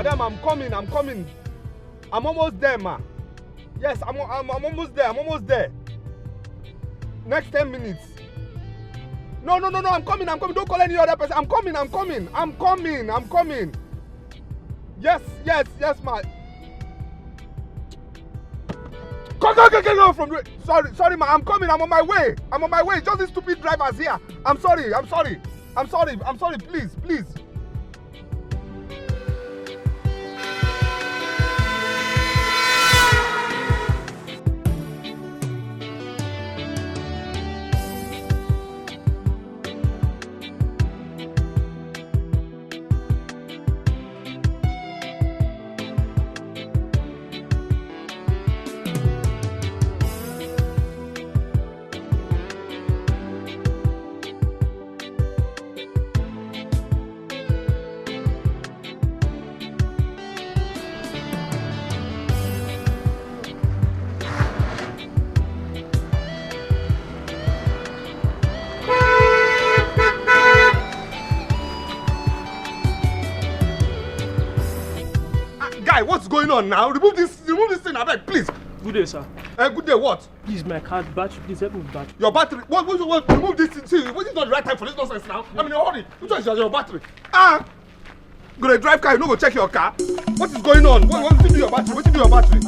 Madam, I'm coming. I'm almost there, ma. Yes, I'm almost there. Next 10 minutes. No, I'm coming. Don't call any other person. I'm coming. Yes, ma. Go from the... Sorry, ma. I'm coming. I'm on my way. Just these stupid drivers here. I'm sorry. Please. What's going on now? Remove this thing, I beg, please. Good day, sir. Good day, what? Please, my card battery. Please help me with battery. Your battery? What? Remove this thing. See, what is not the right time for this nonsense now? I'm in a hurry. Which one is your battery? Gonna drive car, you no go check your car? What is going on? What do your battery? What do your battery?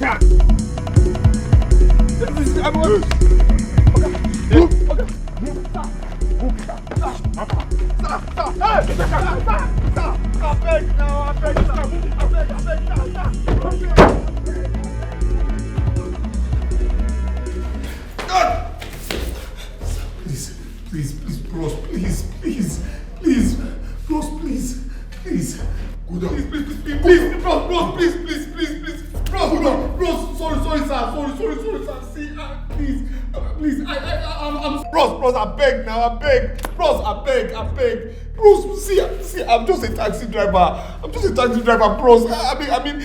Yeah. This is... Please, bros, please. Bros, please. Good on. Please, bros, sorry, sir. See, please, I'm bros, I beg. Bros, see, I'm just a taxi driver. Bros. I mean,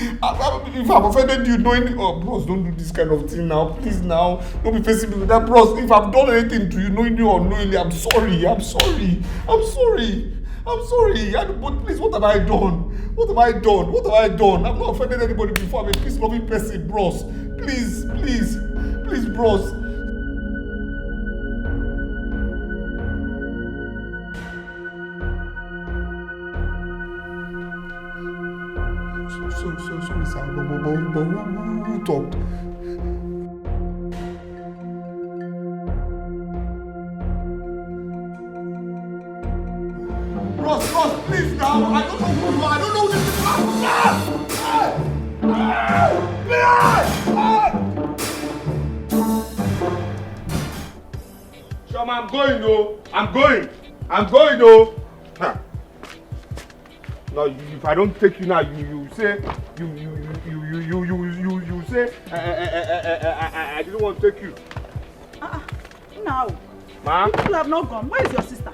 if I've offended you, knowing, bros, don't do this kind of thing now. Please, now, don't be facing me with that, bros. If I've done anything to you, knowingly or unknowingly, I'm sorry. But please, what have I done? I've not offended anybody before. I'm a peace-loving person, bros. Please, bros. Sorry, sir. But who talked? Ross, please now. I don't know who you are. I don't know this is. Shoma, I'm going, though. No, if I don't take you now, you say you say I didn't want to take you. Now. Ma? People have not gone. Where is your sister?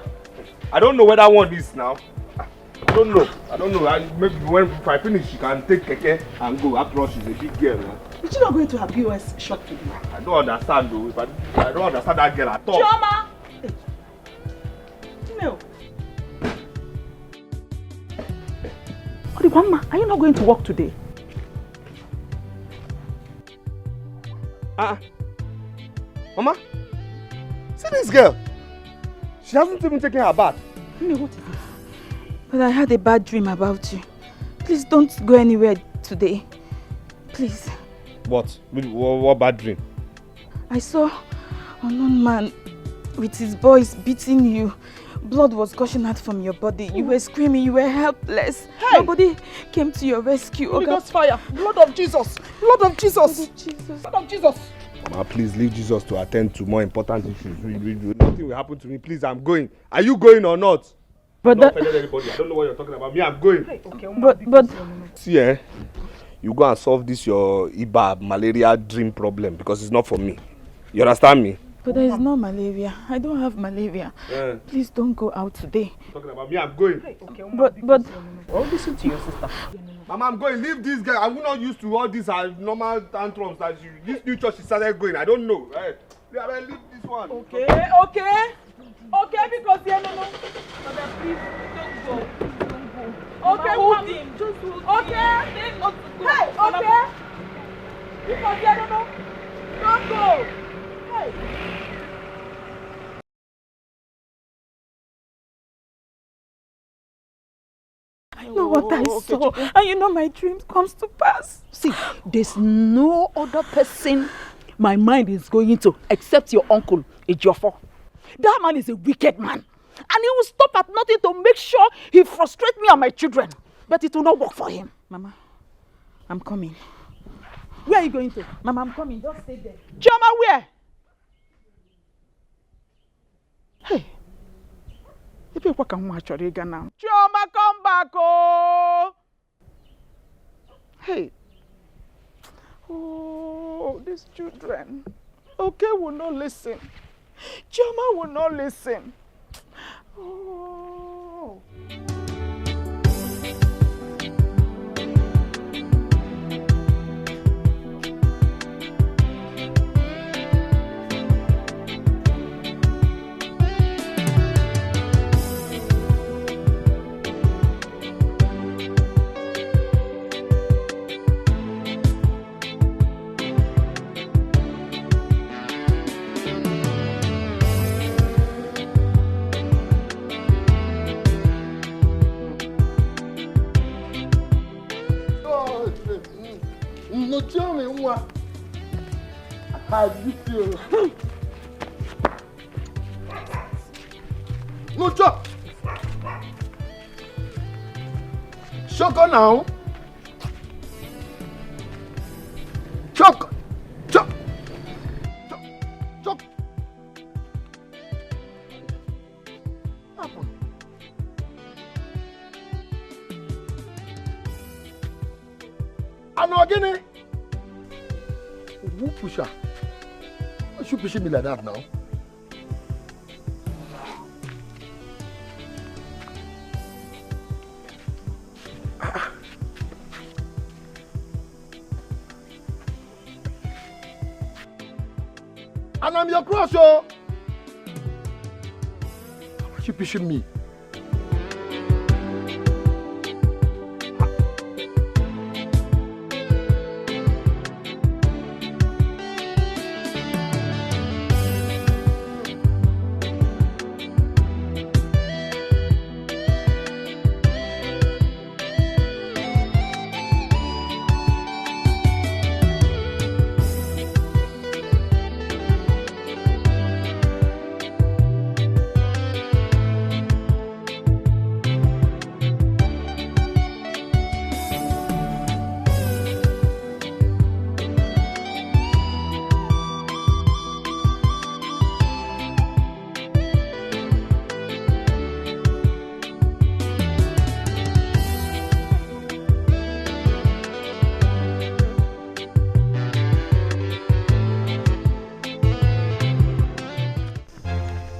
I don't know where that one is now. I don't know. Maybe if I finish, she can take Keke and go. After all, she's a big girl. Man. Is she not going to her POS shop today? I don't understand though. I don't understand that girl at all. Chioma! Hey. No. Grandma, are you not going to work today? Mama, see this girl. She hasn't even taken her bath. What is it? But I had a bad dream about you. Please don't go anywhere today. Please. What bad dream? I saw an unknown man with his boys beating you. Blood was gushing out from your body. You were screaming, you were helpless. Hey. Nobody came to your rescue. Holy Ghost fire! Blood of Jesus! Blood of Jesus! Mama, please leave Jesus to attend to more important issues. Nothing will happen to me. Please, I'm going. Are you going or not? But not offended anybody. I don't know what you're talking about. Me, I'm going. Hey, okay, but see, you go and solve this your Iba malaria dream problem because it's not for me. You understand me? But there is no malaria. I don't have malaria. Yeah. Please don't go out today. Talking about me, I'm going. Hey, okay, but I'll listen to your sister. Mama, I'm going. Leave this girl. I'm not used to all these normal tantrums that this new church she started going. I don't know. Right? Leave this one. Okay, because no. Please don't go. Okay, hold him. Just hold him. Hey, okay. Because I don't know. Don't go. Hey. I know what I saw, and you know my dream comes to pass. See, there's no other person my mind is going to except your uncle, Ejiofor. That man is a wicked man. And he will stop at nothing to make sure he frustrates me and my children. But it will not work for him. Mama, I'm coming. Where are you going to? Mama, I'm coming. Just stay there. Chioma, where? Hey. Chioma, come back, oh! Hey. Oh, these children. Okay, will not listen. Chioma will not listen. Oh. No, tell me what. How do you feel? No, Chuck. Shoko now. Chuck. Chuck. Chuck. Chuck. Happen. I know again. Who push her? Why should you push me like that now? And I'm your crush, oh! Why should you push me?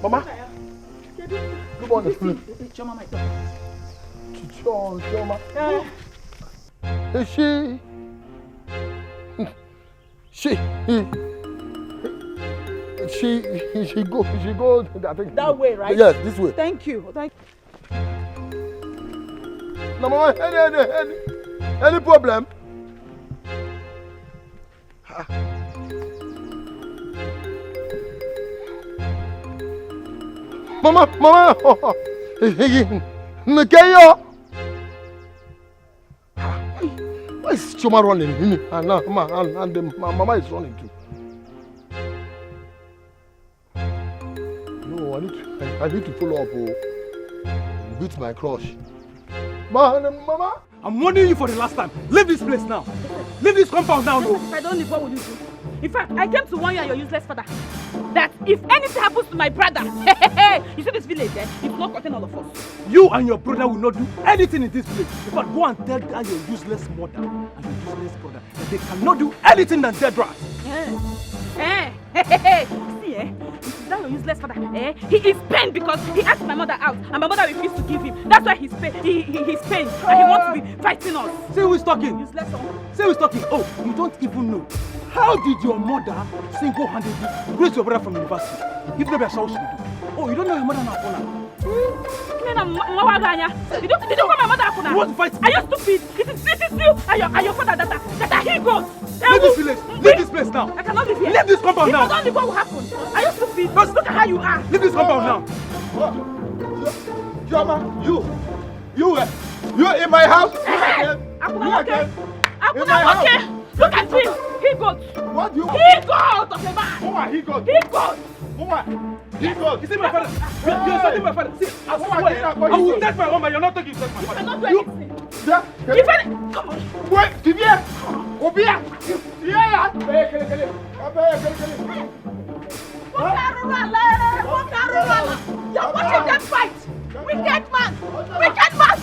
Mama, look on the floor. Chioma, my daughter. Chioma. Is she go, I think. That way, right? Yes, this way. Thank you. No, Mama, any problem? Mama, Nkeyo. Why is Chioma running? And Mama is running too. No, I need to follow up with my crush. Mama? I'm warning you for the last time. Leave this place now. Leave this compound now. No. If I don't leave, what will you do? In fact, I came to warn you and your useless father that if anything happens to my brother, you see this village there, it will not contain all of us. You and your brother will not do anything in this place. In fact, go and tell that your useless mother and your useless brother that they cannot do anything than dead rats. See, is that your useless father? He is pained because he asked my mother out and my mother refused to give him. That's why he's pained. He's pained and he wants to be fighting us. See who is talking? Useless son. See who is talking? Oh, you don't even know. How did your mother single-handedly raise your brother from university? If maybe I saw what she would do. Oh, you don't know your mother now, Paula. You don't call my mother Akuna. You want to fight me? Are you stupid? It is you and your father that are he goes. Leave this village. Leave this place now. I cannot live here. Leave this compound now. If I don't leave, what will happen? Are you stupid? Just look at how you are. Leave this compound now. Chioma, you in my house? Akuna, okay. Look at him. He goes. What do you? He goes of a man. Mama, he goes. He goes. Mama, he goes. You see my father? You're insulting my father. See, I swear, I will take my woman. You're not taking my father. You cannot do anything. Come on. Wait, give here. Obia. Yeah. You're watching them fight. Wicked man. Wicked man.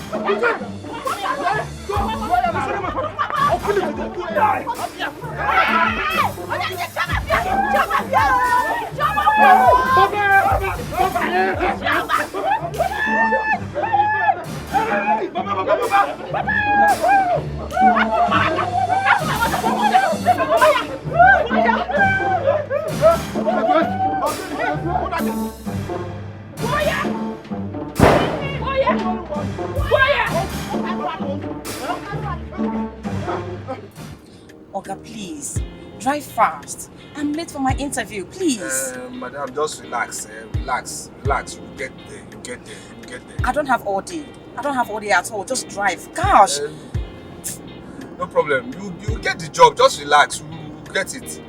I'll kill you. Oga, please, drive fast. I'm late for my interview, please. Madam, just relax. Relax. You get there. I don't have all day. At all. Just drive. Gosh. No problem. You get the job. Just relax. You get it.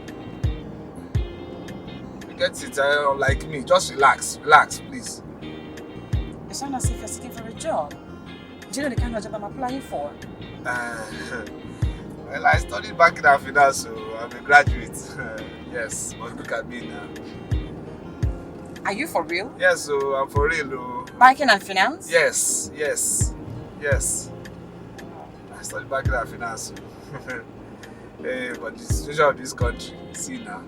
You get it. Like me. Just relax. Relax, please. You sound as if you're seeking for a job. Do you know the kind of job I'm applying for? Well, I studied banking and finance, so I'm a graduate. Yes, but look at me now. Are you for real? Yes, so I'm for real. Banking and finance? Yes. I studied banking and finance. Hey, but the situation of this country, see now.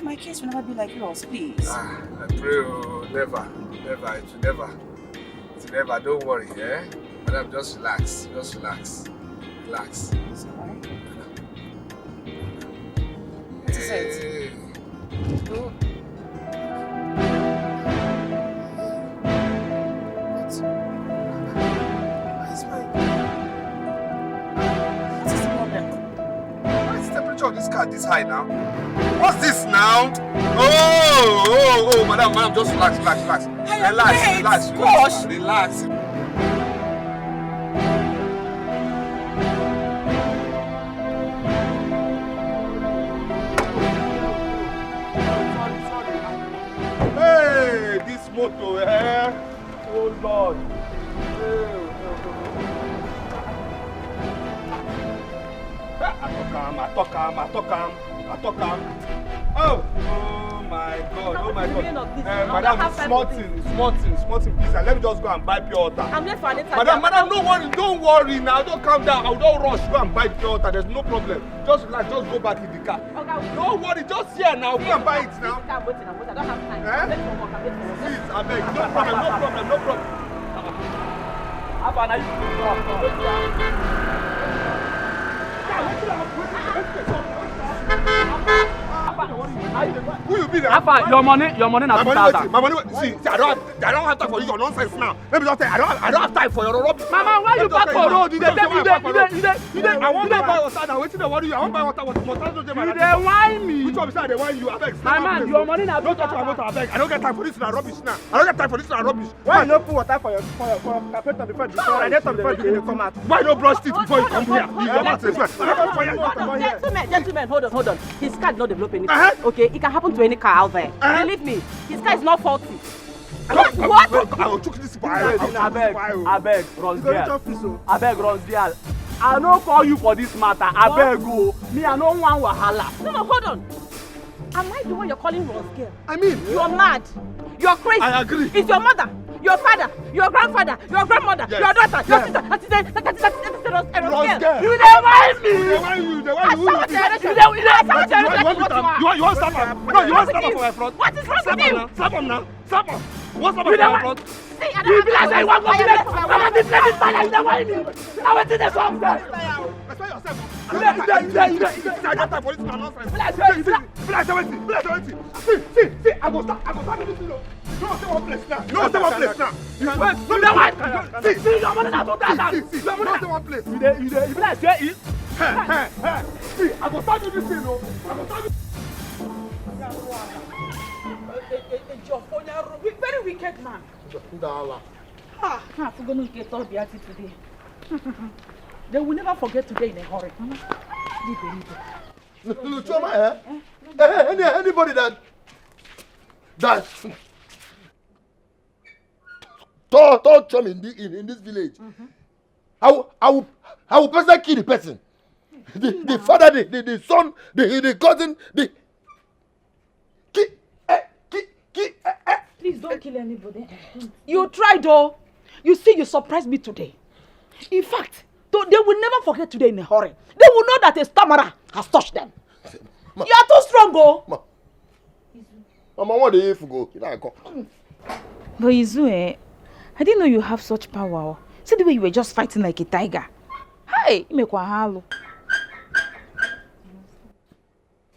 My case will never be like yours, please. I pray, never. It will never. Don't worry, eh? Madam, just relax. Relax. Sorry. What is it? What? What is the problem? Why is the temperature of this car this high now? What's this now? Oh, madam, just relax. Relax. Hey, this motor, eh? Oh Lord. I talk calm. Oh my God. Madam, small thing, please. Let me just go and buy pure water. I'm late for an interview. Madam, don't worry now. Don't calm down. Don't rush. Go and buy pure water. There's no problem. Just relax. Just go back in the car. Okay, don't worry. Just here now. Go and buy it now. I'm waiting. I don't have time. Eh? I'm late for work. Please, I beg. No problem. Who you be now? Your money na 2,000. My money. See, I don't have time for your nonsense now. Let me just tell you, I don't have time for your rubbish. Mama, why you back for road? You dey I want to buy water now. Wetin dey worry you? I want to buy water. You dey whine me. Which one beside dey whine you? Abeg. My man, your money na 2,000. Don't touch my motor, abeg. I don't get time for this rubbish now. Why you no put water for your carpenter before you come out? Why no brush teeth before you come here? You come out as well. Gentlemen, hold on. His car did not develop anything. Okay, it can happen to any car out there. Believe me, his car is not faulty. What? I will choke this boy. Abeg, Ronsdial. I no call you for this matter. Abeg go. Me, I no want wahala. No, hold on. Am I the one you're calling Rose girl? I mean, you're mad. You're crazy. I agree. It's your mother, your father, your grandfather, your grandmother, your daughter, your sister. That's Rose girl. You dey whine me. You want to stop her? No, you want to stop her for my front? What is wrong with you? Slap him now. What's up with my front? see, I don't have to. I want this lady man and the wine. I want to the song. Respect yourself. See, I go start this thing. You don't say one place now. You don't say one place now. See, you don't say one place. You be like, say it. See, I go start this thing, no. I go start this. Very wicked man. I'm going to get all the today. They will never forget today in a hurry. Anybody that touch him in this village, I will personally kill the person. The father, the son, the cousin, Please don't kill anybody. You tried though. You see, you surprised me today. In fact, they will never forget today in a hurry. They will know that a stammerer has touched them. You are too strong, oh. Mama, what do you go? But Izu, I didn't know you have such power. See the way you were just fighting like a tiger. Hey, you make halo.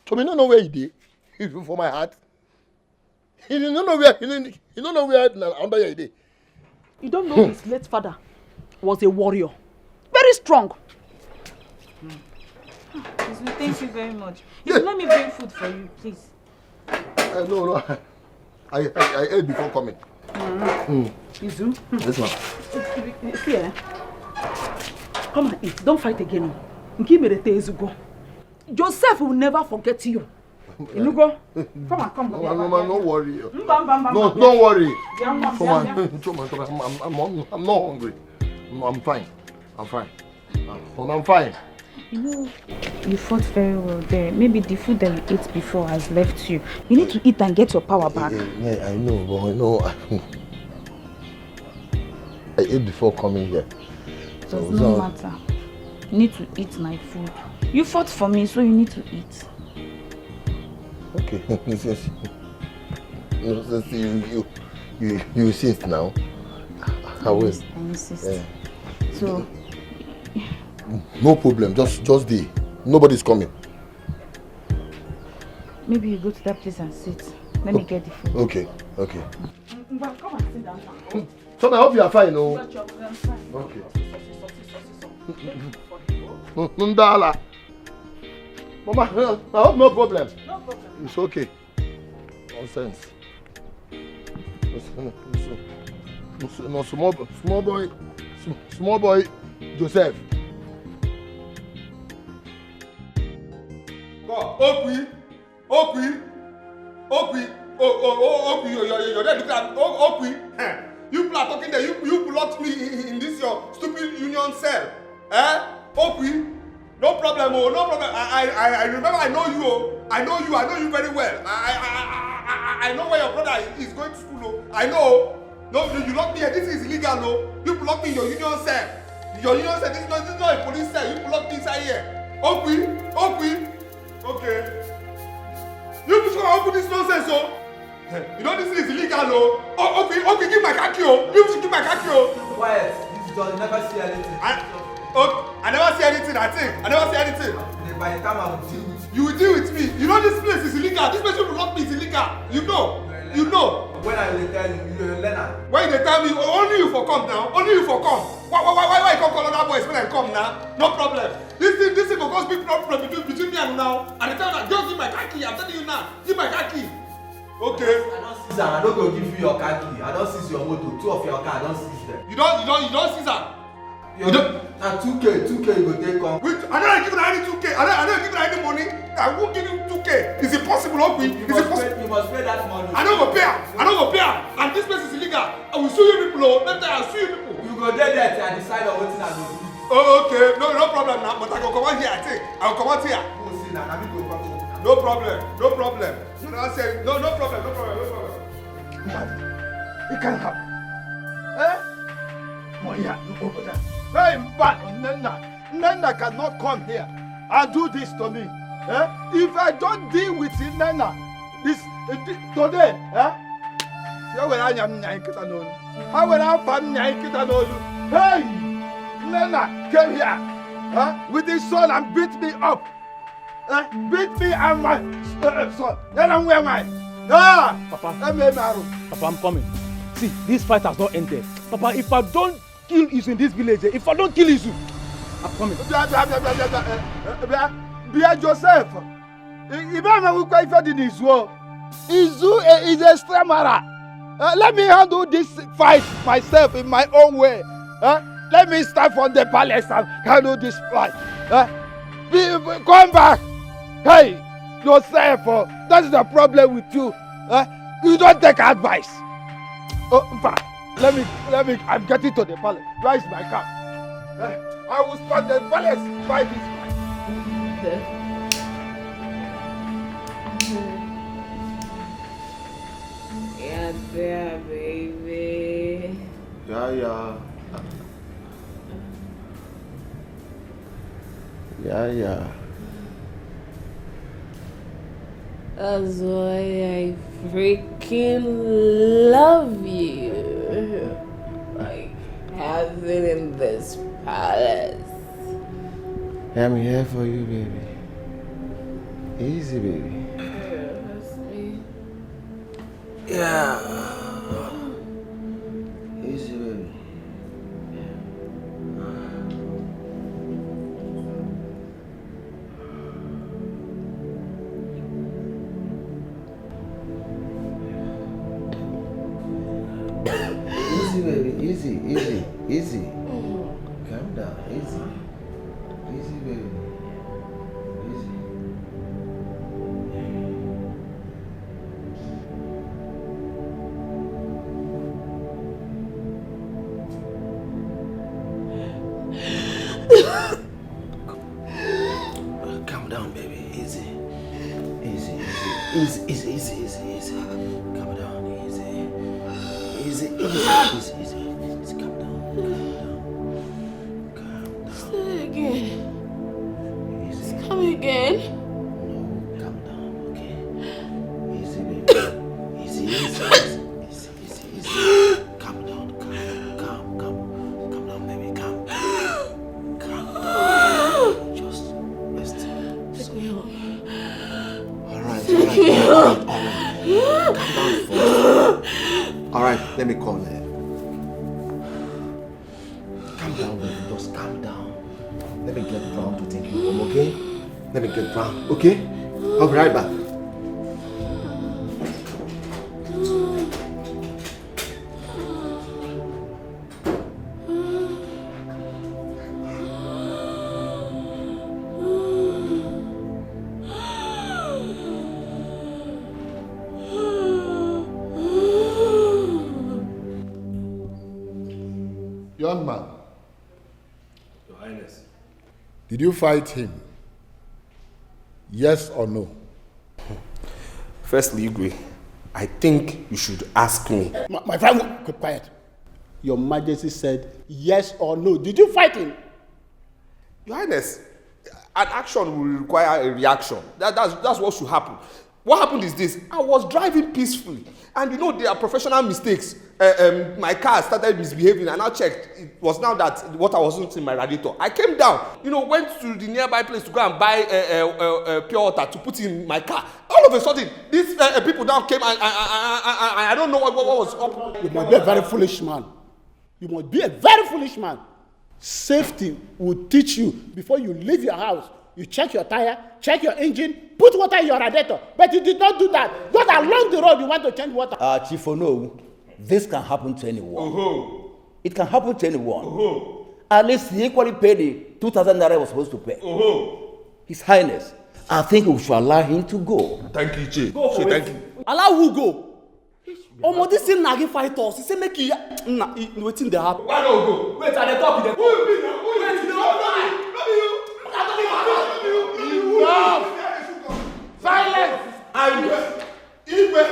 So me don't know where he did. For my heart. He don't know where. He don't know where under your day. You don't know his late father was a warrior, very strong. Izu, thank you very much. Izu, let me bring food for you, please. No. I ate before coming. Izu. This one. See, come and eat. Don't fight again. Give me the Ezugo. Joseph will never forget you. Inugo, come. No, don't worry. No, don't worry. Come on. I'm not hungry. I'm fine. I'm fine. You know, you fought very well there. Maybe the food that you ate before has left you. You need to eat and get your power back. Yeah, I know, but I know. I ate before coming here. Does not matter. You need to eat my food. You fought for me, so you need to eat. Okay, you insist now. I will. I insist. Yeah. So. No problem. Just the. Nobody's coming. Maybe you go to that place and sit. Let me get the food. Okay. Come and sit down. So I hope you are fine, no? Okay. Ndala. Mama, I hope no problem. No problem. It's okay. Nonsense. No, small boy, Joseph. Okwi. You're there looking at Okwi. You people are talking there. You blocked me in this your stupid union cell. Okwi. No problem, no problem. I remember. I know you. I know you very well. I know where your brother is going to school. I know. No, you locked me here. This is illegal, no. You blocked me in your union cell. Your union cell. This is not a police cell. You blocked me inside here. Okwi. Okay. You people should open this nonsense, so. You know this is illegal, no. Okay, give my khaki, oh. You should give my khaki, oh. Quiet. This dog never see anything. I never see anything. I think I never see anything. By the time I will deal with you. You will deal with me. You know this place is illegal. This place you block me is illegal. You know. When I will tell you, you will learn. When they tell me, only you for come now. Only you for come. Why you come call other boys when I come now? No problem. This thing will cause big problem between me and you now. And the time that just give my khaki. I'm telling you now. Give my khaki. Okay. I don't seize them. I don't go give you your khaki. I don't seize your motor. 2 of your car. I don't seize them. You don't seize them. You don't. And 2K you go take come. Wait, I don't give you any 2K. I don't give you any money. I won't give you 2K. Is it possible, Okwi? You must pay that money. I don't go pay. And this place is illegal. I will sue you people. Let me tell you, I'll sue you people. You go there till I decide on what I will do. Oh, okay. No problem now. But I go come out here, I think. I will come out here. You will see now. Now we go come home. No problem. No problem. It can't happen. Hey, but Nena cannot come here and do this to me. If I don't deal with Nena today, How will I am Nyankitanolu? How will I find Nyankitanolu? Hey! Nana, came here with his son and beat me up. Beat me and my son. Then where am I? Papa, I'm coming. See, this fight has not ended. Papa, if I don't kill Izu in this village, if I don't kill Izu, I'm coming. Be Joseph. Izu is a stramara. Let me handle this fight myself in my own way. Let me start from the palace and handle this fight. Come back. Hey, Joseph, that's the problem with you. You don't take advice. Let me, I'm getting to the palace. Where is my car? I will start the palace by this fight. Yeah, there, baby. Yeah. That's why I freaking love you. Like, having in this palace. I'm here for you, baby. Easy, baby. Yeah. Easy, baby. Easy, baby. Easy. Calm down. Easy, baby. Calm down, baby. Easy. Calm down. Easy. Calm down. Say again. Easy. Come again. No, calm down, okay? Easy, baby. Easy. Calm down, baby. Calm down. Just rest. Take me home. All right. Calm down first. All right, let me call her. Calm down, baby. Just calm down. Let me get Brown to take you home, okay? Let me get Brown, okay? I'll be right back. Young man, Your Highness. did you fight him? Yes or no? Firstly, Igwe, I think you should ask me. My friend, keep quiet. Your Majesty said yes or no. Did you fight him? Your Highness, an action will require a reaction. That's what should happen. What happened is this: I was driving peacefully, and there are professional mistakes. My car started misbehaving, and I checked. It was now that water wasn't in my radiator. I came down, went to the nearby place to go and buy pure water to put in my car. All of a sudden, these people now came, and I don't know what was up. You must be a very foolish man. Safety will teach you before you leave your house. You check your tire, check your engine, put water in your radiator. But you did not do that. Just along the road, you want to change water. Chief Ono, this can happen to anyone. It can happen to anyone. At least he equally paid the 2,000 naira he was supposed to pay. His Highness, I think we should allow him to go. Thank you, Chief. Thank you. Allow who go? This thing na fight us. He say make you wetin dey happen. Why don't go? Wait, I dey talk with them. Enough! Silence! Igwe,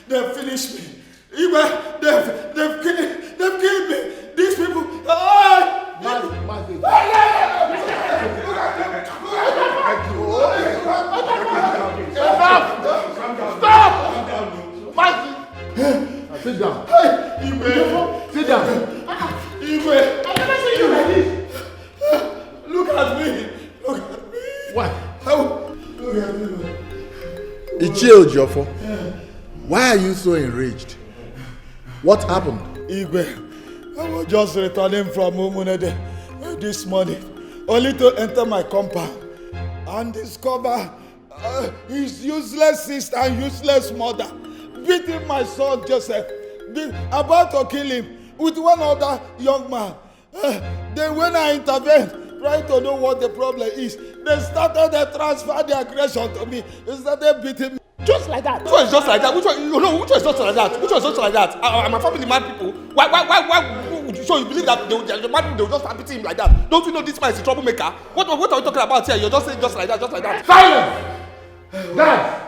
they finished me. Igwe, they've killed me. These people. Stop! Sit down. Hey, Igwe. Sit down. Igwe. I never seen you like this. Look at me. Look at me. What? How? Look at me. Ichie Ojofo, why are you so enraged? What happened? Igwe, I was just returning from Umunede this morning, only to enter my compound and discover his useless sister and useless mother beating my son Joseph, about to kill him with one other young man. Then when I intervened, trying to know what the problem is, they started to transfer the aggression to me. They started beating me. Just like that. Which one is just like that? Which one? You know, which one is just like that? Which one is just like that? I'm a family mad people. Why? So you believe that the mad people, they will just start beating him like that? Don't you know this man is a troublemaker? What are we talking about here? You're just saying just like that, just like that. Silence! Dad!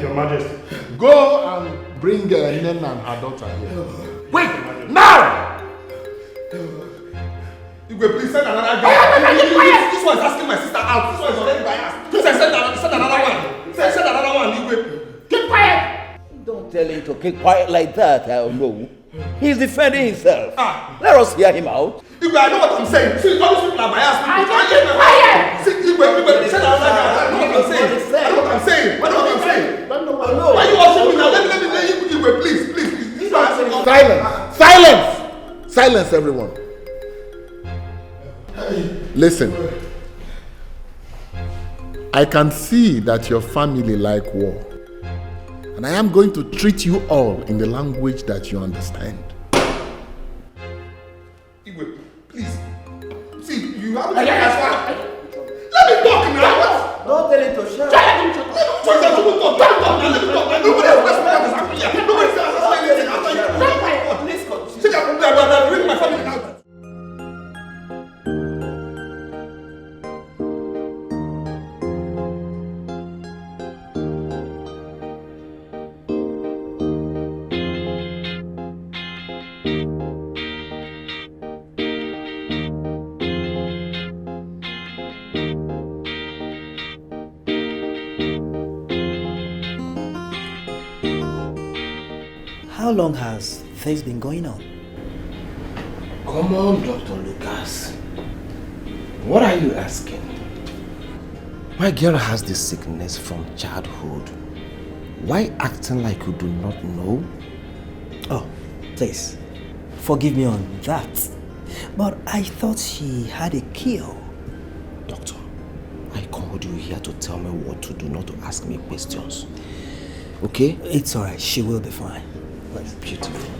Your Majesty. Go and bring Nena and her daughter here. Wait! Now! Igwe, please send another guy. This one is asking my sister out. This one is already biased. Please send another one. Send another one, Igwe. Keep quiet! Don't tell him to keep quiet like that. I don't know. He's defending himself. Let us hear him out. Igwe, I know what I'm saying. See, all these people are biased. I don't keep quiet! See, Igwe, send another guy. I know what I'm saying. I know what I'm saying. Why are you watching me now? Let me, Igwe, please. This one is Silence! Silence! Silence, everyone. Listen. I can see that your family like war. And I am going to treat you all in the language that you understand. Igwe, please. See, you have to let me talk now. Don't tell him to shut up. Let me talk. Nobody else has spoken this happened here. Nobody else has spoken anything after you. Please continue. See, I'm bringing my family out. How long has this been going on? Come on, Dr. Lucas. What are you asking? My girl has this sickness from childhood. Why acting like you do not know? Oh, please, forgive me on that. But I thought she had a cure. Doctor, I called you here to tell me what to do, not to ask me questions. Okay? It's alright, she will be fine. That's beautiful.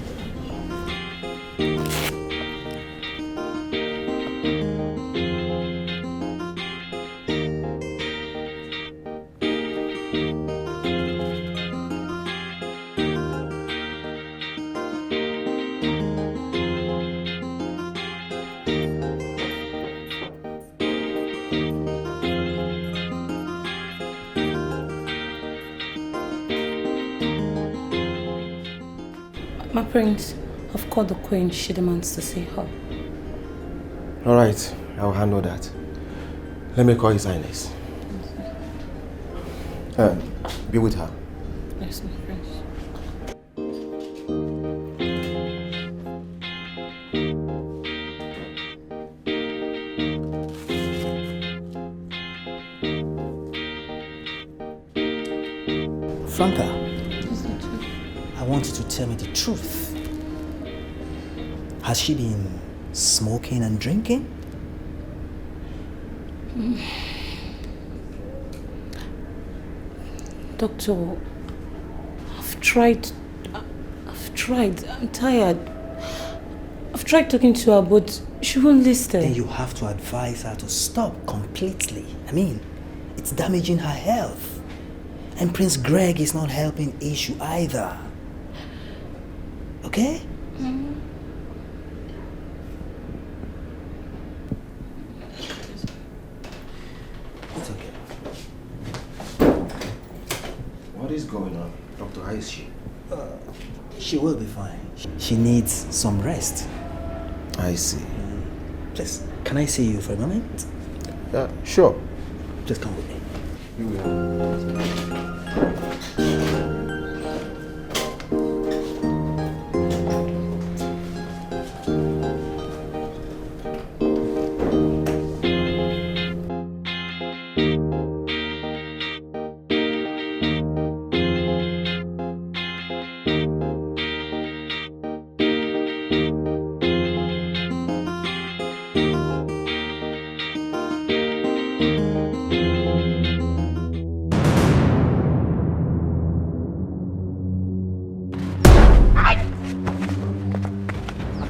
My prince, I've called the queen. She demands to see her. Alright, I'll handle that. Let me call His Highness. Be with her. Yes, my prince. Franca, I want you to tell me the truth. Has she been smoking and drinking? Doctor, I've tried. I'm tired. I've tried talking to her, but she won't listen. Then you have to advise her to stop completely. I mean, it's damaging her health. And Prince Greg is not helping issue either. Okay? It's okay. What is going on? Doctor, how is she? She will be fine. She needs some rest. I see. Please, can I see you for a moment? Sure. Just come with me. You will.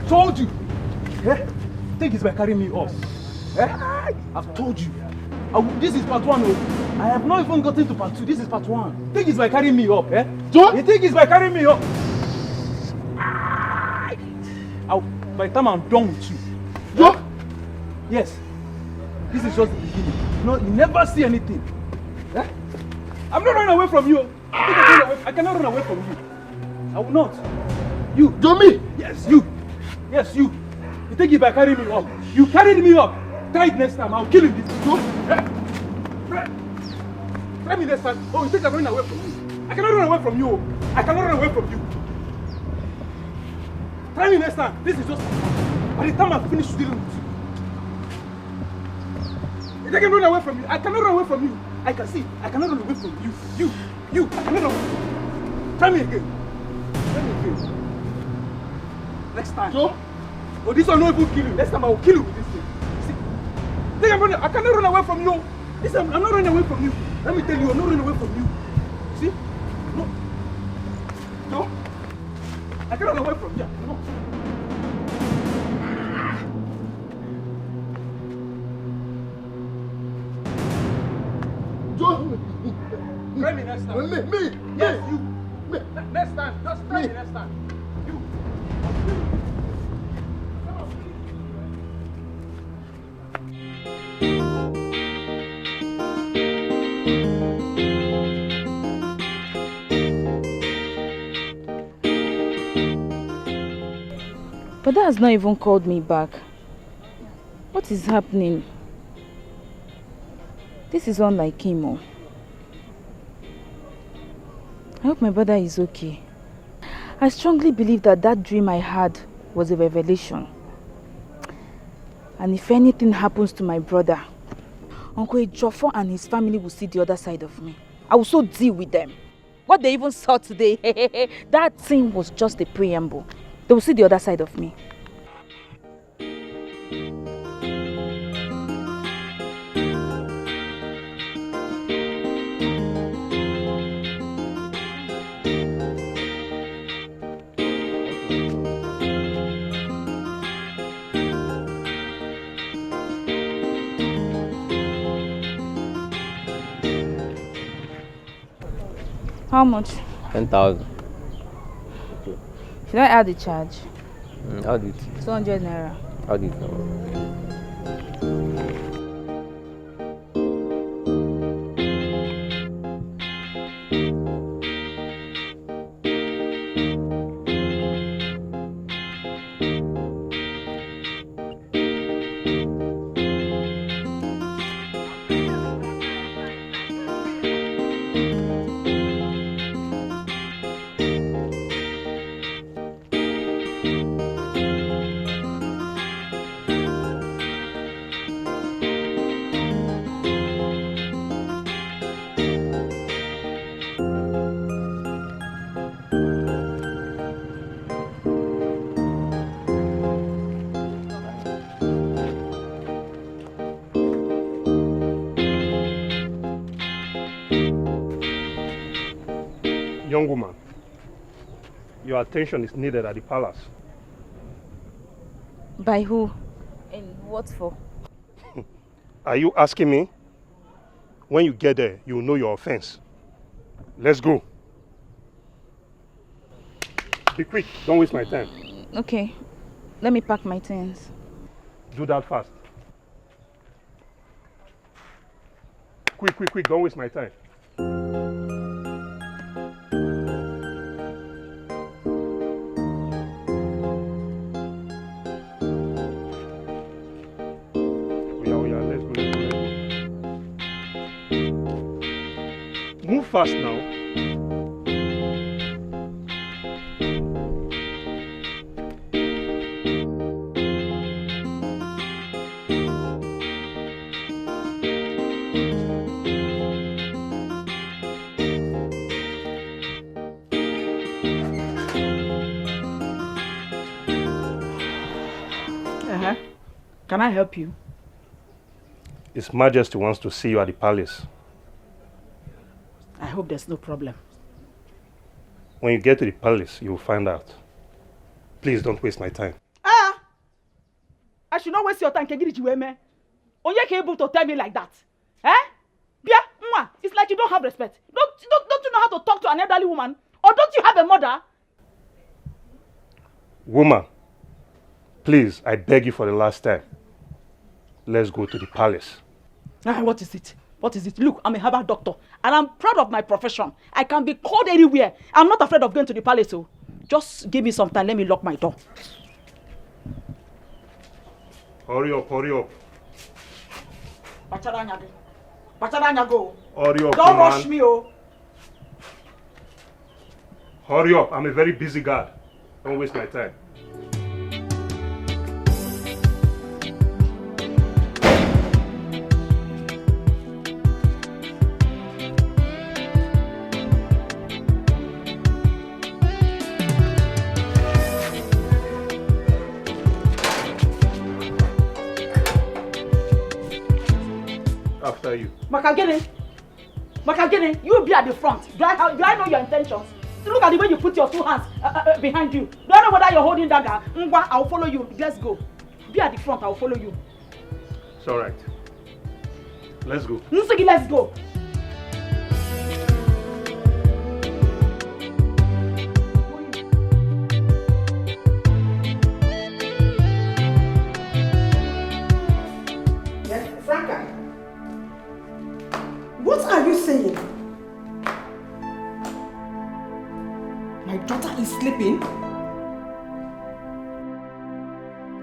told you. Eh? Think it's by carrying me off. Eh? I've told you. This is part 1. Oh. I have not even gotten to part 2. This is part 1. Think it's by carrying me up. Eh? Joe? You think it's by carrying me up? By the time I'm done with you. Joe? Yes. This is just the beginning. You never see anything. Eh? I'm not running away from you. I cannot run away from you. I will not. You. Do me? Yes, you. Yes, you. You think if I carry me up? You carried me up. Try it next time. I'll kill him. Try me next time. Oh, you think I'm running away from you? I cannot run away from you. I cannot run away from you. Try me next time. This is just... By the time I finish dealing with you. You think I'm running away from you? I cannot run away from you. I can see. I cannot run away from you. You. I cannot run away. Try me again. Try me again. Next time. So? Oh, this one will not even kill you. Next time I will kill you with this thing. See? Think I'm running. I cannot run away from you. Listen, I'm not running away from you. Let me tell you, I'm not running away from you. See? No. No. I cannot run away from you. No. Joe. Try me next time. Me. Yes, you. Me. Next time. Just try me next time. You. But that has not even called me back. What is happening? This is unlike him. Oh. I hope my brother is okay. I strongly believe that dream I had was a revelation. And if anything happens to my brother, Uncle Ejiofor and his family will see the other side of me. I will so deal with them. What they even saw today, that thing was just a preamble. They will see the other side of me. How much? 10,000. Should I add the charge? Add it. 200 naira. Add it. Young woman, your attention is needed at the palace. By who? And what for? Are you asking me? When you get there, you will know your offense. Let's go. Be quick, don't waste my time. Okay, let me pack my things. Do that fast. Quick, don't waste my time. Move fast now. Can I help you? His Majesty wants to see you at the palace. I hope there's no problem. When you get to the palace, you will find out. Please don't waste my time. I should not waste your time. Onye can able to tell me like that? Eh? Bia, it's like you don't have respect. Don't you know how to talk to an elderly woman? Or don't you have a mother? Woman, please, I beg you for the last time. Let's go to the palace. What is it? What is it? Look, I'm a herbal doctor and I'm proud of my profession. I can be called anywhere. I'm not afraid of going to the palace. So just give me some time. Let me lock my door. Hurry up, hurry up. Bacharanya go. Hurry up, don't woman. rush me, oh. Hurry up, I'm a very busy guy. Don't waste my time. After you. Makagene, you be at the front. Do I know your intentions? Look at the way you put your two hands behind you. Do I know whether you're holding dagger? I'll follow you. Let's go. Be at the front. I'll follow you. It's all right. Let's go. Nsigi, let's go. Franca, what are you saying? My daughter is sleeping?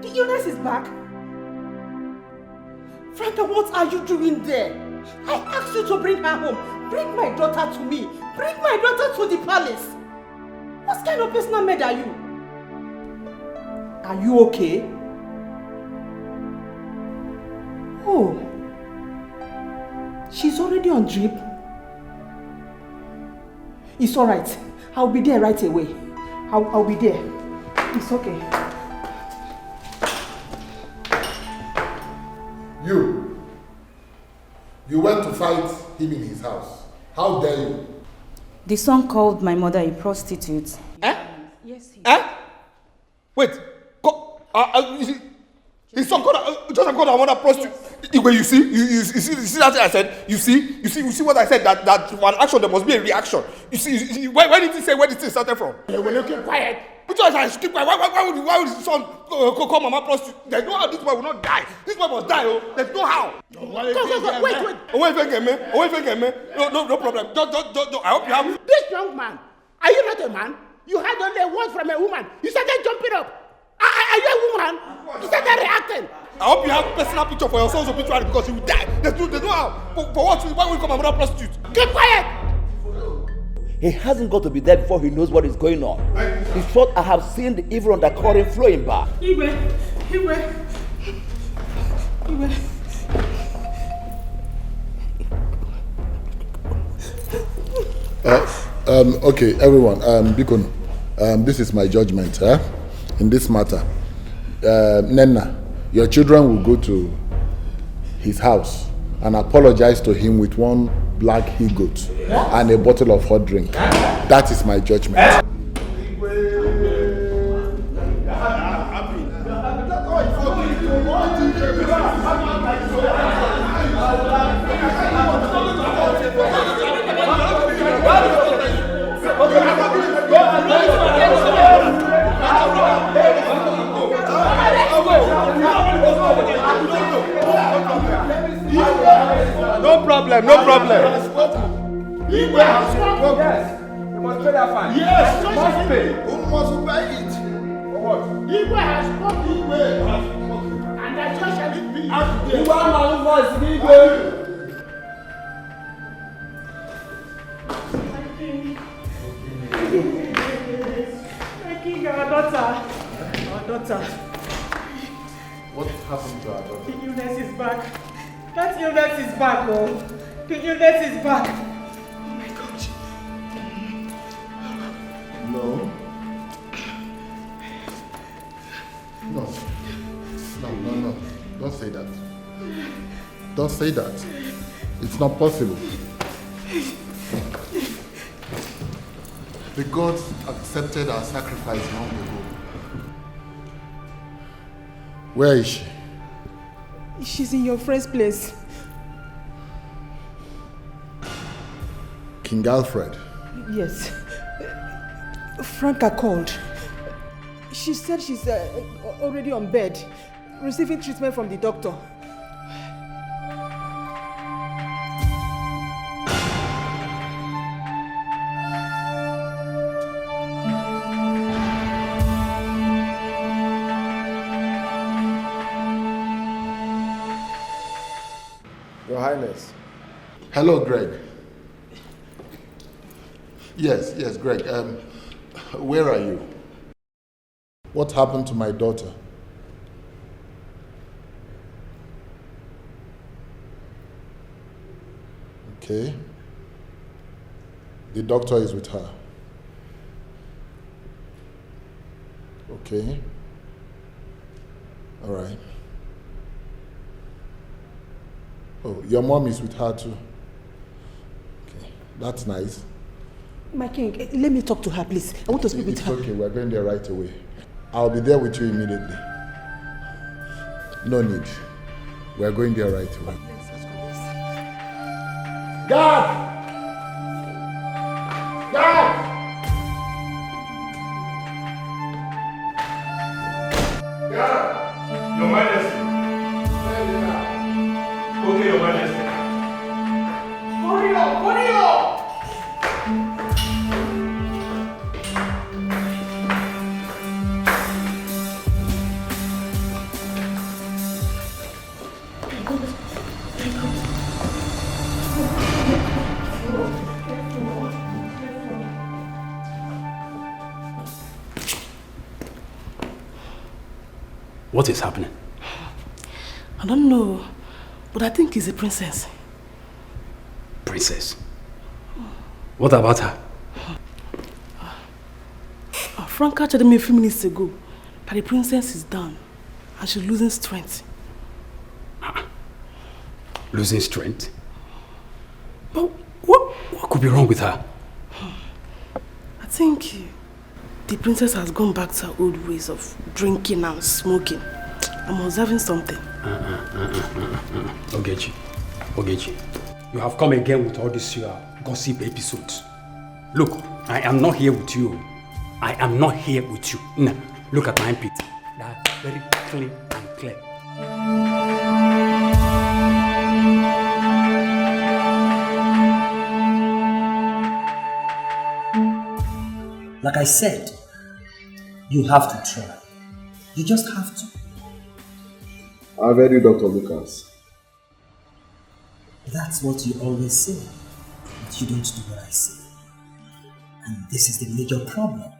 The illness is back? Franca, what are you doing there? I asked you to bring her home. Bring my daughter to me. Bring my daughter to the palace. What kind of personal maid are you? Are you okay? Oh, she's already on drip. It's all right. I'll be there right away. I'll be there. It's okay. You went to fight him in his house. How dare you? The son called my mother a prostitute. Yes, he did. Wait. His son called her mother prostitute. You see that thing I said? You see what I said? That for an action there must be a reaction. You see where did he say where the thing started from? Will you keep quiet? Because I should keep quiet. Why would his son call mama prostitute? There's no how this boy will not die. This boy must die. There's no how. Go, wait. No problem. Don't. I hope you have. This young man, are you not a man? You had only a word from a woman. You started jumping up. Are you a woman? You started reacting. I hope you have personal picture for your son's obituary because he will die. There's no how. For what? Why will you call my mother prostitute? Keep quiet. He hasn't got to be there before he knows what is going on. In short, I have seen the evil undercurrent flowing back. Okay, everyone, Bikono, this is my judgment in this matter. Nenna, your children will go to his house and apologize to him with one black he-goat and a bottle of hot drink. That is my judgment. No problem. Yes, you must pay that fine. Yes, you must pay. Who must pay it? For what? Igwe has spoken. And that just shall it be. Thank our daughter. Our daughter. What happened to our daughter? The illness is back. That illness is back, oh. The illness is back. Oh my God. No. Don't say that. Don't say that. It's not possible. The gods accepted our sacrifice long ago. Where is she? She's in your friend's place. King Alfred. Yes. Franca called. She said she's already on bed, receiving treatment from the doctor. Your Highness. Hello, Greg. Yes, Greg. Where are you? What happened to my daughter? Okay. The doctor is with her. Okay. All right. Oh, your mom is with her too. Okay, that's nice. My king, let me talk to her, please. I want to speak with her. It's okay, we're going there right away. I'll be there with you immediately. No need. We're going there right away. God! God! God! Your Majesty. Okay, Your Majesty. Hurry up! Hurry up! What is happening? I don't know, but I think he's a princess. Princess? What about her? Franca told me a few minutes ago that the princess is down and she's losing strength. Losing strength? But what could be wrong with her? I think the princess has gone back to her old ways of drinking and smoking. I'm observing something. Ogechi, you have come again with all these gossip episodes. Look, I am not here with you. I am not here with you. Now, look at my armpit. They are very clean and clear. Like I said, you have to try. You just have to. I've heard you, Dr. Lucas. That's what you always say, but you don't do what I say. And this is the major problem.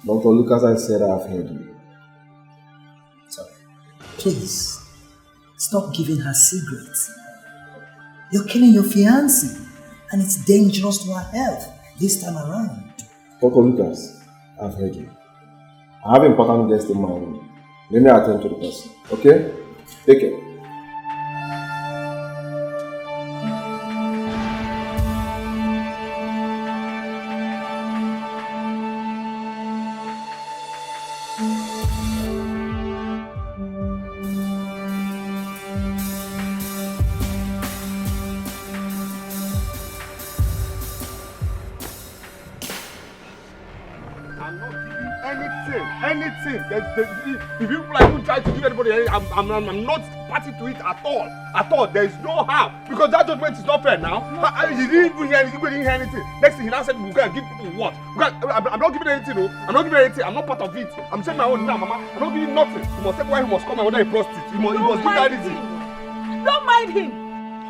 Dr. Lucas, I said I've heard you. Sorry. Please, stop giving her secrets. You're killing your fiancé, and it's dangerous to her health this time around. Dr. Lucas, I've heard you. I have important guests in my room. Let me attend to the person. Okay? Take care. If you like don't try to give anybody anything, I'm not party to it at all. At all. There is no harm. Because that judgment is not fair now. He didn't even hear anything. He didn't hear anything. Next thing he now said, we're going to give people what? I'm not giving anything, no. I'm not giving anything. I'm not part of it. I'm saying my own now, Mama. I'm not giving nothing. He must take why he must come and whether he prostitute. He must give that anything. Don't mind him.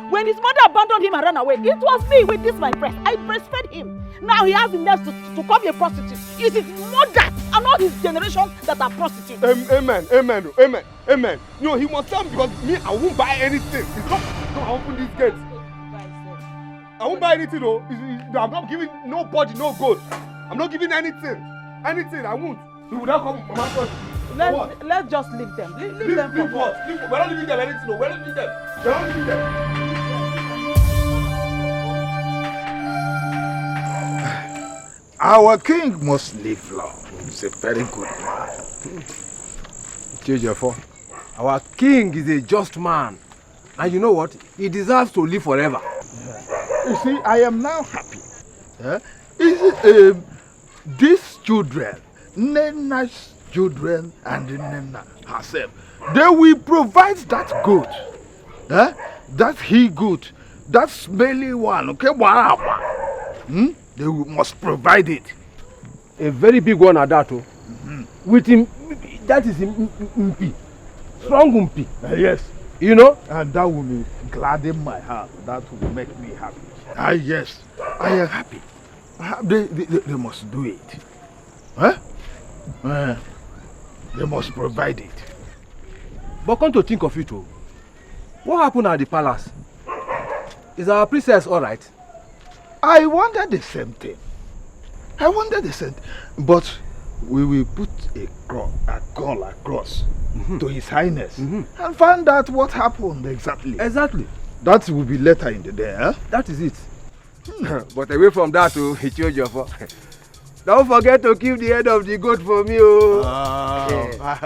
When his mother abandoned him and ran away, it was me with this my breast. I breastfed him. Now he has the nerve to call me a prostitute. It is mother and all his generations that are prostitutes. Amen. No, he must tell me because me, I won't buy anything. It's not. No, I open these gates. I won't buy anything, though. I'm not giving nobody no gold. I'm not giving anything. Anything, I won't. He would not come, Mama first. Let's just leave them. Leave them for what? We're not leaving them anything, no. We're not leaving them. We're not leaving them. Our king must live long. He's a very good man. Ejiofor, Our king is a just man. And you know what? He deserves to live forever. You see, I am now happy. These children, Nena's children and Nena herself, they will provide that goat. That he-goat, that smelly one, okay? They must provide it. A very big one at that, oh. With him, that is Mpi. Strong Mpi. Yes. You know? And that will gladden my heart. That will make me happy. Yes. I am happy. They must do it. They must provide it. But come to think of it, oh, what happened at the palace? Is our princess all right? I wonder the same thing. But we will put a call across to His Highness and find out what happened exactly. Exactly. That will be later in the day, huh? That is it. But away from that, oh, he chose your fault. Don't forget to keep the head of the goat for me, oh.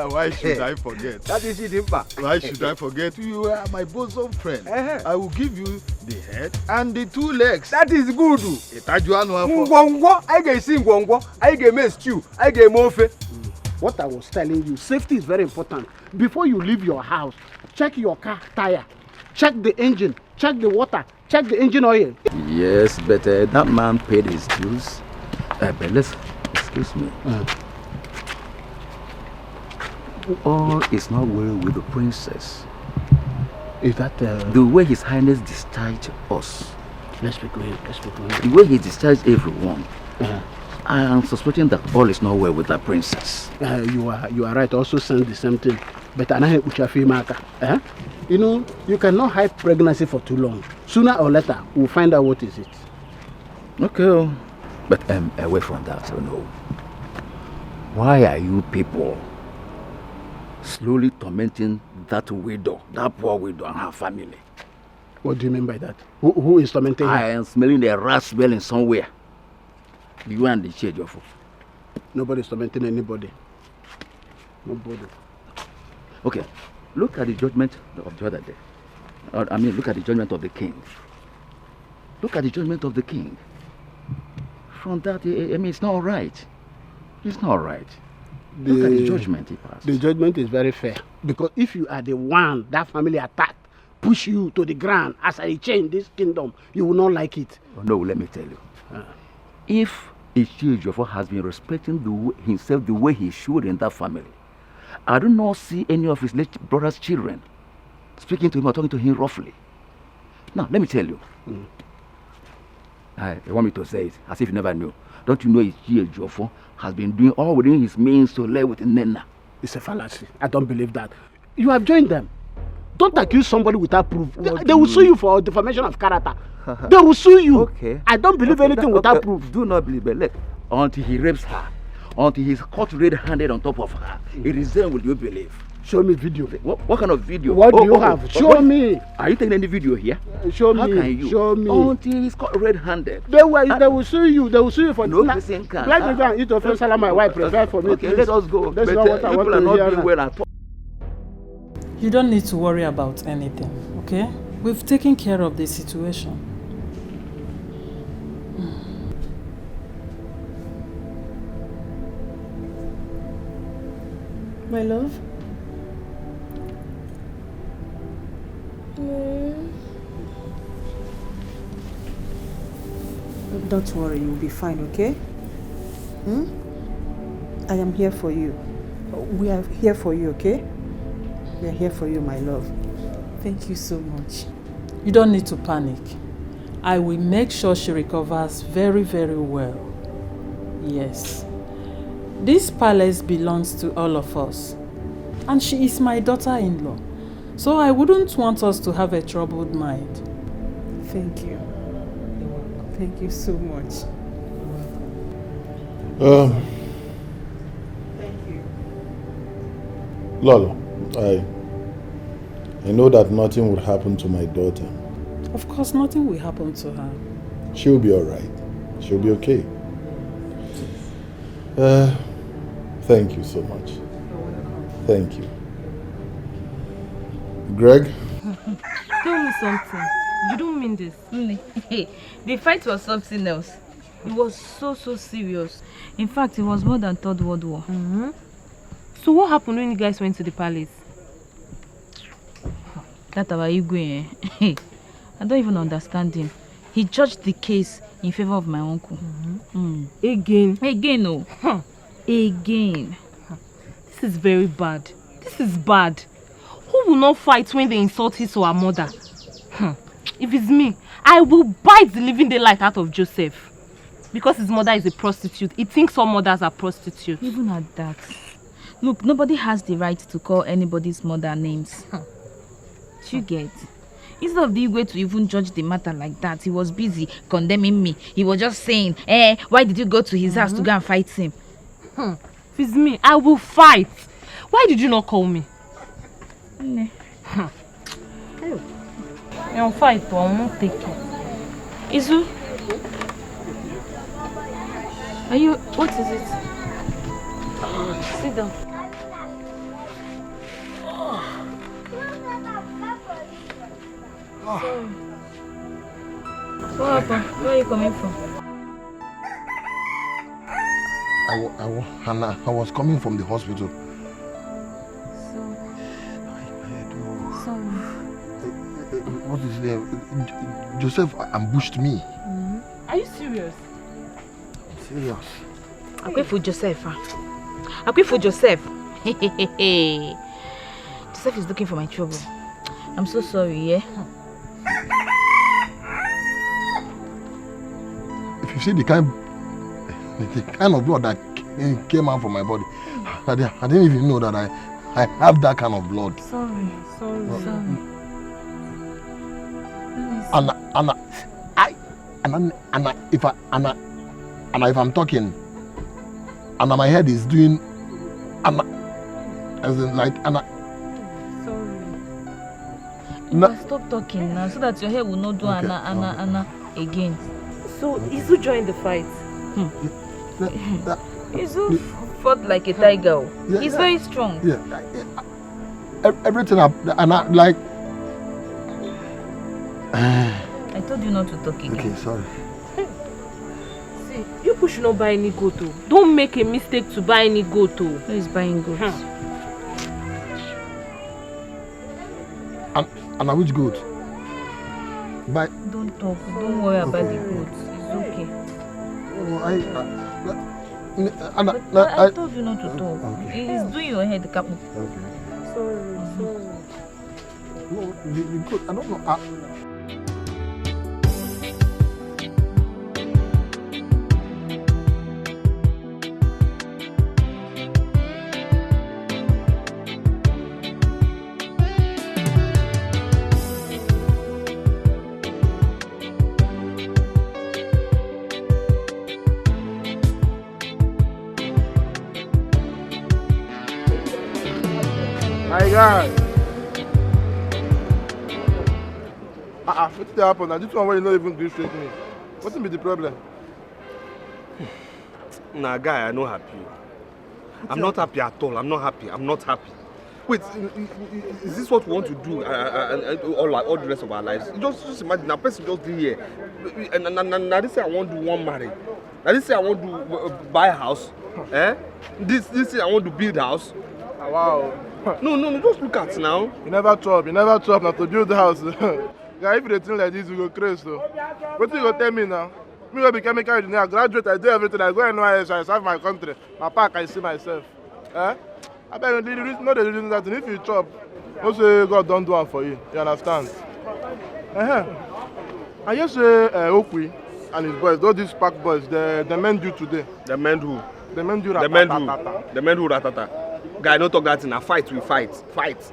Why should I forget? That is it, Impa. Why should I forget? You are my bosom friend. I will give you the head and the 2 legs. That is good. Ngwongwo, I get sing ngwongwo, I get make stew, I get mofe. What I was telling you, safety is very important. Before you leave your house, check your car tire, check the engine, check the water, check the engine oil. Yes, but that man paid his dues. But excuse me. All is not well with the princess. Is that the way His Highness discharged us? Let's be going. The way he discharged everyone. I am suspecting that all is not well with that princess. You are right. Also send the same thing. But you know, you cannot hide pregnancy for too long. Sooner or later, we'll find out what is it. Okay. But away from that, you know, why are you people slowly tormenting that widow, that poor widow and her family? What do you mean by that? Who is tormenting her? I am smelling a rat smelling somewhere. You and the shade of. Nobody is tormenting anybody. Nobody. Okay, look at the judgment of the other day. I mean, look at the judgment of the king. Look at the judgment of the king. From that, I mean, it's not right. It's not right. Look at the judgment he passed. The judgment is very fair. Because if you are the one that family attacked, push you to the ground as I change this kingdom, you will not like it. Oh, no, let me tell you. If Ejiofor has been respecting himself the way he should in that family, I do not see any of his late brother's children speaking to him or talking to him roughly. Now, let me tell you. You want me to say it as if you never knew. Don't you know Ejiofor has been doing all within his means to lay with Nena? It's a fallacy. I don't believe that. You have joined them. Don't accuse somebody without proof. They will sue you for defamation of character. They will sue you. Okay. I don't believe anything without proof. Do not believe it. Look, until he rapes her, until he's caught red-handed on top of her, it is then will you believe. Show me video. What kind of video? What do you have? Show me. Are you taking any video here? Show me. How can you? Show me. Until he's caught red-handed. They will sue you. They will sue you for no person can. Let me go and eat your first salad. My wife prepared for me. Okay, let us go. That's not what I want to hear. Well at all. You don't need to worry about anything, okay? We've taken care of the situation. My love? Don't worry, you'll be fine, okay? I am here for you. We are here for you, okay? We are here for you, my love. Thank you so much. You don't need to panic. I will make sure she recovers very, very well. Yes. This palace belongs to all of us. And she is my daughter-in-law. So I wouldn't want us to have a troubled mind. Thank you. Thank you so much. Thank you. Lolo, I know that nothing will happen to my daughter. Of course, nothing will happen to her. She'll be all right. She'll be okay. Thank you so much. Thank you. Greg? Tell me something. You don't mean this. The fight was something else. It was so serious. In fact, it was more than Third World War. So what happened when you guys went to the palace? That about you going, I don't even understand him. He judged the case in favor of my uncle. Again? Again, no. Again. This is very bad. This is bad. Who will not fight when they insult his or her mother? If it's me, I will bite the living daylight out of Joseph. Because his mother is a prostitute. He thinks all mothers are prostitutes. Even at that. Look, nobody has the right to call anybody's mother names. You get? Instead of the way to even judge the matter like that, he was busy condemning me. He was just saying, why did you go to his house to go and fight him? If it's me, I will fight. Why did you not call me? I'll fight, but I won't take it. Izu? Are you... What is it? Sit down. Sorry. What happened? Where are you coming from? Hannah, I was coming from the hospital. Sorry. What is there? Joseph ambushed me. Are you serious? I'm serious. I quit for Joseph. I quit for Joseph. Joseph is looking for my trouble. I'm so sorry, yeah? If you see the kind of blood that came out from my body, I didn't even know that I have that kind of blood. Sorry. If I'm talking, and my head is doing, as in like, Stop talking now, so that your hair will not do Anna again. So Izu joined the fight. Izu fought like a tiger. Yeah, He's very strong. Yeah. Everything I like. I told you not to talk again. Okay, sorry. See, you people should not buy any goat. Don't make a mistake to buy any goat. Who is buying goats? And which goat? Don't talk. Don't worry about the goats. It's okay. I told you not to talk. Okay. It's doing your head, Kapu. Okay. Sorry. No, the goat. I don't know. My God. What's the happen? Now this one where you not even agree straight me. What's be the problem? Nah, guy, I'm not happy. I'm not happy at all. I'm not happy. Wait, is this what we want to do all the rest of our lives? Just imagine, a person just live here. Now this say I want to do one marriage. Now this say I want to buy a house. This say I want to build a house. Wow. No, just look at now. You never chop now to build the house. Guy, if you think like this, you go crazy. So. What you go tell me now? Me go be chemical engineer, I graduate, I do everything, I go anywhere else, I serve my country. My park, I see myself. I bet you know the reason that if you chop, also God don't do one for you. You understand? I just say Okwi and his boys, those park boys, the men do today. The men who? The men do ratata. The men who ratata. Guy, don't talk that in a fight, we fight.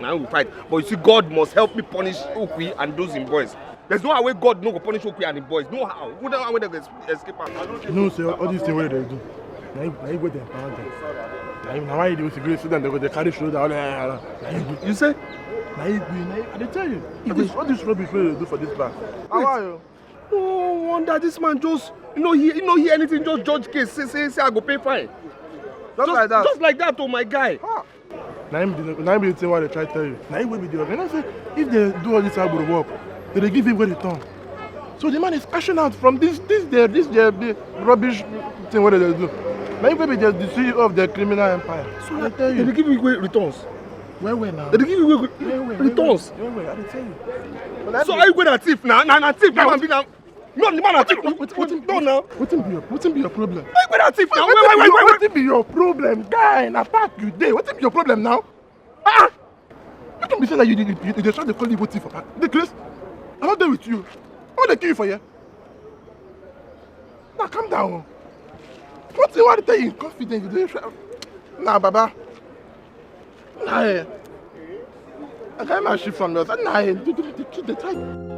Now we fight. But you see, God must help me punish Okwi and those in boys. There's no way God no go punish Okwi and the boys. No how. Who don't know where they go escape out. You know, say all these things what they do. Now you go there, now why they great student, they carry shoulder all you say? Now I tell you, all this rubbish what they do for this bank. How are you? No wonder this man just hear anything, just judge case, say I go pay fine. Just like that. Just like that, oh my guy. Now be the thing what they try to tell you. Now he will be the work. And I say, if they do all this agro work, they give him where return. So the man is cashing out from this the rubbish thing what they do. Now he will be just the CEO of the criminal empire. So I tell you. They give you returns. Where now? They give you returns. Where? I tell you. So are you going to thief now? Now thief now. No, the man a thief. What be your problem? Are you going to thief now? Wait. What be your problem, guy? Na park you dey. What be your problem now? Ah! You can be saying that you try to call you thief. The Chris, I'm not there with you. I want to kill you for you. Now calm down. What's the one to tell you in confidence? Nah, Baba. Nah, I got my shit from yours. Nah, the type.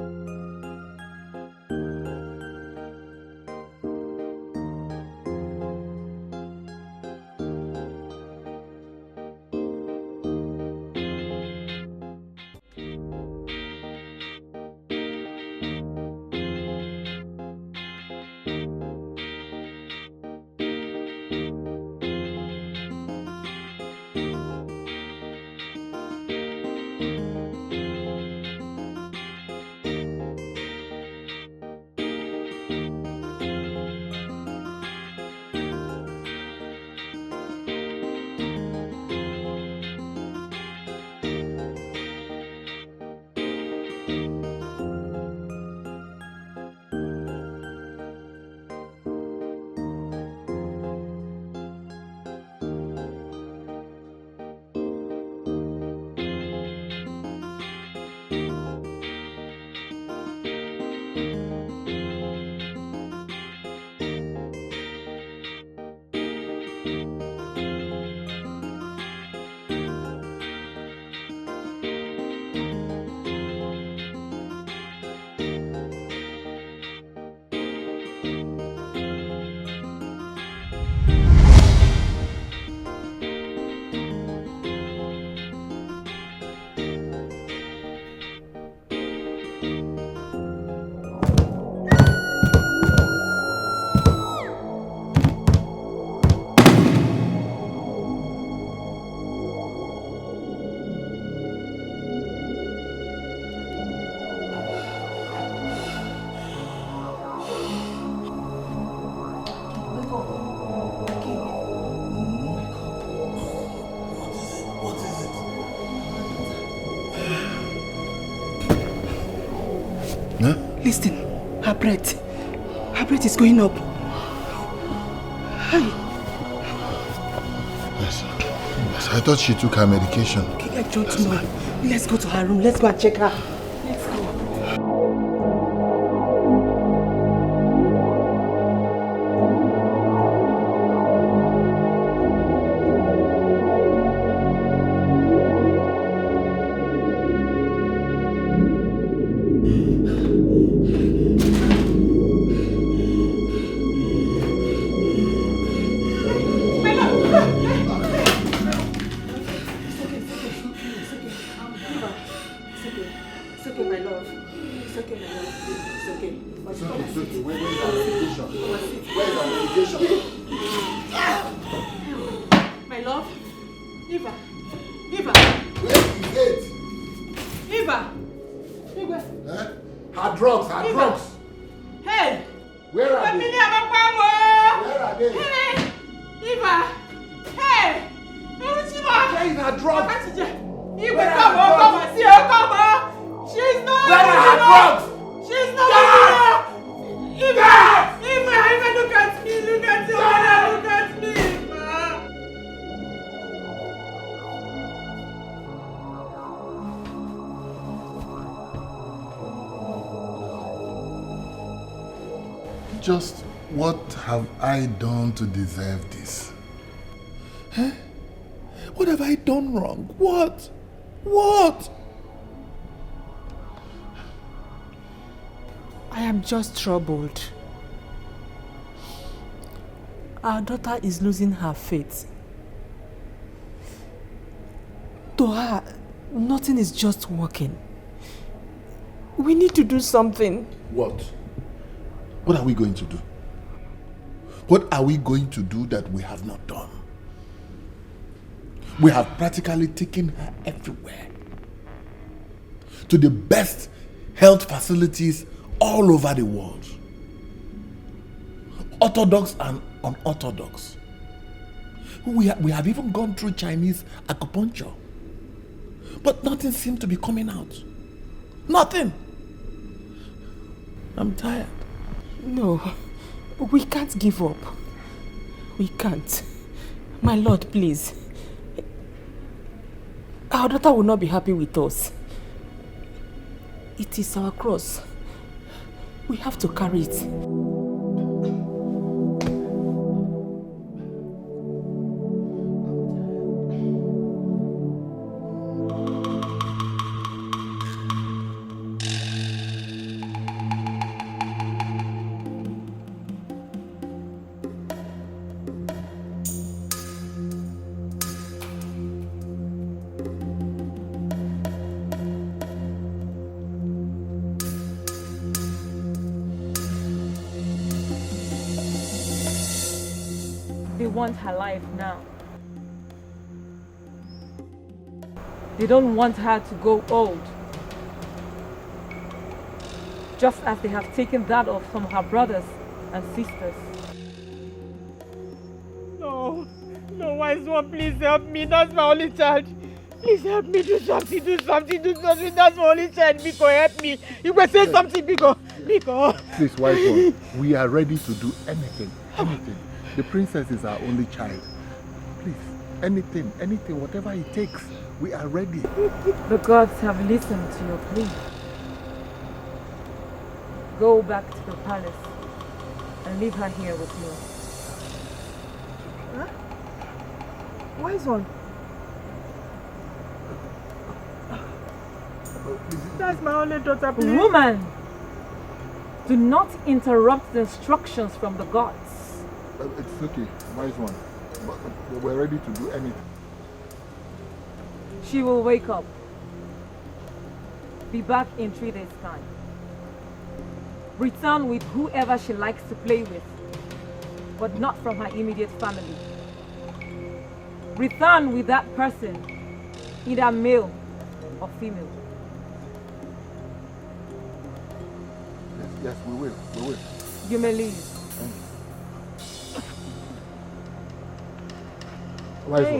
Listen, her breath is going up. Hi. Yes, I thought she took her medication. Okay, I don't know. Let's go to her room. Let's go and check her. Let's go. Just what have I done to deserve this? Huh? What have I done wrong? What? I am just troubled. Our daughter is losing her faith. To her, nothing is just working. We need to do something. What? What are we going to do? What are we going to do that we have not done? We have practically taken her everywhere. To the best health facilities all over the world. Orthodox and unorthodox. We have even gone through Chinese acupuncture. But nothing seemed to be coming out. Nothing. I'm tired. No, we can't give up. We can't. My lord, please. Our daughter will not be happy with us. It is our cross. We have to carry it. They want her life now. They don't want her to go old. Just as they have taken that of some of her brothers and sisters. No, wise one, please help me. That's my only child. Please help me, do something. That's my only child. Biko, help me. You will say something, Biko. Please, wise one, we are ready to do anything. The princess is our only child. Please, anything, whatever it takes, we are ready. The gods have listened to your plea. Go back to the palace and leave her here with me. Huh? Wise one. That's my only daughter, please. Woman, do not interrupt the instructions from the gods. It's okay, wise one. But we're ready to do anything. She will wake up. Be back in 3 days' time. Return with whoever she likes to play with, but not from her immediate family. Return with that person, either male or female. Yes, we will. You may leave. Wise one.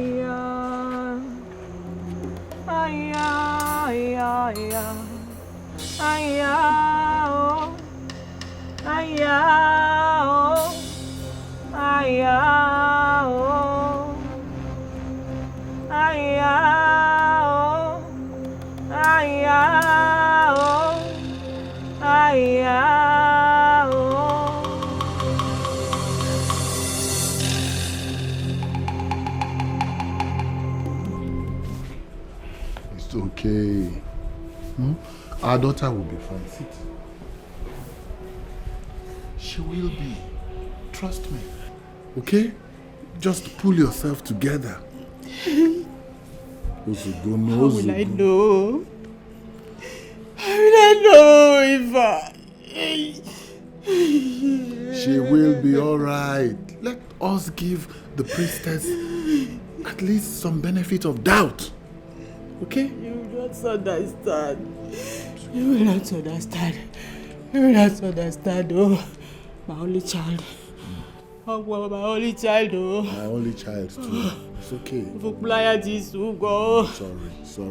It's okay. Our daughter will be fine. Sit. She will be. Trust me. Okay? Just pull yourself together. How will I know? How will I know if She will be alright. Let us give the priestess at least some benefit of doubt. Okay? You don't understand. You will not understand. You will not understand. Oh, my only child. Oh, well, my only child. Oh. My only child too. It's okay. Sorry. It's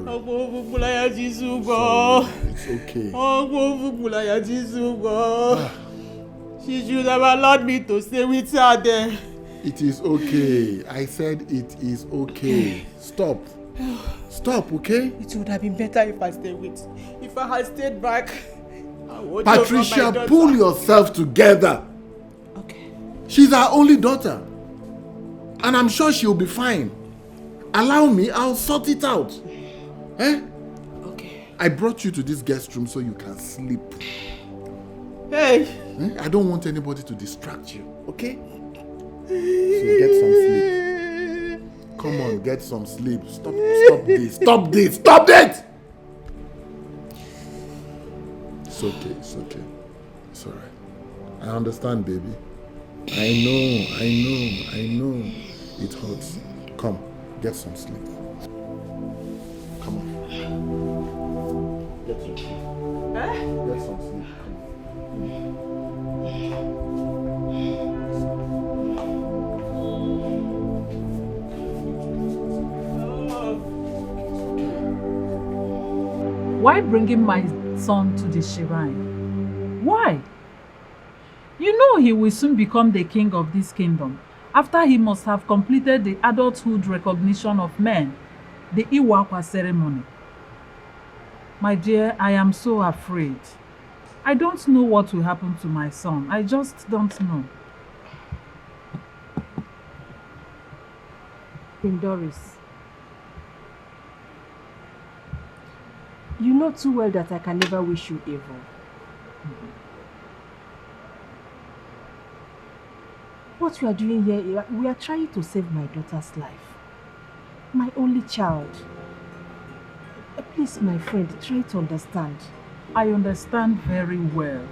okay. She should have allowed me to stay with her there. It is okay. I said it is okay. Stop. Stop, okay? It would have been better if I stayed with. If I had stayed back, I would. Patricia, pull yourself together. Okay. She's our only daughter. And I'm sure she'll be fine. Allow me, I'll sort it out. Eh? Okay. I brought you to this guest room so you can sleep. Hey! Eh? I don't want anybody to distract you, okay? So get some sleep. Come on, get some sleep. Stop this. It's okay. It's alright. I understand, baby. I know. It hurts. Come, Get some sleep. Come on. Get some sleep. Get some sleep. Why bringing my son to the shrine? Why? You know he will soon become the king of this kingdom, after he must have completed the adulthood recognition of men, the Iwakwa ceremony. My dear, I am so afraid. I don't know what will happen to my son. I just don't know. Queen Doris, you know too well that I can never wish you evil. What we are doing here, we are trying to save my daughter's life. My only child. Please, my friend, try to understand. I understand very well.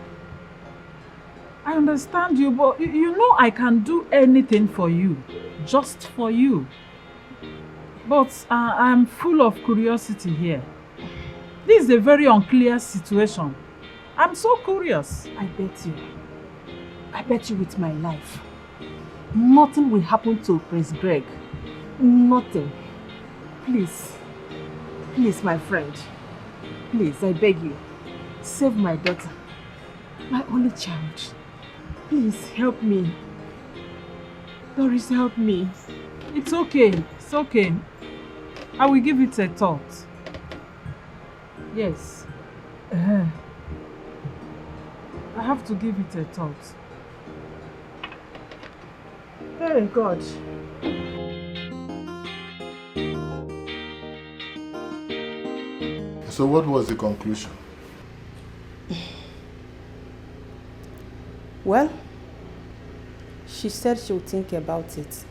I understand you, but you know I can do anything for you. Just for you. But I'm full of curiosity here. This is a very unclear situation. I'm so curious. I bet you with my life, nothing will happen to Prince Greg. Nothing. Please, my friend. Please, I beg you. Save my daughter. My only child. Please, help me. Doris, help me. It's okay. It's okay. I will give it a thought. Yes. I have to give it a thought. Hey, God. So what was the conclusion? Well, she said she'll think about it.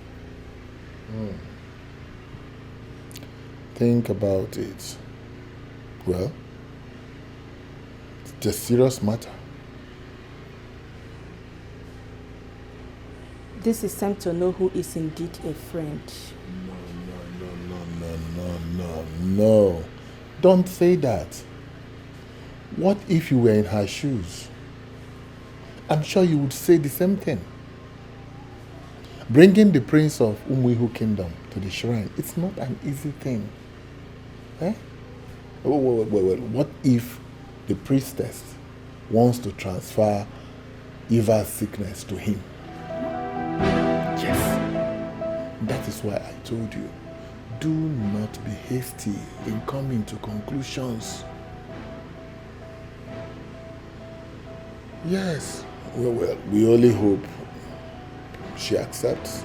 Think about it. Well, it's a serious matter. This is time to know who is indeed a friend. No. Don't say that. What if you were in her shoes? I'm sure you would say the same thing. Bringing the prince of Umuihu kingdom to the shrine, it's not an easy thing. Eh? Well, what if the priestess wants to transfer Eva's sickness to him? Yes. That is why I told you, do not be hasty in coming to conclusions. Yes. Well, we only hope she accepts.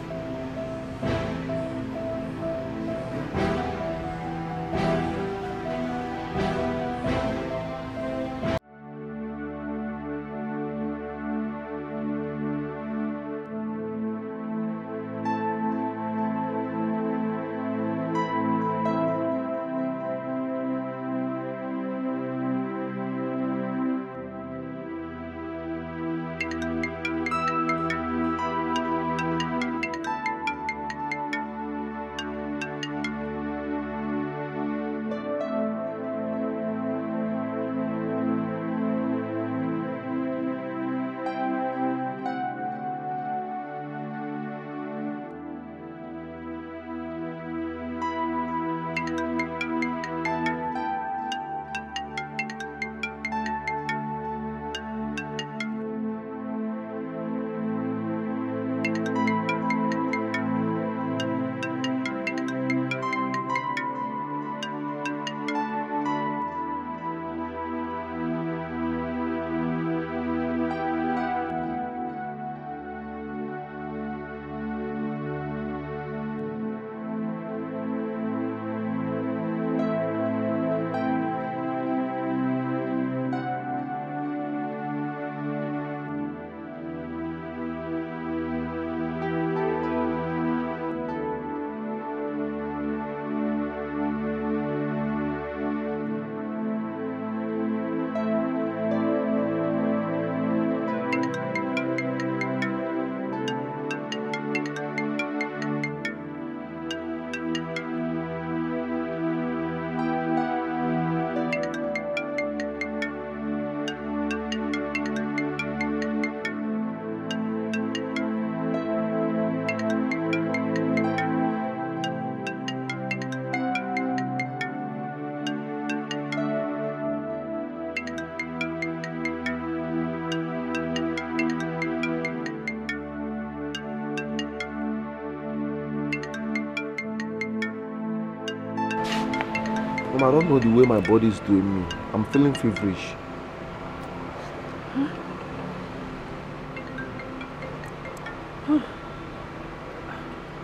Mom, I don't know the way my body is doing me. I'm feeling feverish.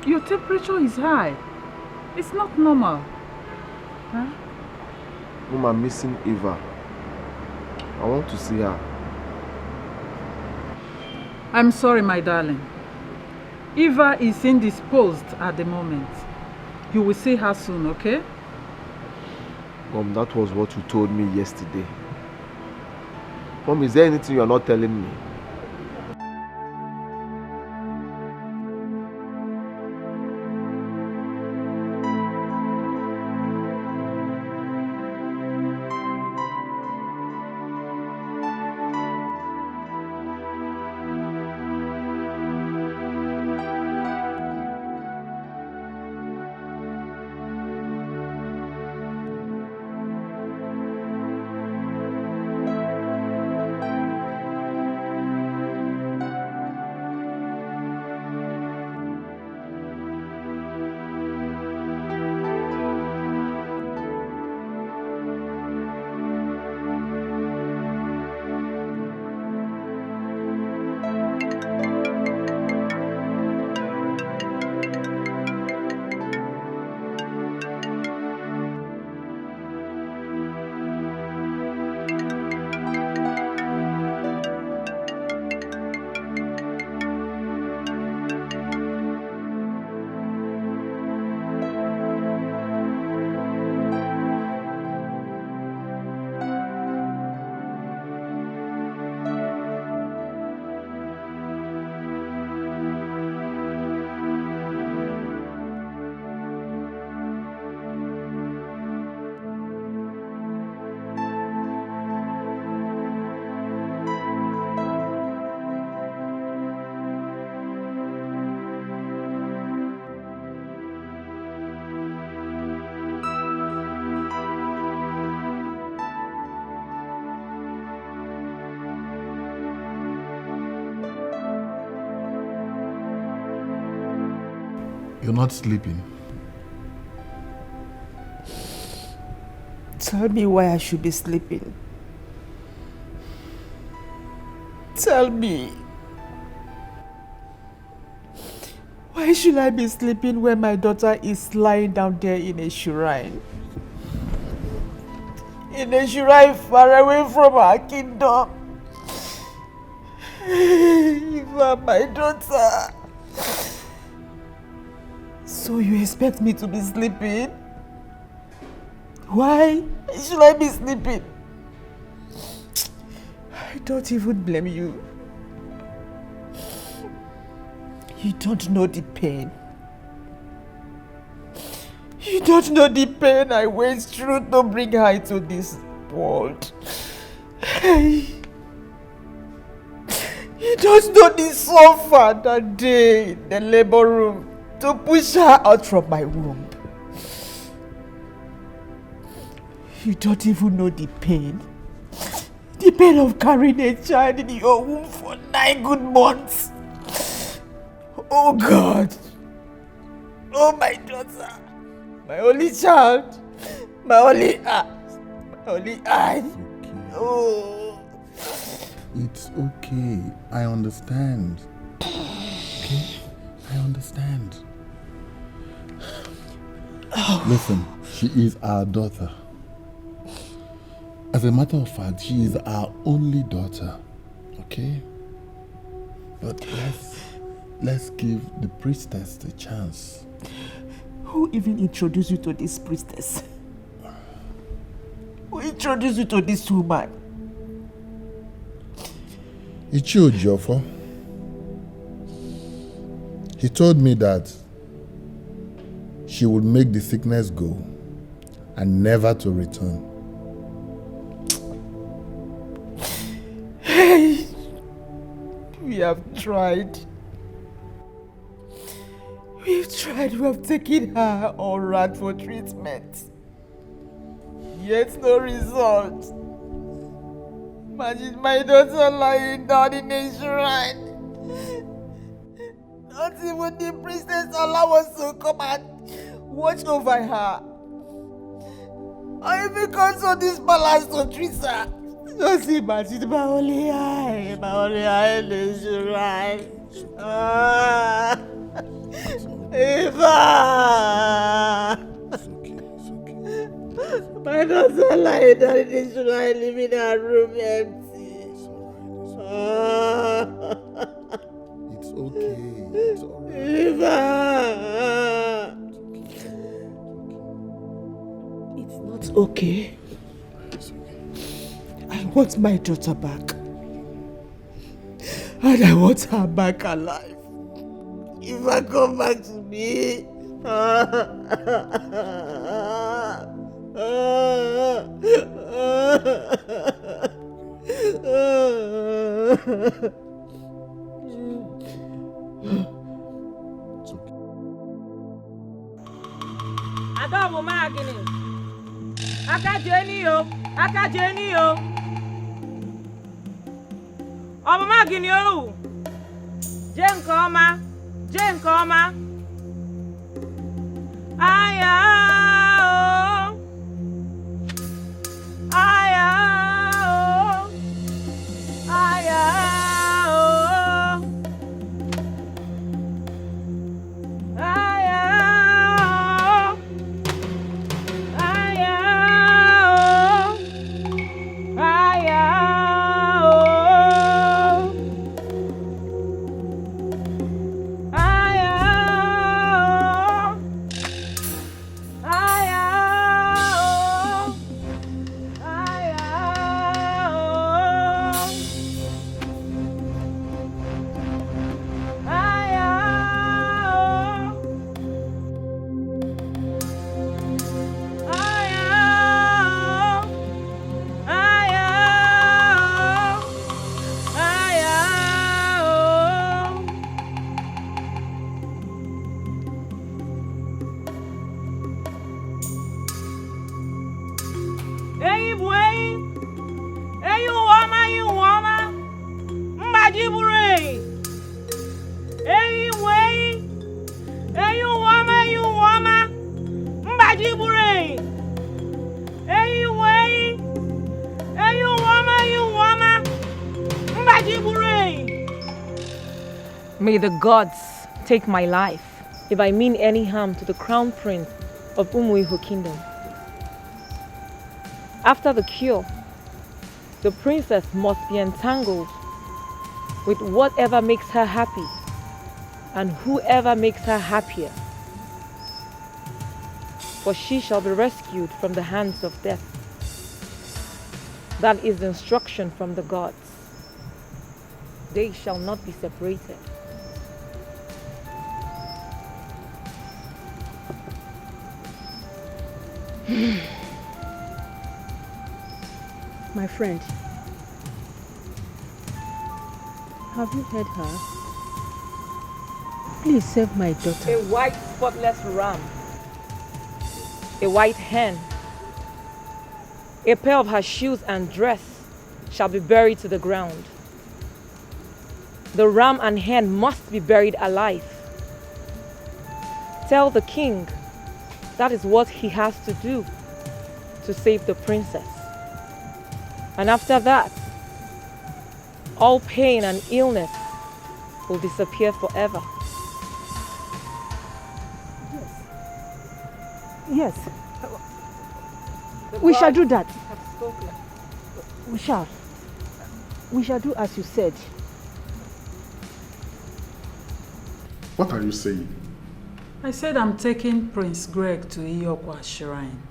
Your temperature is high. It's not normal. Huh? Mom, I'm missing Eva. I want to see her. I'm sorry, my darling. Eva is indisposed at the moment. You will see her soon, okay? Mom, that was what you told me yesterday. Mom, is there anything you're not telling me? You're not sleeping. Tell me why I should be sleeping. Tell me. Why should I be sleeping when my daughter is lying down there in a shrine? In a shrine far away from her kingdom. Eva, my daughter. So you expect me to be sleeping? Why should I be sleeping? I don't even blame you. You don't know the pain. You don't know the pain I went through to bring her into this world. You don't know the suffer that day in the labor room to push her out from my womb. You don't even know the pain. The pain of carrying a child in your womb for 9 good months. Oh God. Oh my daughter. My only child. My only heart. My only eye. Oh. It's okay. I understand. Okay? I understand. Listen, she is our daughter. As a matter of fact, she is our only daughter. Okay? But let's give the priestess a chance. Who even introduced you to this priestess? Who introduced you to this woman? Ichio Jofo. He told me that she would make the sickness go and never to return. Hey, we have tried. We've tried, we have taken her all around for treatment. Yet no result. Imagine my daughter lying down in a shrine. Not even the priestess allow us to come and watch over her. Or because of this palace to Teresa. Just see, but it's my only eye is right. Eva! My daughter lying down in this right, leaving her room empty. It's okay. It's alright. Eva! It's not okay. I want my daughter back. And I want her back alive. If I come back to me. Adobo magini. Akajeni yo. Ọmọ magini o. Jẹ́ nǹkan ọma. Aya o. Aya o. Aya o. Aya o. Aya o. Aya o. May the gods take my life if I mean any harm to the crown prince of Umuihu Kingdom. After the cure, the princess must be entangled with whatever makes her happy and whoever makes her happier. For she shall be rescued from the hands of death. That is the instruction from the gods. They shall not be separated. My friend, have you heard her? Please save my daughter. A white spotless ram, a white hen, a pair of her shoes and dress shall be buried to the ground. The ram and hen must be buried alive. Tell the king that is what he has to do to save the princess. And after that, all pain and illness will disappear forever. Yes. We shall do that. Have spoken. We shall. We shall do as you said. What are you saying? I said I'm taking Prince Greg to Iyokwa Shrine.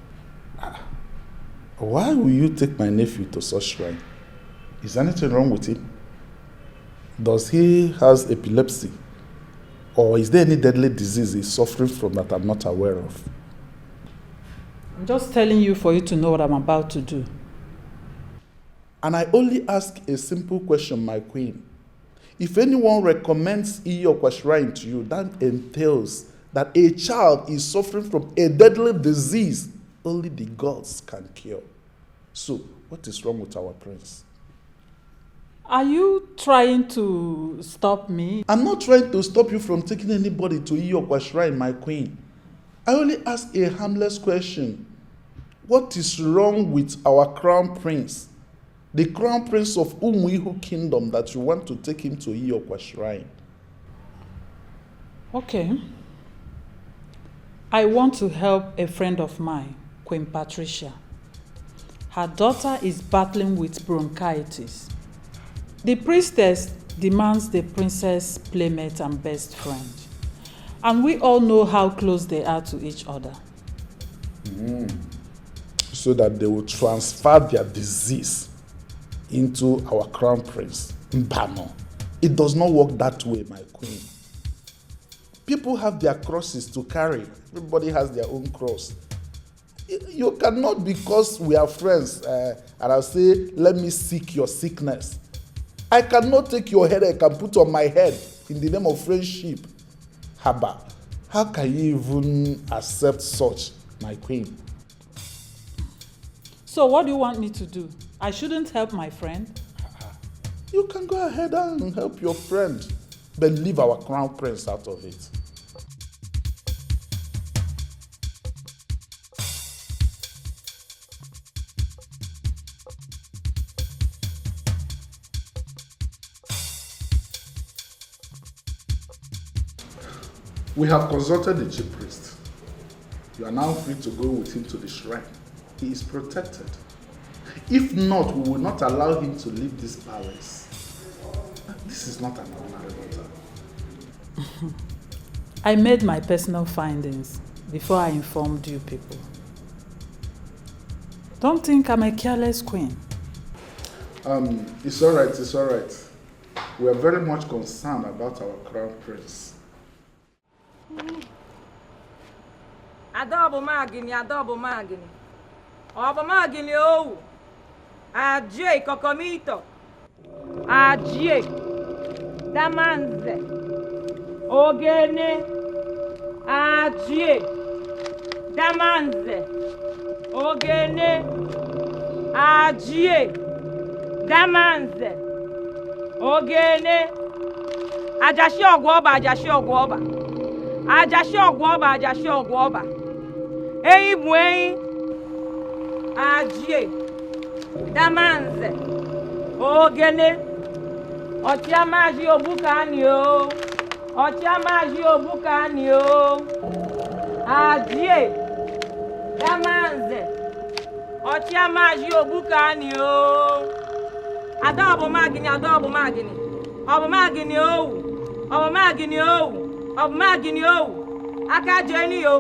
Why will you take my nephew to such shrine? Is anything wrong with him? Does he has epilepsy? Or is there any deadly disease he's suffering from that I'm not aware of? I'm just telling you for you to know what I'm about to do. And I only ask a simple question, my queen. If anyone recommends Iyokwa Shrine to you, that entails that a child is suffering from a deadly disease only the gods can cure. So, what is wrong with our prince? Are you trying to stop me? I'm not trying to stop you from taking anybody to Iyokwa Shrine, my queen. I only ask a harmless question. What is wrong with our crown prince? The crown prince of Umuihu kingdom that you want to take him to Iyokwa shrine. Okay. I want to help a friend of mine, Queen Patricia. Her daughter is battling with bronchitis. The priestess demands the princess' playmate and best friend. And we all know how close they are to each other. So that they will transfer their disease into our crown prince, Mbano. It does not work that way, my queen. People have their crosses to carry. Everybody has their own cross. You cannot, because we are friends, and I'll say, let me seek your sickness. I cannot take your headache and put on my head in the name of friendship. Haba, how can you even accept such, my queen? So what do you want me to do? I shouldn't help my friend? You can go ahead and help your friend, but leave our crown prince out of it. We have consulted the chief priest. You are now free to go with him to the shrine. He is protected. If not, we will not allow him to leave this palace. This is not an ordinary matter. I made my personal findings before I informed you people. Don't think I'm a careless queen. It's all right, it's all right. We are very much concerned about our crown prince. Adobo magini. Obo magini o. Ajie kokomito. Ajie. Damanze. Ogene. Ajie. Damanze. Ogene. Ajie. Damanze. Ogene. Ajashi ogwoba. Ajashi ogwoba. Eyi bu eyi. Ajie. Damanze. Ogene. Otiamaji obukani o. Ajie. Damanze. Otiamaji obukani o. Adobo magini. Obo magini o. Akajeni yo.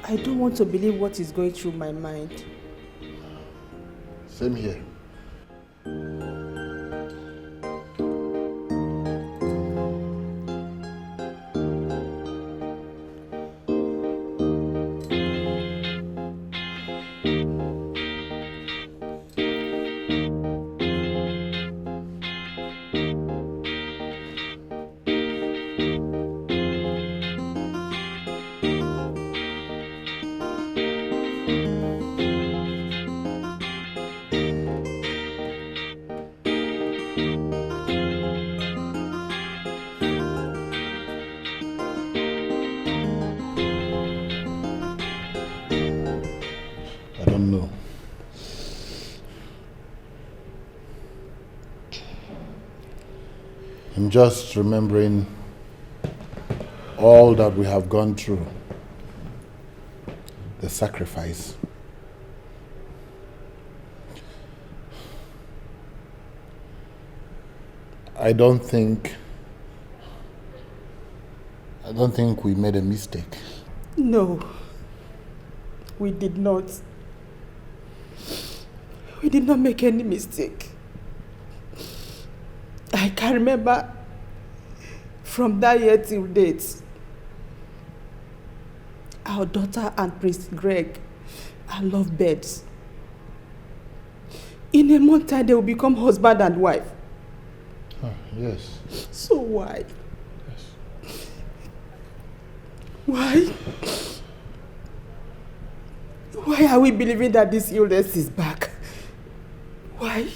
I don't want to believe what is going through my mind. Same here. I'm just remembering all that we have gone through. The sacrifice. I don't think we made a mistake. No, we did not. We did not make any mistake. I can remember from that year till date, our daughter and Prince Greg are lovebirds. In a month time, they will become husband and wife. Oh, yes. So why? Yes. Why? Why are we believing that this illness is back? Why?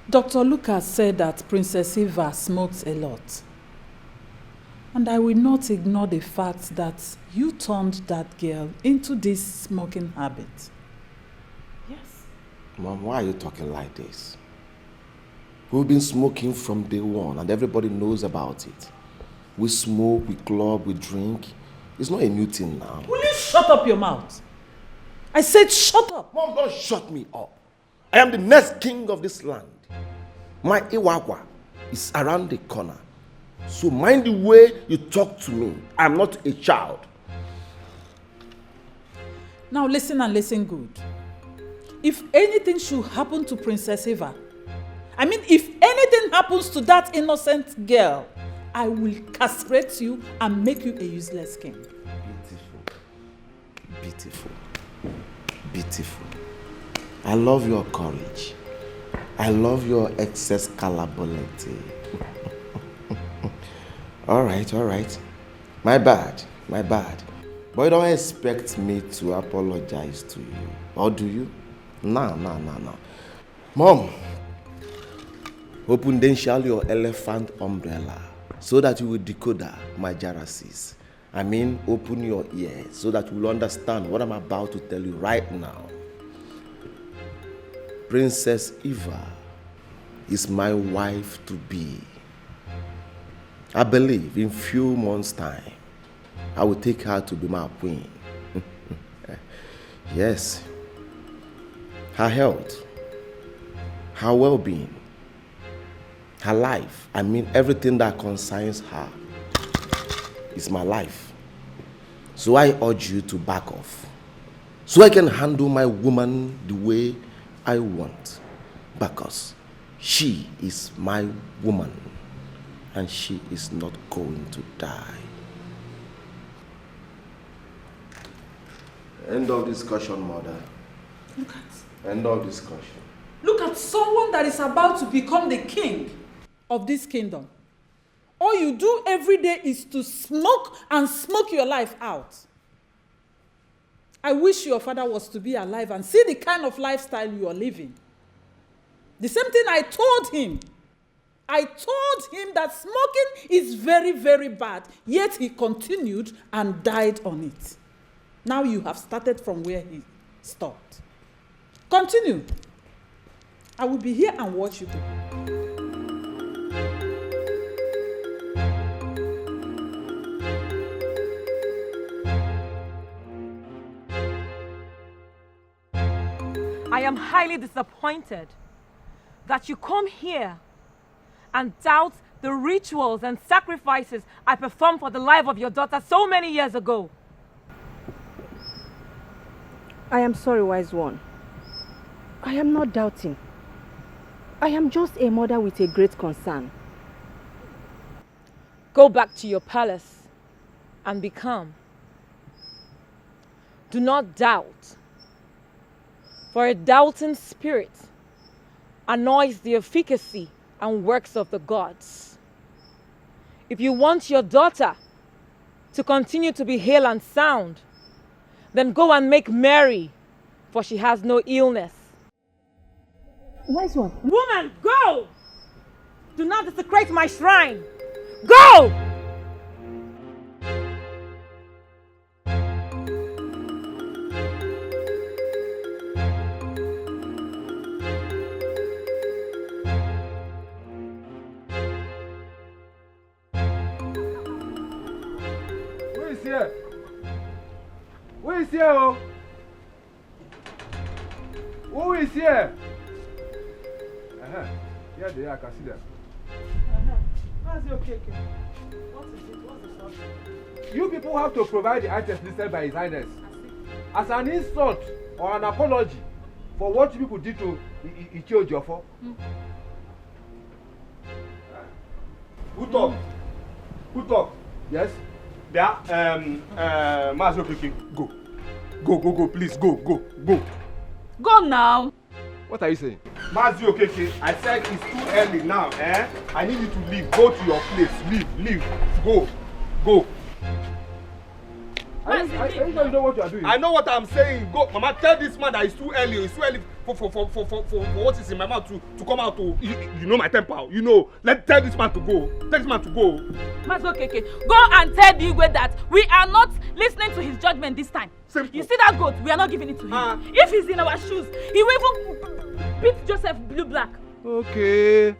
Dr. Lucas said that Princess Eva smokes a lot. And I will not ignore the fact that you turned that girl into this smoking habit. Yes. Mom, why are you talking like this? We've been smoking from day one and everybody knows about it. We smoke, we club, we drink. It's not a new thing now. Will you shut up your mouth? I said shut up. Mom, don't shut me up. I am the next king of this land. My Iwagwa is around the corner. So mind the way you talk to me. I'm not a child. Now listen and listen good. If anything should happen to Princess Eva, if anything happens to that innocent girl, I will castrate you and make you a useless king. Beautiful. Beautiful. Beautiful. I love your courage. I love your excess calability. All right. My bad. But you don't expect me to apologize to you. Or do you? No. Mom, open then shall your elephant umbrella so that you will decode my jealousies. Open your ears so that you will understand what I'm about to tell you right now. Princess Eva is my wife to be. I believe in few months' time, I will take her to be my queen. Yes. Her health, her well-being, her life, everything that concerns her is my life. So I urge you to back off, so I can handle my woman the way I want, because she is my woman and she is not going to die. End of discussion, mother. Look at. End of discussion. Look at someone that is about to become the king of this kingdom. All you do every day is to smoke and smoke your life out. I wish your father was to be alive and see the kind of lifestyle you are living. The same thing I told him. I told him that smoking is very, very bad, yet he continued and died on it. Now you have started from where he stopped. Continue. I will be here and watch you go. I am highly disappointed that you come here and doubt the rituals and sacrifices I performed for the life of your daughter so many years ago. I am sorry, wise one. I am not doubting. I am just a mother with a great concern. Go back to your palace and be calm. Do not doubt, for a doubting spirit annoys the efficacy and works of the gods. If you want your daughter to continue to be hale and sound, then go and make merry, for she has no illness. Wise one. Woman, go! Do not desecrate my shrine. Go! Who is here? Who is here? Oh? Who is here? Yeah, they are. I can see them. How's it okay? What is it? What's the subject? You people have to provide the items listed by His Highness as an insult or an apology for what you people did to Ichiojofo. Who talk? Who talk? Yes? There, Master Okeke, go. Go, please, go. Go now. What are you saying? Master Okeke, I said it's too early now, eh? I need you to leave. Go to your place. Leave. Go. Are you sure you know what you are doing? I know what I'm saying. Go, Mama. Tell this man that it's too early. It's too early for what is in my mouth to come out. You know my temper. You know. Tell this man to go. Tell this man to go. Master Okeke, go and tell the Igwe that we are not listening to his judgment this time. Simple. You see that goat? We are not giving it to him. If he's in our shoes, he will even beat Joseph blue black. Okay.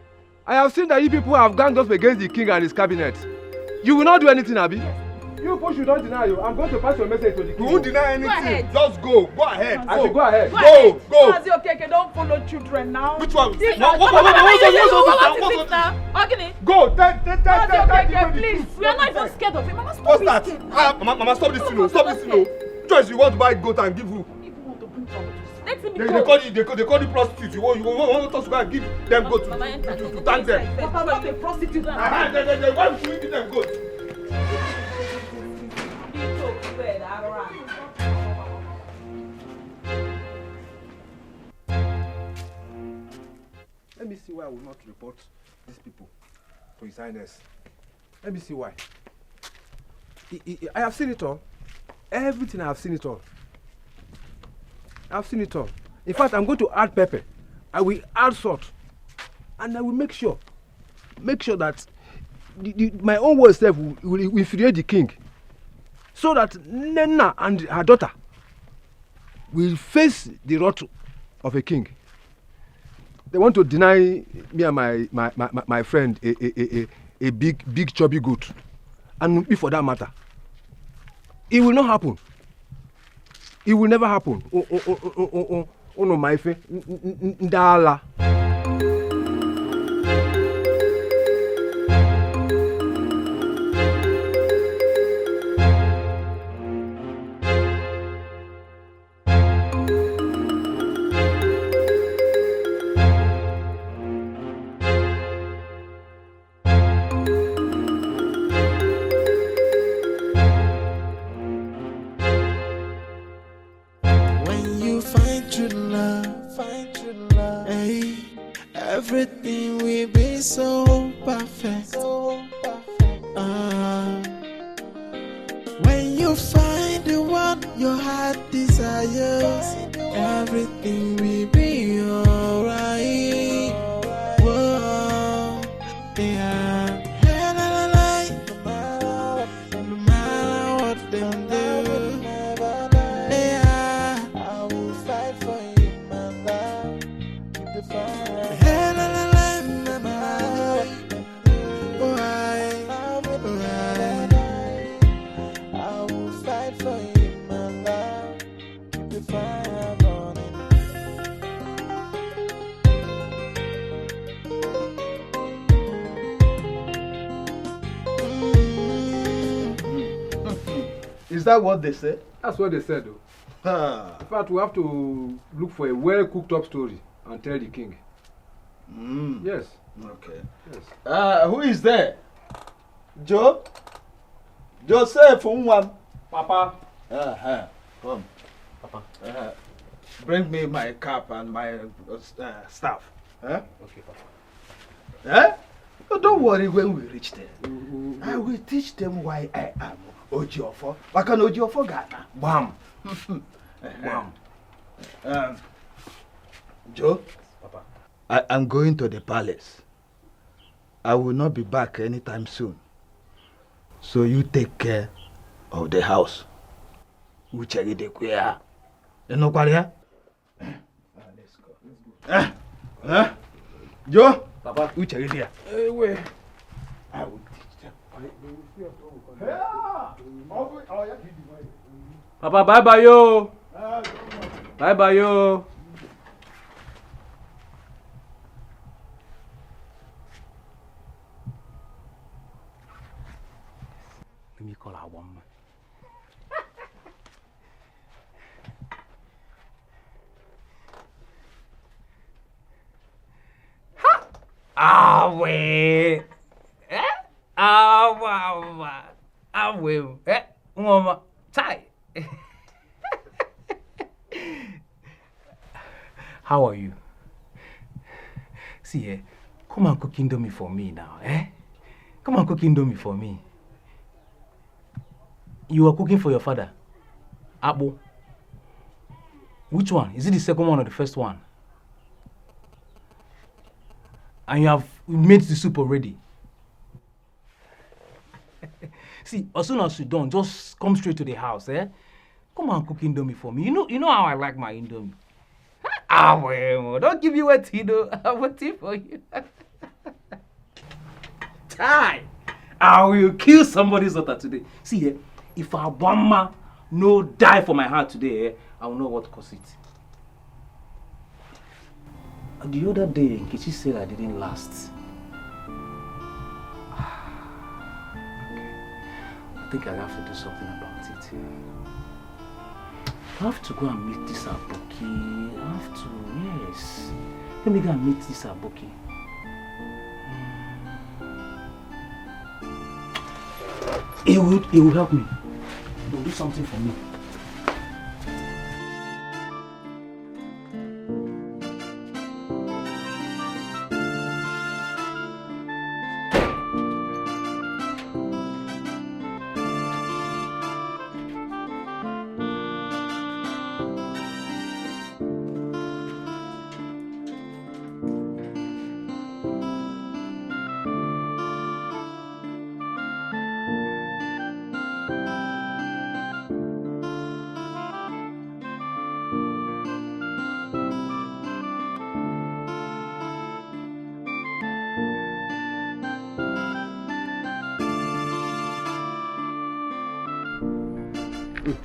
I have seen that you people have ganged up against the king and his cabinet. You will not do anything, Abi? Yes. You people should not deny you. I'm going to pass your message to the king. You won't deny anything. Just go. Go ahead. I should go ahead. Go. Master Okeke, don't follow children now. Which one? What is it now? Ogini. Go. Tell Okeke, please. We are not even scared of him. Mama, stop. What's that? Mama, stop this thing. Stop this thing. Choice, you want to buy goat and give who? Let him They call you prostitute. You want us to go and give them goat to thank them. But I'm not a prostitute. Why would you give them goat? Let me see why I will not report these people to His Highness. Let me see why. I have seen it all. Everything I have seen it all. I've seen it all. In fact, I'm going to add pepper. I will add salt. And I will make sure that my own word self will infuriate the king. So that Nena and her daughter will face the wrath of a king. They want to deny me and my friend a big chubby goat. And me for that matter. It will not happen. It will never happen. Oh no, my friend. Ndala. Everything will be so perfect. your heart desires, everything will be alright. Whoa, yeah. Hey, la, la, la. No matter what them do, yeah. I will fight for you, my love. Keep the fire. Hey, la, la, la, my love. I will fight for you, my love. Keep the fire burning. Is that what they said? That's what they said, though. In fact, we have to look for a well-cooked up story and tell the king. Yes. Okay. Yes. Who is there? Joe? Joseph, one. Papa. Come. Papa. Bring me my cap and my staff. Okay, Papa. Don't worry when we reach there. I will teach them why I am Ojiofo. Wakan Ojiofo Gata. Bam. Bam. Joe? Papa. I'm going to the palace. I will not be back anytime soon. So you take care of the house. Uchari de Kuya. You know what? Let's go. Joe? Papa. Uchari there. Wait. I will teach them. Papa, bye-bye, yo. Bye-bye, yo. Let me call our woman. Wait. Will. Woman. Tie. How are you? See, come and cook indomie for me now, Come and cook indomie for me. You are cooking for your father? Abu. Which one? Is it the second one or the first one? And you have made the soup already? See, as soon as you're done, just come straight to the house, Come and cook indomie for me. You know how I like my indomie. Well, don't give you a tea, though. I have a tea for you. Tie! I will kill somebody's daughter today. See, if our Obama no die for my heart today, I will know what caused it. The other day, Nkechi said I didn't last. I think I have to do something about it. I have to go and meet this Aboki. I have to, yes. Let me go and meet this Aboki. He will help me. He will do something for me.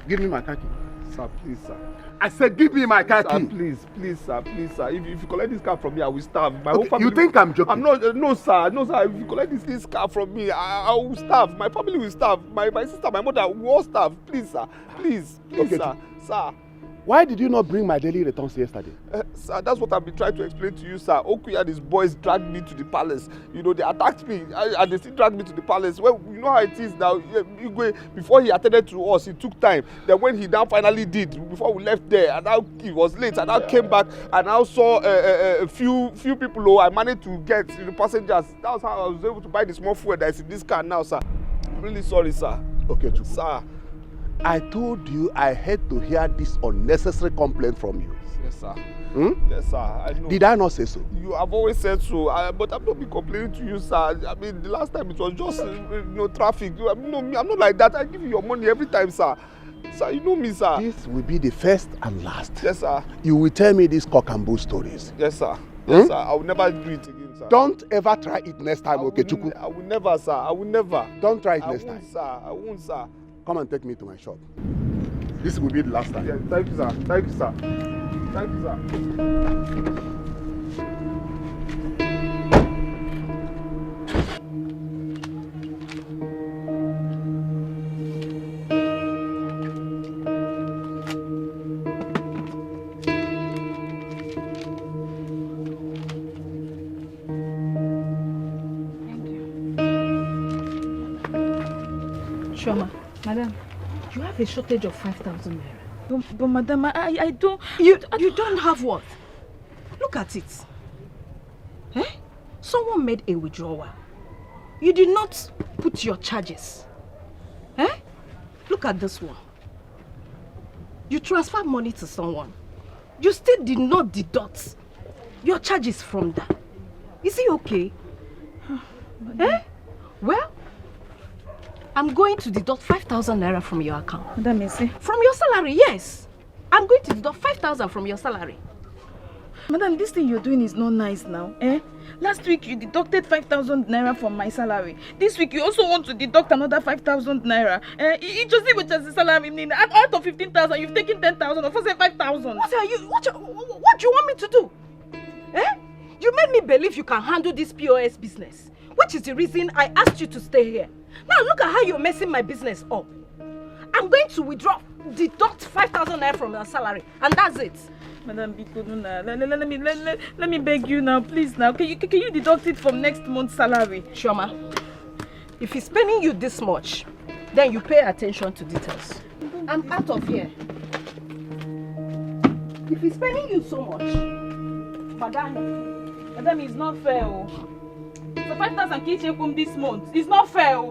Give me my khaki. Sir, please, sir. I said give me my khaki. Sir, please, sir. If you collect this car from me, I will starve. My Okay, whole family. you think I'm joking? I'm not. No, sir. If you collect this car from me, I will starve. My family will starve. My sister, my mother will all starve. Please, sir. Please, Okay, sir. Why did you not bring my daily returns yesterday? Sir, that's what I've been trying to explain to you, sir. Okuya and his boys dragged me to the palace. You know, they attacked me and they still dragged me to the palace. Well, you know how it is now. Before he attended to us, it took time. Then when he now finally did, before we left there, and now it was late, and I came back and I saw a few people who I managed to get the passengers. That's how I was able to buy the small fuel that is in this car now, sir. I'm really sorry, sir. Okay, Chukwu. Sir. I told you I hate to hear this unnecessary complaint from you. Yes, sir. Hmm? Yes, sir. I know. Did I not say so? You have always said so, but I've not been complaining to you, sir. I mean, the last time it was just, traffic. I'm not like that. I give you your money every time, sir. Sir, you know me, sir. This will be the first and last. Yes, sir. You will tell me these cock and bull stories. Yes, sir. Yes, sir. I will never do it again, sir. Don't ever try it next time, Okechukwu. I will never, sir. I will never. Don't try it next time. Sir. I won't, sir. Come and take me to my shop. This will be the last time. Yeah, thank you, sir. Thank you, sir. Thank you, sir. Shoma, madam, you have a shortage of 5,000 naira. But madam, I don't... You don't have what? Look at it. Eh? Someone made a withdrawal. You did not put your charges. Eh? Look at this one. You transferred money to someone. You still did not deduct your charges from that. Is it okay? Eh? Well, I'm going to deduct 5,000 naira from your account. Madam, Messi. From your salary, yes. I'm going to deduct 5,000 from your salary. Madam, this thing you're doing is not nice now, eh? Last week you deducted 5,000 naira from my salary. This week you also want to deduct another 5,000 naira. It just which is the salary. Out of 15,000, you've taken 10,000 or 5,000. What do you want me to do? Eh? You made me believe you can handle this POS business, which is the reason I asked you to stay here. Now look at how you're messing my business up. I'm going to deduct 5,000 naira from your salary, and that's it. Madam, let me beg you now, please now. Can you deduct it from next month's salary? Shoma, if he's paying you this much, then you pay attention to details. I'm out of here. If he's paying you so much, Madam, it's not fair. So 5,000 kitchen this month. It's not fair.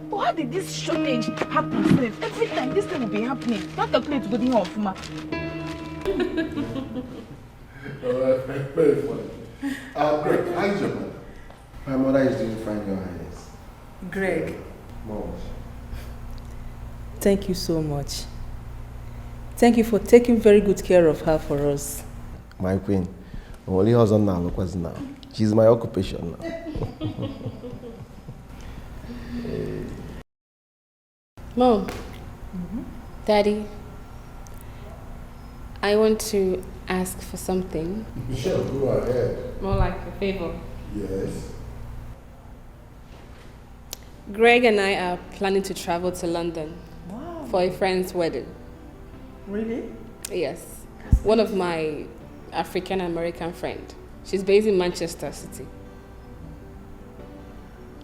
Why did this shortage happen? Every time this thing will be happening. Can't calculate good off, ma. Very funny. Greg, how is your mother? My mother is doing fine, Your Highness. Greg. Mom. Thank you so much. Thank you for taking very good care of her for us. My queen. Only husband now, look what's now. She's my occupation now. Mom, Daddy, I want to ask for something. Michelle, go ahead. More like a favor. Yes. Greg and I are planning to travel to London for a friend's wedding. Really? Yes. One of my African-American friend. She's based in Manchester City.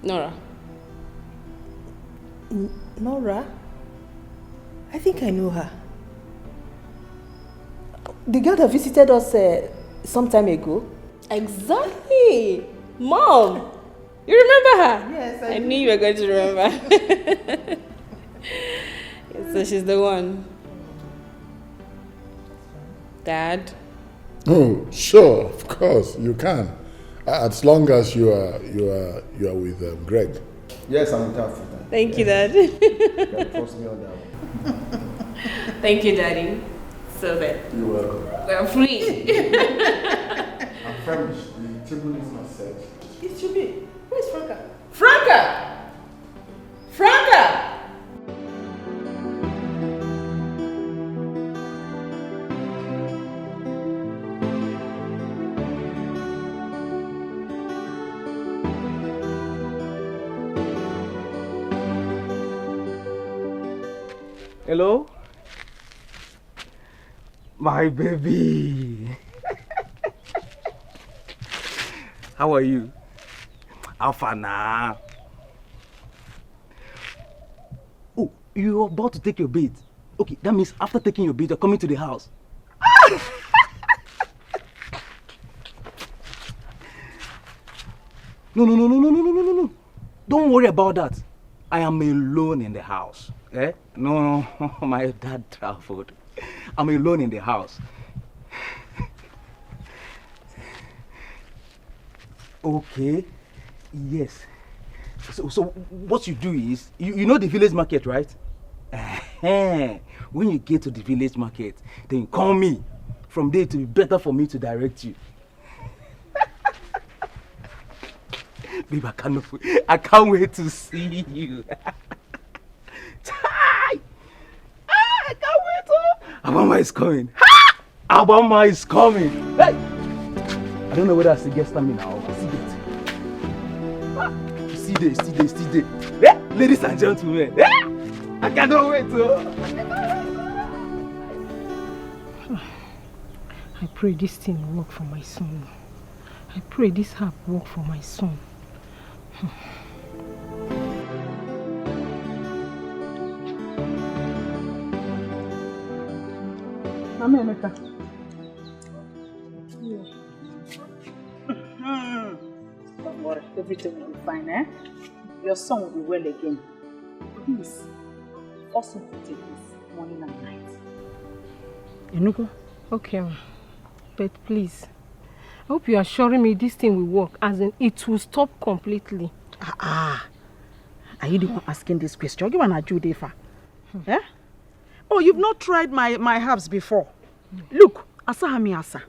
Nora. Nora? I think I know her. The girl that visited us some time ago? Exactly! Mom! You remember her? Yes, I knew you were going to remember. So she's the one. Dad? Oh, sure, of course, you can. As long as you are with Greg. Yes, I'm with her. Thank you, Dad. You can trust me on that one. Thank you, Daddy. So that You're welcome. we're free. I'm famished. The table is not set. It should be. Where's Franca? Franca! Franca! Hello? My baby. How are you? How far now? Oh, you're about to take your bait. Okay, that means after taking your bait, you're coming to the house. No. Don't worry about that. I am alone in the house. Eh? No, my dad traveled. I'm alone in the house. Okay. Yes. So what you do is, you know the village market, right? When you get to the village market, then you call me. From there, it will be better for me to direct you. Babe, I can't wait to see you. I can't wait. Abama is coming. Abama is coming. Hey! I don't know whether I see get stamina or I see get. See there. Yeah? Ladies and gentlemen. Yeah? I cannot wait. I pray this thing will work for my son. I pray this app will work for my son. Mama Emeka. Don't worry, everything will be fine, eh? Your son will be well again. Please, force him to take this morning and night. Enugu? Okay, ma. But please, I hope you are assuring me this thing will work, as in it will stop completely. Are you the one asking this question? Give an ajudefa. Eh? Oh, you've not tried my herbs before. Look, Asahami Asa.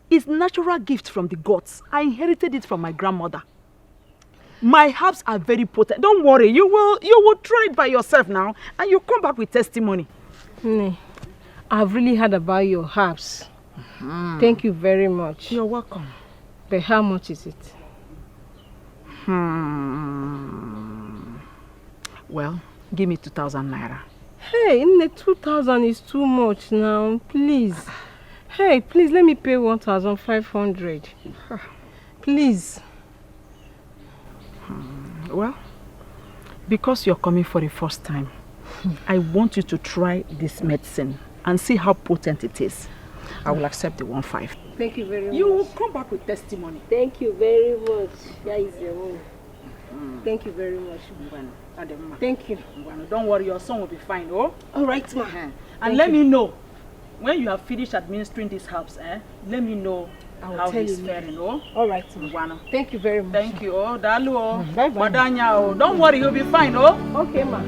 It's natural gift from the gods. I inherited it from my grandmother. My herbs are very potent. Don't worry, you will try it by yourself now, and you'll come back with testimony. I've really heard about your herbs. Thank you very much. You're welcome. But how much is it? Well, give me 2,000 naira. Hey, 2,000 is too much now. Please. Hey, please let me pay 1,500. Please. Well, because you're coming for the first time, I want you to try this medicine and see how potent it is. I will accept the 1,500. Thank you very much. You will come back with testimony. Thank you very much. Here is your own. Thank you very much. Thank you. Don't worry, your son will be fine, oh? All right, ma. And let me know, when you have finished administering these herbs, let me know how he's faring, oh? All right, ma. Thank you very much. Thank you, oh. Dalu, oh. Bye-bye. Wadanya, oh. Don't worry, he'll be fine, oh? Okay, ma.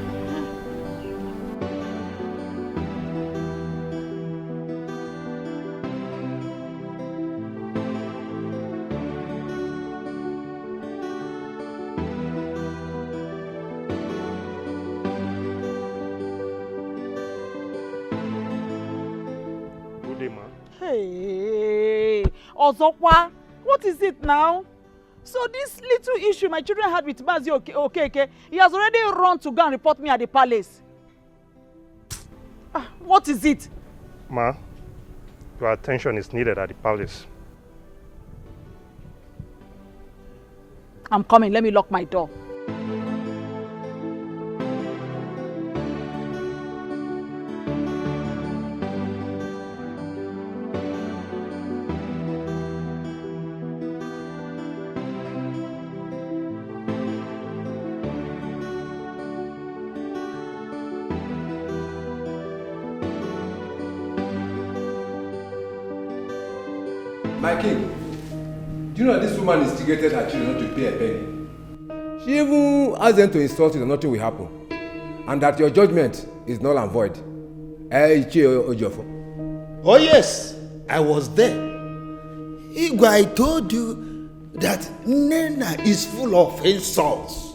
Hey, Ozokwa, what is it now? So this little issue my children had with Bazi okay, he has already run to go and report me at the palace. What is it? Ma, your attention is needed at the palace. I'm coming, let me lock my door. My king, do you know that this woman instigated her children not to pay a penny? She even asked them to insult you that nothing will happen, and that your judgment is null and void. Oh yes, I was there. Igwe, I told you that Nena is full of insults.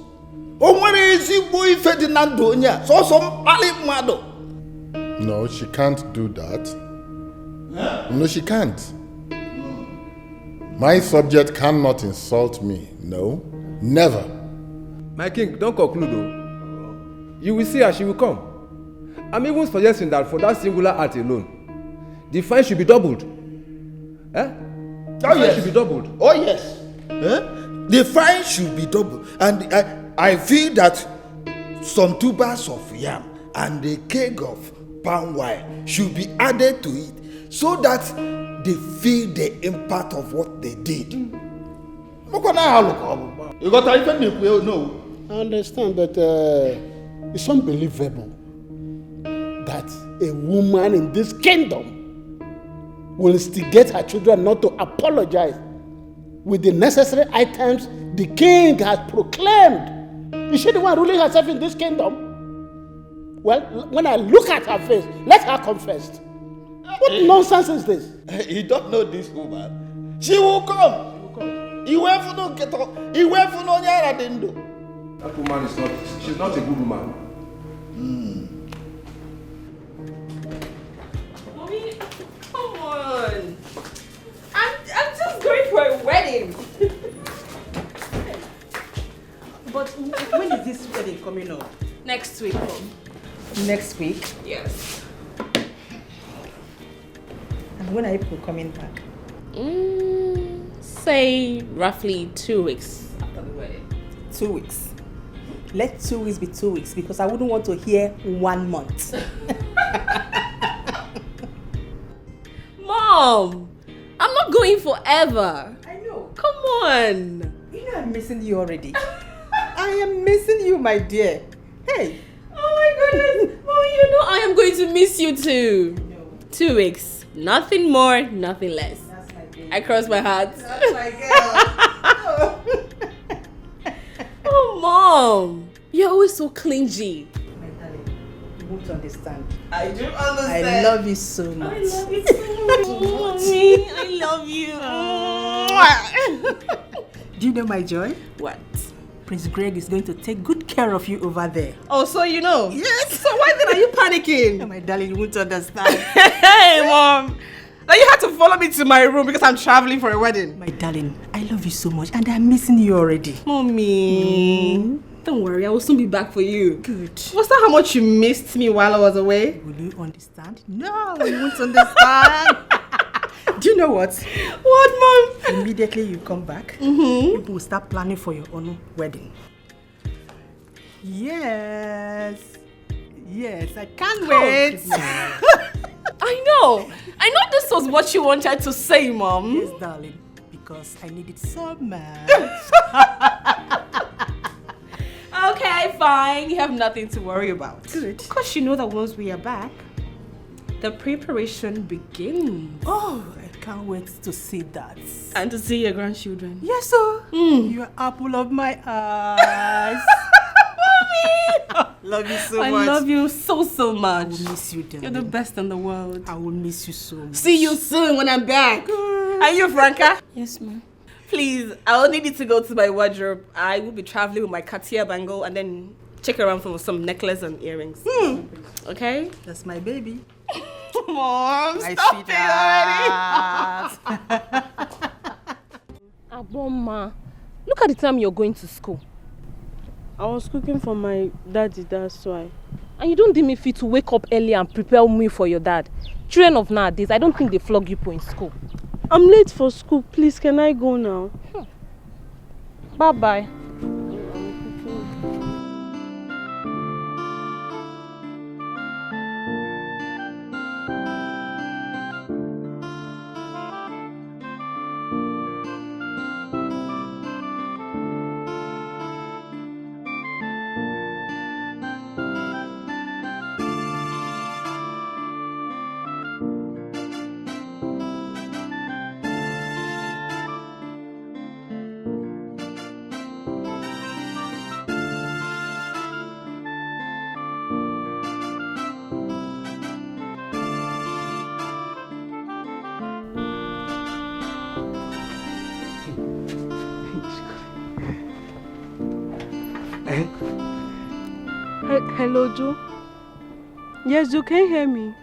No, she can't do that. No, she can't. My subject cannot insult me. No, never. My king, don't conclude though. You will see her, she will come. I'm even suggesting that for that singular act alone, the fine should be doubled. The fine should be doubled. Oh yes. The fine should be doubled. And I feel that some tubers of yam and a keg of palm wine should be added to it so that they feel the impact of what they did. You got anything? No. I understand, but it's unbelievable that a woman in this kingdom will instigate her children not to apologize with the necessary items the king has proclaimed. Is she the one ruling herself in this kingdom? Well, when I look at her face, let her confess. What nonsense is this? You don't know this woman. She will come. That woman is not, she's not a good woman. Mommy, come on. I'm just going for a wedding. But when is this wedding coming up? Next week, Mom. Next week? Yes. And when are you people coming back? Say roughly 2 weeks after the wedding. 2 weeks. Let 2 weeks be 2 weeks because I wouldn't want to hear 1 month. Mom, I'm not going forever. I know. Come on. You know I'm missing you already. I am missing you, my dear. Hey. Oh my goodness. Mom, you know I am going to miss you too. No. 2 weeks. Nothing more, nothing less. That's my baby. I cross my heart. That's my girl. Oh, Mom. You're always so clingy. My darling, you won't understand. I do understand. I love you so much. I love you so much. Mommy, I love you. Do you know my joy? What? Prince Greg is going to take good care of you over there. Oh, so you know? Yes. So why then are you panicking? Oh, my darling, you won't understand. Hey, Mom. Now you had to follow me to my room because I'm traveling for a wedding. My darling, I love you so much and I'm missing you already. Mommy. Don't worry, I will soon be back for you. Good. Was that how much you missed me while I was away? Will you understand? No, you won't understand. Do you know what? What, Mom? Immediately you come back, people will start planning for your own wedding. Yes. Yes, I can't wait. I know this was what you wanted to say, Mom. Yes, darling, because I need it so much. Okay, fine. You have nothing to worry about. Good. Because you know that once we are back, the preparation begins. Oh, I can't wait to see that. And to see your grandchildren. Yes, sir. You're apple of my eyes. Mommy! Love you so I much. love you so much. I will miss you, darling. You're the best in the world. I will miss you so much. See you soon when I'm back. Are you Franca? Yes, ma'am. Please, I will need you to go to my wardrobe. I will be traveling with my Cartier bangle and then check around for some necklace and earrings. Okay? That's my baby. Mom, My stop sweetheart. it already. Aboma, look at the time you're going to school. I was cooking for my daddy, that's why. And you don't deem me fit to wake up early and prepare me for your dad. Children of nowadays, I don't think they flog you in school. I'm late for school. Please, can I go now? Bye-bye. Hello, Joe. Yes, Joe, can you hear me?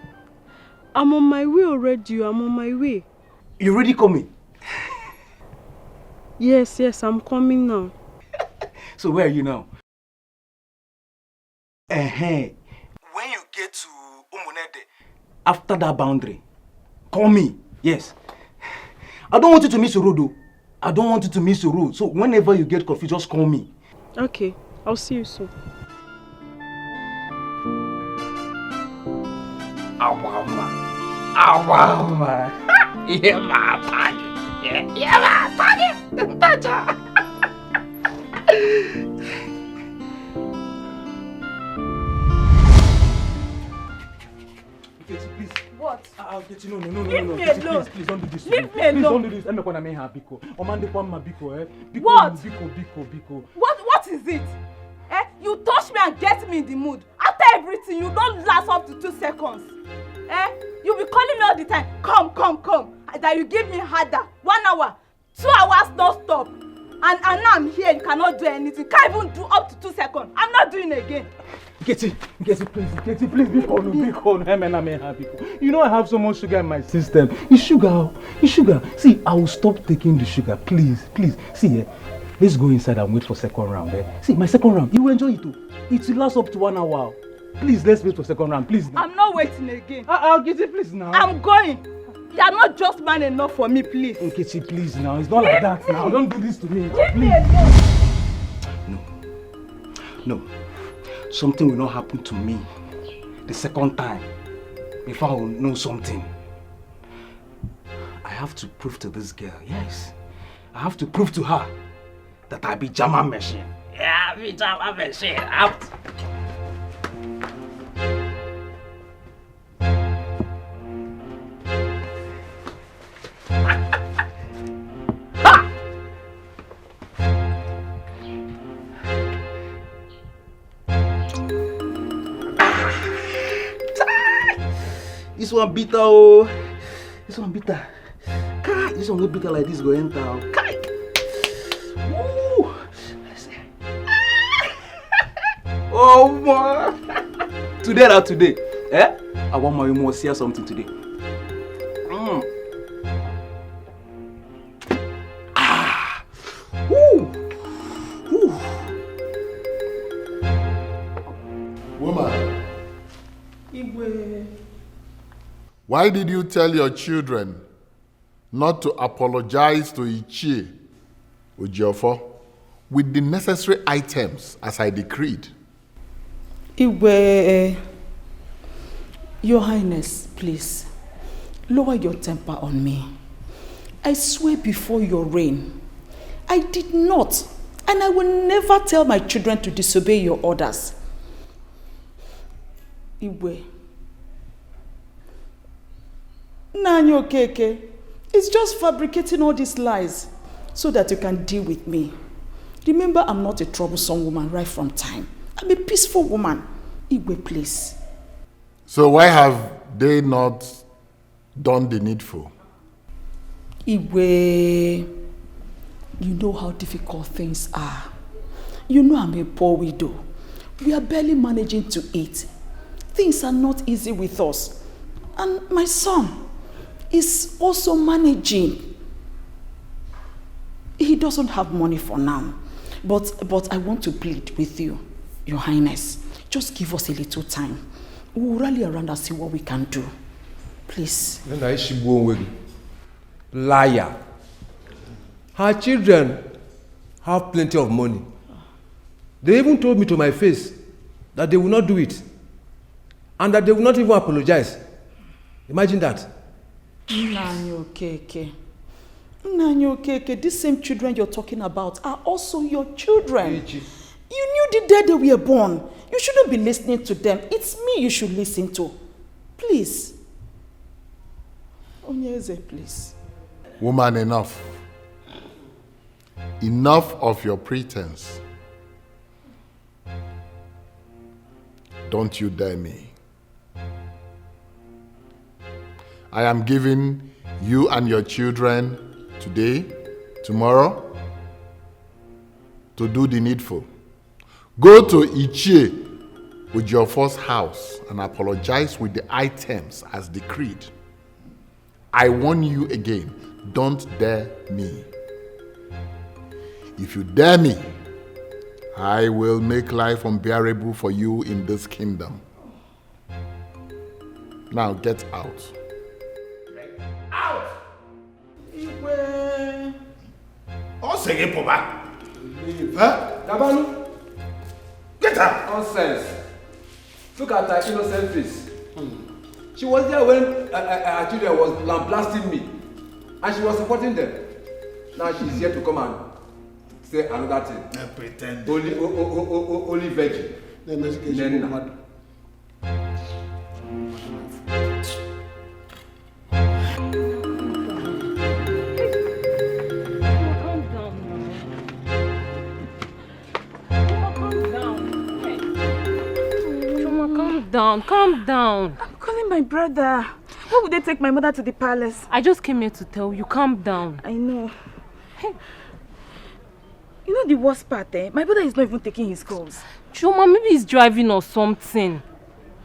I'm on my way already. I'm on my way. You already coming? Yes, I'm coming now. So where are you now? When you get to Umunede, after that boundary, call me. Yes. I don't want you to miss your road, though. I don't want you to miss your road. So whenever you get confused, just call me. Okay, I'll see you soon. Awama. Yeah, my party. Yeah, my party. Nkechi, no. Leave me Nkechi, alone. Please don't do this to Leave me alone. Please don't do this. I'm not gonna make her biko. Omande Kwama biko, eh? Biko, What? Biko. What is it? You touch me and get me in the mood. After everything, you don't last up to 2 seconds. You be calling me all the time. Come. That you give me harder. 1 hour, 2 hours, no stop. And now I'm here, you cannot do anything. Can't even do up to 2 seconds. I'm not doing it again. Nkechi, please, biko. You know I have so much sugar in my system. It's sugar. See, I will stop taking the sugar, please. See, let's go inside and wait for second round. See, my second round, you will enjoy it too. It will last up to 1 hour. Please, let's wait for second round, please. I'm not waiting again. I'll get it, please now. I'm going. You are not just man enough for me, please. Nkechi, please now. It's not like that now. Don't do this to me. Leave me alone. No. Something will not happen to me the second time before I will know something. I have to prove to this girl, yes. I have to prove to her that I be German machine. Yeah, I be German machine. Out. This one bitter, oh. This one bitter. Kai, this one no bitter like this go enter. Kai. Woo. Oh man. Today. I want my mom to see something today. Woman. Why did you tell your children not to apologize to Ichie Ojiofo with the necessary items as I decreed? Your Highness, please, lower your temper on me. I swear before your reign, I did not, and I will never tell my children to disobey your orders. Iwe. Nanyo Keke, it's just fabricating all these lies so that you can deal with me. Remember, I'm not a troublesome woman right from time. I'm a peaceful woman. Igwe, please. So why have they not done the needful? Igwe, you know how difficult things are. You know I'm a poor widow. We are barely managing to eat. Things are not easy with us. And my son is also managing. He doesn't have money for now. But I want to plead with you, Your Highness. Just give us a little time. We'll rally around and see what we can do. Please. Liar. Her children have plenty of money. They even told me to my face that they will not do it. And that they will not even apologize. Imagine that. Nanyo Keke, these same children you're talking about are also your children. You knew the day they were born. You shouldn't be listening to them. It's me you should listen to. Please. Onyeze, please. Woman, enough. Enough of your pretense. Don't you dare me. I am giving you and your children today, tomorrow, to do the needful. Go to Ichie Ojiofor's house and apologize with the items as decreed. I warn you again, don't dare me. If you dare me, I will make life unbearable for you in this kingdom. Now get out. Out! Oh, say it, Papa. Huh? Dabalu, get out! Nonsense. Look at her innocent face. She was there when her children was lambasting me. And she was supporting them. Now she's here to come and say another thing. Pretend. Only virgin. Nenna. down, calm down. I'm calling my brother. Why would they take my mother to the palace? I just came here to tell you, calm down. I know. Hey. You know the worst part, eh? My brother is not even taking his calls. Choma, maybe he's driving or something.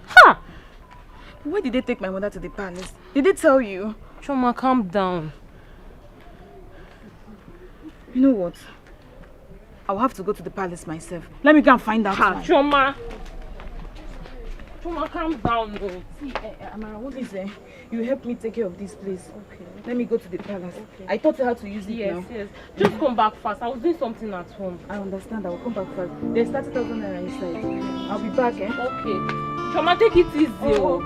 Ha! Why did they take my mother to the palace? Did they tell you? Choma, calm down. You know what? I'll have to go to the palace myself. Let me go and find out why. Choma! Choma, calm down. No. See, Amara, what is it? You help me take care of this place. Okay. Let me go to the palace. Okay. I taught you how to use it now. Yes. Just come back fast. I was doing something at home. I understand. I will come back fast. There's 30,000 naira inside. I'll be back, eh? Okay. Choma, take it easy. Oh.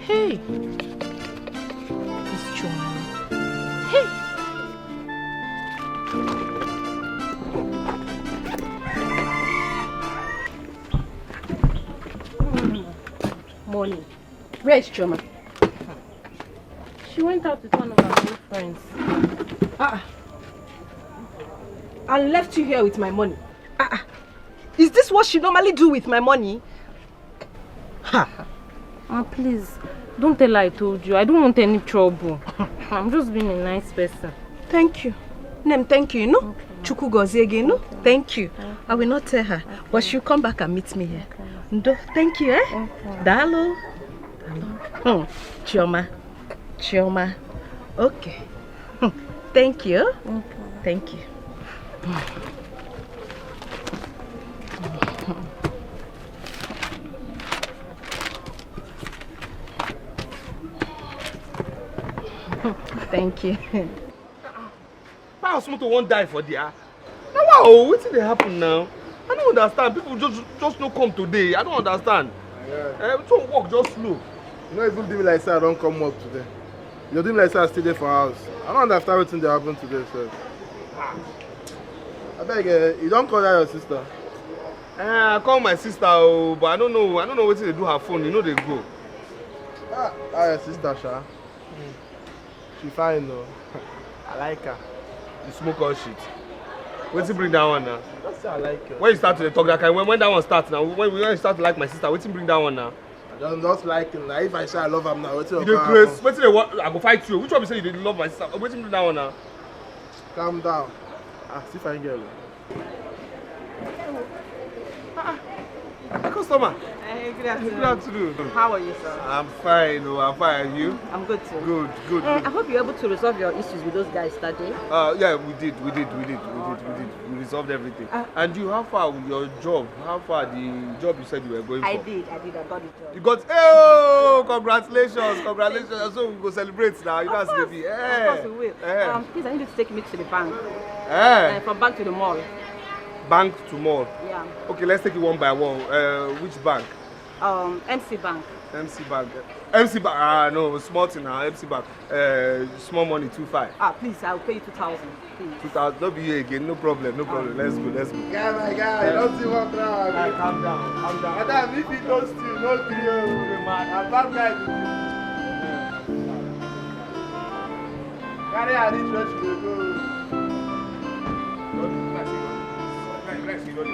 Hey! It's Choma. Hey! Morning. Where is Choma? She went out with one of her good friends. And left you here with my money. Is this what she normally do with my money? Please, don't tell her I told you. I don't want any trouble. I'm just being a nice person. Thank you. Nem, thank you, you know? Chuku gozie again, no? Thank you. I will not tell her, but she'll come back and meet me here. Ndo, thank you, eh? Dalo. Chioma. Chioma. Okay. Thank you. Thank you. Thank you. Pass motor won't die for there. Now wow, what's they happen now? I don't understand. People just no come today. I don't understand. Don't walk just slow. You know, even doing like that, I don't come work today. You're doing like that, I stay there for house. I don't understand everything that happened today, sir. I beg, you don't call that your sister. I call my sister, but I don't know what they do her phone. You know they go. Your sister, Sha. She fine though. I like her. You smoke all shit. What's you bring that one now? That's I like her. When you start to talk that kind, when that one starts now, when you start to like my sister, what's you bring that one now? I just like him. Like if I say I love him now, what's you do crazy? What's you what? I go fight you. Which one you say you didn't love my sister? What's you bring that one now? Calm down. See if I can get her. Hey, customer. Hey, good afternoon. Good afternoon. How are you, sir? I'm fine. I'm fine. And you? I'm good too. Good. I hope you're able to resolve your issues with those guys that day. Yeah, we did. We resolved everything. And you, how far with your job? How far the job you said you were going for? I did. I got the job. You got, congratulations. So we go celebrate now. You know, baby. Of course we will. Please, I need you to take me to the bank. From bank to the mall. Bank to mall? Yeah. Okay, let's take it one by one. Which bank? MC Bank. MC Bank. No, small thing now. MC Bank. Small money, 2.5. Please, I'll pay you 2,000. 2,000. Don't be here again. No problem. Let's go. My guy, you don't see what now. Calm down. Madam, if you don't steal, no 3 man. I'm bad guy. Carry her this rush to go. Let's see, don't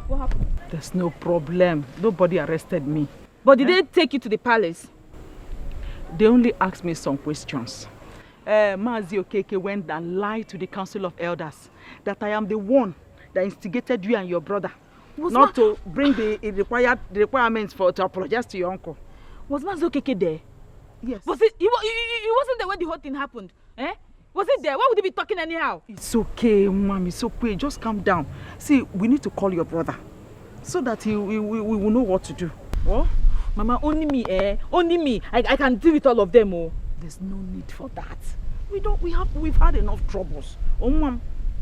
What happened? There's no problem. Nobody arrested me. But did they take you to the palace? They only asked me some questions. Mazi Okeke went and lied to the Council of Elders that I am the one that instigated you and your brother not to bring the requirements to apologize to your uncle. Was Mazi Okeke there? Yes. Was it? He wasn't there when the whole thing happened. Was it there? Why would he be talking anyhow? It's okay, Mom. It's okay. Just calm down. See, we need to call your brother so that we will know what to do. Oh? Mama, only me, Only me. I can deal with all of them, oh. There's no need for that. We've had enough troubles. Oh, Mom.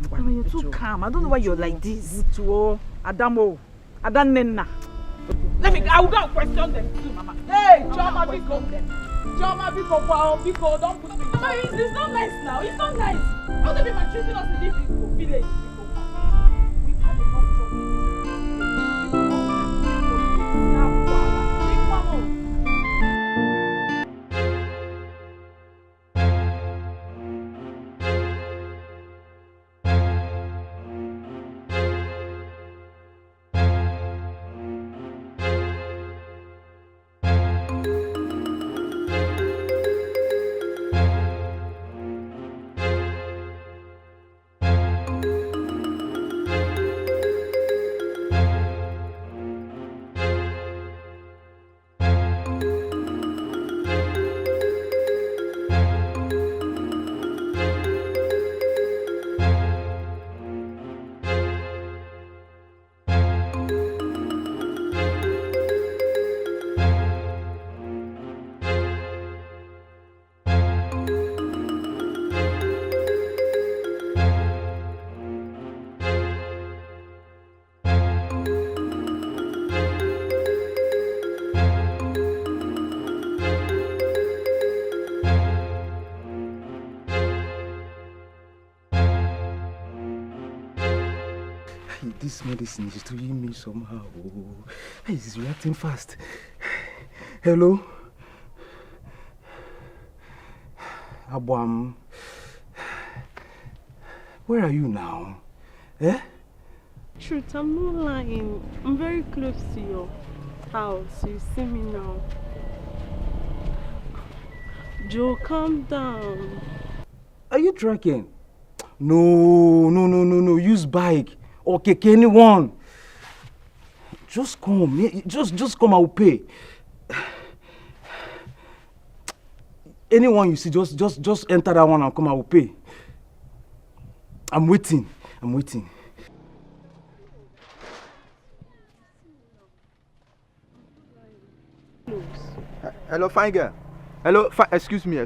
Mama, you're too calm. I don't know why you're like this. Adamo. Adanenna. I will go and question them too, Mama. Hey, Choma, Biko. Choma, Biko, don't put me. Mama, it's not nice now. It's not nice. How they be maltreating us in this village? We've had enough trouble. This medicine is doing me somehow. He's reacting fast. Hello? Abwam. Where are you now? Truth, I'm not lying. I'm very close to your house. You see me now. Joe, calm down. Are you tracking? No. Use bike. Or keke, anyone. Just come. Just come, I will pay. Anyone you see, just enter that one and come, I will pay. I'm waiting. Hello, fine girl. Hello, excuse me.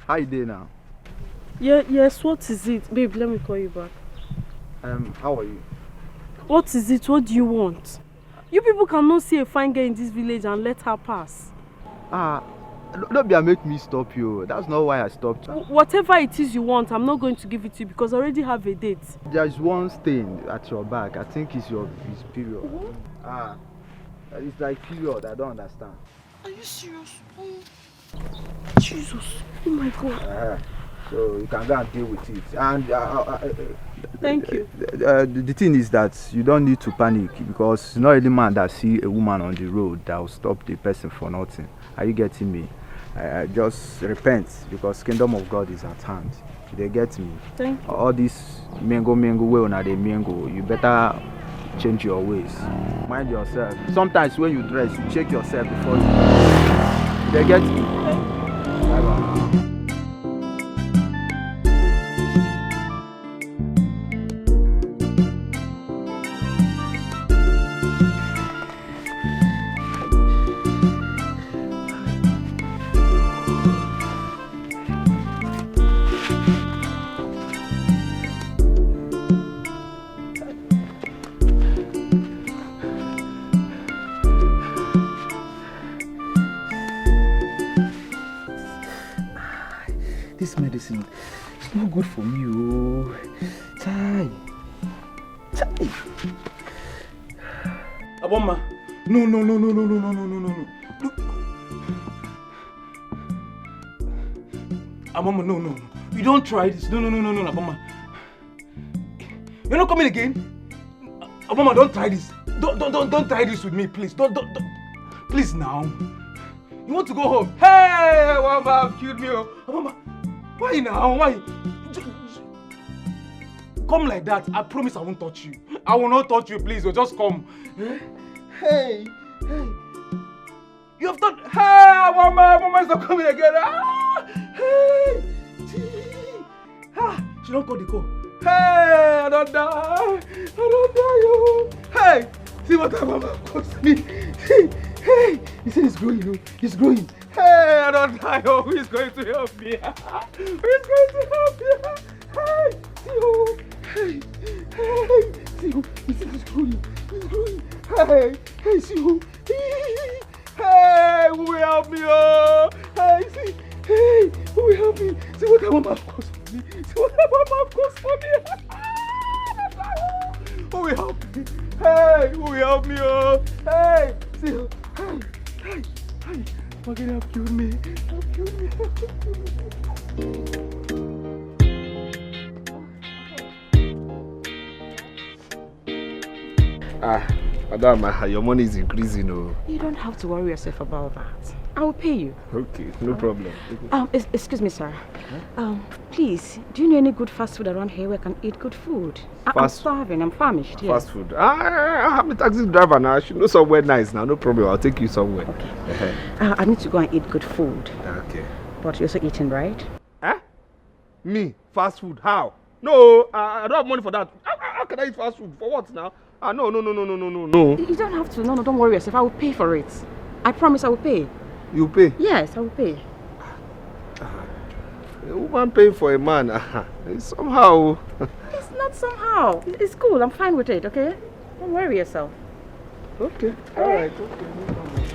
How you doing now? Yes, what is it? Babe, let me call you back. How are you? What is it? What do you want? You people cannot see a fine girl in this village and let her pass. Don't be make me stop you. That's not why I stopped. Whatever it is you want, I'm not going to give it to you because I already have a date. There's one stain at your back. I think it's period. It's like period. I don't understand. Are you serious? Jesus. Oh my God. So you can go and deal with it. And thank you. The thing is that you don't need to panic because it's not any man that see a woman on the road that will stop the person for nothing. Are you getting me? Just repent because kingdom of God is at hand. They get me. Thank you. All this mango way on the mango, you better change your ways. Mind yourself. Sometimes when you dress, you check yourself before you dress. They get me. Bye-bye. This medicine is not good for me, oh. Chai. Aboma. No. Aboma, no. You don't try this. No, Aboma. You're not coming again? Aboma, don't try this. Don't try this with me, please. Don't. Please now. You want to go home? Hey, Aboma, have killed me, oh. Aboma. Why now? Why? Come like that. I promise I won't touch you. I will not touch you, please. Just come. Hey. You have done. Hey, Mama is not coming again. Hey. She don't call the call. Hey, I don't die. I don't die, oh. Hey, see what my mama cost me. Hey, he said it's growing, oh. It's growing. Hey, I don't die, oh. Who is going to help me? Who is going to help me? Hey, see, oh. Hey, see, oh. He said it's growing. It's growing. Hey, see, oh. Hey, who will help me, oh? Hey, see. Hey, who will help me? See what my mama cost for me. See what my mama cost for me. Who will help me? Hey, who will help me? Oh, hey, see, hey, fucking help kill me. Help kill me. Madam, your money is increasing, oh. You don't have to worry yourself about that. I will pay you. Okay, no problem. Excuse me, sir. Please, do you know any good fast food around here where I can eat good food? I'm starving. I'm famished. Yeah. Fast food. I'm a taxi driver now. I should know somewhere nice now. No problem. I'll take you somewhere. Okay. I need to go and eat good food. Okay. But you're also eating, right? Huh? Me? Fast food? How? No, I don't have money for that. How can I eat fast food? For what now? No. You don't have to. No, don't worry yourself. I will pay for it. I promise I will pay. You pay? Yes, I will pay. A woman paying for a man, somehow. It's not somehow. It's cool. I'm fine with it, okay? Don't worry yourself. Okay. All right. Okay. No problem.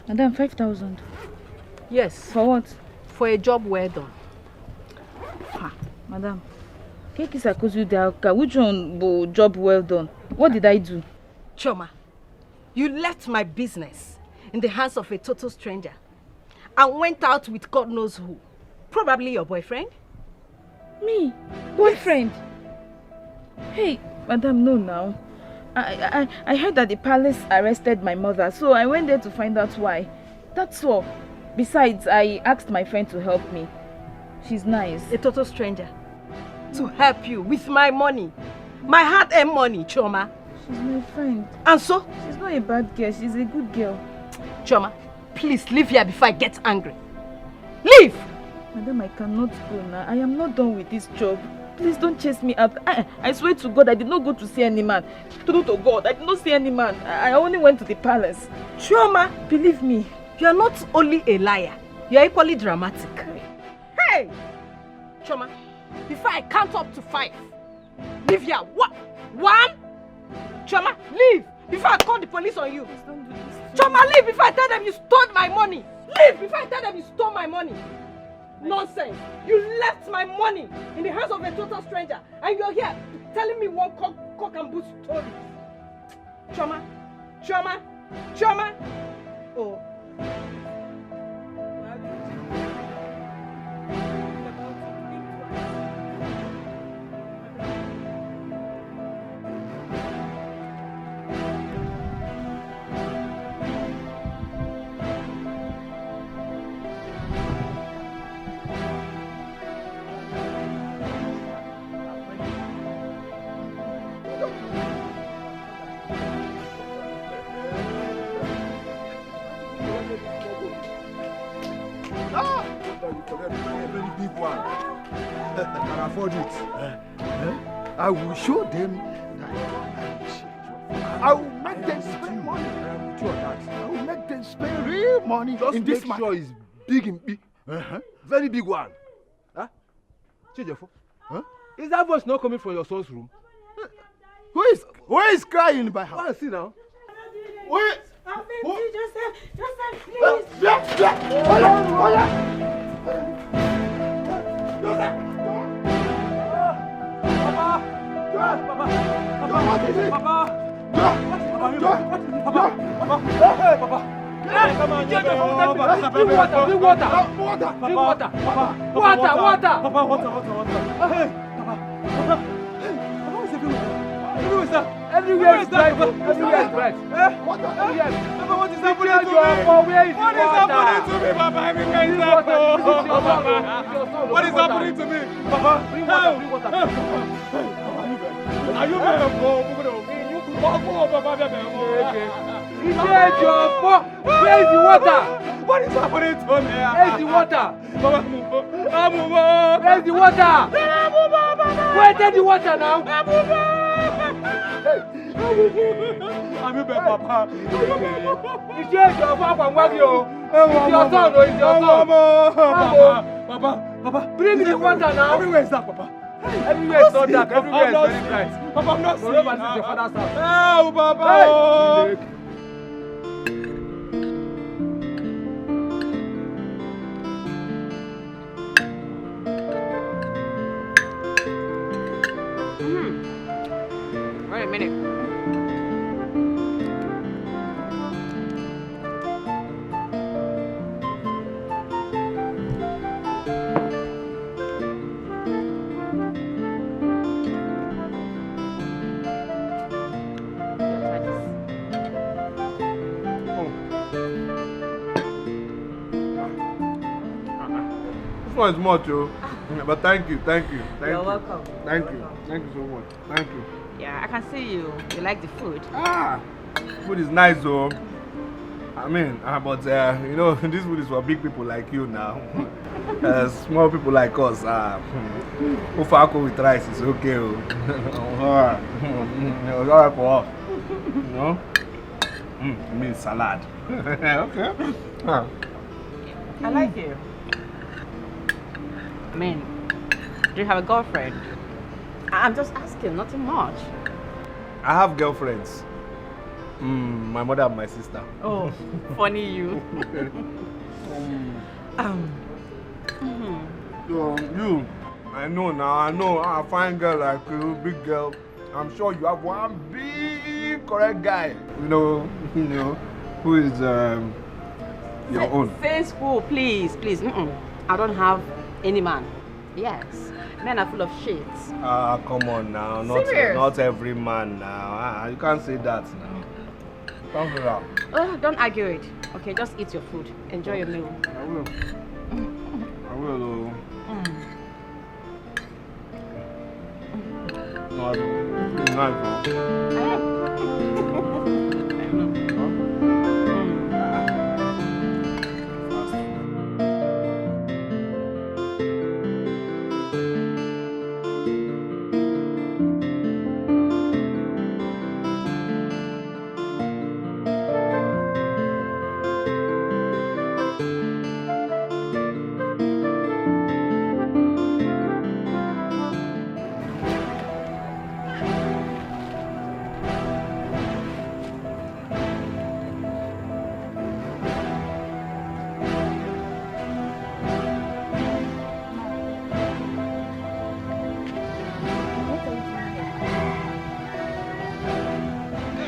Madam, 5,000. Yes. For what? For a job well done. Madam, which one bo job well done? What did I do? Choma, you left my business in the hands of a total stranger and went out with God knows who. Probably your boyfriend. Me? Boyfriend? Yes. Hey, Madam, no now. I heard that the palace arrested my mother, so I went there to find out why. That's all. Besides, I asked my friend to help me. She's nice. A total stranger. To help you with my money. My hard-earned money, Choma. She's my friend. And so? She's not a bad girl. She's a good girl. Choma, please leave here before I get angry. Leave! Madam, I cannot go now. I am not done with this job. Please don't chase me out. I swear to God, I did not go to see any man. True to God, I did not see any man. I only went to the palace. Choma, believe me. You are not only a liar, you are equally dramatic. Hey! Choma, before I count up to 5, leave here. What? 1? Choma, leave before I call the police on you. Don't do this. Choma, leave before I tell them you stole my money. Leave before I tell them you stole my money. Nonsense! You left my money in the hands of a total stranger and you're here telling me one cock and bull story. Choma! Oh. Afford it. I will show them that I will make them spend money. I will make them spend real money. Just in this sure it's big in big. Very big one. Huh? Huh? Is that voice not coming from your son's room? Who is crying in my house? Go and see now. Wait! Joseph, please! Water. Everywhere is bright. Everywhere is bright. What is happening to me, Papa? Everywhere is dark. What is happening to me? Papa, bring water. Are you there? Where is the water? What is happening to me? Where is the water? Where is the water? Where is the water now? I'm your Papa. It's your son, it's your son. Papa, bring me the water now. Everywhere is dark, Papa. Everywhere is not dark. Everywhere is very bright. Papa, I'm not seeing. Moreover, this is your father's house. Help, Papa. Hey. Wait a minute. This one is much, oh. But thank you. You're welcome. Thank you so much. Thank you. Yeah, I can see you like the food. Food is nice, though. I mean, but you know, this food is for big people like you now. Small people like us, Ufako with rice is okay. It's alright for us. You know? I mean salad. Okay. I like you. I mean, do you have a girlfriend? I'm just asking, nothing much. I have girlfriends. My mother and my sister. Oh, funny you. So you, I know, a fine girl like you, big girl. I'm sure you have one big correct guy. You know, who is your own. Say school, please. I don't have any man. Yes, men are full of shit. Come on now, not every man now. You can't say that now. Don't say that. Oh, don't argue it. Okay, just eat your food. Enjoy your meal. I will. No, it's nice.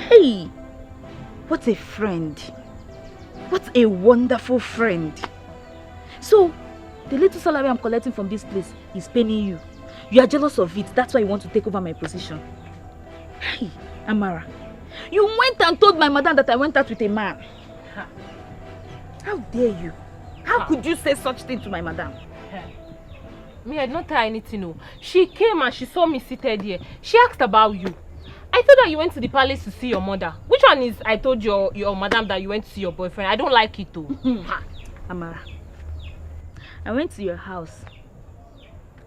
Hey, what a friend. What a wonderful friend. So, the little salary I'm collecting from this place is paying you. You are jealous of it. That's why you want to take over my position. Hey, Amara, you went and told my madam that I went out with a man. How dare you? How could you say such thing to my madam? Me, I did not tell her anything. No. She came and she saw me seated here. She asked about you. I thought that you went to the palace to see your mother. Which one is I told your madam that you went to see your boyfriend? I don't like it too. Amara, I went to your house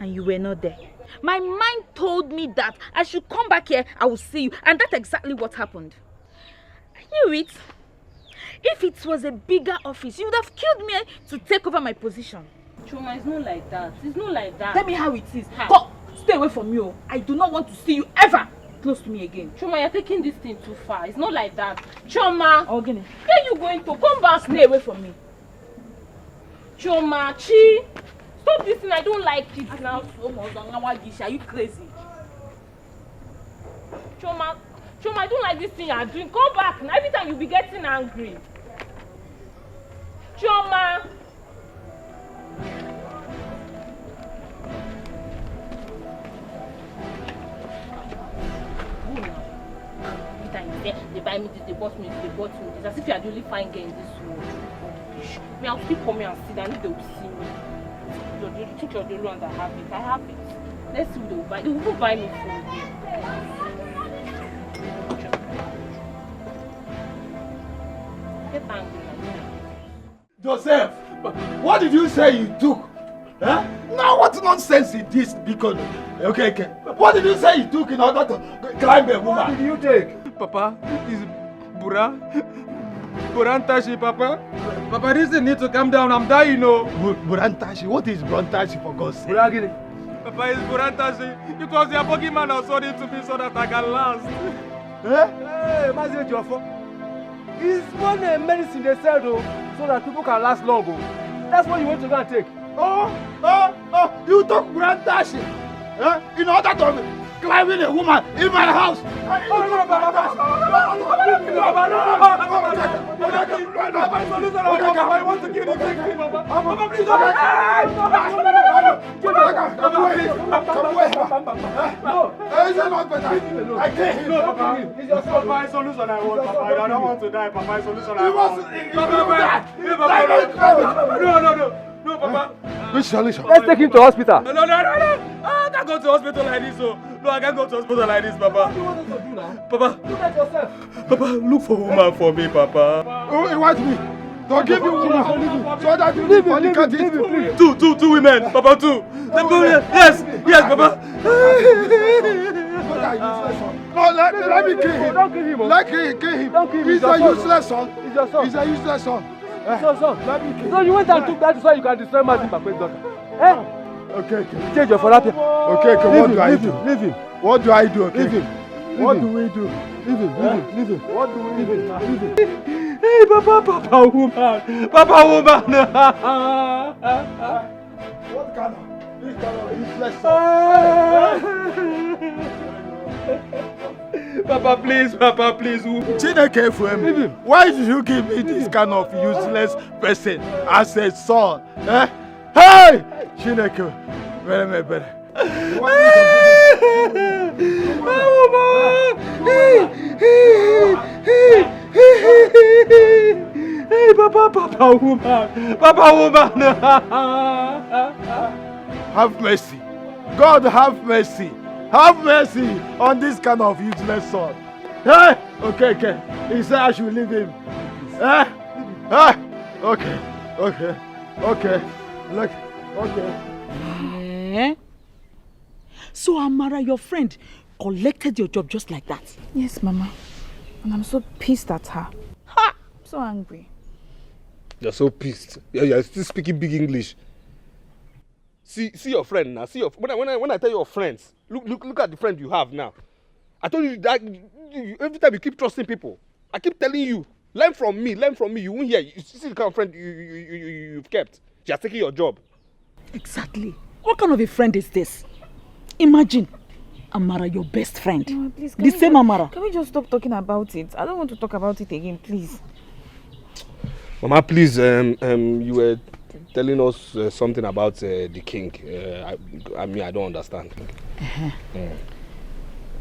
and you were not there. My mind told me that I should come back here, I will see you. And that's exactly what happened. I knew it. If it was a bigger office, you would have killed me to take over my position. Chuma, it's not like that. It's not like that. Tell me how it is. Go, stay away from me. I do not want to see you ever close to me again. Chuma, you're taking this thing too far. It's not like that. Chuma, Ogene, where are you going to? Come back. Stay away from me. Chuma, Chi, stop this thing. I don't like it now. Are you crazy? Chuma, I don't like this thing you're doing. Come back. Now, every time you'll be getting angry. Chuma. they buy me this, they bought me this, they bought me this. As if you are the only fine girl in this world. Me, I'll still come here and sit down if they will see me. You think you're the only one that have it? I have it. Let's see what they will buy. They will buy me food. Get angry like that. Joseph, what did you say you took? Huh? Now what nonsense is this? Because okay. What did you say you took in order to climb a woman? What did you take? Papa, is Burantashi, Papa. Papa, this need to calm down. I'm dying, no. Burantashi? What is Burantashi for God's sake? Papa, it's Burantashi. It was your boogeyman I sold it to me so that I can last. Hey, Mazi Jofo. It's one medicine they sell though, so that people can last long. That's what you want to go and take. You took Burantashi in order to climb in a woman in my house. I want to kill the victim, Papa. Papa, please don't. Is it not better? I can't hear. No, Papa. It's your son. Papa, it's solution I want, Papa. I don't want to die, Papa. It's solution I want. No, Papa. Which solution? Let's take him to hospital. No. I can't go to hospital like this, so. No, I can't go to hospital like this, Papa. What do you want us to do now? Papa. Look at yourself. Papa, look for a woman for me, Papa. Oh, you want me? Don't give you woman. So that you live for the country. Two women, Papa, two. Yes, Papa. No, let me kill him. Don't kill him. Let me kill him. He's a useless son. He's your son. He's a useless son. So, let me kill him. So you went and took that so you can destroy Mazin Papa's daughter. Eh? Okay. Change your therapy. Okay, what do I do? Leave him. What do I do? Okay. Leave him. What do we do? Leave him. What do we do? Hey, Papa woman. Papa woman. What kind of useless son? Papa, please. Chineke Fuemi, why did you give me this kind of useless person as a son? Eh? Hey! Chineke, very better. Hey, Papa woman. Have mercy. God, have mercy. Have mercy on this kind of useless son. Hey! Okay. He said I should leave him. Okay. Look. Okay. So Amara, your friend, collected your job just like that? Yes, Mama. And I'm so pissed at her. Ha! I'm so angry. You're so pissed. You're still speaking big English. See your friend now. When I tell your friends, look at the friend you have now. I told you that every time you keep trusting people. I keep telling you, learn from me. You won't hear. You see the kind of friend you've kept. She has taken your job. Exactly. What kind of a friend is this? Imagine, Amara, your best friend. No, please, Amara. Can we just stop talking about it? I don't want to talk about it again, please. Mama, please, you were telling us something about the king. I don't understand.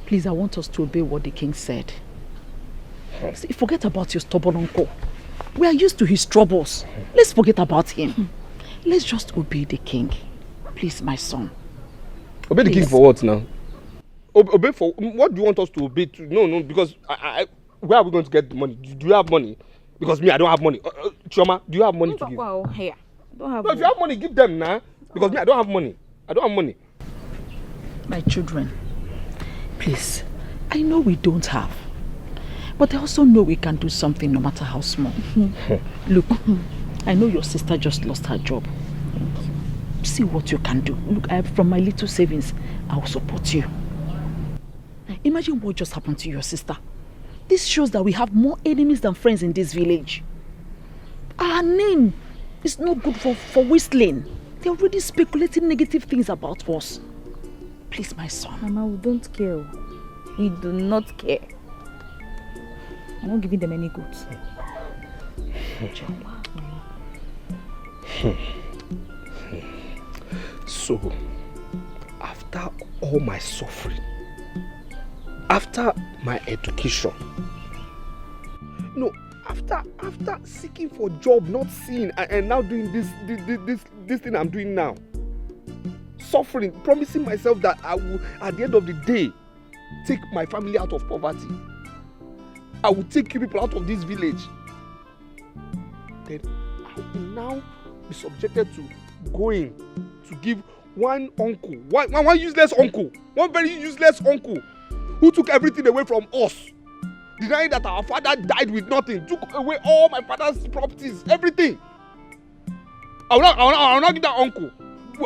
Please, I want us to obey what the king said. See, forget about your stubborn uncle. We are used to his troubles. Let's forget about him. Let's just obey the king. Please, my son. Obey the king for what now? Obey for what do you want us to obey to? No, because where are we going to get the money? Do you have money? Because me, I don't have money. Chioma, do you have money to give? Here. Don't have no, if you have money, give them now. Because me, I don't have money. My children, please, I know we don't have. But I also know we can do something no matter how small. Look, I know your sister just lost her job. See what you can do. Look, from my little savings, I will support you. Imagine what just happened to your sister. This shows that we have more enemies than friends in this village. Our name is not good for whistling. They're already speculating negative things about us. Please, my son. Mama, we don't care. We do not care. I'm not giving them any goods. So, after all my suffering, after my education, No, after seeking for job, not seeing, and now doing this thing I'm doing now. Suffering, promising myself that I will, at the end of the day, take my family out of poverty. I will take you people out of this village. Then I will now be subjected to going to give one uncle, one useless uncle, one very useless uncle who took everything away from us, denying that our father died with nothing, took away all my father's properties, everything. I will not give that uncle.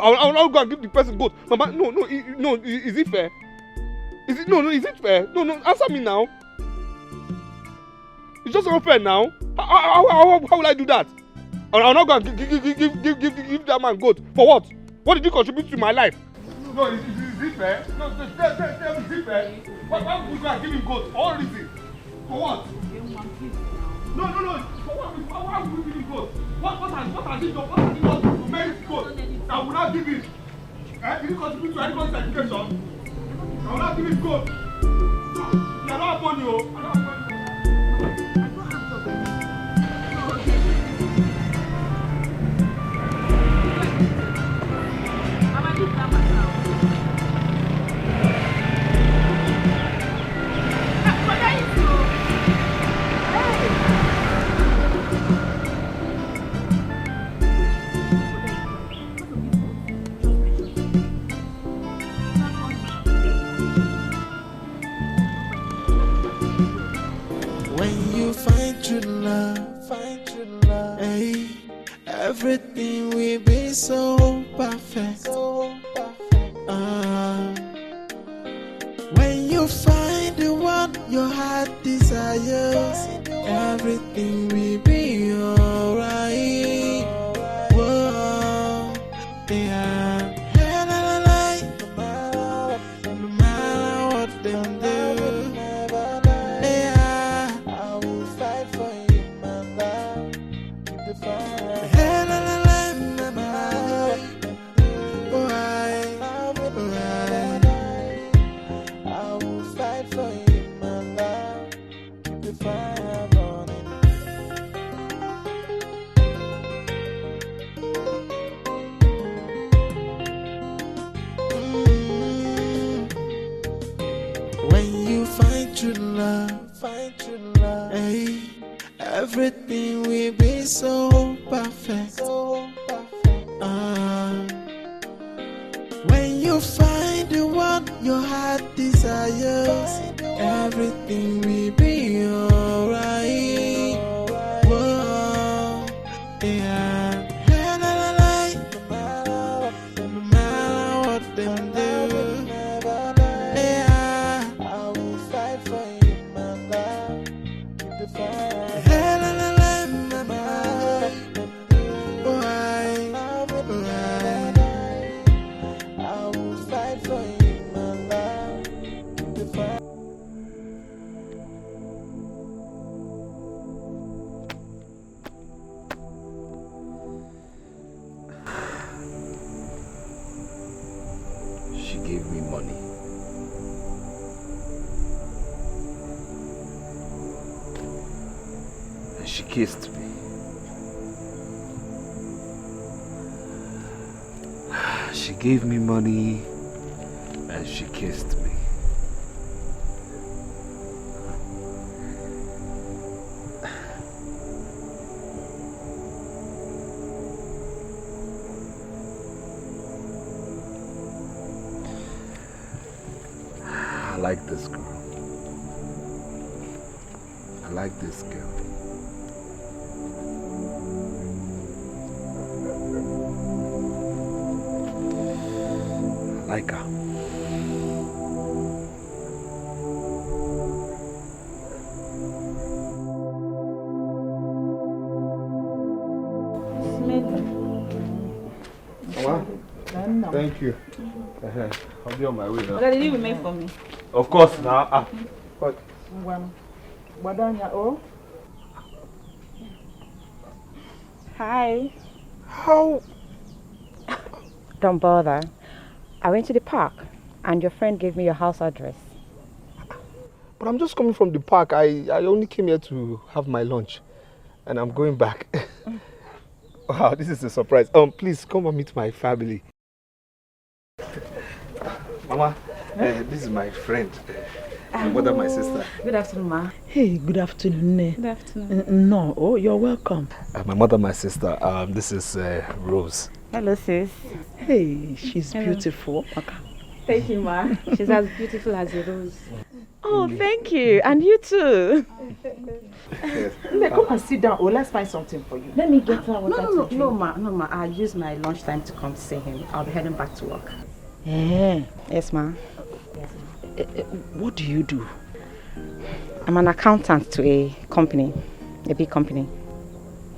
I will not go and give the person goat. Mama, no, is it fair? Is it fair? No, answer me now. It's just not fair now. How will I do that? I will not go and give that man goat. For what? What did you contribute to my life? No, is it fair? No, tell me, is it fair? Why would you go and give him goat? All reason. For what? No. For what? Why would you give him goat? What has he done? What has he done to merit goat? I will not give him. Did he contribute to anybody's education? I will not give him goat. I don't have money, I don't have money. Hey, everything will be so perfect. When you find the one your heart desires, everything will be alright. Whoa, yeah. Hey, no matter what them do. Find true love. Hey, everything will be so perfect. When you find the one your heart desires, everything will be alright. Whoa, yeah. No matter what them do. She gave me money. And she kissed me. She gave me money and she kissed me. I like this girl. I like this girl. I like her. Mama, thank you. I'll be on my way now. What did you make for me? Of course, now. What? Hi. How? Don't bother. I went to the park and your friend gave me your house address. But I'm just coming from the park. I only came here to have my lunch. And I'm going back. Wow, this is a surprise. Please come and meet my family. Mama, this is my friend. My mother, my sister. Good afternoon, ma. Hey, good afternoon. Good afternoon. No, oh, you're welcome. My mother, my sister. This is Rose. Hello, sis. Hey, she's Hello. beautiful. Okay. Thank you, ma. She's as beautiful as a rose. Oh, thank you. And you too. Come and sit down. Oh, let's find something for you. Let me get her water No, to drink. no, ma. I'll use my lunchtime to come see him. I'll be heading back to work. Yes, ma. What do you do? I'm an accountant to a company, a big company.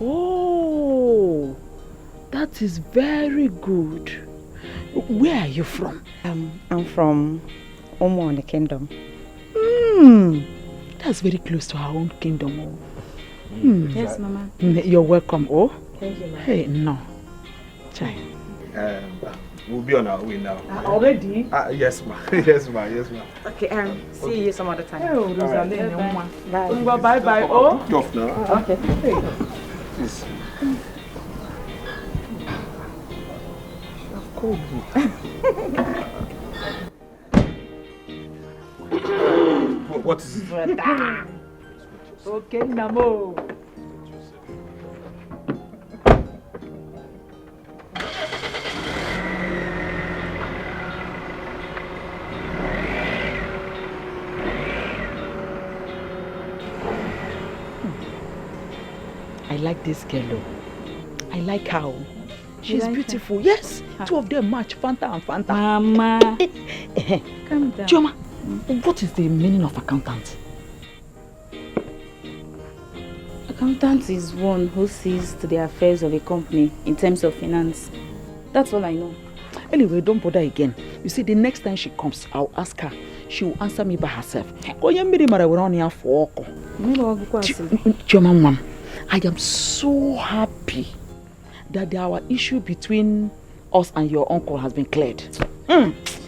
Oh, that is very good. Where are you from? I'm from Omo in the kingdom. That's very close to our own kingdom. Yes, Mama. You're welcome. Oh, Thank you, Ma. hey, no. Chai. We'll be on our way now. Already? Yes, ma. Yes, ma. Yes, ma. Okay, see you some other time. Oh, Rosaline. Bye. Bye. Oh. Get off now. Okay. Please. What is it? Okay, Namo. I like this girl. I like her. She's like beautiful. her? Yes. Two of them match Fanta and Fanta. Mama. Calm down. Chioma, what is the meaning of accountant? Accountant is one who sees to the affairs of a company in terms of finance. That's all I know. Anyway, don't bother again. You see, the next time she comes, I'll ask her. She will answer me by herself. Chioma, I am so happy that our issue between us and your uncle has been cleared. See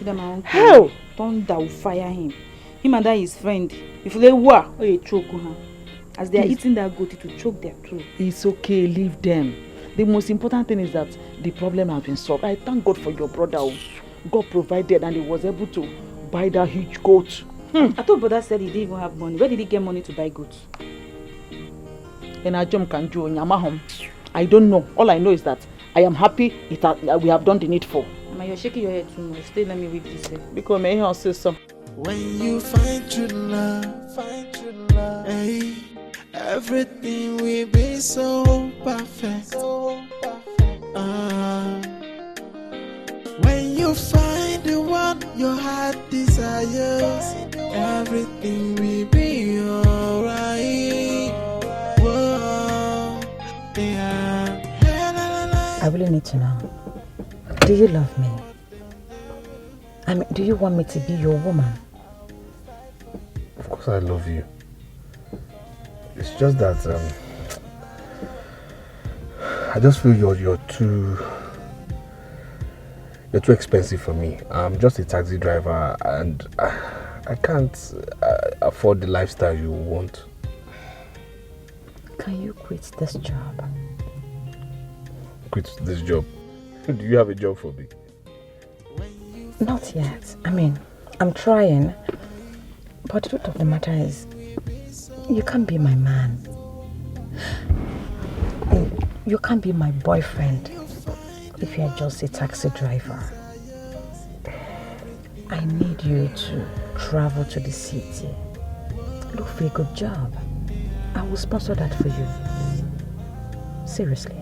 that my uncle. Hell! Thunder will fire him. Him and that his friend. If they were, or you choke her. As they are eating that goat, it will choke their throat. It's okay, leave them. The most important thing is that the problem has been solved. I thank God for your brother. God provided and he was able to buy that huge goat. I thought brother said he didn't even have money. Where did he get money to buy goats? I don't know. All I know is that I am happy we have done the needful. Mama, you're shaking your head too much. Stay, let me read this. Because may he say so. When you find true love, hey, everything will be so perfect. When you find the one your heart desires, everything will be alright. Whoa, yeah. I really need to know. Do you love me? I mean, do you want me to be your woman? Of course I love you. It's just that I just feel you're too expensive for me. I'm just a taxi driver and I can't afford the lifestyle you want. Can you quit this job? Quit this job? Do you have a job for me? Not yet. I mean, I'm trying. But the truth of the matter is, you can't be my man. You can't be my boyfriend if you're just a taxi driver. I need you to travel to the city. Look for a good job. I will sponsor that for you. Seriously.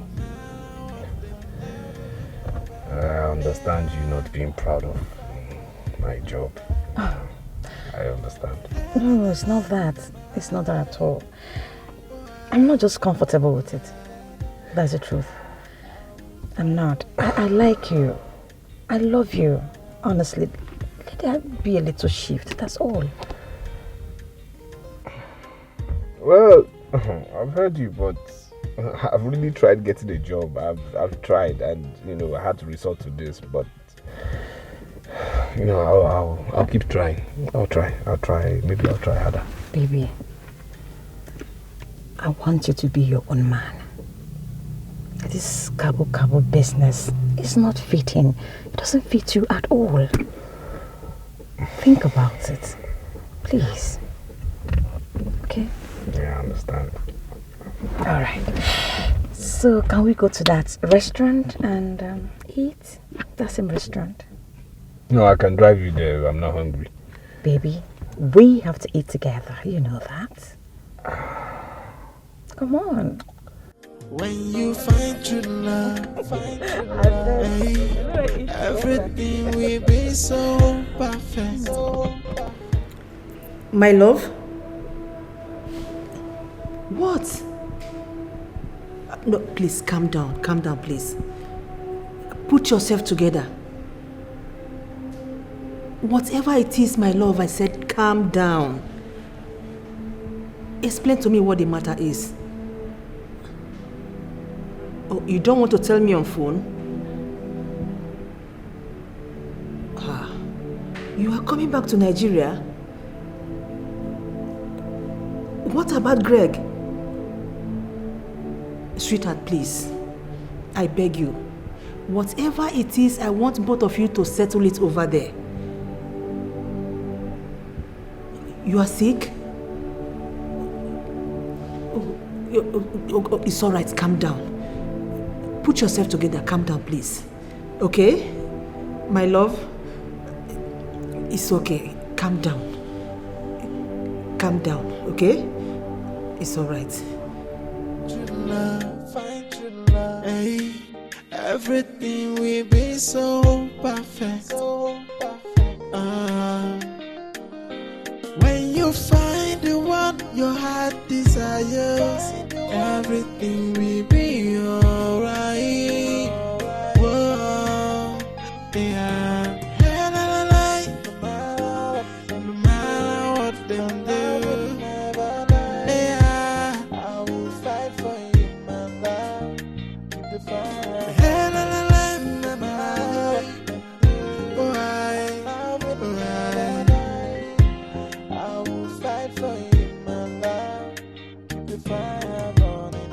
I understand you not being proud of my job. I understand. No, it's not that. It's not that at all. I'm not just comfortable with it. That's the truth. I'm not. I like you. I love you. Honestly, let there be a little shift. That's all. Well, I've heard you, but I've really tried getting a job. I've tried, and I had to resort to this, but You know, I'll keep trying. I'll try. Maybe I'll try harder. Baby, I want you to be your own man. This cabo business is not fitting. It doesn't fit you at all. Think about it. Please. Okay? Yeah, I understand. Alright. So, can we go to that restaurant and eat? That same restaurant. No, I can drive you there. I'm not hungry. Baby, we have to eat together. You know that. Come on. When you find true love, everything will be so perfect. My love? What? No, please calm down, please. Put yourself together. Whatever it is, my love, I said calm down. Explain to me what the matter is. Oh, you don't want to tell me on phone? You are coming back to Nigeria? What about Greg? Sweetheart, please. I beg you. Whatever it is, I want both of you to settle it over there. You are sick? It's all right, calm down. Put yourself together, calm down, please. Okay? My love, it's okay. Calm down. Calm down, okay? It's all right. True love, find true love. Hey, everything will be so perfect. When you find the one your heart desires, everything will be alright. Whoa, yeah. Hey, la, la, la. No matter what them do, yeah. I will fight for you, my love. Hey, la, la, la, my love. Alright. I will fight for you, my love. Keep the fire burning.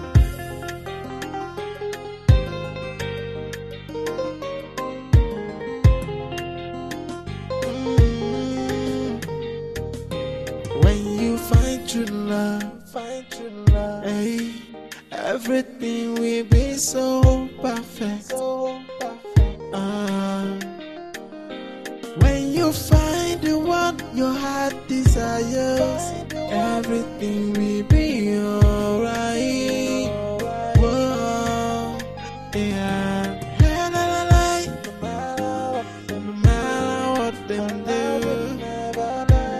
When you find true love, hey, everything will be so perfect. When you find the one your heart desires, everything will be alright. Whoa, yeah. Hey, la, la, la. No matter what them do,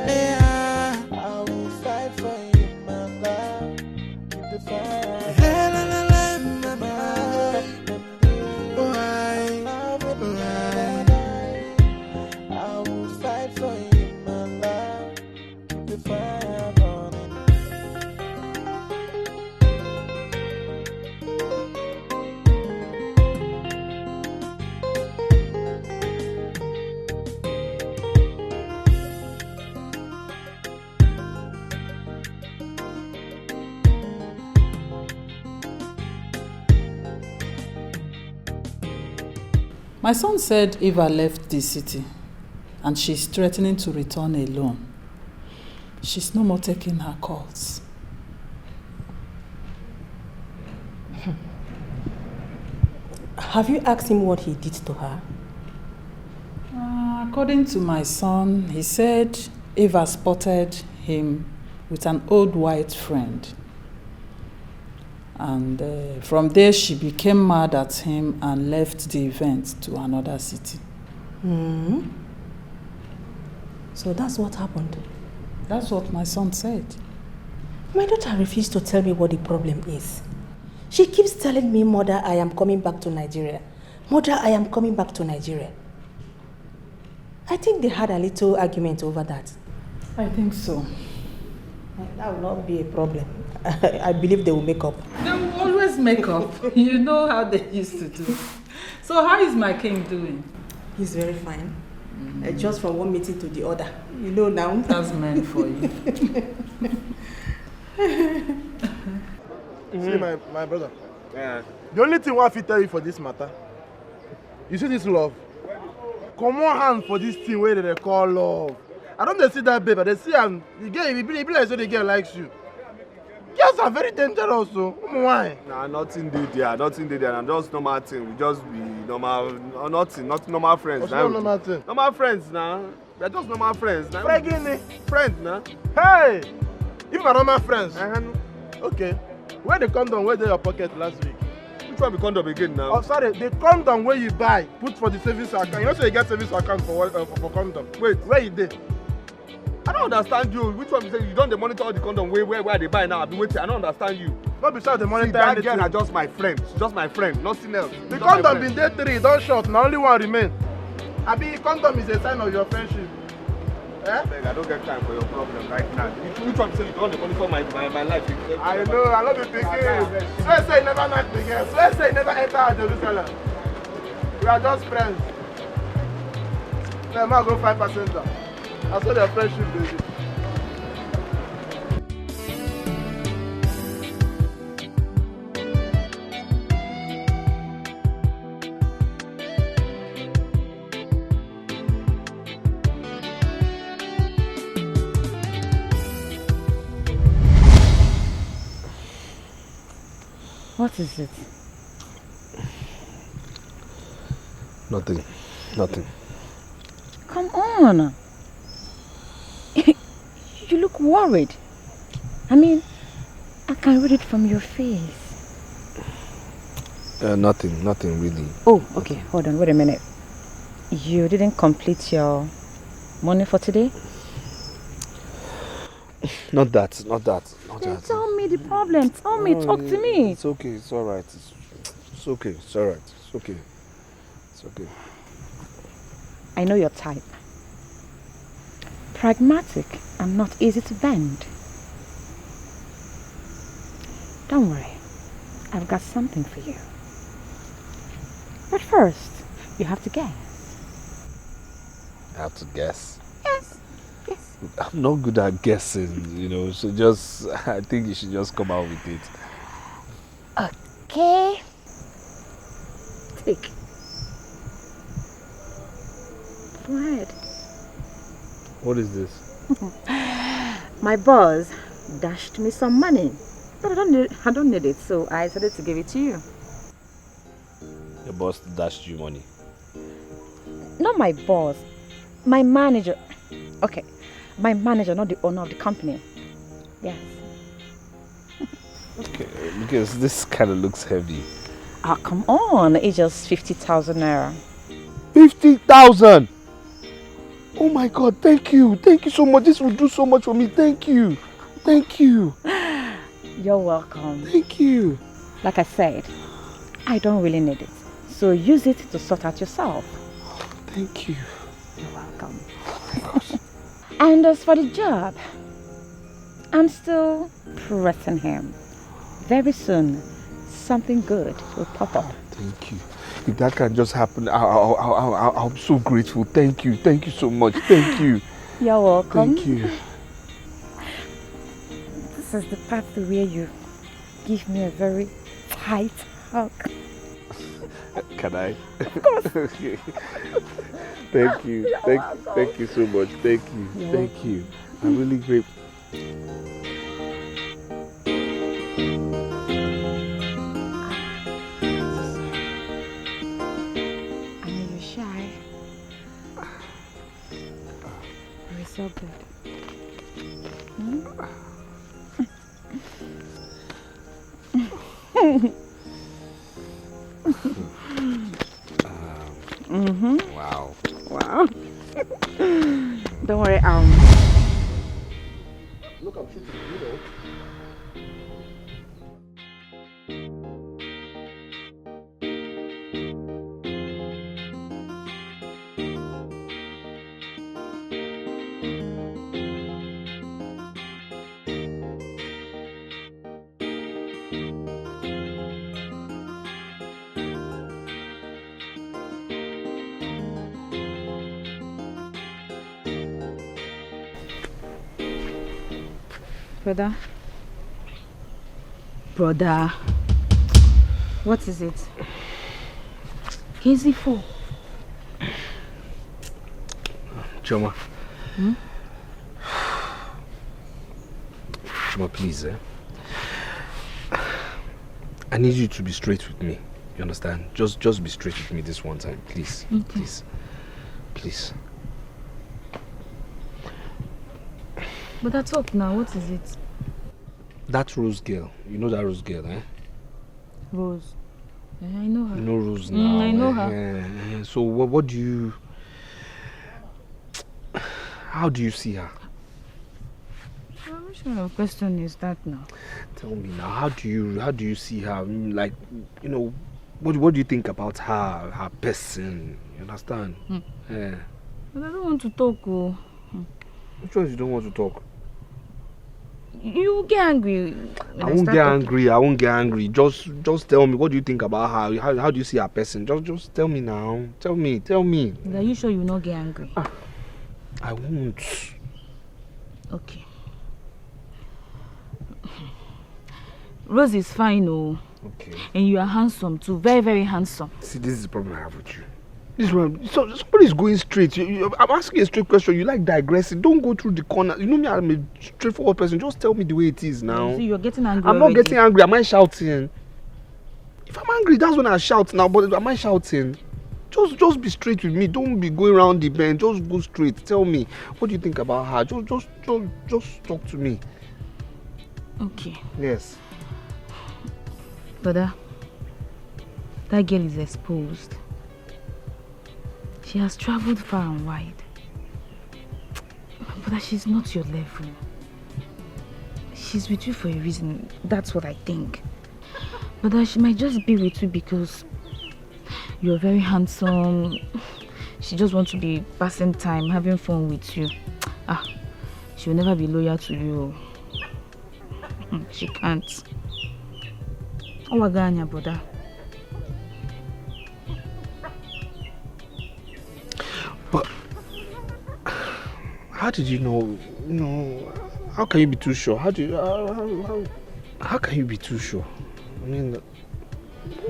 yeah. I will fight for you, my love. Keep the fire. Hey, la, la, la, my love. Alright. I will fight for you, my love. Keep the fire burning. My son said Eva left the city and she's threatening to return alone. She's no more taking her calls. Have you asked him what he did to her? According to my son, he said Eva spotted him with an old white friend. And from there, she became mad at him and left the event to another city. So that's what happened? That's what my son said. My daughter refused to tell me what the problem is. She keeps telling me, Mother, I am coming back to Nigeria. Mother, I am coming back to Nigeria. I think they had a little argument over that. I think so. That will not be a problem. I believe they will make up. They will always make up. You know how they used to do. So how is my king doing? He's very fine. Just from one meeting to the other. You know now. That's meant for you. See, my brother. Yeah. The only thing I fit tell you for this matter, you see this love? Come on hand for this thing where they call love. I don't see that baby, they see the girl, it be like so the girl likes you. Girls are very dangerous, so why? Nah, nothing did there, and just normal thing. We just be normal, nothing, not normal friends. What's not normal thing? Normal friends now. We're just normal friends now. Friends now. Hey! If we're normal friends. Okay. Where the condom where they your pocket last week? Which one be condom again now? Oh, sorry, the condom where you buy, put for the savings account. You know, so you get savings account for condom. Wait, where you did? I don't understand you. Which one be saying you don't monitor all the condom where they buy now? I've been waiting. I don't understand you. Not besides the monitor. That girl are just my friend. She's just my friend, nothing else. The condom been there 3, don't short. Now only one remain. I mean, condom is a sign of your friendship. I don't get time for your problem right now. Which one say you don't monitor my life? I know, I love you picking. Swear say you never met me girl. Swear say you never enter Jerusalem. We are just friends. Then I go 5%. I saw their friendship, baby. What is it? Nothing. Come on. You look worried. I mean, I can read it from your face. Nothing really. Oh, okay. Hold on. Wait a minute. You didn't complete your money for today? Not that. Then tell me the problem. Tell me. Talk to me. It's okay. It's all right. It's okay. It's all right. It's okay. It's okay. I know your type. Pragmatic and not easy to bend. Don't worry. I've got something for you. But first, you have to guess. I have to guess. Yes. I'm not good at guessing, so I think you should just come out with it. Okay. Take. Go ahead. What is this? My boss dashed me some money, but I don't need it, so I decided to give it to you. Your boss dashed you money? Not my boss, my manager. Okay, my manager, not the owner of the company. Yes. Okay, because this kind of looks heavy. Oh, come on, it's just 50,000 naira. 50,000! Oh my God, thank you so much. This will do so much for me. Thank you. You're welcome. Thank you. Like I said, I don't really need it, so use it to sort out yourself. Thank you. You're welcome. And as for the job, I'm still pressing him. Very soon, something good will pop up. Thank you. If that can just happen, I'm so grateful. Thank you so much. Thank you. You're welcome. Thank you. This is the part where you give me a very tight hug. Can I? Of course. Okay. Thank you. Thank you so much. Thank you. Thank you. I'm really grateful. So good. Wow. Don't worry, Look, I'm shooting, Brother. Brother. What is it? KZ4. Choma. Hmm? Choma, please, I need you to be straight with me. You understand? Just be straight with me this one time, please. Okay. Please. Please. But that's up now. What is it? That Rose girl. You know that Rose girl, eh? Rose. I know her. You know Rose now. I know her. So what do you... How do you see her? Which kind of question is that now? Tell me now, how do you see her? Like, you know, what do you think about her person? You understand? Yeah. But I don't want to talk. Oh. Which ones you don't want to talk? You get angry. I won't get angry. Just tell me, what do you think about her? How do you see her person? Just tell me now. Tell me. Are you sure you will not get angry? I won't. Okay. Rose is fine, oh. Okay. And you are handsome too. Very, very handsome. See, this is the problem I have with you. So somebody's going straight. I'm asking a straight question. You like digressing. Don't go through the corner. You know me, I'm a straightforward person. Just tell me the way it is now. See, you're getting angry. I'm not getting angry. Am I shouting? If I'm angry, that's when I shout now. But am I shouting? Just be straight with me. Don't be going around the bend. Just go straight. Tell me, what do you think about her? Just talk to me. Okay. Yes. Brother, that girl is exposed. She has traveled far and wide. But she's not your level. She's with you for a reason. That's what I think. But she might just be with you because you're very handsome. She just wants to be passing time, having fun with you. She will never be loyal to you. She can't. Oh, Waganya, brother. But how did you know? How can you be too sure? How can you be too sure? I mean,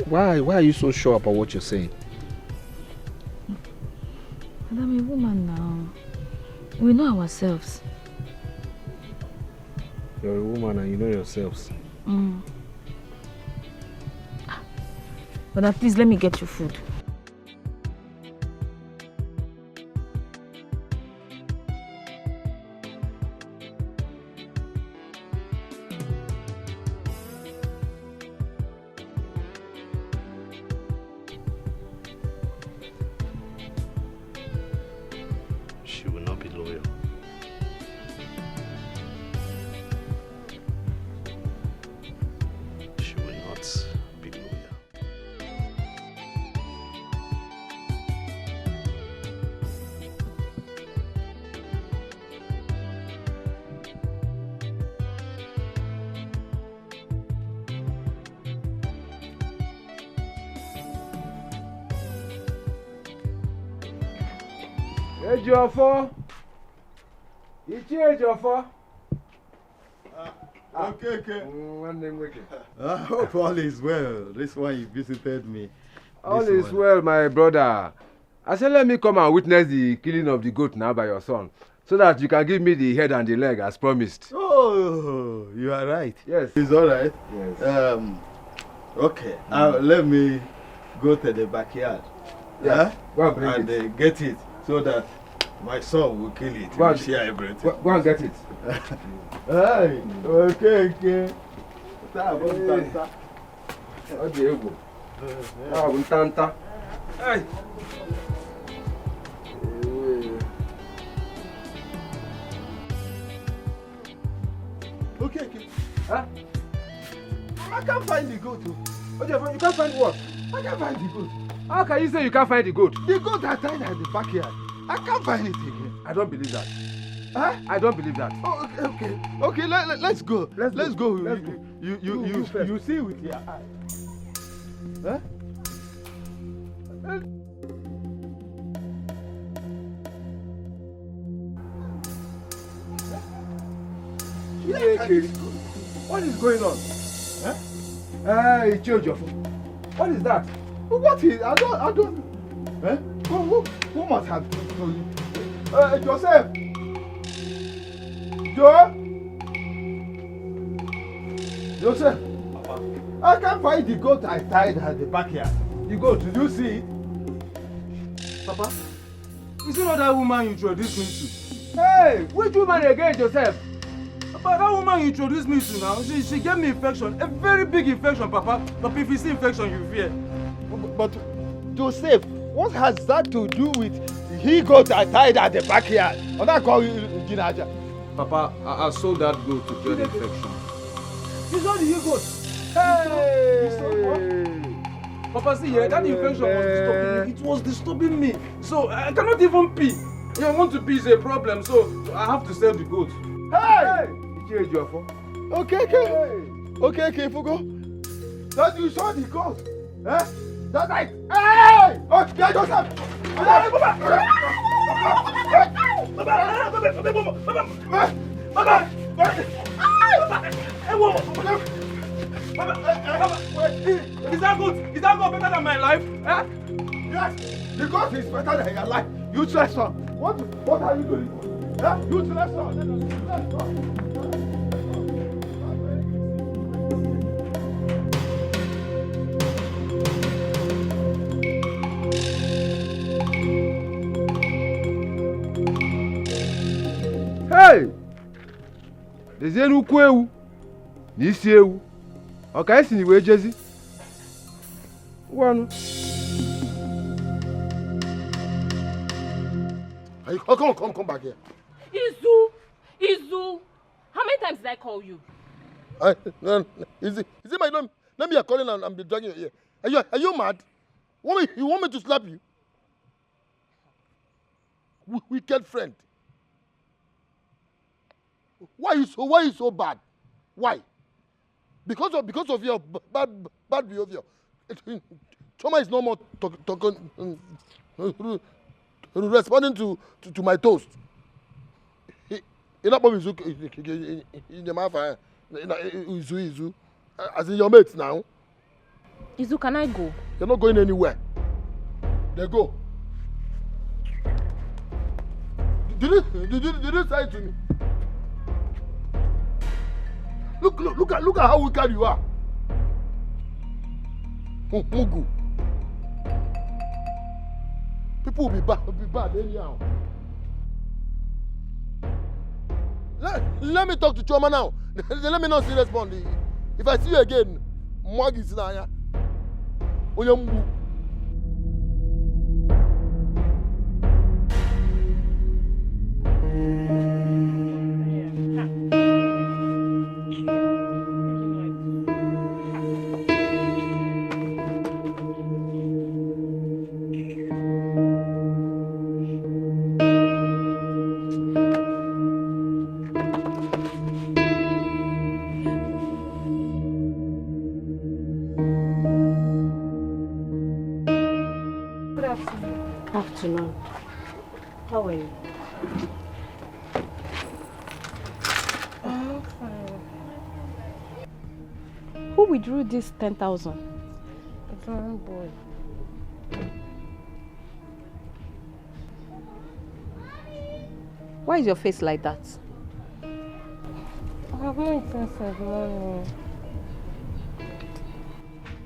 why are you so sure about what you're saying? But I'm a woman now. We know ourselves. You're a woman and you know yourselves. But please let me get you food. She will not be loyal. She will not be loyal. Ejiofor. Ichi Ejiofor. Okay. I hope all is well. This one you visited me. All is well, my brother. I said let me come and witness the killing of the goat now by your son, so that you can give me the head and the leg as promised. Oh, you are right. Yes. It's all right. Yes. Okay. Let me go to the backyard. Yeah. Go and bring and get it so that my son will kill it. We'll share everything. Go and get it. Hey. Okay. Hey. Okay. Huh? I can't find the goat. You can't find what? I can't find the goat. How can you say you can't find the goat? The goat I tied at the backyard. I can't find it again. I don't believe that. Huh? I don't believe that. Oh, okay. Let's go. Let's go. You see with your eye. Huh? What is going on? Hey, Ichiojo. What is that? What is? I don't. Eh? Who must have told you? Joseph. Joseph. Papa. I can't find the goat I tied at the backyard. The goat, do you see it? Papa, is it not that woman you introduced me to? Hey, which woman again, Joseph? Papa, that woman you introduced me to now, she gave me infection, a very big infection, Papa. But if you see infection, you fear. But Joseph, what has that to do with he goat I tied at the backyard? Or that call you Naija? Papa, I sold that goat to cure the infection. You saw the he goat? Hey! Papa, see here, that infection was disturbing me. It was disturbing me. So I cannot even pee. If I want to pee is a problem, so I have to sell the goat. Hey! Okay, Fugo. That you saw the goat. Eh? That night. Hey! Oh, get Joseph! Is that good better than my life? Eh? Yes, the goat is better than your life. Useless son. What are you doing? Eh? Useless son. Hey! Dezie n'ukwu ewu na isi ewu. Ọ ka esi n'iwe jezi. Ngwanụ. Come back here. Izu, how many times did I call you? Is it my name? Let me calling and I'm dragging you here. Are you mad? You want me to slap you? Wicked friend. Why you so bad? Why? Because of your bad behavior. Choma is no more responding to my toast. In the mouth, Izu. As in your mates now. Izu, can I go? You're not going anywhere. They go. Did you say it to me? Look at how wicked you are. Mugu. People will be bad anyhow. Let me talk to Choma now. Let me not see respond. If I see you again, Mwagi Sinaya. Oyambu. Afternoon. How are you? I'm fine. Who withdrew this 10,000? It's one boy. Why is your face like that? I have not eaten since morning.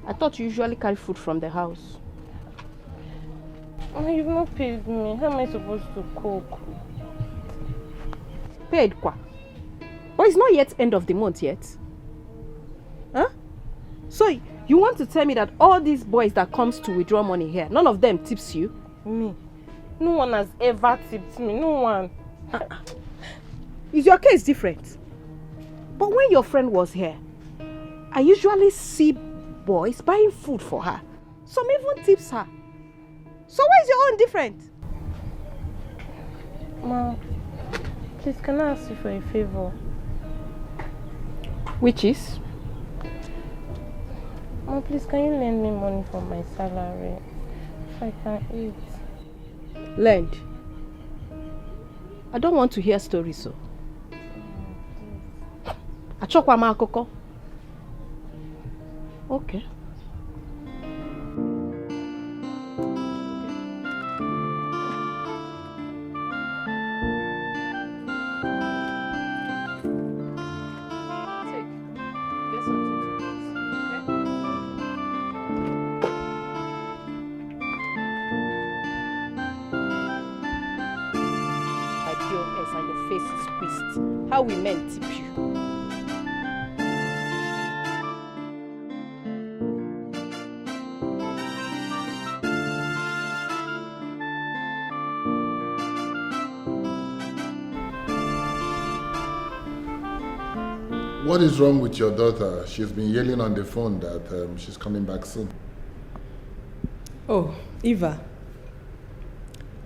I thought you usually carry food from the house. Oh, you've not paid me. How am I supposed to cook? Paid kwa? But it's not yet end of the month yet. Huh? So you want to tell me that all these boys that comes to withdraw money here, none of them tips you? Me? No one has ever tipped me. No one. Is your case different? But when your friend was here, I usually see boys buying food for her. Some even tips her. So why is your own different? Ma, please can I ask you for a favor? Which is? Ma, please can you lend me money from my salary so I can eat? Lend? I don't want to hear stories, so. Achọkwa m akụkọ. Okay. And your face is squeezed. How we men tip you. What is wrong with your daughter? She's been yelling on the phone that she's coming back soon. Oh, Eva.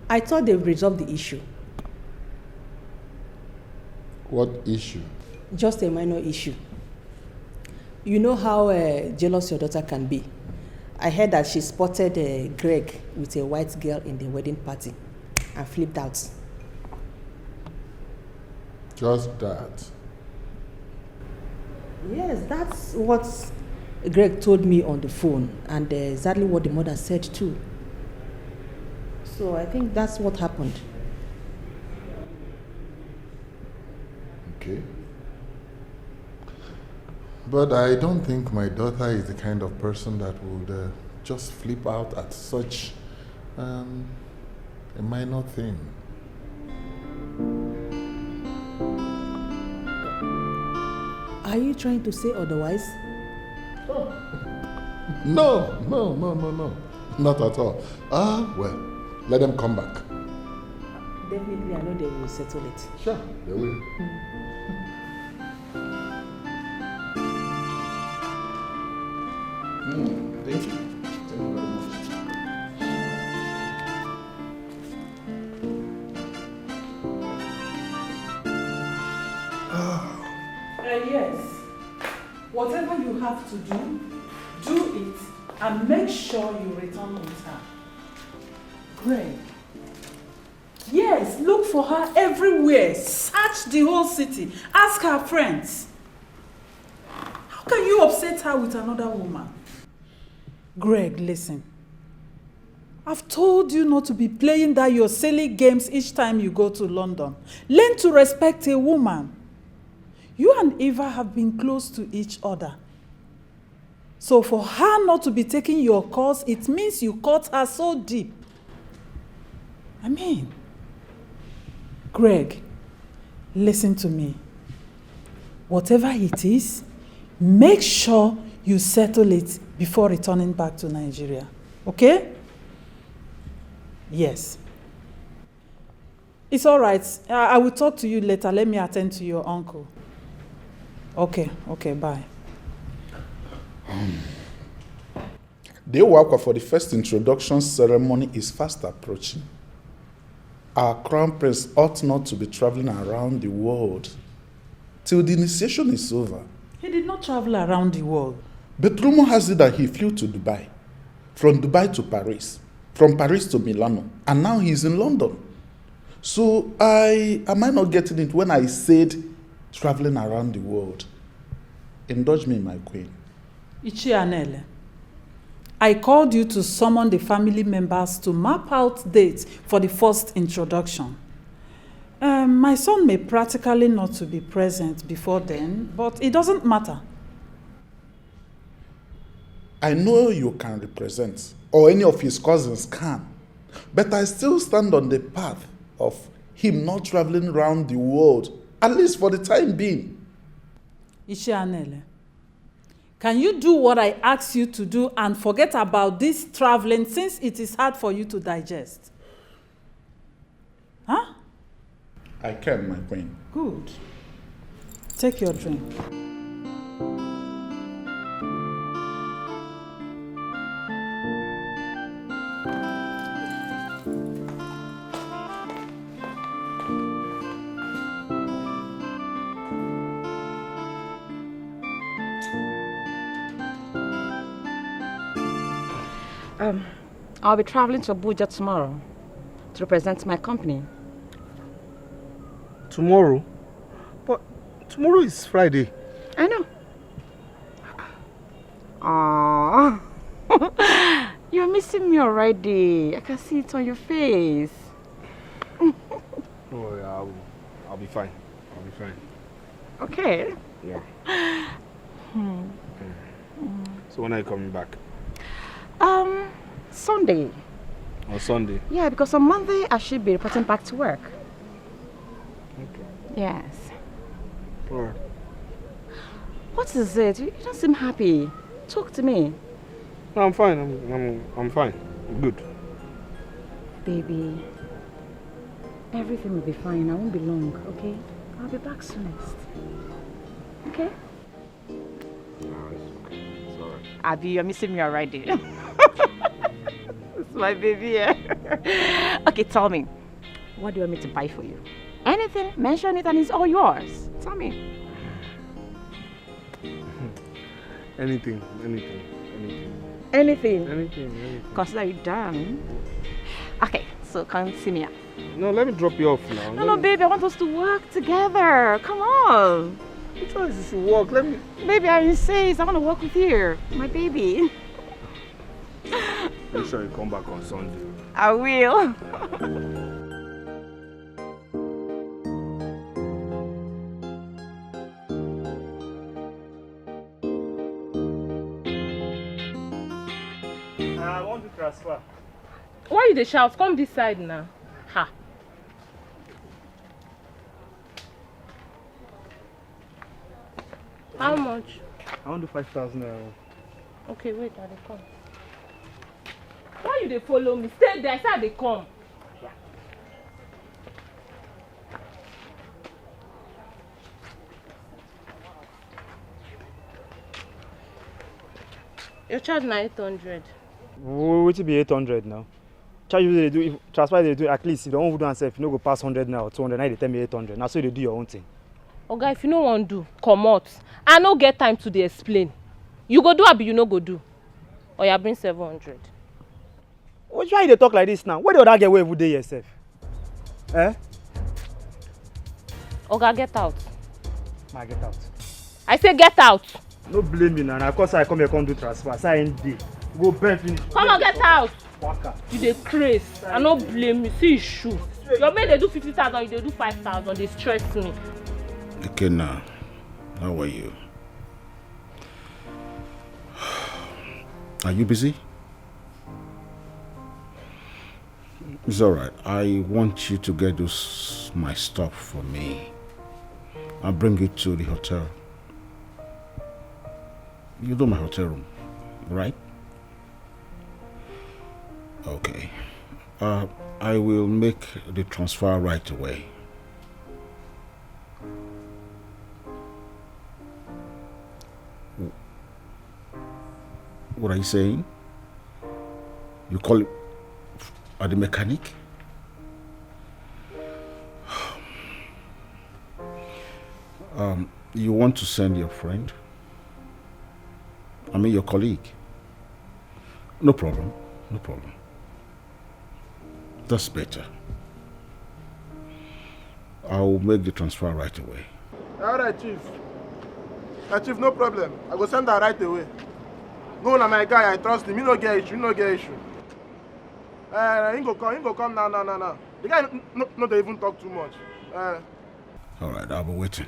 I thought they've resolved the issue. What issue? Just a minor issue. You know how jealous your daughter can be. I heard that she spotted Greg with a white girl in the wedding party and flipped out. Just that? Yes, that's what Greg told me on the phone, and exactly what the mother said too. So I think that's what happened. Okay. But I don't think my daughter is the kind of person that would just flip out at such a minor thing. Are you trying to say otherwise? No. Not at all. Well, let them come back. Definitely, I know they will settle it. Sure, they will. Thank you. Thank you very much. Yes. Whatever you have to do, do it and make sure you return with her. Greg. Yes, look for her everywhere. Search the whole city. Ask her friends. How can you upset her with another woman? Greg, listen. I've told you not to be playing that your silly games each time you go to London. Learn to respect a woman. You and Eva have been close to each other. So for her not to be taking your course, it means you caught her so deep. I mean, Greg, listen to me. Whatever it is, make sure you settle it before returning back to Nigeria. Okay? Yes. It's all right. I will talk to you later. Let me attend to your uncle. Okay, bye. The work for the first introduction ceremony is fast approaching. Our crown prince ought not to be traveling around the world till the initiation is over. He did not travel around the world. But rumor has it that he flew to Dubai, from Dubai to Paris, from Paris to Milano, and now he's in London. So am I not getting it when I said traveling around the world? Indulge me, my queen. Ichianele, I called you to summon the family members to map out dates for the first introduction. My son may practically not to be present before then, but it doesn't matter. I know you can represent, or any of his cousins can, but I still stand on the path of him not traveling around the world, at least for the time being. Ichianele, can you do what I asked you to do and forget about this traveling since it is hard for you to digest? Huh? I can, my queen. Good. Take your drink. I'll be traveling to Abuja tomorrow to represent my company. Tomorrow? But tomorrow is Friday. Aww. You're missing me already. I can see it on your face. Oh yeah, I'll be fine. I'll be fine. Okay. Yeah. So when are you coming back? Sunday. On Sunday? Yeah, because on Monday I should be reporting back to work. Okay. Yes. Alright. What is it? You don't seem happy. Talk to me. No, I'm fine. I'm fine. I'm good. Baby, everything will be fine. I won't be long, okay? I'll be back soonest. Okay? No, it's okay. It's alright. Abby, you're missing me already. It's my baby, yeah. Okay, tell me. What do you want me to buy for you? Anything, mention it and it's all yours. Tell me. Anything. Anything? Consider you done. Okay, so come see me. No, let me drop you off now. No, baby, I want us to work together. Come on. Which one is this to work? Let me... Baby, I insist. I want to work with you. My baby. Make sure you come back on Sunday. I will. I want to transfer. Why you dey shout? Come this side now. Ha. How much? I want to 5,000 naira. Okay, wait, I dey come. Why you dey follow me? Stay there, I say I dey come. Your charge na 800. Wetin be 800 now? Charge you dey do, if transfer they do, at least if you don't do yourself, you no go pass 100 now or 200, now they tell me 800. Now so you do your own thing. Oga, if you no wan do, comot. I no get time to dey explain. You go do abi you no go do? Oya, bring 700. Why you dey talk like this now? Where the other girl wey every day yourself? Eh? Oga, get out. Ma, get out. I say get out. No blame me now. Of course I come here come do transfer. Say I ain't dey. Go bend finish. Come on, get out. Waka. You dey craze. I no blame you. See his shoe. Your mate dey do 50,000, you dey do 5,000. They stress me. Okay, now, how are you? Are you busy? It's alright. I want you to get my stuff for me. I'll bring it to the hotel. You know my hotel room, right? Okay. I will make the transfer right away. What are you saying? You call it the mechanic? You want to send your friend? I mean your colleague? No problem, no problem. That's better. I'll make the transfer right away. Alright, Chief. Chief, no problem. I go send her right away. No, na my guy, I trust him. He no get issue, no get issue. He go come now. The guy no dey even talk too much. Alright, I'll be waiting.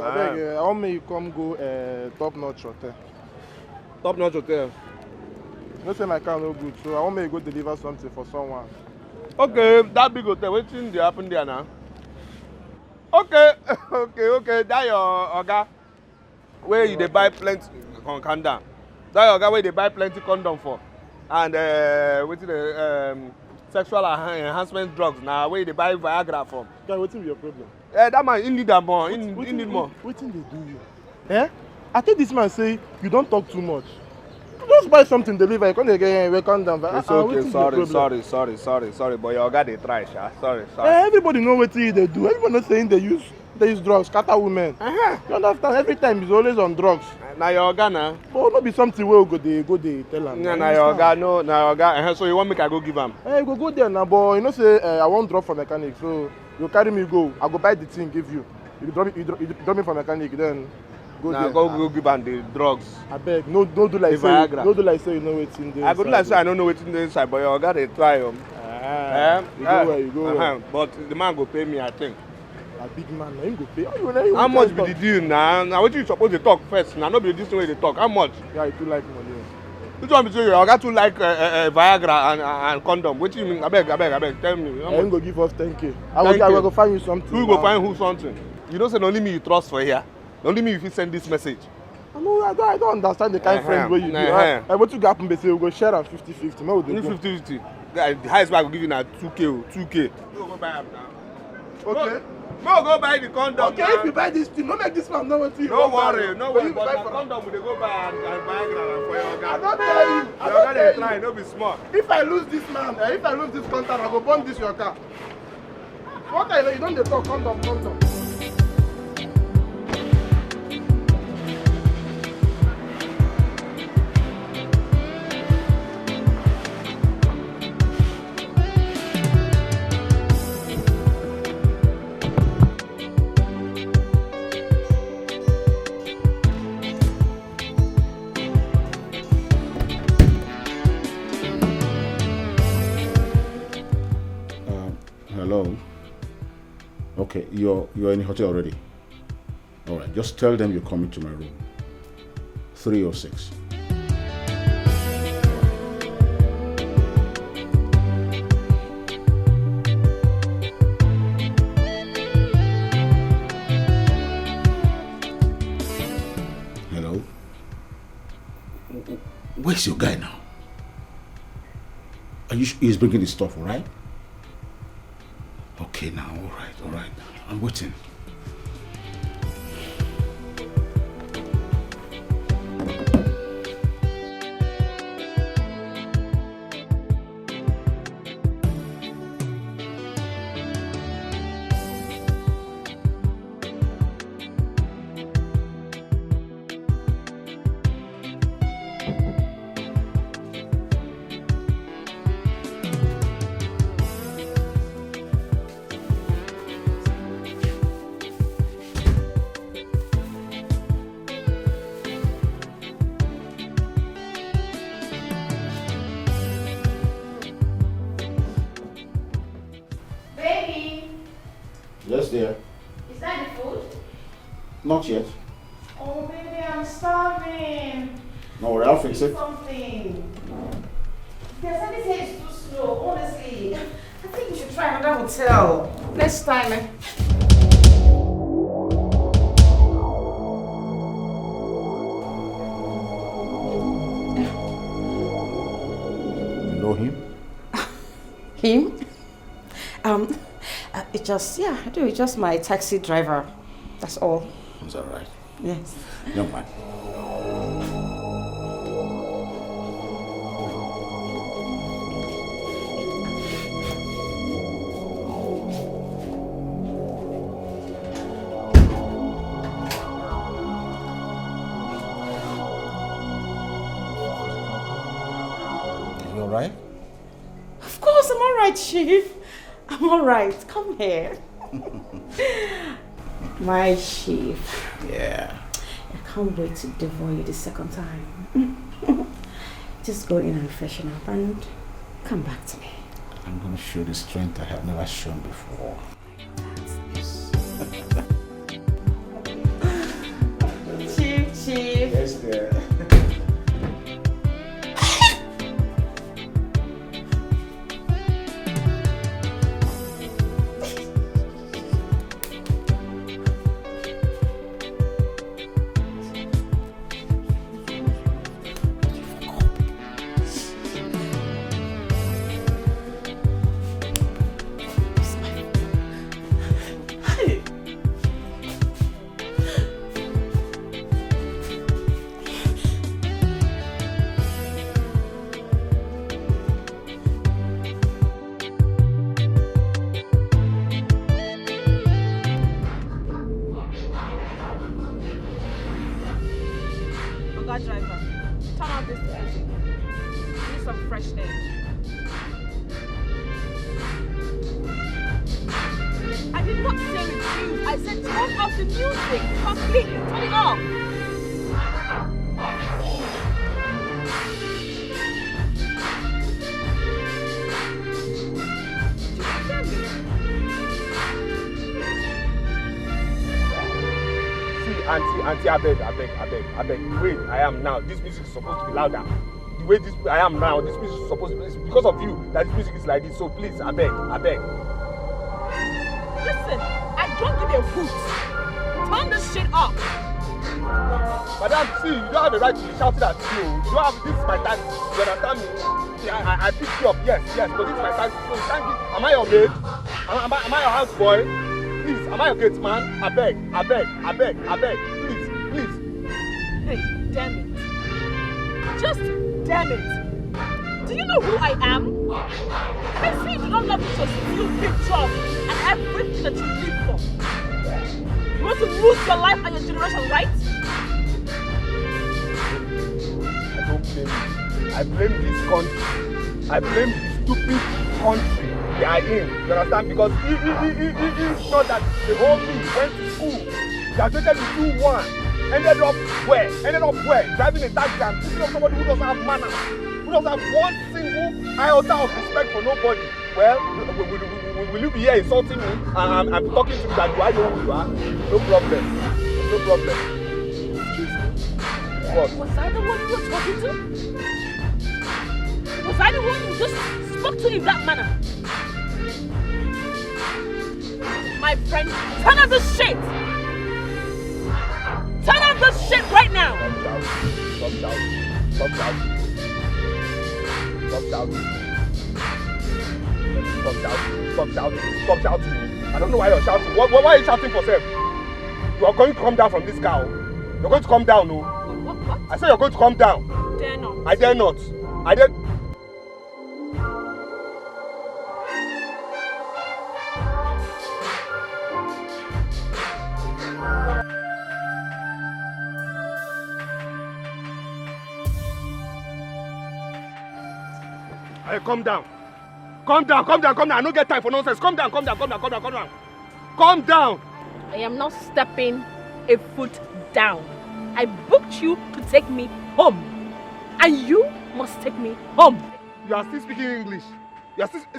I beg, I want me you come go Top Notch Hotel. Top Notch Hotel? You know say my car no good, so I want me you go deliver something for someone. Okay, that big hotel, wetin dey happen there now? Okay, that your oga where you dey buy plenty calm down. That your oga where you dey buy plenty condom for, and wetin the sexual enhancement drugs na where you dey buy Viagra from. Guy, wetin be your problem? That man, he need am more. He need more. Wetin dey do you? I think this man say you don't talk too much. Just buy something, deliver. You can't get calm down. It's okay. Sorry, but your oga dey try, sha. Sorry. Everybody know wetin they do. Everybody know saying they use They use drugs, scatter women. You understand? Every time he's always on drugs. Now your oga na. But no be something where we go there tell him. Now your oga, no, now your oga. So you want me to go give him? Hey, go there now, but you know say I won't drop for mechanic, so you carry me go. I go buy the thing, give you. You drop me for mechanic, then go now there. go give him the drugs. I beg, no do like say, no do like say you know what's in there. I go do like say I don't know what's in the inside, but your oga they try You go where you go. Where. But the man go pay me, I think. A big man, na him go pay. How much be the deal now? Now what you supposed to talk first? Now not be this way they talk. How much? Yeah, you too like money. Which one be say your oga too like Viagra and condom? What you mean? I beg, tell me. I ain't go give us 10K. I will go find you something. Who go find who something? You don't say only me you trust for here. Only me if you send this message. I don't understand the kind of friends where you do. What you got say we go share am 50-50. No, 50-50. The highest I go give you na 2K. You go buy am now. Okay. Go buy the condom. Okay, if you buy this thing, don't make this man know what you don't worry, no worry. But the condom we dey go buy and Viagra for your oga. I don't tell you. Your oga dey try, no be smart. If I lose this man, if I lose this contract, I go burn this your car. What I know, you don't dey talk condom. Hello. Okay, you're in the hotel already. All right, just tell them you're coming to my room. 306. Hello. Where's your guy now? He's bringing the stuff, all right? Okay now, all right. I'm waiting. Yes, dear. Is that the food? Not yet. Oh, baby, I'm starving. No worry, I'll fix it. Something. There's anything is too slow, honestly. I think you should try another hotel. Next time. You know him? Him? It's just, yeah, I do. It's just my taxi driver. That's all. Is that right? Yes. Young man. You all right? Of course, I'm all right, Chief. I'm all right. Come here. My chief. Yeah. I can't wait to devour you the second time. Just go in and freshen up and come back to me. I'm going to show the strength I have never shown before. Chief. Yes, dear. question. I did not say refuse. I said turn off the music completely. Turn it off. Auntie, I beg. The way I am now, this music is supposed to be louder. The way I am now, this music is supposed to be, it's because of you that this music is like this. So please, I beg. Listen, I don't give a hoot. Turn this shit off. Madam, see, you don't have the right to be shouting at you. You don't have, this is my time. You understand me? See, I picked you up, yes, but this is my time. So thank you. Am I your maid? Am I your house boy? Please, am I your gate man? I beg. Please. Hey, damn it. Just damn it. Do you know who I am? I see you do not love your stupid job and everything that you live for. You want to lose your life and your generation, right? I don't blame you. I blame this country. I blame the stupid country they are in. You understand? Because it's not that the whole thing went to school. Graduated in 2-1. Ended up where? Driving a taxi and picking up somebody who doesn't have manners. Who doesn't have one single iota of respect for nobody. Well, will you be here insulting me and talking to me that do I know who you are? No problem. What? Was I the one you were talking to? Was I the one you just spoke to in that manner? My friend, turn off this shit! Turn off this shit right now! Stop shouting. I don't know why you're shouting. Why are you shouting for self? You are going to come down from this car. You're going to come down, no? What? I said you're going to come down. Dare not. I dare not. Hey, calm down. I don't get time for nonsense. Calm down. I am not stepping a foot down. I booked you to take me home. And you must take me home. You are still speaking English.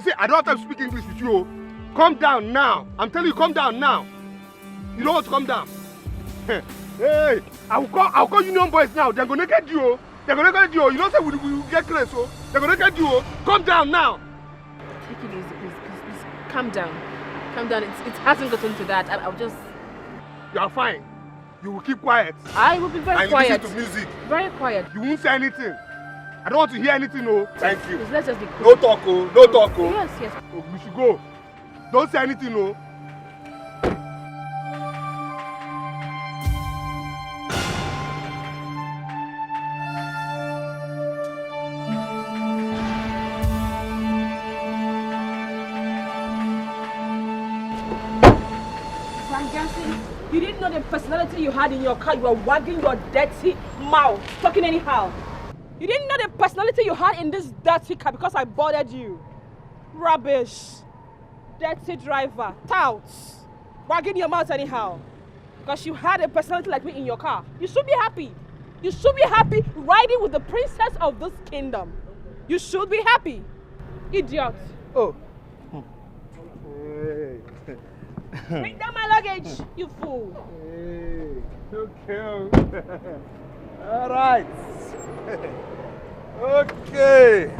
See, I don't have time to speak English with you. Calm down now. I'm telling you, calm down now. You don't want to calm down. Hey, I'll call Union Boys now. They're gonna get you. You don't say we get close, so they're gonna get you. Calm down now. Take it easy, please. Calm down. It hasn't gotten to that. I'll just... You are fine. You will keep quiet. I will be very quiet. And listen to music. Very quiet. You won't say anything. I don't want to hear anything, no. Thank you. Please, let's just be cool. No talk, oh. Yes. Oh, we should go. Don't say anything, no. You didn't know the personality you had in your car. You were wagging your dirty mouth, talking anyhow. You didn't know the personality you had in this dirty car because I bothered you. Rubbish. Dirty driver. Touts. Wagging your mouth anyhow. Because you had a personality like me in your car. You should be happy. You should be happy riding with the princess of this kingdom. You should be happy. Idiot. Oh. Bring down my luggage, you fool. Hey, okay. All right. Okay.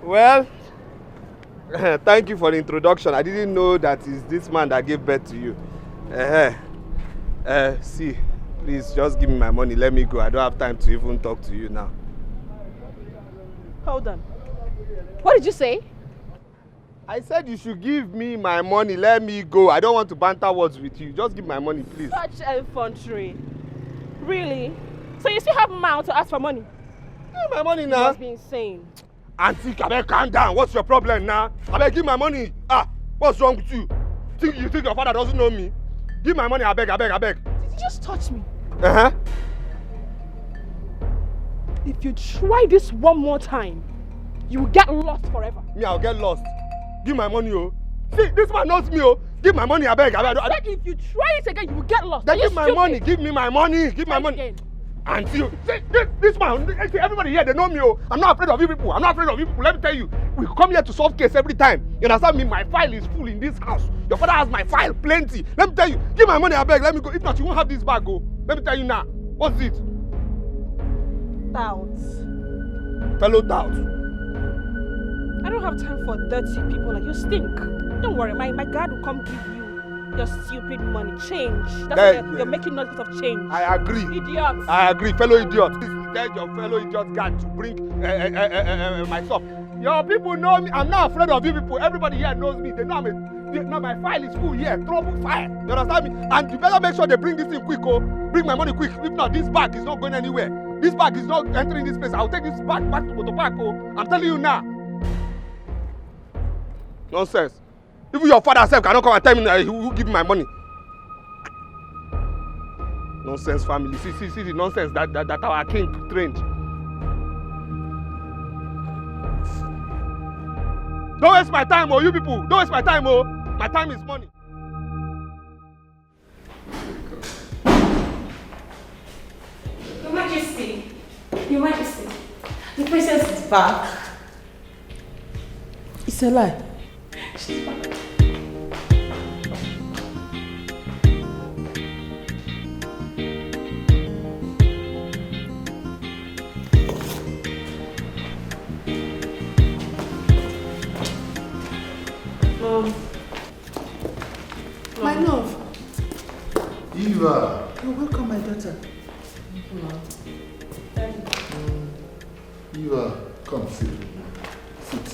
Well, thank you for the introduction. I didn't know that it's this man that gave birth to you. See, please just give me my money. Let me go. I don't have time to even talk to you now. Hold on. What did you say? I said you should give me my money. Let me go. I don't want to banter words with you. Just give my money, please. Such effrontery. Really? So you still have mouth to ask for money? Give my money now. You must be insane. Auntie, Abeg, calm down. What's your problem now? Abeg, give my money. What's wrong with you? You think your father doesn't know me? Give my money, abeg. Did you just touch me? If you try this one more time, you will get lost forever. Me, I'll get lost. Give my money, oh. See, this man knows me, oh. Give my money, I beg. I said if you try it again, you will get lost. Then give my money. Give me my money. Give my money. Again. And see, this man, see, everybody here, they know me, oh. I'm not afraid of you people. I'm not afraid of you people. Let me tell you, we come here to solve case every time. You understand me? My file is full in this house. Your father has my file, plenty. Let me tell you, give my money, I beg. Let me go. If not, you won't have this bag, go. Let me tell you now. What's it? Doubts. Fellow doubt. I don't have time for dirty people like you. Stink. Don't worry, my God will come give you your stupid money. Change. That's why you're making noise because of change. I agree. Idiots. I agree, fellow idiot. Tell your fellow idiot guy to bring my stuff. Your people know me. I'm not afraid of you people. Everybody here knows me. They know my file is full here. Trouble file. You understand me? And you better make sure they bring this thing quick, oh. Bring my money quick. If not, this bag is not going anywhere. This bag is not entering this place. I'll take this bag back to Motor Park, oh. I'm telling you now. Nonsense. Even your father self cannot come and tell me who give me my money. Nonsense family. See the nonsense that our king trained. Don't waste my time, oh, you people. Don't waste my time, oh. My time is money. Your Majesty. Your Majesty. The princess is back. It's a lie. She's back. My love. Eva. You're welcome, my daughter. Eva, come sit. Sit.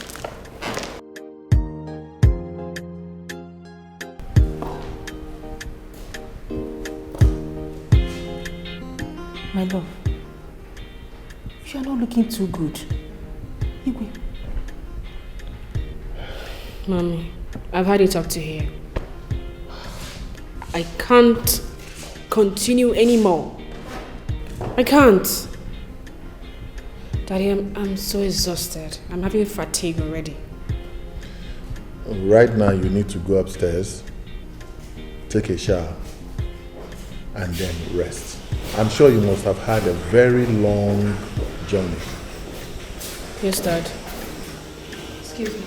My love, you are not looking too good. Igwe. Mommy, I've had it up to here. I can't continue anymore. I can't. Daddy, I'm so exhausted. I'm having fatigue already. Right now you need to go upstairs, take a shower, and then rest. I'm sure you must have had a very long journey. Yes, Dad. Excuse me.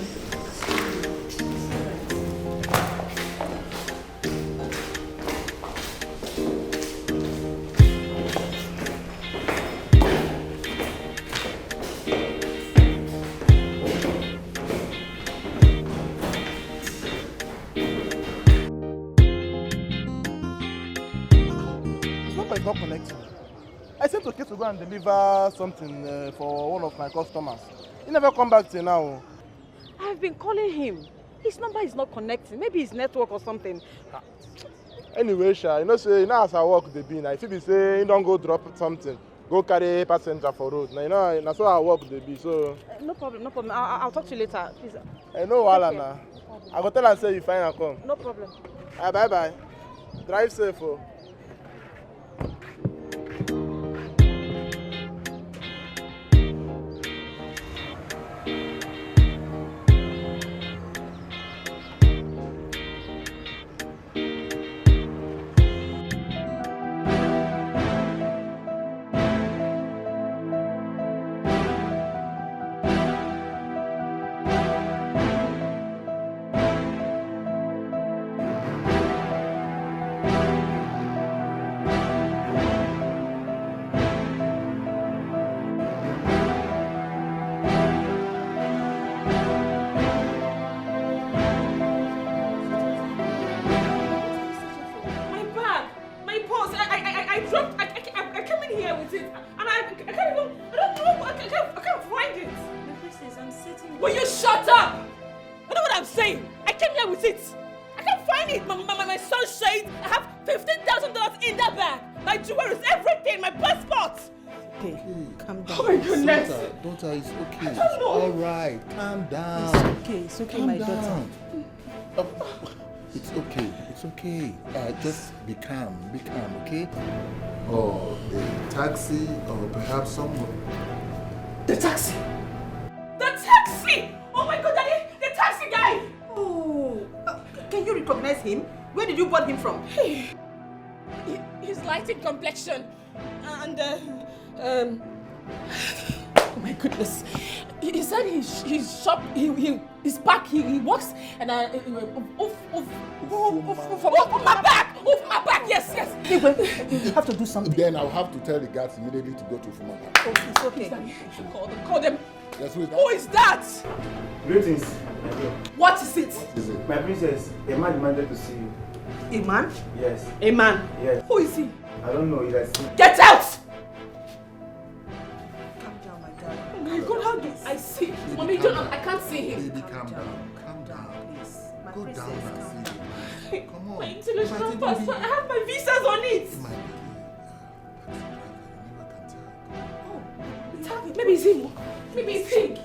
Is not connecting. I sent to go and deliver something for one of my customers. He never come back till now. I've been calling him. His number is not connecting. Maybe his network or something. Anyway, Sha, you know as I work the be now. If you be say you don't go drop something, go carry passenger for road. Now you know that's how I work the be. So No problem. I'll talk to you later. Please. I know Wala now. I go tell and say you fine and come. No problem. Bye bye. Drive safe. Oh. Daughter, it's okay. It's all right. Calm down. It's okay, Calm my down. daughter. It's okay. It's okay. Just be calm, okay? Or a taxi, or perhaps someone. The taxi! The taxi! Oh my God, Daddy! The taxi guy! Oh, can you recognize him? Where did you board him from? He's light in complexion. And, oh my goodness. He said he's shop, he's back, he works, and off my back! Off my back, yes! You have to do something. Then I'll have to tell the guards immediately to go to Fuma. Oh, it's okay. Call them. Yes, who is that? Who is that? Greetings. What is it? My princess, a man demanded to see you. A man? Yes. A man? Yes. Who is he? I don't know. He has seen. Get out! Oh my God, how do I see? Mommy, I can't see him. Baby, calm down. Calm down. Please. My Go princess, down and see him. Come on. My international passport, I have my visas on it. Maybe it's him. Maybe it's him.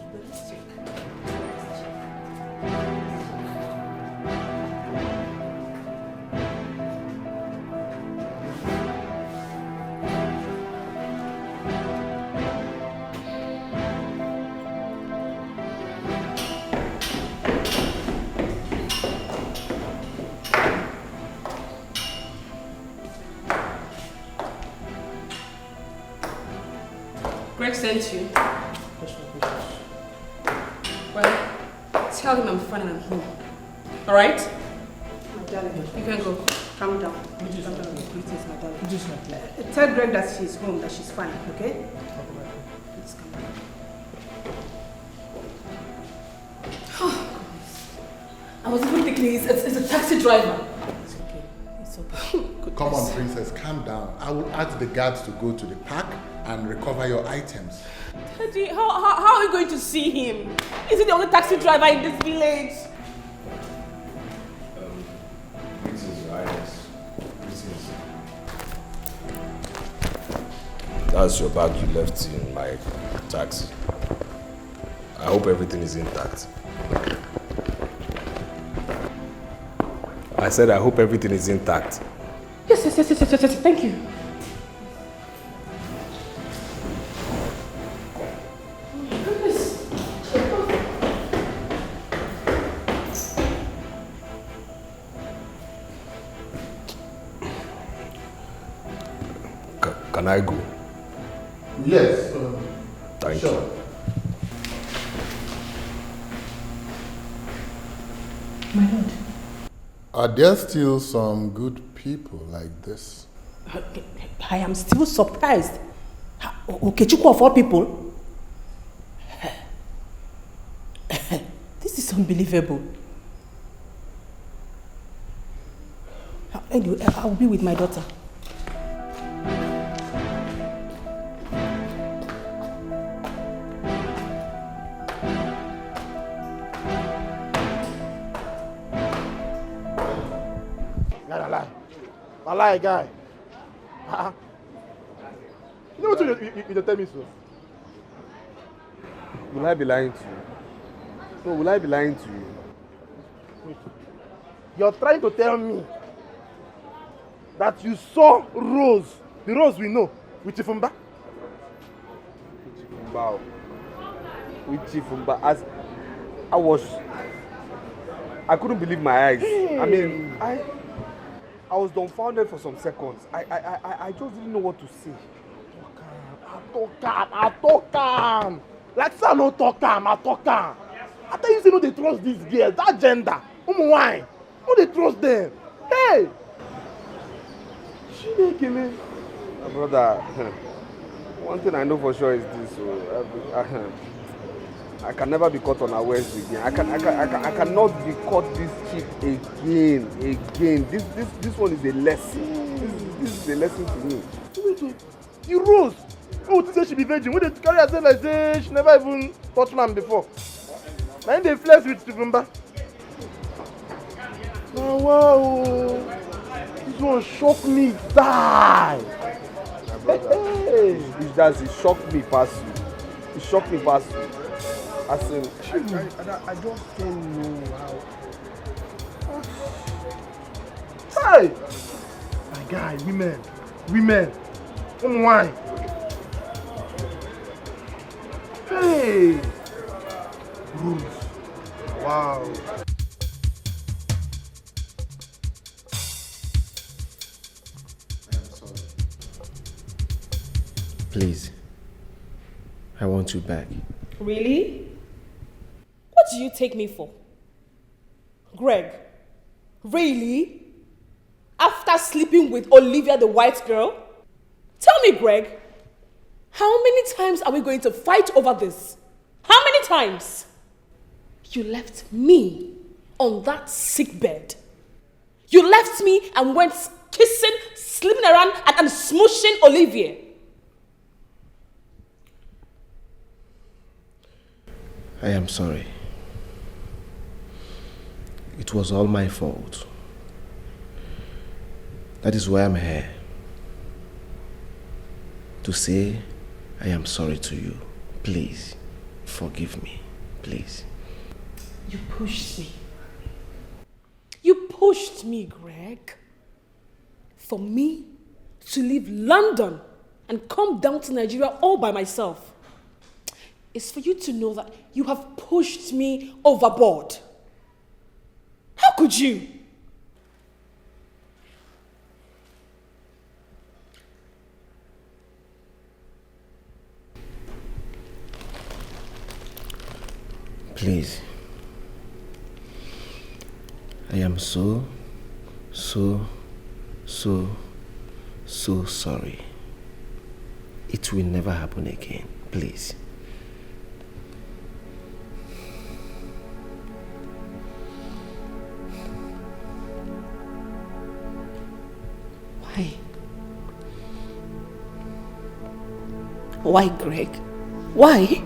Greg sent you. Well, tell him I'm fine and I'm home. Alright? My darling. You can go. Calm down. Calm down. Please, my darling. Tell Greg that she's home, that she's fine, okay? Please come down. I was even thinking it's a taxi driver. It's okay. It's okay. Come on, princess, calm down. I will ask the guards to go to the park and recover your items. Daddy, how are we going to see him? Is he the only taxi driver in this village? Greetings, Your Highness. Greetings. That's your bag you left in my taxi. I hope everything is intact. I said I hope everything is intact. Yes. Thank you. Can I go? Yes. Thank sure. you. My lord. Are there still some good people like this? I am still surprised. Okechukwu of all people? This is unbelievable. Anyway, I will be with my daughter. Lie, guy. You know what you tell me so? Will I be lying to you? No, will I be lying to you? Wait. You're trying to tell me that you saw Rose, the Rose we know, with Chifumba? With Chifumba. As I couldn't believe my eyes. Hey. I mean, I was dumbfounded for some seconds. I just didn't know what to say. I talk calm. Like say I no talk calm, I talk calm. I tell you, say no dey trust these girls, that gender. Why? No dey trust them. Hey! Chineke me. My brother, one thing I know for sure is this. I can never be caught unawares again. I cannot be caught this cheap again. This one is a lesson. This is a lesson to me. Wait. You Rose. Oh, to say she be virgin. When they carry herself like say she never even touched man before. Now they flex with Chifumba. Oh wow. This one shocked me die. My brother, it shocked me past you. It shocked me past you. I said, I just don't know how. Hey! My guy, women. Why? Hey! Rules. Wow. Please, I want you back. Really? What do you take me for? Greg, really? After sleeping with Olivia the white girl? Tell me, Greg, how many times are we going to fight over this? How many times? You left me on that sick bed. You left me and went kissing, sleeping around and smooshing Olivia. I am sorry. It was all my fault. That is why I'm here. To say I am sorry to you. Please, forgive me. Please. You pushed me. You pushed me, Greg. For me to leave London and come down to Nigeria all by myself. It's for you to know that you have pushed me overboard. How could you? Please. I am so sorry. It will never happen again. Please. Why? Why, Greg? Why?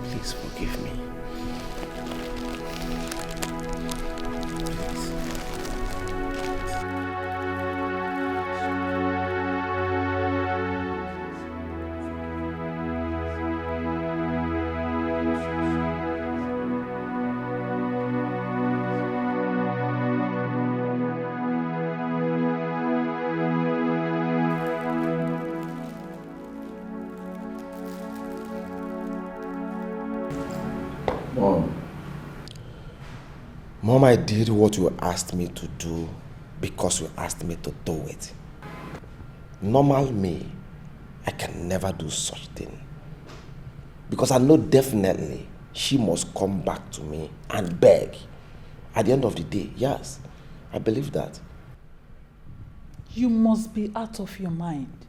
Please forgive me. Mom, I did what you asked me to do because you asked me to do it. Normal me, I can never do such thing. Because I know definitely she must come back to me and beg. At the end of the day, yes, I believe that. You must be out of your mind.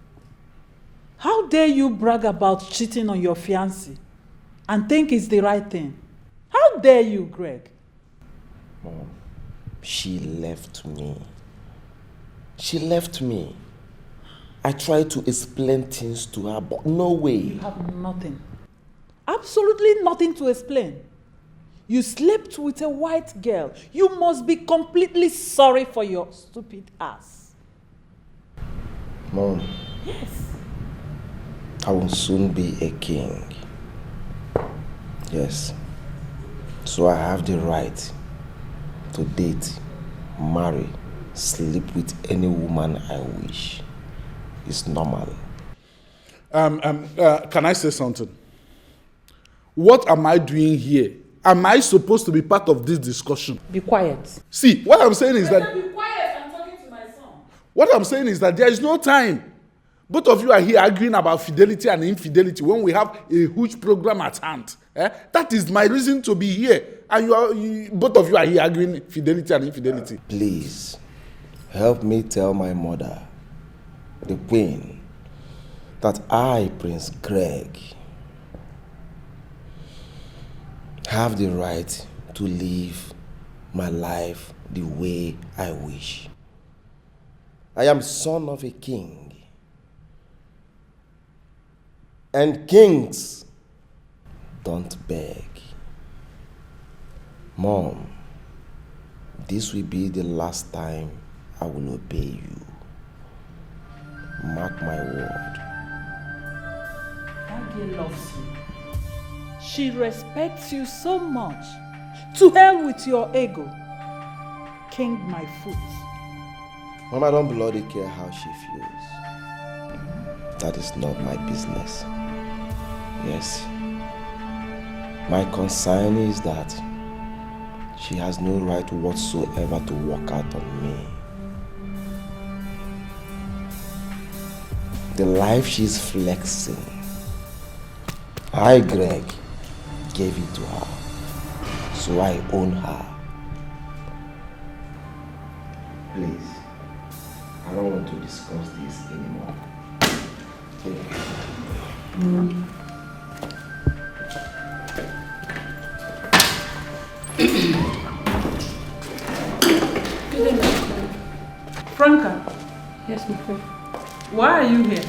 How dare you brag about cheating on your fiancé and think it's the right thing? How dare you, Greg? Mom, she left me. She left me. I tried to explain things to her, but no way. You have nothing. Absolutely nothing to explain. You slept with a white girl. You must be completely sorry for your stupid ass. Mom. Yes. I will soon be a king. Yes. So I have the right to date, marry, sleep with any woman I wish. It's normal. Can I say something? What am I doing here? Am I supposed to be part of this discussion? Be quiet. See, what I'm saying is that... Be quiet, I'm talking to my son. What I'm saying is that there is no time. Both of you are here arguing about fidelity and infidelity when we have a huge program at hand. That is my reason to be here. And both of you are here arguing fidelity and infidelity. Please, help me tell my mother, the queen, that I, Prince Greg, have the right to live my life the way I wish. I am son of a king. And kings don't beg. Mom, this will be the last time I will obey you. Mark my word. That girl loves you. She respects you so much. To hell with your ego. King my foot. Mama don't bloody care how she feels. That is not my business. Yes. My concern is that she has no right whatsoever to walk out on me. The life she's flexing, I, Greg, gave it to her, so I own her. Please, I don't want to discuss this anymore. Franca. Yes, my friend. Why are you here?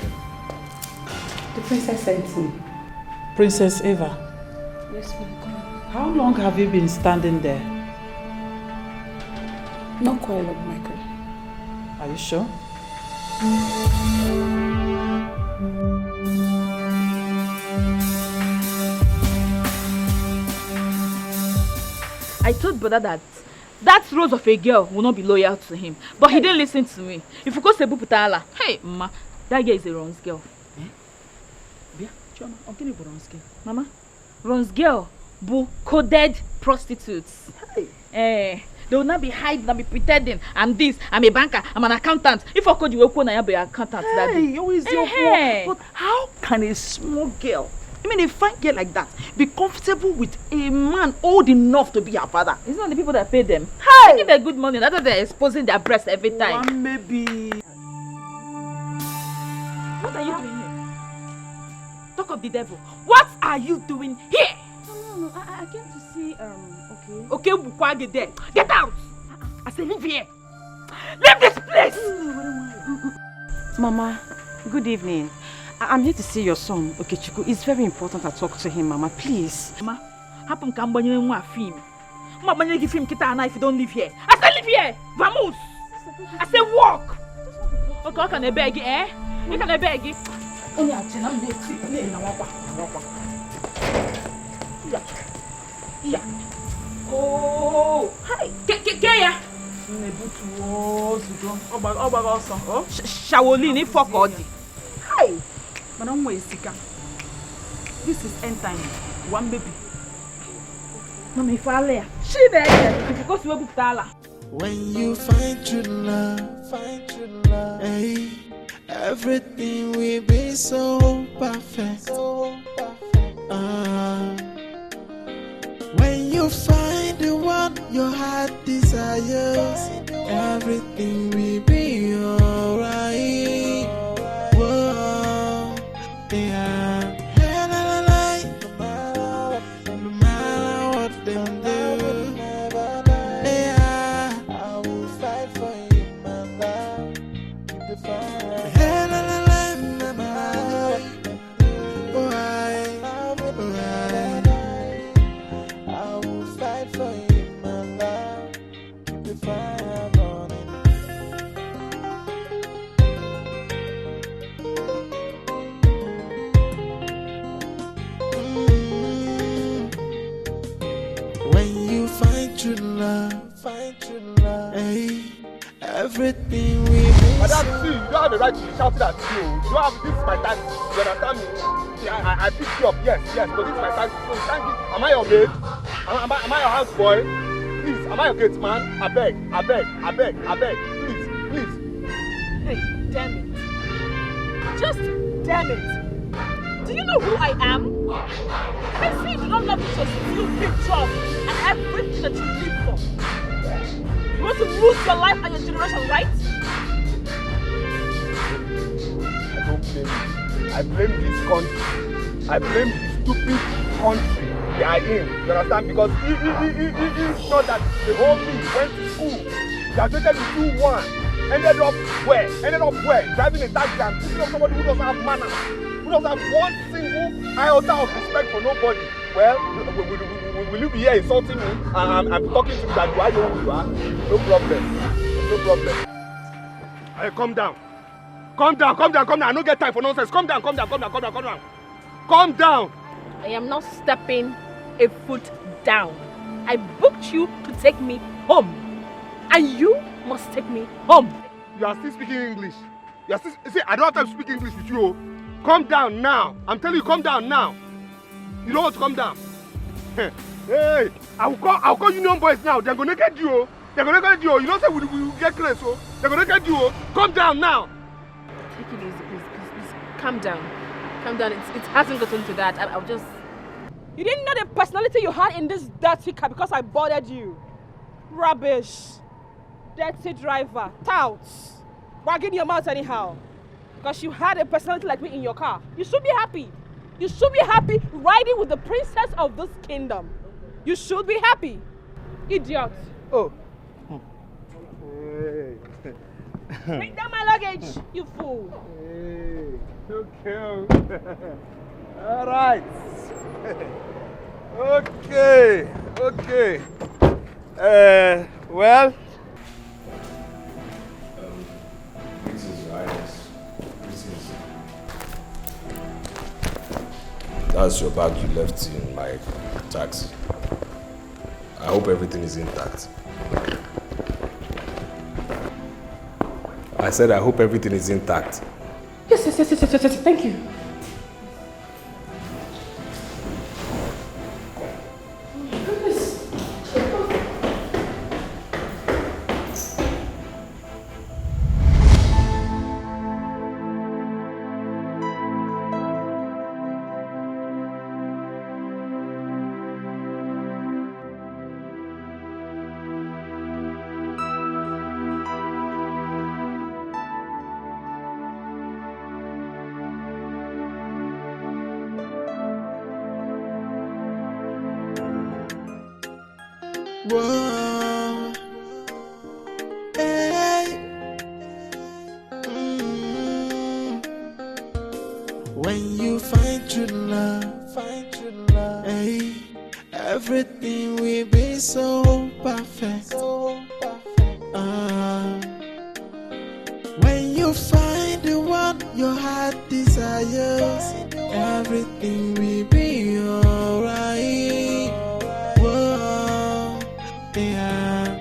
The princess sent me. Princess Eva. Yes, my God. How long have you been standing there? Not quite long, Michael. Are you sure? I told brother that rose of a girl will not be loyal to him. But he didn't listen to me. If you go to Buputala, hey, Ma, that girl is a Ron's girl. Mama, Ron's girl, coded prostitutes. They will not be hiding and be pretending. I'm this, I'm a banker, I'm an accountant. If I call you a be an accountant, Hey, always your boy. But how can a small girl, I mean a fine girl like that, be comfortable with a man old enough to be her father? It's not the people that pay them. Hey! They give them good money. That's why they're exposing their breasts every time. Well, maybe. What are you doing here? Talk of the devil. What are you doing here? No, I came to see, okay. Okay, Bukwage there. Get out! I say leave here. Leave this place! Mama, good evening. I'm here to see your son, Okechukwu. It's very important I talk to him, Mama, please. Mama, happen can buy you a film. Mama, you give him kita if you don't live here. I say live here! Vamos! I say walk! Okay, can I beg you, eh? You can I beg you? Yeah. Oh! Hi! Get ya! Shawolini fuck all the. Hi! Madam Wesika. This is end time. One baby. Mama, if I lay, she there. If you go to Buputala. When you find true love, hey, everything will be so perfect. When you find the one your heart desires, everything will be alright. Whoa, yeah. No matter what them do, yeah, I will fight for you, my love. Keep the fire. Find true love, hey, everything we miss. Madam, see, you don't have the right to be shouting at you. You have, this is my taxi. You understand me? See, I picked you up, yes, but this is my taxi. So thank you. Am I your maid? Am I your house boy? Please, am I your gate man? I beg, please. Hey, damn it. Just damn it. Do you know who I am? I see you do not love me to steal pictures and everything that you live for. You want to lose your life and your generation, right? I don't blame you. I blame this country. I blame the stupid country they are in. You understand? Because it's not that the whole thing went to school. Graduated in 2-1. Ended up where? Driving a taxi and picking up somebody who doesn't have manners. Who doesn't have one single iota of respect for nobody. Well, will you be here insulting me? I'm talking to you that do I know who you are? No problem. Hey, calm down. I don't get time for nonsense. Calm down. I am not stepping a foot down. I booked you to take me home. And you must take me home. You are still speaking English. You are still, see, I don't have time to speak English with you. Calm down now. I'm telling you, calm down now. You don't want to calm down. Hey, I'll call Union Boys now. They're gonna get you. They're gonna get you. You don't say we get close, so they're gonna get you. Calm down now. Take it easy, please. Calm down. Calm down. It hasn't gotten to that. I'll just... You didn't know the personality you had in this dirty car because I bothered you. Rubbish. Dirty driver. Touts. Wagging your mouth anyhow. Because you had a personality like me in your car. You should be happy. You should be happy riding with the princess of this kingdom. You should be happy. Idiot. Oh. Hey. Bring down my luggage, you fool. Hey. Okay. All right. Okay. Well. This is Iris. That's your bag you left in my taxi. I hope everything is intact. I said I hope everything is intact. Yes. Thank you. Whoa. Hey. When you find true love, hey, everything will be so perfect. When you find the one your heart desires, everything will be alright. Whoa, yeah.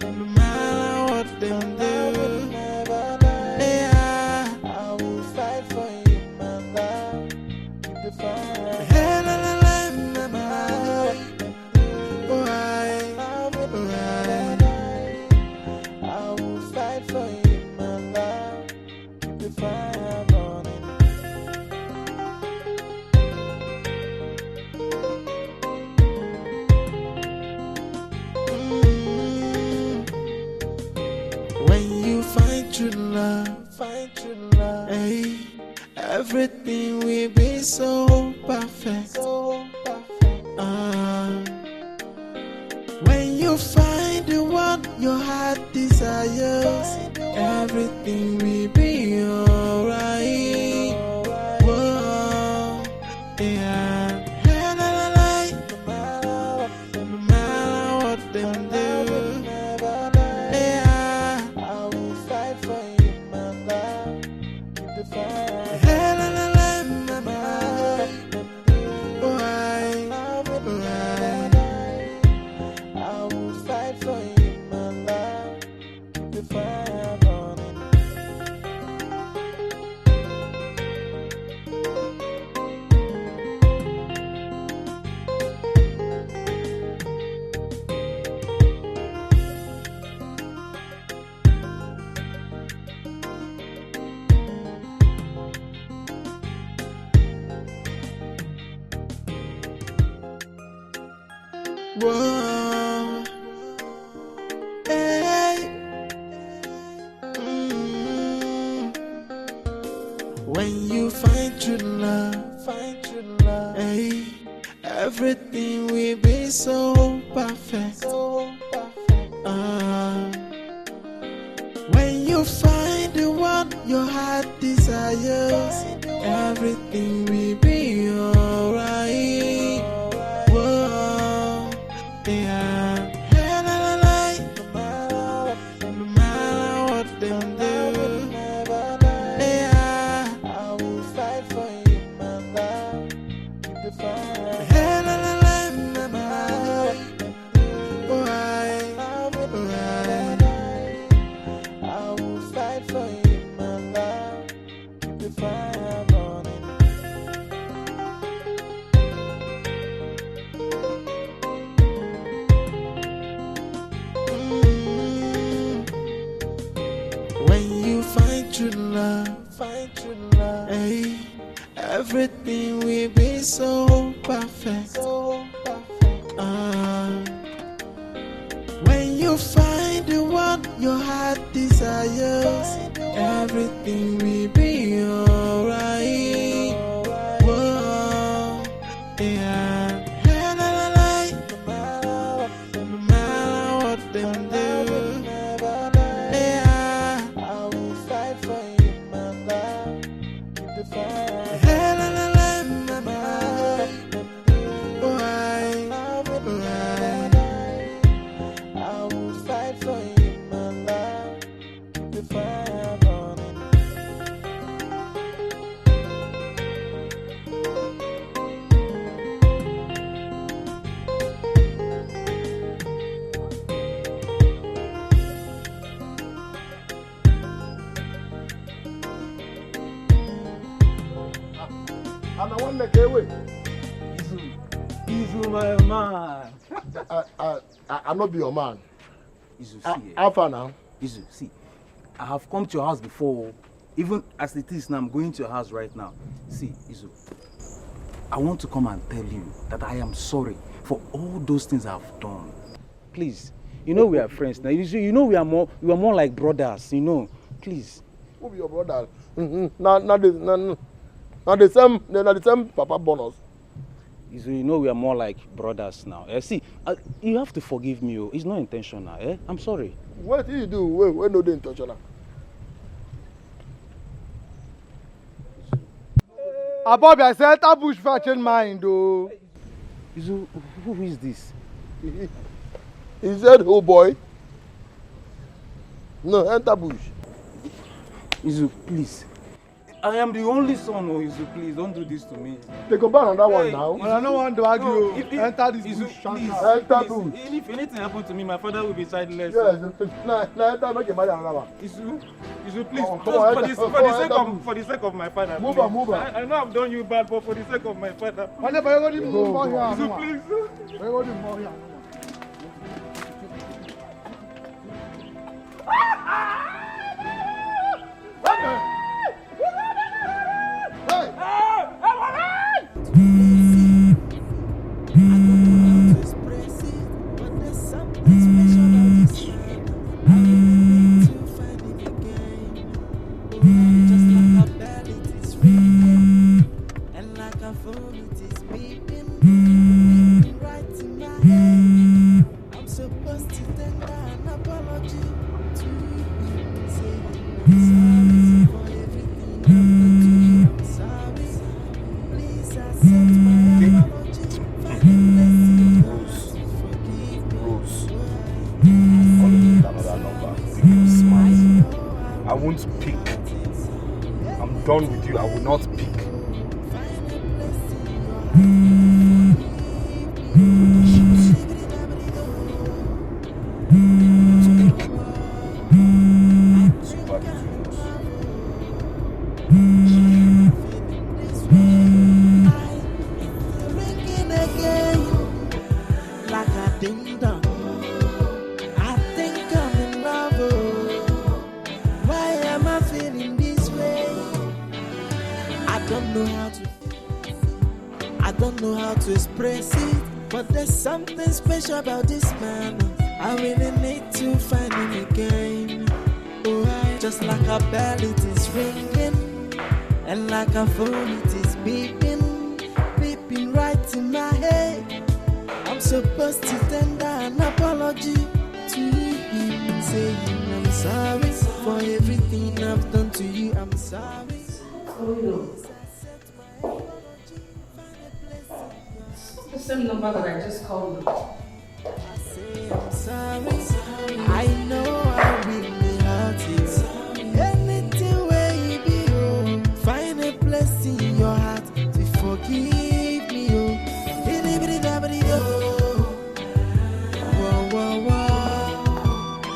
No matter what they do, yeah, I will fight for you, my love. Keep the fire. I will fight for you, my love. Keep the fire burning. When you find true love, hey, everything will be so perfect. When you find the one your heart desires, everything will be alright. Whoa, yeah. No matter what they do, yeah, I will fight for you, my love. Keep the fire. I will fight for you, my love. Keep the fire burning. Whoa, hey. When you find true love, hey, everything will be so perfect. When you find the one your heart desires, everything will be alright. Whoa, yeah. No matter what they do, yeah, I will fight for you, my love. Keep the fire. find true love. Hey, everything will be so perfect. When you find the one your heart desires, everything will be alright. Whoa, yeah. Hey, la, la, la. No matter what them do, yeah, I will fight for you, my love. Keep the fire. Hey, la, la, la, my love. Why? I will fight for you, my love. Keep the fire burning. And I want to get away. Izu, my man. I not be your man. Izu, see. How far now? Izu, see. I have come to your house before. Even as it is now, I'm going to your house right now. See, Izu, I want to come and tell you that I am sorry for all those things I've done. Please, you know we are friends now. You know we are more like brothers. You know, please. Who be your brother? Now the same papa bonus. Izu, you know we are more like brothers now. See, you have to forgive me. It's not intentional. I'm sorry. What do you do when no the intentional? Bobby, I said that bush fashion mind though. Izu, who is this? He said, oh boy. No, enter bush. Izu, please. I am the only son, Izu, please don't do this to me. They go back on that one now. Well, I don't want to argue. No, enter this bush. Enter bush. If anything happens to me, my father will be childless. Yes, now enter, make a marry another one. Izu, please, for the sake of my father. Move on. I know I've done you bad, but for the sake of my father. Izu, please. I won't pick. I'm done with you. I will not pick. About this man, I really need to find him again. Oh, just like a bell it is ringing, and like a phone it is beeping right in my head. I'm supposed to tender an apology to him, saying I'm sorry for everything I've done to you. I'm sorry. The same number that I just called you. I'm sorry. I know I really hurt you. Anything where you be, oh, find a place in your heart to forgive me, oh. Whoa.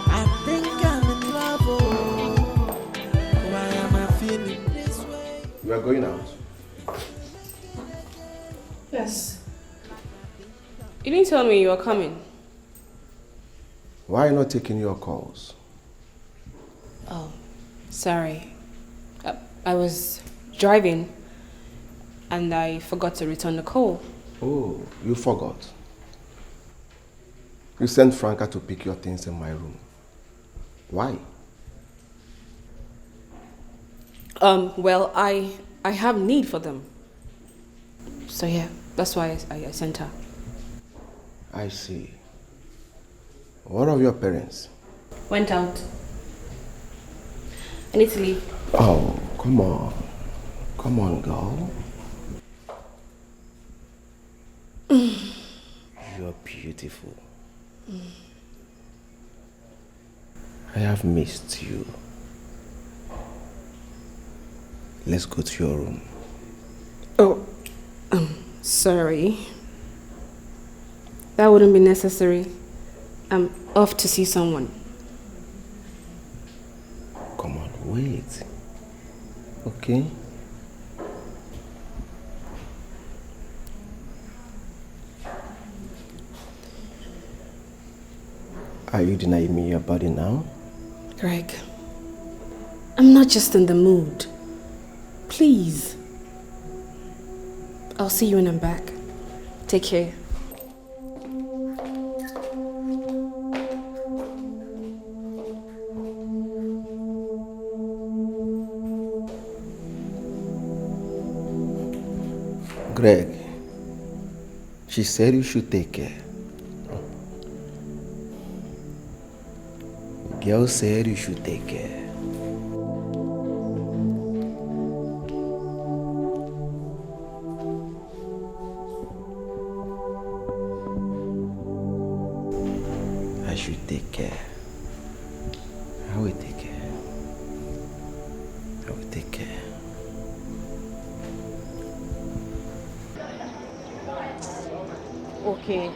I think I'm in love, oh. Why am I feeling this way? You are going out? Yes. You didn't tell me you were coming. Why not taking your calls? Oh, sorry. I was driving and I forgot to return the call. Oh, you forgot. You sent Franca to pick your things in my room. Why? Well, I have need for them. So yeah, that's why I sent her. I see. What of your parents? Went out. I need to leave. Oh, come on. Come on, girl. You're beautiful. I have missed you. Let's go to your room. Oh, sorry. That wouldn't be necessary. I'm off to see someone. Come on, wait. Okay? Are you denying me your body now? Greg, I'm not just in the mood. Please. I'll see you when I'm back. Take care. Greg, she said you should take care. The girl said you should take care. I should take care. I will take care. I will take care. Okay.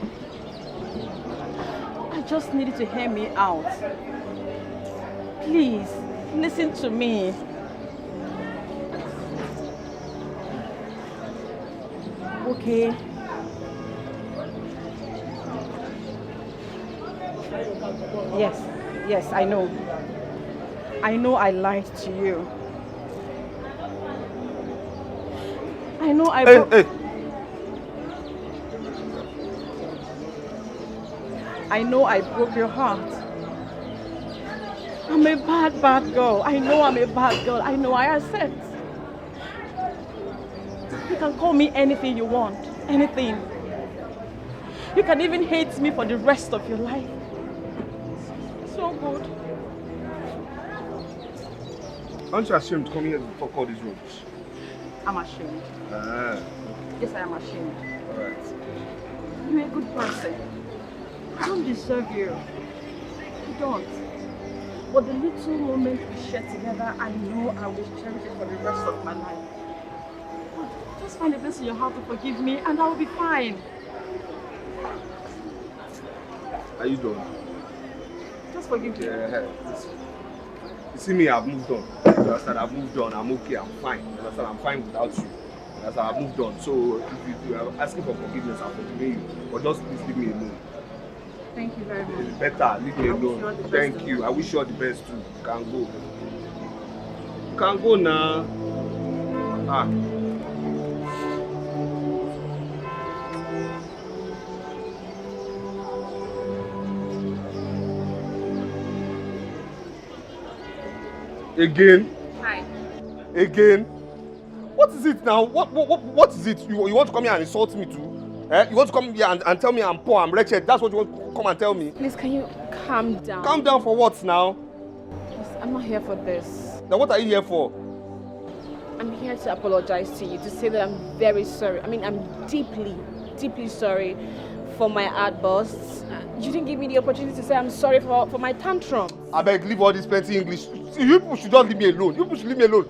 I just needed to hear me out. Please, listen to me. Okay. Yes, I know. I know I lied to you. I know I... Hey. I know I broke your heart. I'm a bad girl. I know I'm a bad girl. I know I accept. You can call me anything you want. Anything. You can even hate me for the rest of your life. So good. Aren't you ashamed to come here to talk all these rooms? I'm ashamed. Yes, I am ashamed. Alright. You're a good person. I don't deserve you. You don't. But the little moment we share together, I know I will cherish it for the rest of my life. Just find a place in your heart to forgive me and I'll be fine. Are you done? Just forgive me. Yeah. You see me, I've moved on. You understand? I've moved on. I'm okay. I'm fine. You understand? I'm fine without you. You understand? I've moved on. So if you are asking for forgiveness, I'll forgive you. But just please leave me alone. Thank you very much. It's better. Leave me alone. Thank you. I wish you all the best too. You can go. You can go now. Again? Hi. Again? What is it now? What is it? You want to come here and insult me too? You want to come here and tell me I'm poor, I'm wretched? That's what you want to come and tell me? Please, can you calm down? Calm down for what now? Please, I'm not here for this. Then what are you here for? I'm here to apologize to you, to say that I'm very sorry. I mean, I'm deeply, deeply sorry for my outbursts. You didn't give me the opportunity to say I'm sorry for my tantrum. I beg, leave all this plenty English. See, you people should just leave me alone. You people should leave me alone.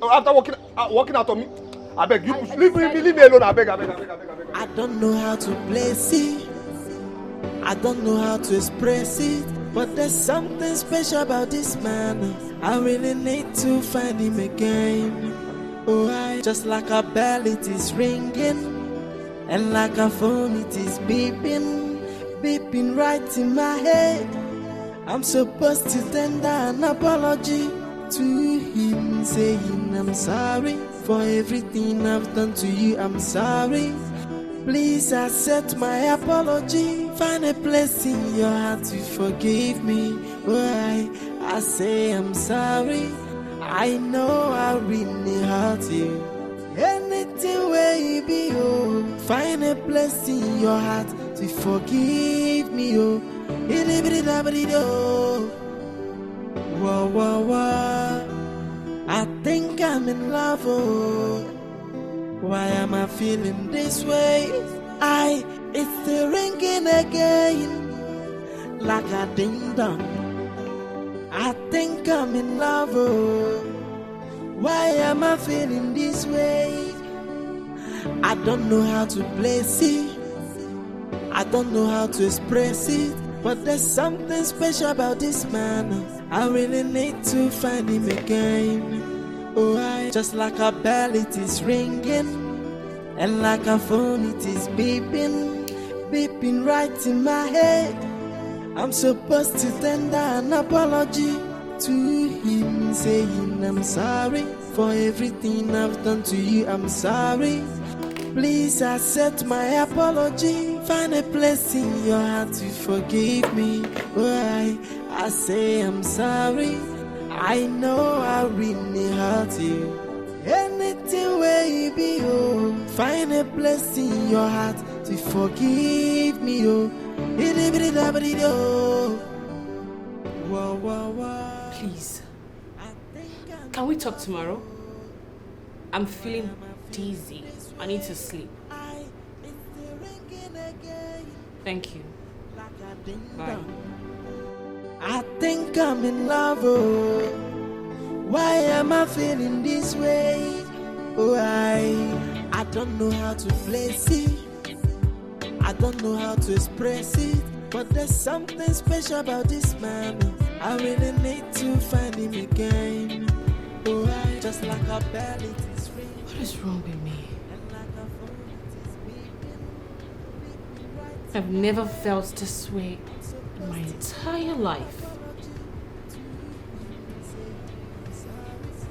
After walking out on me, I beg, you should leave me alone. I beg. I don't know how to place it. I don't know how to express it. But there's something special about this man. I really need to find him again. Oh, just like a bell it is ringing. And like a phone it is beeping. Beeping right in my head. I'm supposed to tender an apology to him, saying saying I'm sorry for everything I've done to you. I'm sorry. Please accept my apology. Find a place in your heart to forgive me. Why I say I'm sorry. I know I really hurt you. Anything where you be, oh, find a place in your heart to forgive me, oh. Whoa, whoa, whoa. I think I'm in love, oh. Why am I feeling this way? It's still ringing again, like a ding dong. I think I'm in love, oh. Why am I feeling this way? I don't know how to place it. I don't know how to express it. But there's something special about this man. I really need to find him again. Oh, just like a bell it is ringing, and like a phone it is beeping, beeping right in my head. I'm supposed to tender an apology to him, saying I'm sorry for everything I've done to you. I'm sorry. Please accept my apology. Find a place in your heart to forgive me. Why I say I'm sorry. I know I really hurt you. Anything where you be, oh, find a place in your heart to forgive me, oh. Whoa, whoa, whoa. Please, can we talk tomorrow? I'm feeling dizzy. I need to sleep. Thank you. Bye. I think I'm in love, oh. Why am I feeling this way? Oh, I don't know how to place it. I don't know how to express it. But there's something special about this man. I really need to find him again. Oh, just like a bell it is ringing. What is wrong with me? I've never felt this way in my entire life.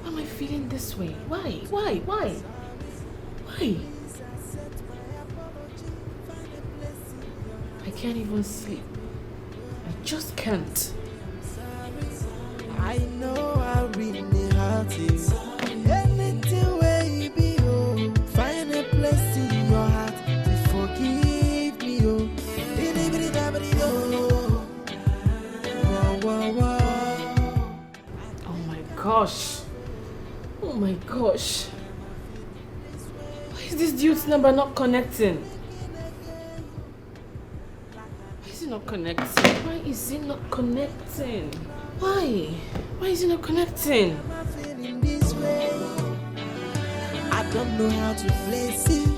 Why am I feeling this way? Why? I can't even sleep. I just can't. I know I really hurt you. Anything where you be, oh, find a place in your heart to forgive me, oh. Whoa, whoa, whoa. Oh my gosh. Why is this dude's number not connecting? Why is it not connecting? Why is it not connecting? I don't know how to place it.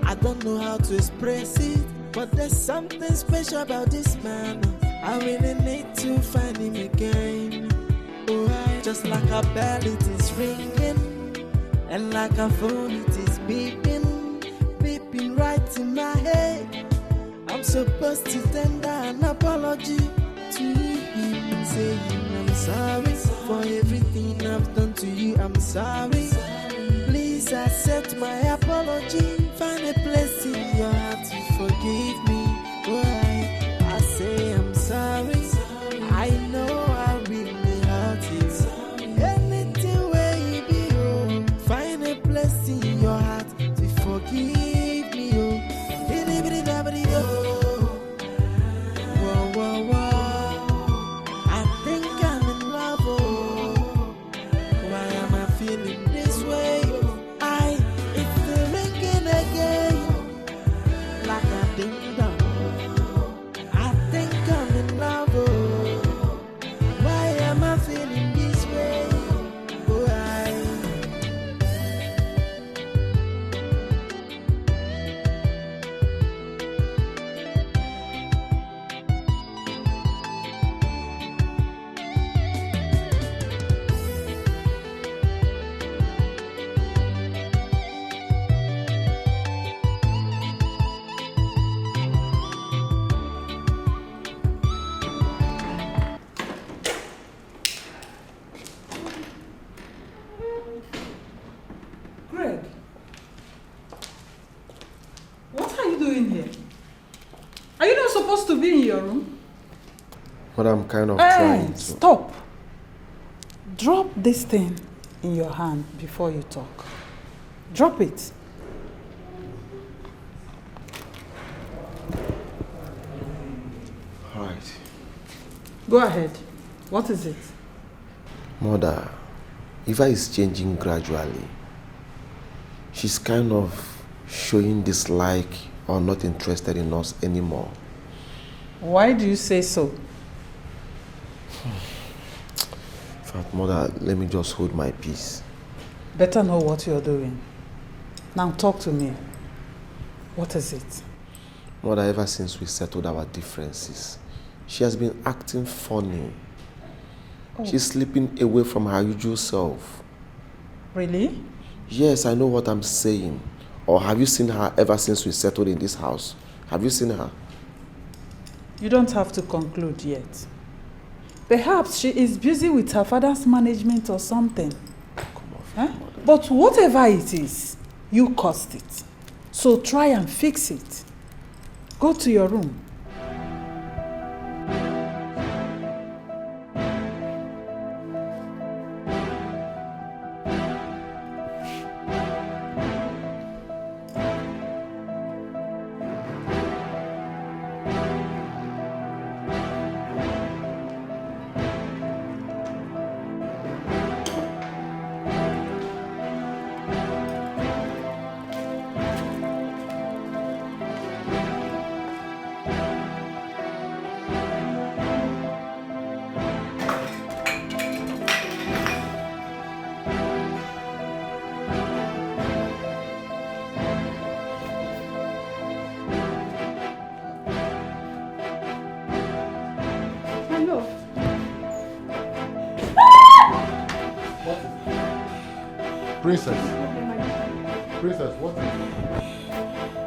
I don't know how to express it. But there's something special about this man. I really need to find him again. Oh, just like a bell it is ringing, and like a phone it is beeping, beeping right in my head. I'm supposed to tender an apology to him, saying I'm sorry for everything I've done to you. I'm sorry. Please accept my apology. Find a place in your heart to forgive me. Why I say I'm sorry. I know I really hurt you. Anything where you be, oh, find a place in your heart to forgive me, oh. Whoa, whoa, whoa. I think I'm in love, oh. Why am I feeling this way? It's the ringing room? But I'm kind of Hey, trying to. stop. Drop this thing in your hand before you talk. Drop it. Alright. Go ahead. What is it? Mother, Eva is changing gradually. She's kind of showing dislike or not interested in us anymore. Why do you say so? In fact, Mother, let me just hold my peace. Better know what you're doing. Now talk to me. What is it? Mother, ever since we settled our differences, she has been acting funny. Oh. She's slipping away from her usual self. Really? Yes, I know what I'm saying. Or have you seen her ever since we settled in this house? Have you seen her? You don't have to conclude yet. Perhaps she is busy with her father's management or something. Huh? But whatever it is, you caused it. So try and fix it. Go to your room. Princess. Princess, what is it?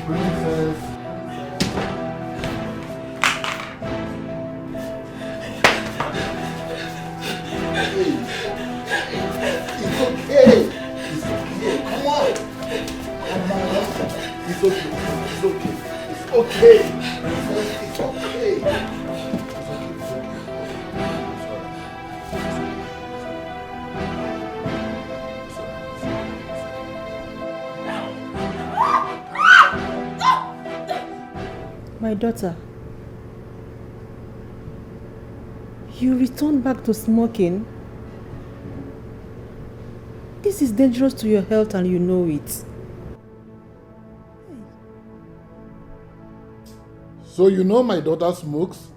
Princess. My daughter, you returned back to smoking? This is dangerous to your health and you know it. So you know my daughter smokes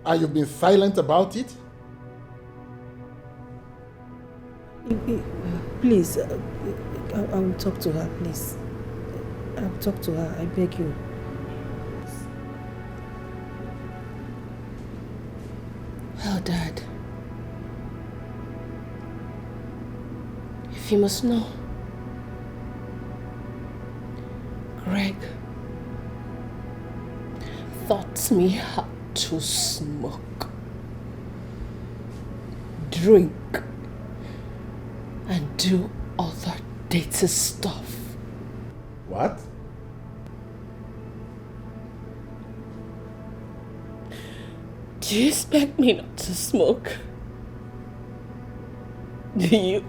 and you've been silent about it? Please, I will talk to her, please. I will talk to her, I beg you. Well, Dad, if you must know, Greg taught me how to smoke, drink, and do other dirty stuff. What? Do you expect me not to smoke? Do you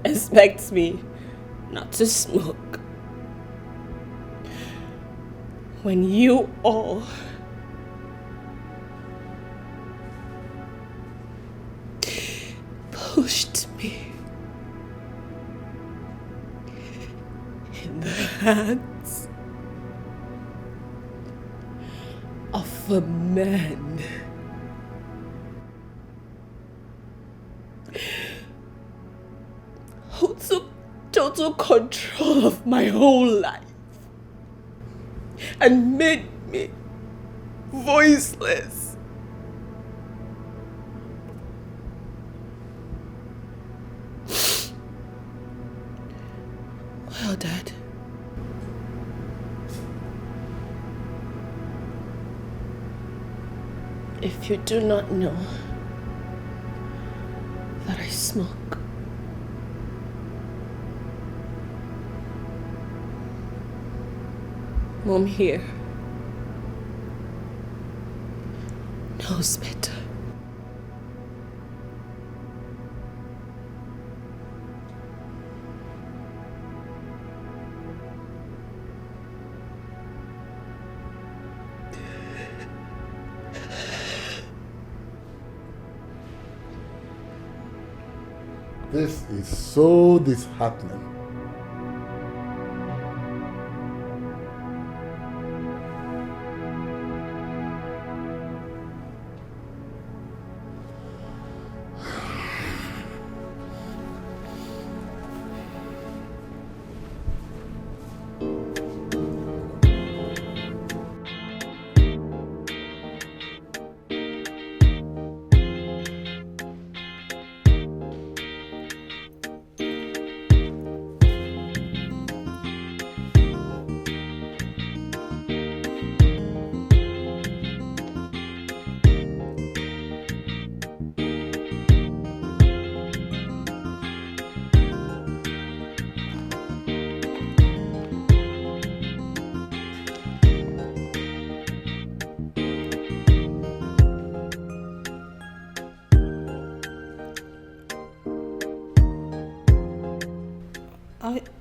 expect me not to smoke? When you all pushed me in the hands of a man who took total control of my whole life and made me voiceless. Well, Dad, If you do not know that I smoke, Mom here knows better. This is so disheartening.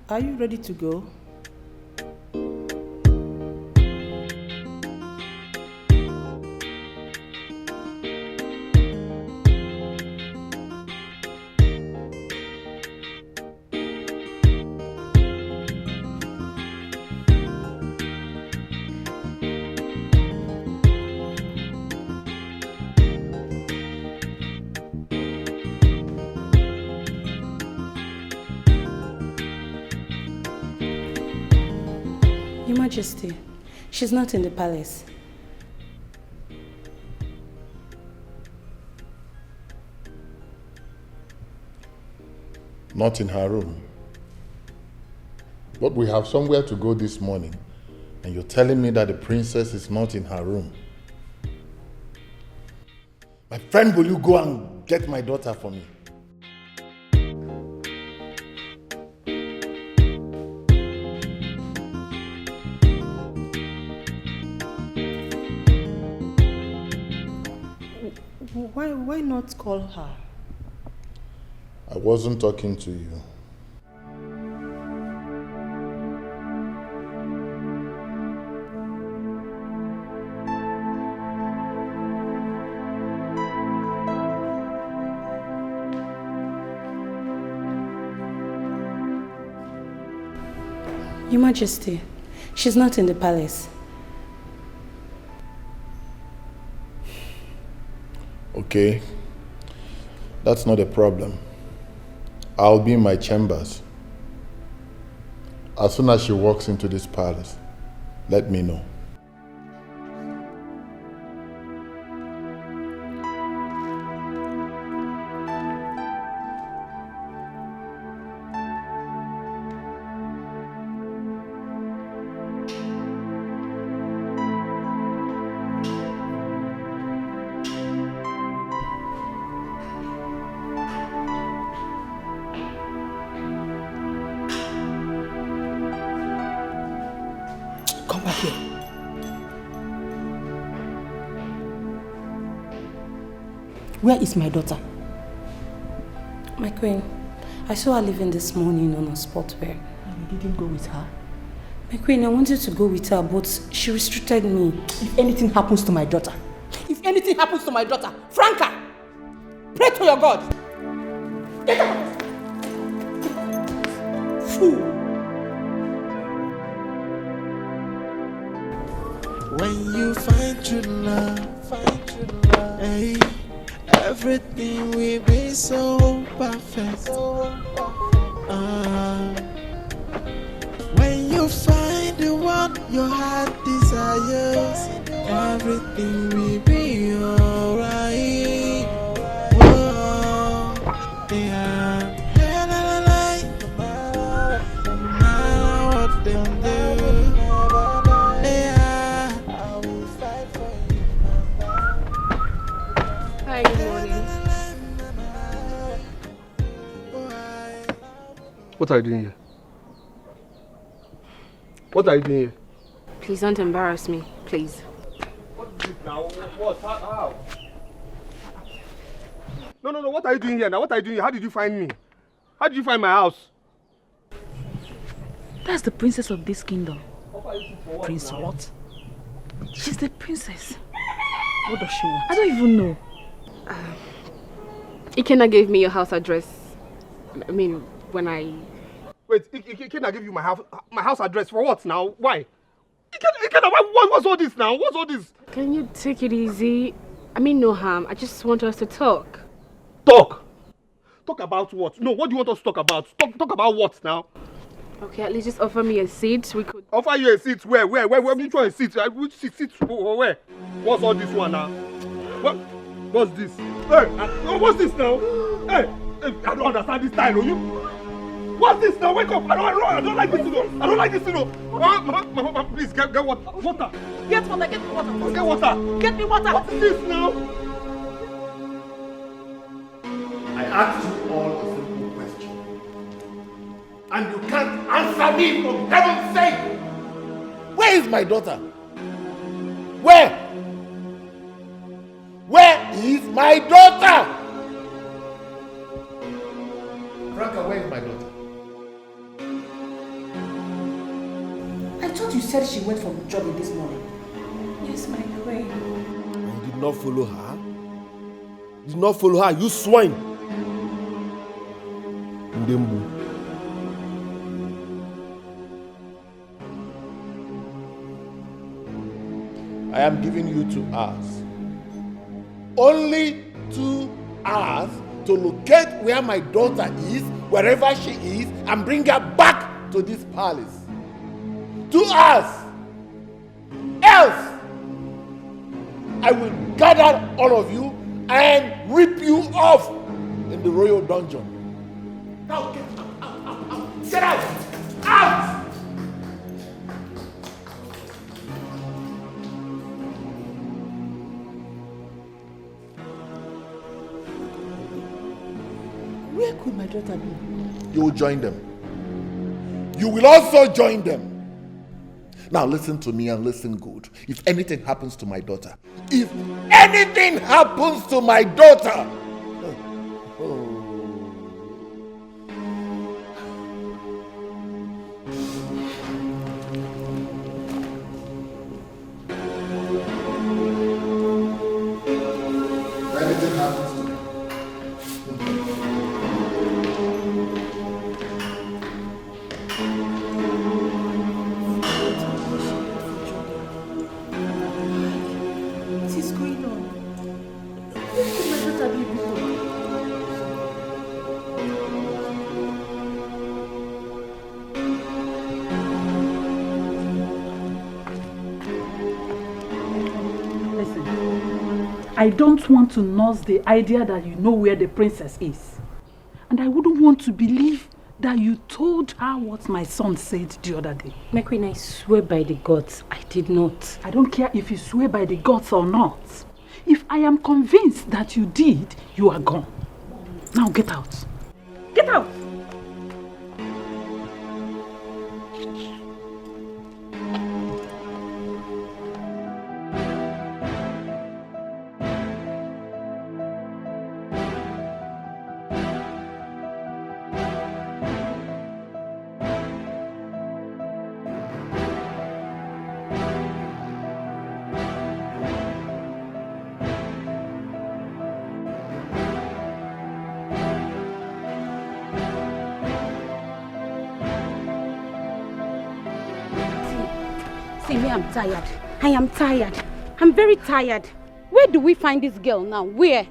Are you ready to go? Your Majesty, she's not in the palace. Not in her room. But we have somewhere to go this morning, and you're telling me that the princess is not in her room. My friend, will you go and get my daughter for me? Why not call her? I wasn't talking to you. Your Majesty, she's not in the palace. Okay, that's not a problem. I'll be in my chambers. As soon as she walks into this palace, let me know. Where is my daughter? My queen, I saw her leaving this morning on a sport wear. And you didn't go with her? My queen, I wanted to go with her, but she restricted me. If anything happens to my daughter, Franca, pray to your God. Get out! Fool! When you find true love, hey, everything will be so perfect. When you find the one your heart desires, everything will be alright. Whoa, yeah. Now what them do, yeah. I will fight for you. What are you doing here? What are you doing here? Please don't embarrass me, please. What is it now? What? How? No. What are you doing here now? What are you doing here? How did you find me? How did you find my house? That's the princess of this kingdom. Prince what? She's the princess. What does she want? I don't even know. Ikenna gave me your house address. I mean, when I... Wait, Ikenna gave you my house address for what now? Why? Ikenna, what's all this now? What's all this? Can you take it easy? I mean no harm. I just want us to talk. Talk? Talk about what? No, what do you want us to talk about? Talk about what now? Okay, at least just offer me a seat. We could... Offer you a seat? Where? Which one is seat? Which seat? Where? What's all this one now? What's this? Hey, what's this now? Hey, I don't understand this style, are you? What's this now? Wake up! I don't like this, you know. I don't like this, you know. Mama, please get water. Water. Get water. Get me water. Get water. Get me water. What is this now? I asked you all a simple question. And you can't answer me, for heaven's sake! Where is my daughter? Where? Where is my daughter? Franca, where is my daughter? I thought you said she went for jogging this morning. Yes, my queen. You did not follow her? You did not follow her, you swine! Ndembu. I am giving you 2 hours. Only 2 hours to locate where my daughter is, wherever she is, and bring her back to this palace. 2 hours! Else, I will gather all of you and rip you off in the royal dungeon. Now get out! Get out! Out! Where could my daughter be? You will join them. You will also join them. Now listen to me and listen good. If anything happens to my daughter, if anything happens to my daughter, anything happens to me. What is going on? Where could my daughter be before? Listen, I don't want to nurse the idea that you know where the princess is. And I wouldn't want to believe that you told her what my son said the other day. My queen, I swear by the gods, I did not. I don't care if you swear by the gods or not. If I am convinced that you did, you are gone. Now get out. Get out! See me, I'm tired. I am tired. I'm very tired. Where do we find this girl now? Where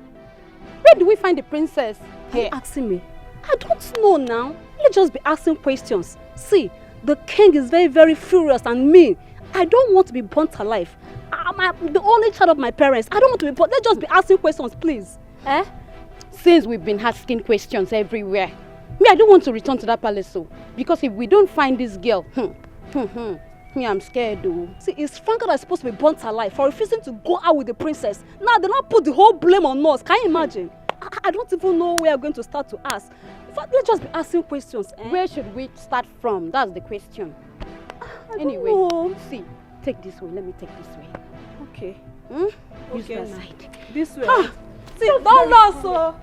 do we find the princess? Here. Asking me. I don't know now. Let's just be asking questions. See, the king is very, very furious and mean. I don't want to be burnt alive. I'm the only child of my parents. I don't want to be burnt. Let's just be asking questions, please. Since we've been asking questions everywhere, me, I don't want to return to that palace, so. Because if we don't find this girl, me, I'm scared though. See, it's Franca that's supposed to be burnt alive for refusing to go out with the princess. Now they not put the whole blame on us. Can you imagine? I don't even know where I'm going to start to ask. Let's just be asking questions. Where should we start from? That's the question. Anyway, see, take this way. Let me take this way. Okay. Use Okay, that now. side. This way. See, don't lose, oh.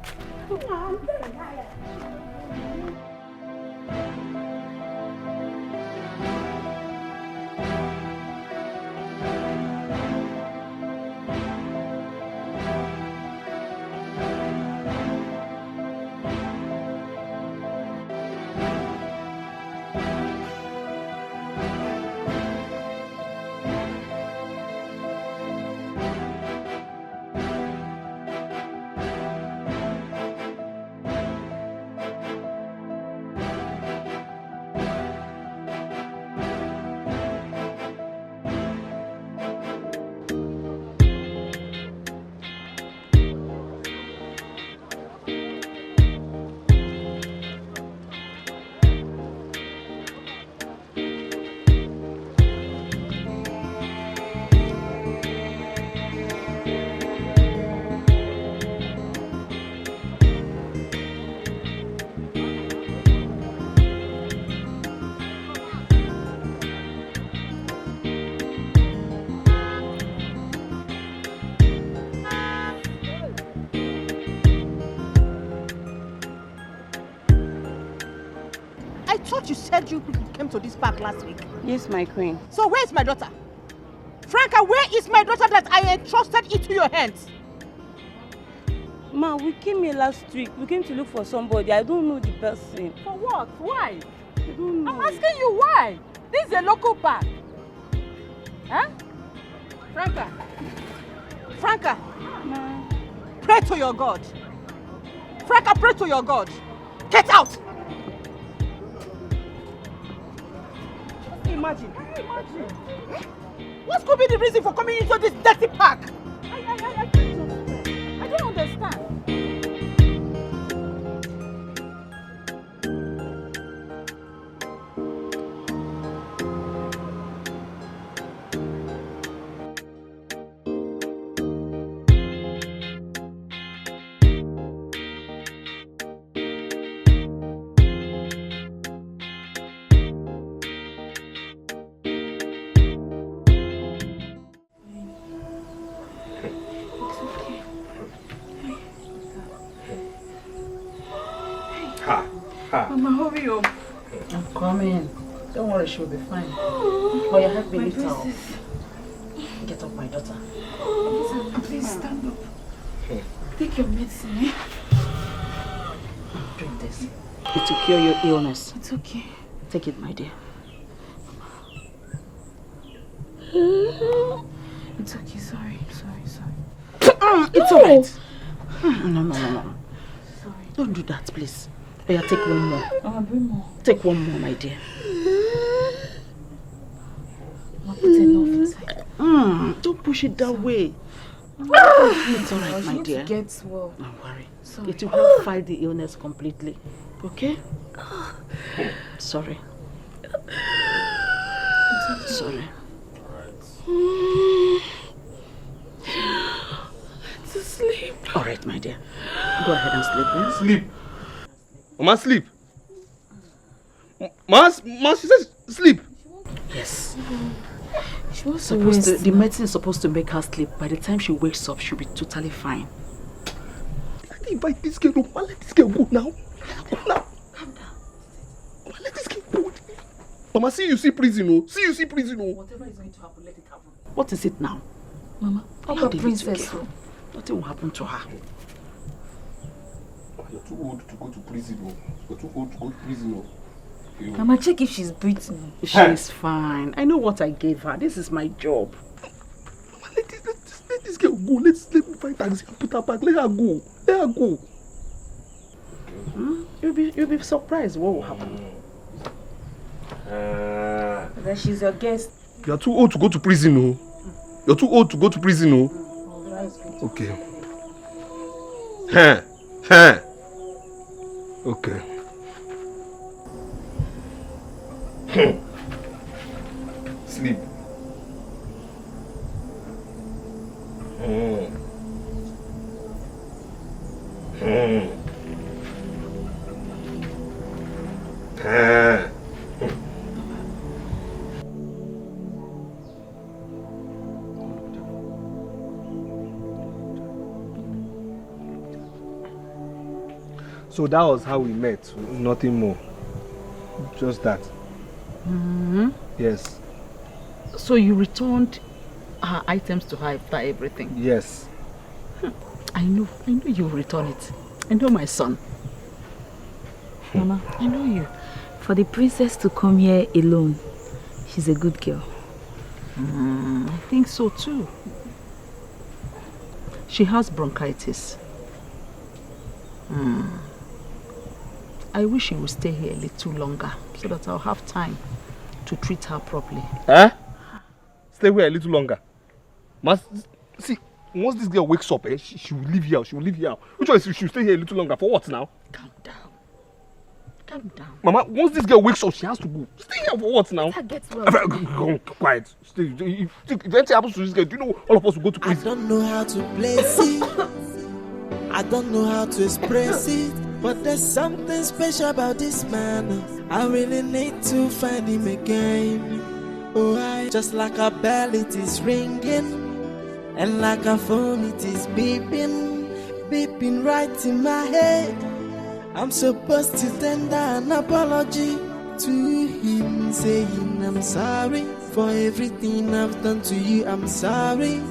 I thought you said you people came to this park last week. Yes, my queen. So where is my daughter? Franca, where is my daughter that I entrusted into your hands? Ma, we came here last week. We came to look for somebody. I don't know the person. For what? Why? I don't know. I'm asking you why. This is a local park. Huh? Franca. Franca. Ma. Pray to your God. Franca, pray to your God. Get out! Imagine. What could be the reason for coming into this dirty park? I can't understand. I don't understand. Mama, hurry up. I'm coming. Don't worry, she'll be fine. Oh, your head be little. Get up, my daughter. Please stand up. Take your medicine, eh? Drink this. It will cure your illness. It's okay. Take it, my dear. It's okay, sorry. It's alright. No. Sorry. Don't do that, please. Oh, yeah, take one more. Bring more. Take one more, my dear. Put enough inside. Don't push it that way. It's alright, my dear. Get well. Don't worry. Sorry. It will help fight the illness completely. Okay? Sorry. Sorry. To sleep. Alright, my dear. Go ahead and sleep, eh? Sleep. Mama, sleep. Ma, she says sleep. Yes. She was supposed to. The medicine is supposed to make her sleep. By the time she wakes up, she'll be totally fine. I think invite this girl. Ma, let this girl go now. Go now. Calm down. Ma, let this girl go. Mama, see you see prison, oh. See you see prison, oh. Whatever is going to happen, let it happen. What is it now? Mama, How the princess. Nothing will happen to her. You're too old to go to prison, oh. You're too old to go to prison, oh. Mama, check if she's breathing. She's fine. I know what I gave her. This is my job. Mama, let this girl go. Let me find taxi and put her back. Let her go. Let her go. You'll be surprised what will happen. That she's your guest. You're too old to go to prison, oh. You're too old to go to prison, oh. Okay. Okay. Sleep. So that was how we met, nothing more. Just that. Mm-hmm. Yes. So you returned her items to her after everything? Yes. I know you will return it. I know my son. Mama, I know you. For the princess to come here alone, she's a good girl. I think so too. She has bronchitis. I wish she would stay here a little longer so that I'll have time to treat her properly. Eh? Stay here a little longer. See, once this girl wakes up, she will leave here. She will leave here. Which one is she should stay here a little longer? For what now? Calm down. Calm down. Mama, once this girl wakes up, she has to go. Stay here for what now? Gets well. Go quiet. Stay. If anything happens to this girl, do you know all of us will go to prison? I don't know how to place it. I don't know how to express it. But there's something special about this man. I really need to find him again. Oh, just like a bell it is ringing, and like a phone it is beeping, beeping right in my head. I'm supposed to tender an apology to him, saying I'm sorry for everything I've done to you. I'm sorry.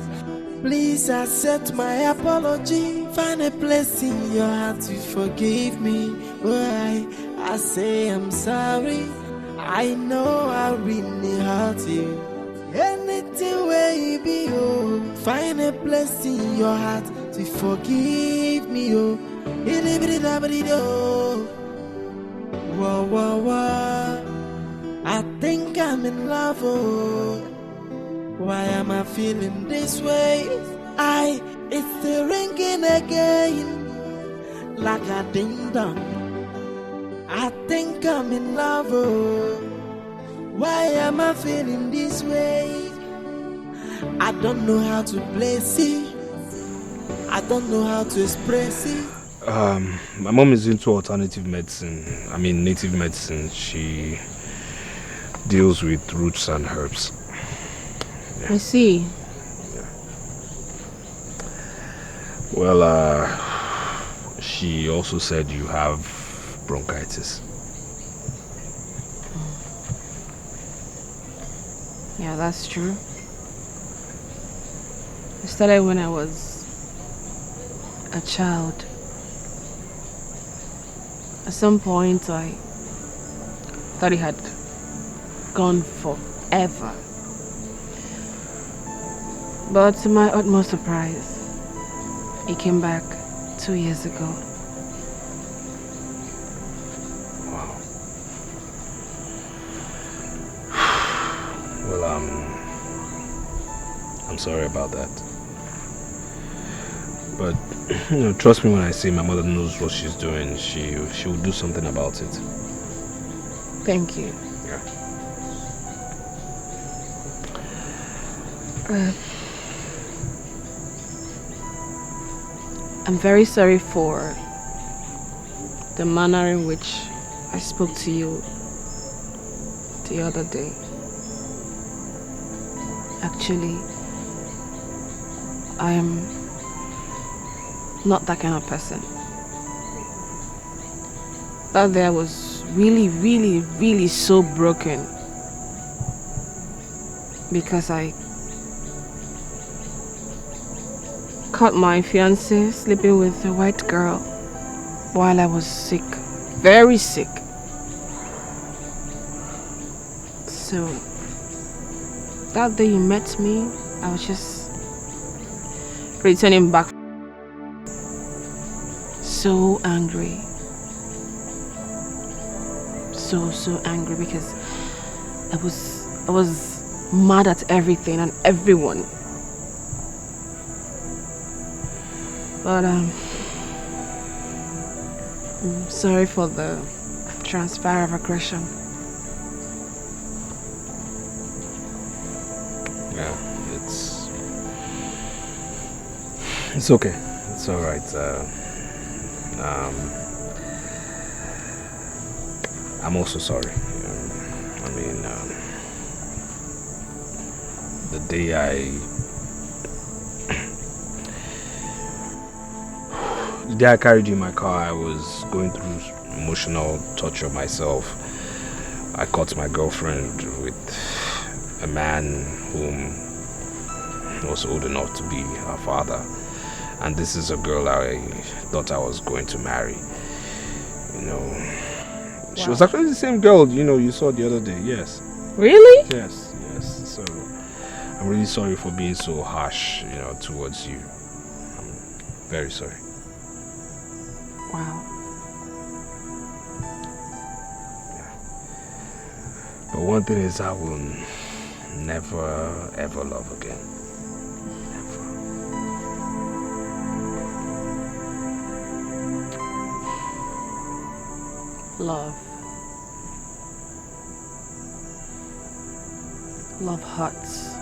Please accept my apology. Find a place in your heart to forgive me. Oh, I say I'm sorry. I know I really hurt you. Anything where you be, oh, find a place in your heart to forgive me, oh. Whoa, whoa, whoa. I think I'm in love, oh. Why am I feeling this way? It's still ringing again, like a ding dong. I think I'm in love, oh. Why am I feeling this way? I don't know how to place it. I don't know how to express it. My mom is into alternative medicine. I mean native medicine. She deals with roots and herbs. I see. Well, she also said you have bronchitis. Yeah, that's true. It started when I was a child. At some point, I thought it had gone forever. But to my utmost surprise, it came back 2 years ago. Wow. Well, I'm sorry about that. But, you know, trust me when I say my mother knows what she's doing. She will do something about it. Thank you. Yeah. I'm very sorry for the manner in which I spoke to you the other day. Actually, I am not that kind of person. That day I was really so broken because I caught my fiancé sleeping with a white girl while I was sick, very sick. So that day you met me, I was just returning back. So angry. So angry because I was mad at everything and everyone. But I'm sorry for the transfer of aggression. Yeah, it's okay. It's all right. I'm also sorry. The day I carried you in my car, I was going through emotional torture myself. I caught my girlfriend with a man whom was old enough to be her father. And this is a girl I thought I was going to marry. She was actually the same girl, you saw the other day, yes. Really? Yes. So I'm really sorry for being so harsh, towards you. I'm very sorry. Wow. But one thing is, I will never ever love again. Love. Love hurts.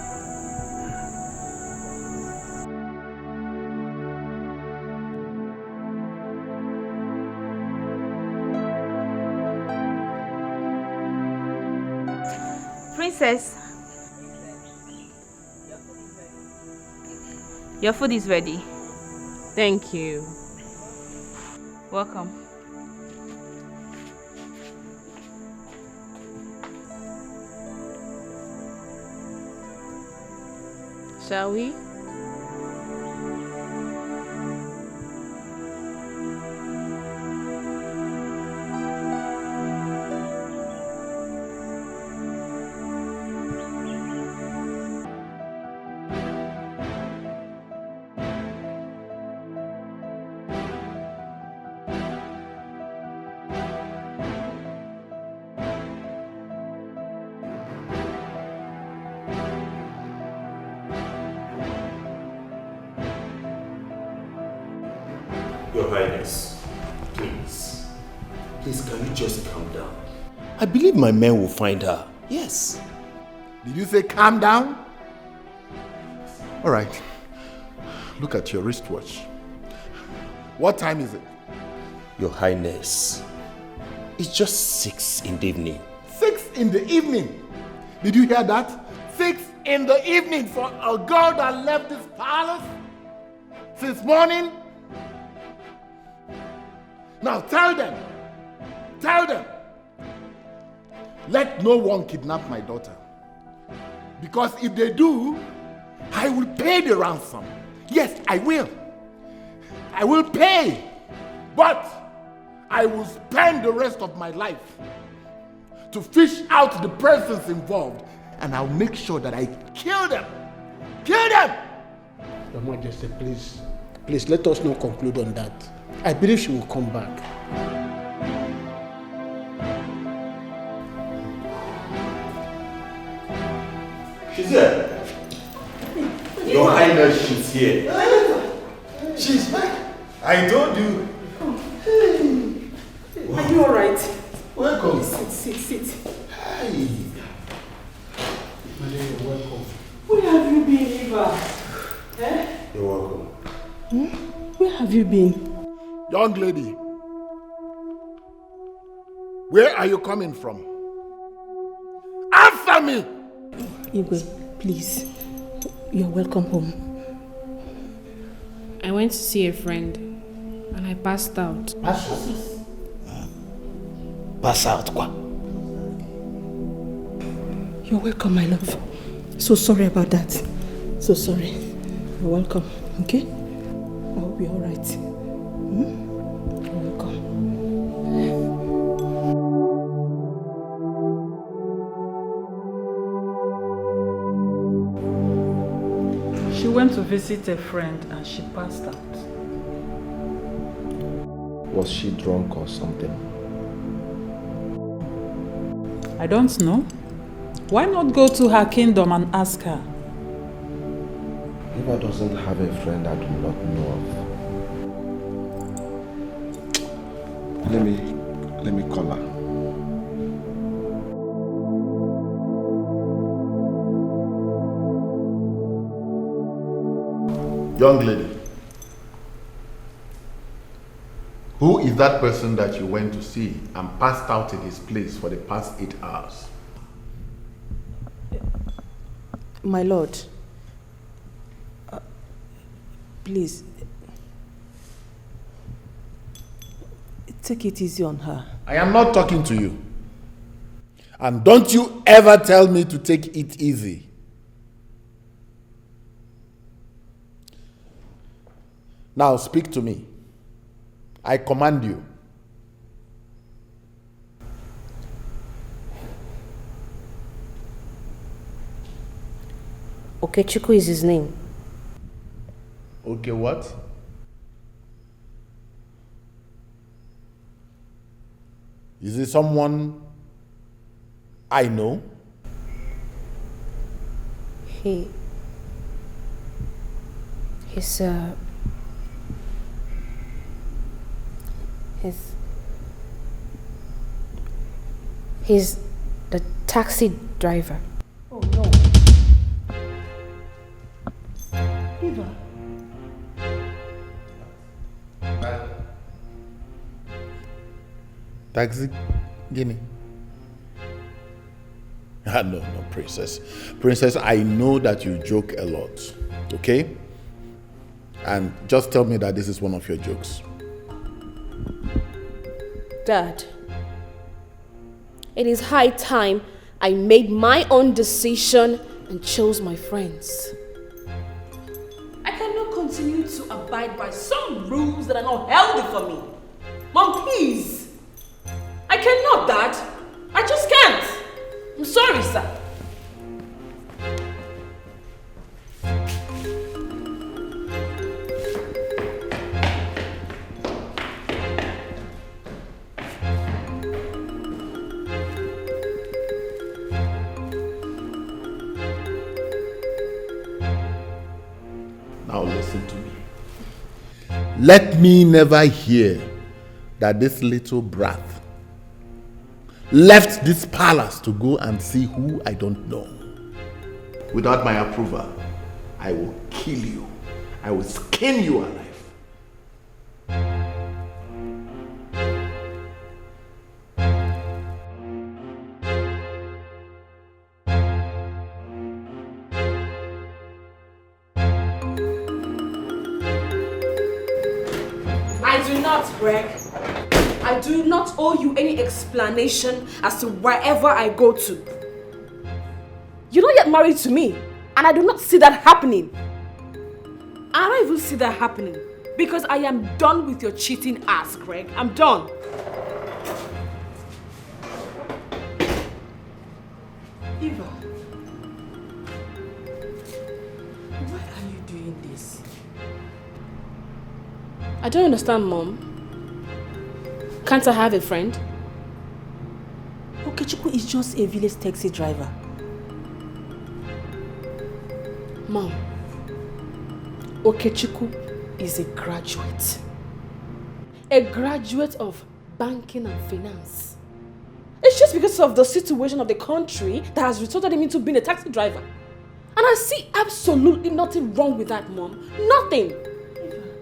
Princess, your food is ready. Thank you. Welcome. Shall we? Your Highness, please. Please, can you just calm down? I believe my men will find her. Yes. Did you say calm down? All right. Look at your wristwatch. What time is it? Your Highness, it's just 6 in the evening. 6 in the evening. Did you hear that? 6 in the evening for a girl that left this palace since morning? Now tell them, let no one kidnap my daughter. Because if they do, I will pay the ransom. Yes, I will. I will pay. But I will spend the rest of my life to fish out the persons involved. And I'll make sure that I kill them. Kill them! Your Majesty, please let us not conclude on that. I believe she will come back. She's here. Your Highness, she's here. She's back. I told you. Are you alright? Welcome. Sit. Hey. Madam, you're welcome. Where have you been, Eva? Eh? You're welcome. Where have you been? Young lady, where are you coming from? Answer me! Igwe, please. You're welcome home. I went to see a friend and I passed out. Pass out, quoi? You're welcome, my love. So sorry about that. So sorry. You're welcome, okay? I hope you're alright. You're welcome. She went to visit a friend and she passed out. Was she drunk or something? I don't know. Why not go to her kingdom and ask her? Eva doesn't have a friend I do not know of. Let me call her. Young lady, Who is that person that you went to see and passed out in his place for the past 8 hours? My lord, please, take it easy on her. I am not talking to you. And don't you ever tell me to take it easy. Now speak to me. I command you. Okechukwu is his name. Okay, what? Is it someone I know? He's the taxi driver. Oh no. Eva. Taxi? Guinea? No, princess. Princess, I know that you joke a lot, okay? And just tell me that this is one of your jokes. Dad, it is high time I made my own decision and chose my friends. I cannot continue to abide by some rules that are not healthy for me. Mom, please. I cannot, Dad. I just can't. I'm sorry, sir. Now listen to me. Let me never hear that this little brat left this palace to go and see who I don't know. Without my approval, I will kill you. I will skin you alive. I do not, Greg. I do not owe you any explanation as to wherever I go to. You're not yet married to me, and I do not see that happening. I don't even see that happening because I am done with your cheating ass, Greg. I'm done. Eva, why are you doing this? I don't understand, Mom. Can't I have a friend? Okechukwu is just a village taxi driver. Mom, Okechukwu is a graduate. A graduate of banking and finance. It's just because of the situation of the country that has resulted him into being a taxi driver. And I see absolutely nothing wrong with that, Mom. Nothing.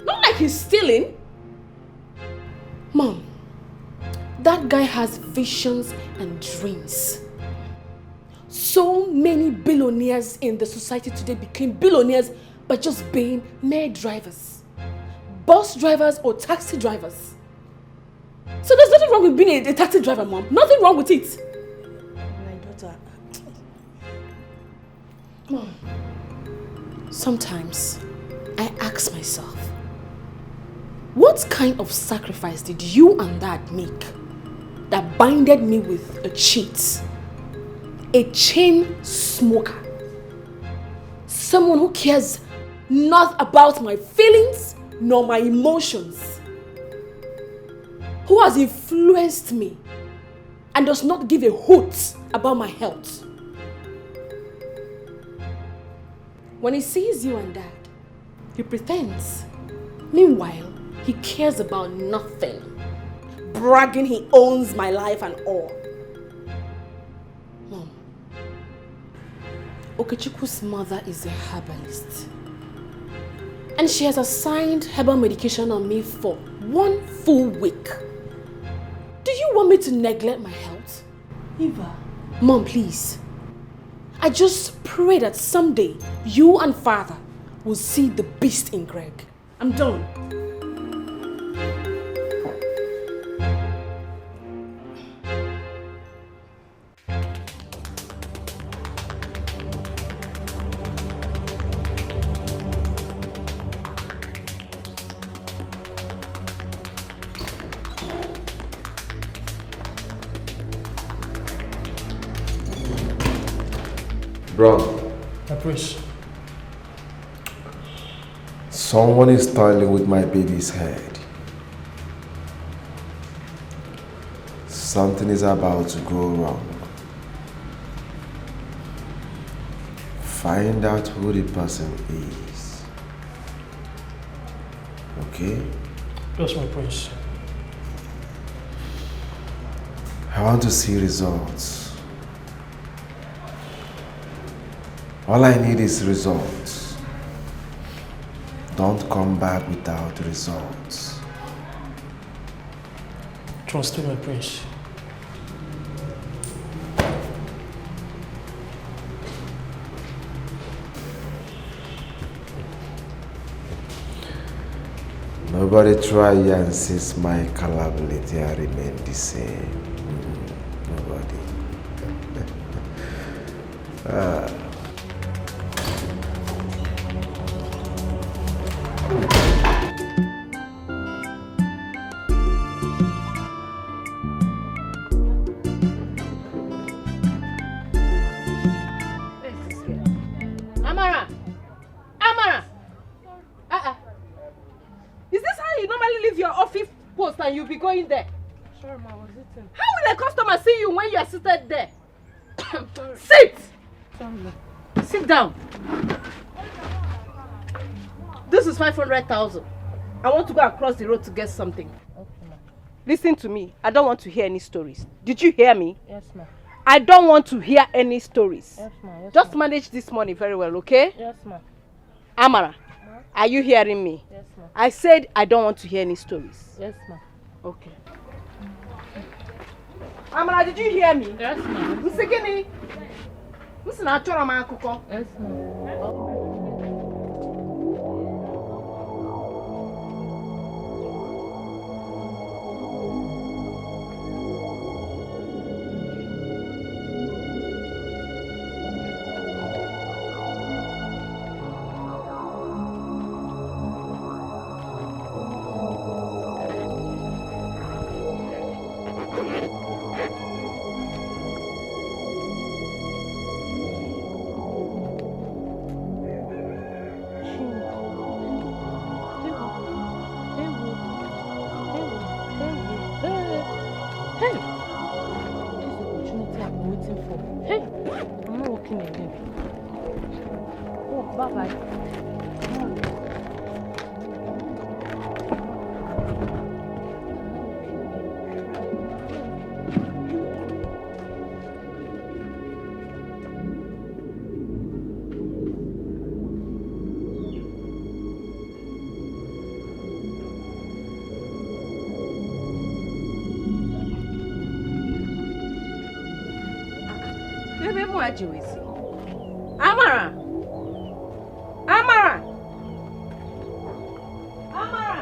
Not like he's stealing. Mom, that guy has visions and dreams. So many billionaires in the society today became billionaires by just being mere drivers. Bus drivers or taxi drivers. So there's nothing wrong with being a taxi driver, Mom. Nothing wrong with it. My daughter. Mom, sometimes I ask myself, what kind of sacrifice did you and Dad make that binded me with a cheat, a chain smoker, someone who cares not about my feelings nor my emotions, who has influenced me and does not give a hoot about my health? When he sees you and Dad, he pretends. Meanwhile, he cares about nothing, bragging he owns my life and all. Mom, Okechukwu's mother is a herbalist. And she has assigned herbal medication on me for 1 full week. Do you want me to neglect my health? Eva. Mom, please. I just pray that someday you and Father will see the beast in Greg. I'm done. Bro. I preach. Someone is toiling with my baby's head. Something is about to go wrong. Find out who the person is. Okay? Yes, my prince. I want to see results. All I need is results. Don't come back without results. Trust me, my prince. Nobody try and since my capability I remain the same. Nobody. Amara! Amara! Is this how you normally leave your office post and you'll be going there? Sorry, ma, I was eating. How will a customer see you when you are seated there? Sit! Sorry. Sit down. This is 500,000. I want to go across the road to get something. Okay, ma. Listen to me. I don't want to hear any stories. Did you hear me? Yes, ma. I don't want to hear any stories. Yes, ma. Yes, Just ma. manage this money very well, okay? Yes, ma. Amara, are you hearing me? Yes, ma. I said I don't want to hear any stories. Yes, ma. Okay. Amara, did you hear me? Yes, ma. Musigini. Musina achoro ma akuko. Yes, ma. Amara! Amara! Amara!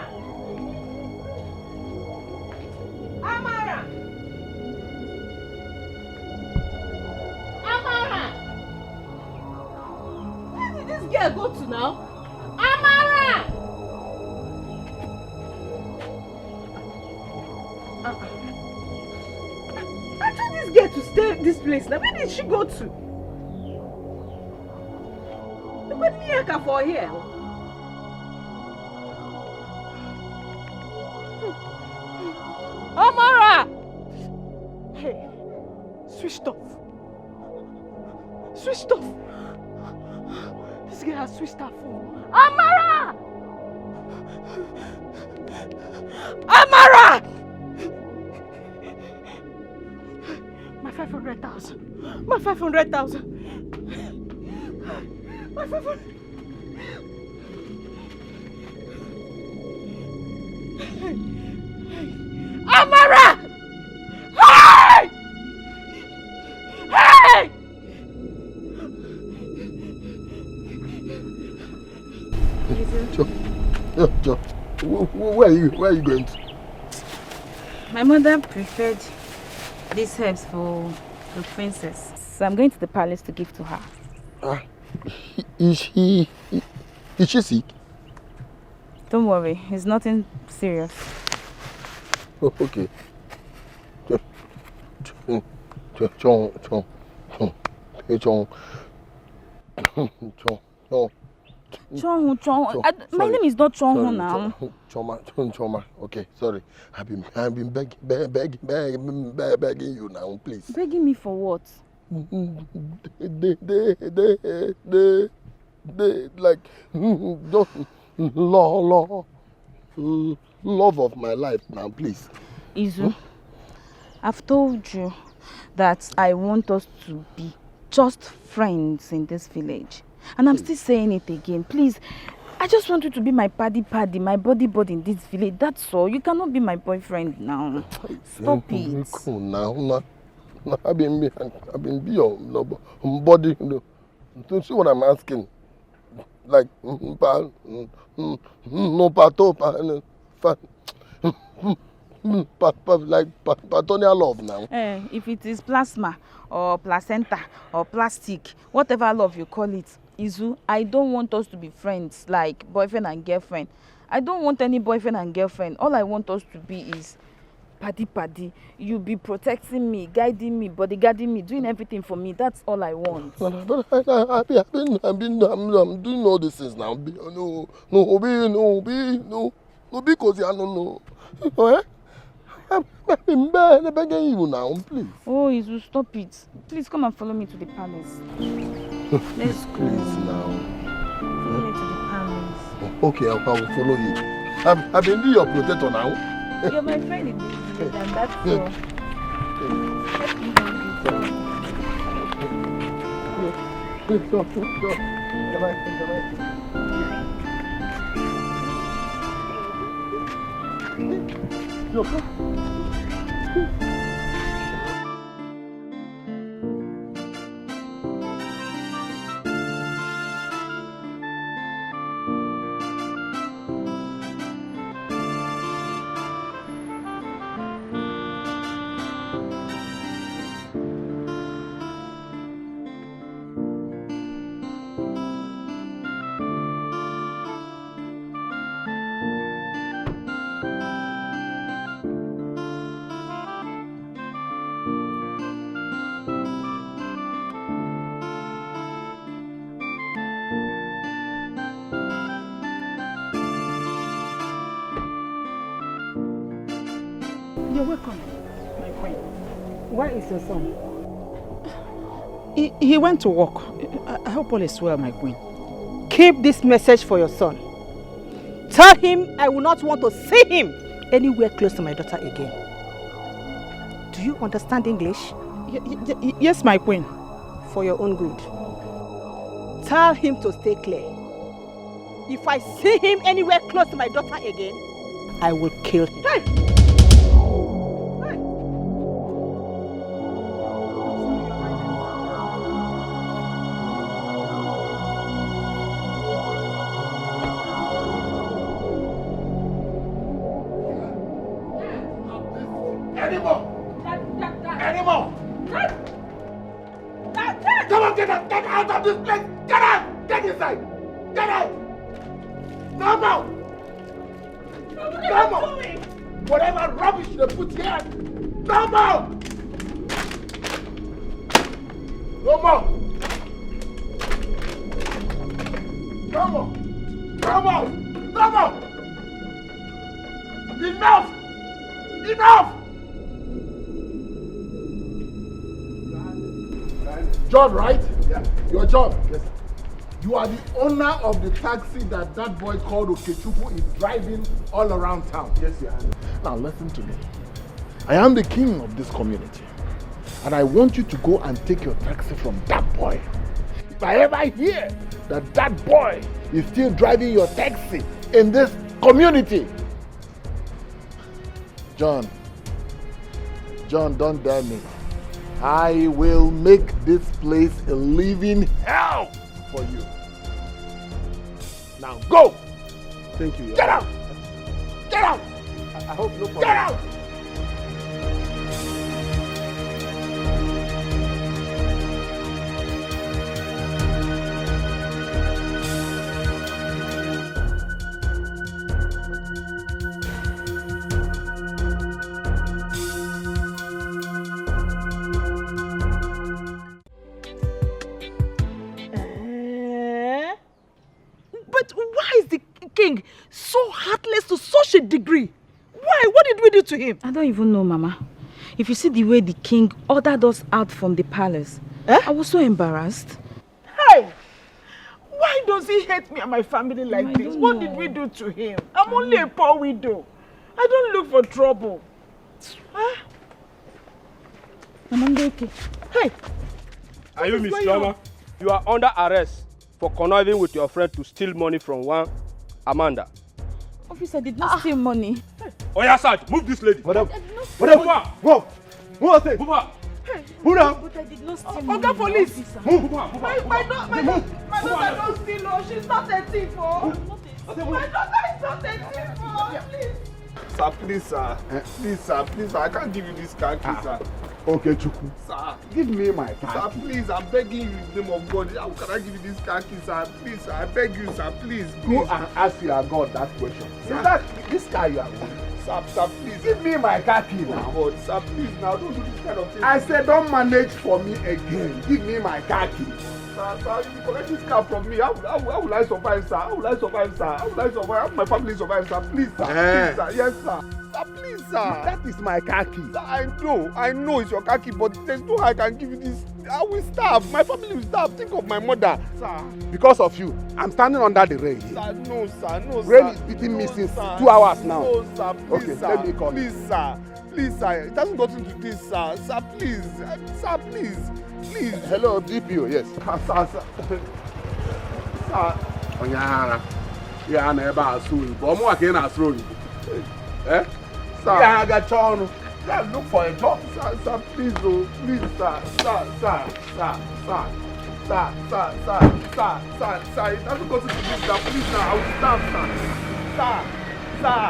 Amara! Amara! Where did this girl go to now? Amara! I told this girl to stay in this place. Now where did she go to? Look at me for here. Amara! Hey, switched off. Switched off. This girl has switched her phone. Amara! Amara! My 500,000. My 500,000. My 500. Amara! Hey! Hey! Joe, where are you going to? My mother preferred these herbs for the princess. So I'm going to the palace to give to her. Is she sick? Don't worry, it's nothing serious. Oh, okay. My name is not Chonhu now. Choma. Okay, sorry. I've been begging you now, please. Begging me for what? They like just love of my life now, please. Izu, I've told you that I want us to be just friends in this village. And I'm still saying it again. Please, I just want you to be my paddy, my body in this village. That's all. You cannot be my boyfriend now. Stop it. Cool now. I've been be your body. Don't see what I'm asking. Like no pato, like paternal love now. If it is plasma or placenta or plastic, whatever love you call it, Izu, I don't want us to be friends like boyfriend and girlfriend. I don't want any boyfriend and girlfriend. All I want us to be is paddy. You be protecting me, guiding me, bodyguarding me, doing everything for me. That's all I want. But I'm doing all these things now. No, because I don't know. I'm begging you now, please. Oh, Izu, stop it. Please come and follow me to the palace. Let's go. Please now. Follow me to the palace. Okay, I will follow you. I've been your protector now. You're my friend in this village, and that's all. You're welcome, my queen. Where is your son? He went to work. I hope all is well, my queen. Keep this message for your son. Tell him I will not want to see him anywhere close to my daughter again. Do you understand English? Yes, my queen. For your own good. Tell him to stay clear. If I see him anywhere close to my daughter again, I will kill him. Hey! Anymore! Come on, get out of this place! Get out! Get inside! Get out! No more! No more! Whatever rubbish they put here, no more! No more! No more! No more! No more! Enough! Enough! John, right? Yeah. Your John. Yes. You are the owner of the taxi that boy called Okechukwu is driving all around town. Yes, you are. Now listen to me. I am the king of this community. And I want you to go and take your taxi from that boy. If I ever hear that boy is still driving your taxi in this community, John, John, don't dare me. I will make this place a living hell for you. Now go! Thank you. Get out! Get out! I hope no problem. Get out! But why is the king so heartless to such a degree? Why? What did we do to him? I don't even know, Mama. If you see the way the king ordered us out from the palace, I was so embarrassed. Hey! Why does he hate me and my family like this? What did we do to him? I'm only a poor widow. I don't look for trouble. Huh? Hey! Are you Miss Chioma? You are under arrest for conniving with your friend to steal money from one Amanda. Officer did not steal money. Oh yeah, Sarge, move this lady. Madam, Move her. Go. Move her. Move her. Move her. But I did not steal money. Oga Police! Move. My daughter don't steal, oh. She's not a thief, oh. My daughter is not a thief, oh. Please. Sir, please, sir. Please, sir. Please, sir. I can't give you this car key, sir. Okay, Chukwu. Sir. Give me my car Sir, key. please, I'm begging you in the name of God. How can I give you this car key, sir? Please, sir. I beg you, sir. Please. Go and ask your God that question. Sir. Is that this car you are wearing? Sir, please. Give me my car key now. Oh God, sir, please, now don't do this kind of thing. I said don't manage for me again. Give me my car key. Sir, you collect this car from me. How will I survive, sir? How will I survive, sir? How will I survive? How will my family survive, sir? Please, sir. Please, sir. Yes, sir. Sir, please, sir. That is my car key. Sir, I know it's your car key, but there's no how I can give you this. I will starve. My family will starve. Think of my mother, sir. Because of you, I'm standing under the rain. Sir, no, sir. No, sir. Rain is beating me since 2 hours now. No, sir. Please, okay, sir. let me call Please, you. sir. Please, sir. It hasn't gotten to this, sir. Sir, please. Sir, please. Please. Hello, DPO. Yes. Sir. Sir. Onyahara. Ya na ebe asu Igbo. Omo ka ị na-asụ Igbo. Eh? Sir. Ya ga chọọnụ. Ya look for a job. Sir, please, oh. Please, sir. Sir. It hasn't gotten to this, sir. Please, sir. I will starve, sir. Sir.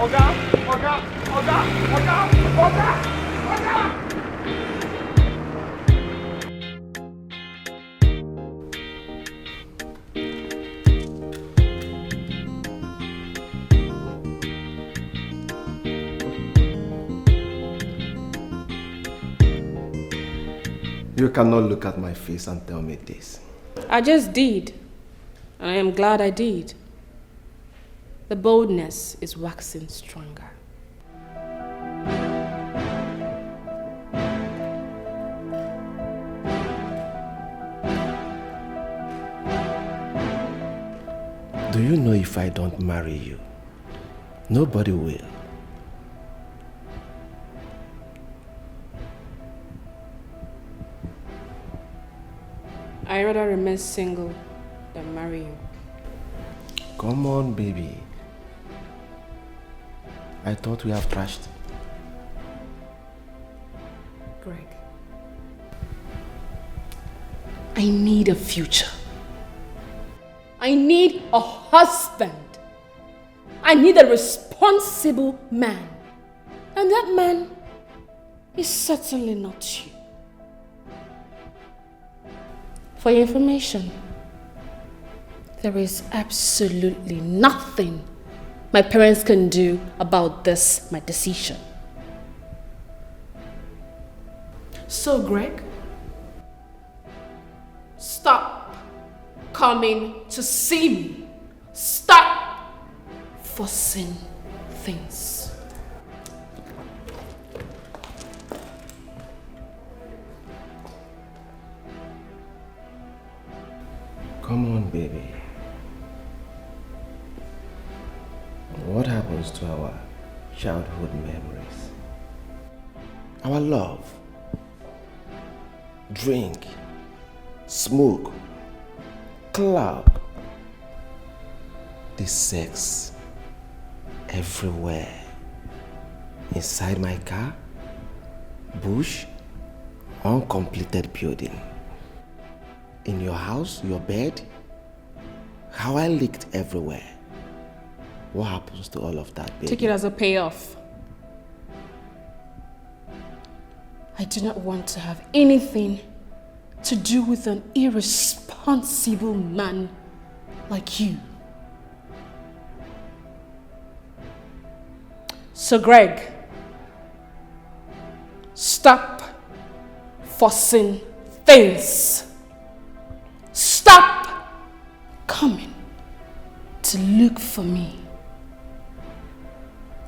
Oga. You cannot look at my face and tell me this. I just did. And I am glad I did. The boldness is waxing stronger. Do you know if I don't marry you, nobody will? I rather remain single than marry you. Come on, baby. I thought we have trashed. Greg, I need a future. I need a husband. I need a responsible man. And that man is certainly not you. For your information, there is absolutely nothing my parents can do about this, my decision. So, Greg, stop coming to see me. Stop forcing things. Come on, baby. What happens to our childhood memories? Our love, drink, smoke, club, the sex everywhere. Inside my car, Bush, uncompleted building. In your house, your bed, how I leaked everywhere. What happens to all of that, baby? Take it as a payoff. I do not want to have anything to do with an irresponsible man like you. So Greg, stop forcing things. Stop coming to look for me.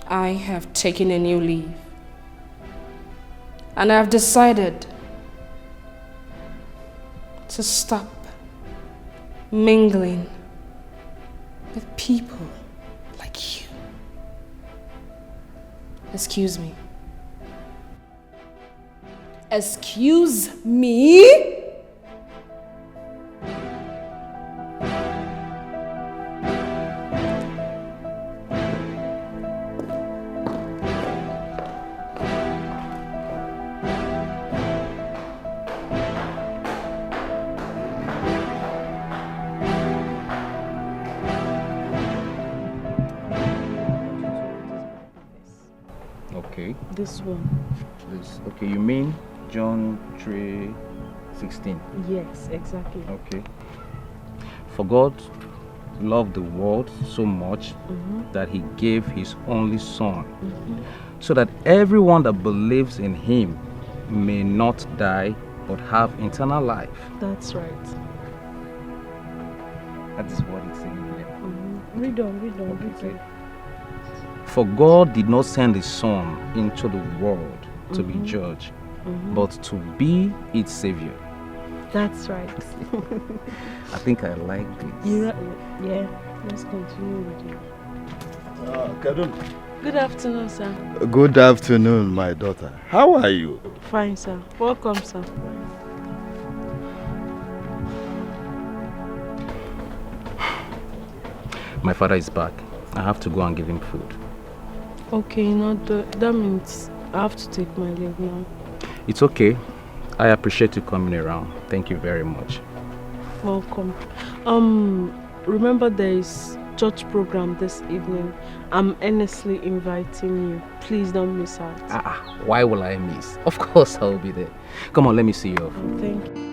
I have taken a new leave. And I've decided to stop mingling with people like you. Excuse me. Excuse me? This one. This. Okay, you mean John 3:16? Yes, exactly. Okay. For God loved the world so much that he gave his only son, so that everyone that believes in him may not die but have eternal life. That's right. That is what it's saying here. Read on, read on, read on. For God did not send his son into the world to be judged, but to be its savior. That's right. I think I like this. You're right. Yeah, let's continue with it. Kadun. Good afternoon, sir. Good afternoon, my daughter. How are you? Fine, sir. Welcome, sir. My father is back. I have to go and give him food. Okay, that means I have to take my leave now. It's okay. I appreciate you coming around. Thank you very much. Welcome. Remember there is church program this evening. I'm earnestly inviting you. Please don't miss out. Why will I miss? Of course I'll be there. Come on, let me see your food. Thank you.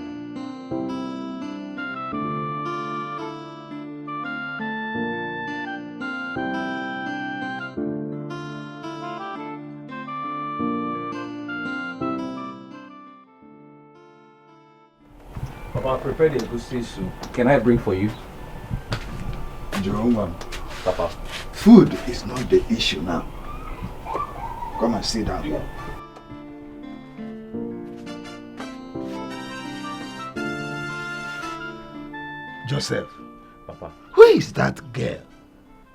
Papa, I prepared a goosey soup. Can I bring for you? Jerome, Papa. Food is not the issue now. Come and sit down. Joseph, Papa. Who is that girl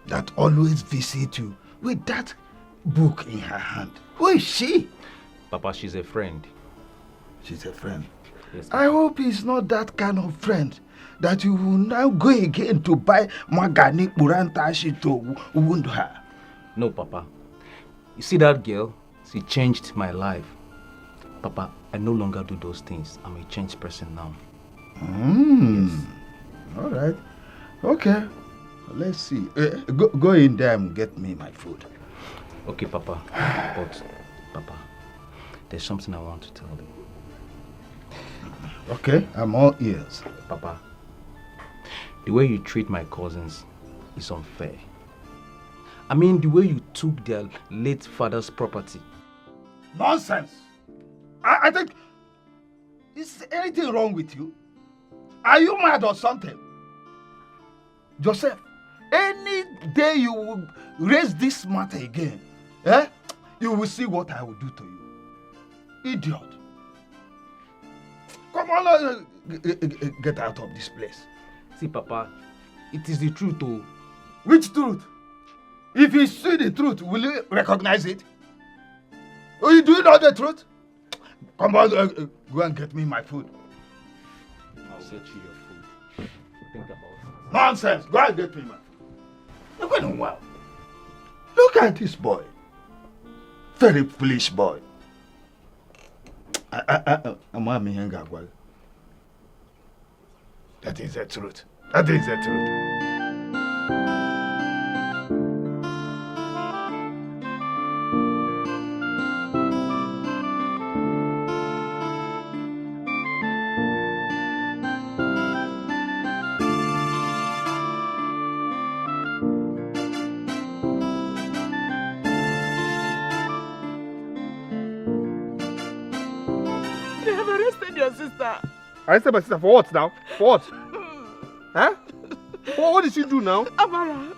that always visits you with that book in her hand? Who is she? Papa, she's a friend. She's a friend. Yes, I hope he's not that kind of friend that you will now go again to buy Magani Burantashi to wound her. No, Papa. You see that girl? She changed my life. Papa, I no longer do those things. I'm a changed person now. Yes. All right. Okay. Let's see. Go in there and get me my food. Okay, Papa. But, Papa, there's something I want to tell you. Okay, I'm all ears. Papa, the way you treat my cousins is unfair. I mean, the way you took their late father's property. Nonsense! I think... Is anything wrong with you? Are you mad or something? Joseph, any day you will raise this matter again, you will see what I will do to you. Idiot. Come on, get out of this place. See, Papa, it is the truth, oh. Which truth? If you see the truth, will you recognize it? Oh, you do know the truth? Come on, go and get me my food. I'll get you your food. Think about it. Nonsense! Go and get me my food. You're going well. Look at this boy. Very foolish boy. That is the truth. That is the truth. They have arrested your sister. Arrested my sister for what now? For what? Huh? What did she do now? Amara,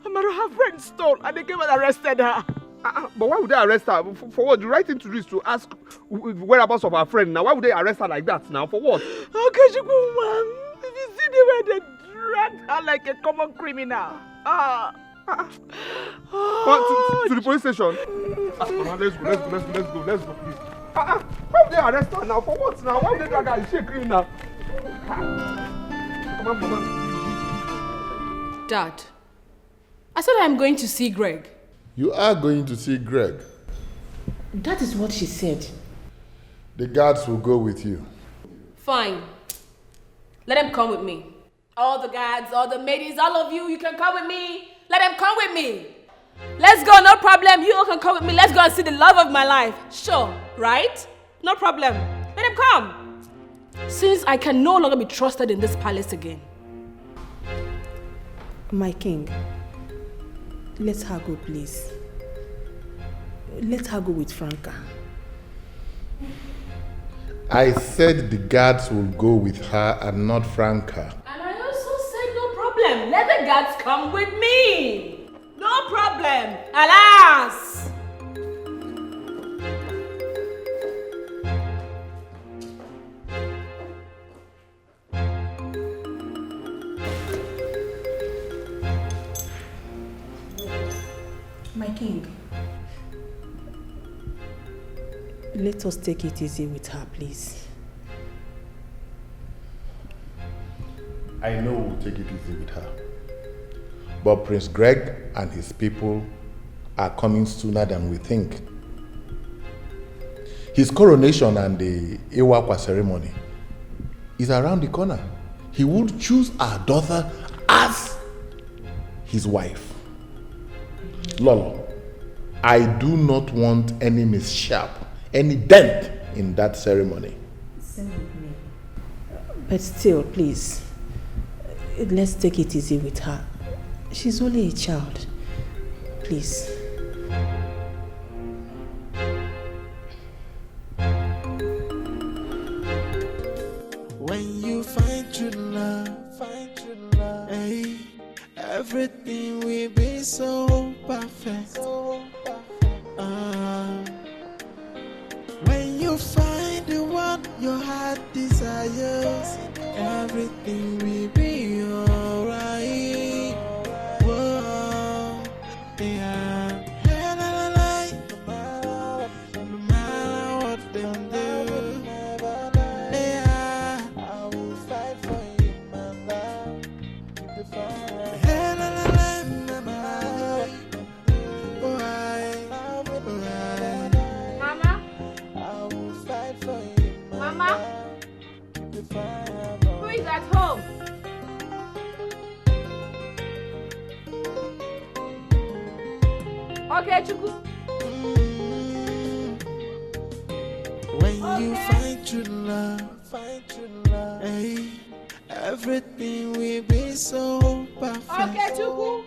her friend stole and they came and arrested her. But why would they arrest her? For what? The right thing to do is to ask whereabouts of her friend. Now, why would they arrest her like that now? For what? Okay, Chukwuma, if you see the way they dragged her like a common criminal. To the police station. Let's go, please. Why would they arrest her now? For what now? Why would they drag her? Is she a criminal? Come on, Mama. Dad, I said I'm going to see Greg. You are going to see Greg. That is what she said. The guards will go with you. Fine. Let them come with me. All the guards, all the ladies, all of you, you can come with me. Let them come with me. Let's go, no problem. You all can come with me. Let's go and see the love of my life. Sure, right? No problem. Let them come. Since I can no longer be trusted in this palace again. My king, let her go, please. Let her go with Franca. I said the guards will go with her and not Franca. And I also said no problem. Let the guards come with me. No problem. Alas! My king, let us take it easy with her, please. I know we'll take it easy with her. But Prince Greg and his people are coming sooner than we think. His coronation and the Iwakwa ceremony is around the corner. He would choose our daughter as his wife. Lolo, I do not want any mishap, any dent in that ceremony. Same with me. But still, please, let's take it easy with her. She's only a child. Please. When you find true love, hey, everything will be so perfect. When you find the one your heart desires, everything will be alright. Whoa, yeah. Hey, la, la, la. No matter what they do, yeah, I will fight for you, my love. Hey, la, la, la, my love. Mama? I will fight for you, Mama? Who is at home? Okay, Chuku. When you find true love, hey, everything will be so perfect. Okay, Chuku.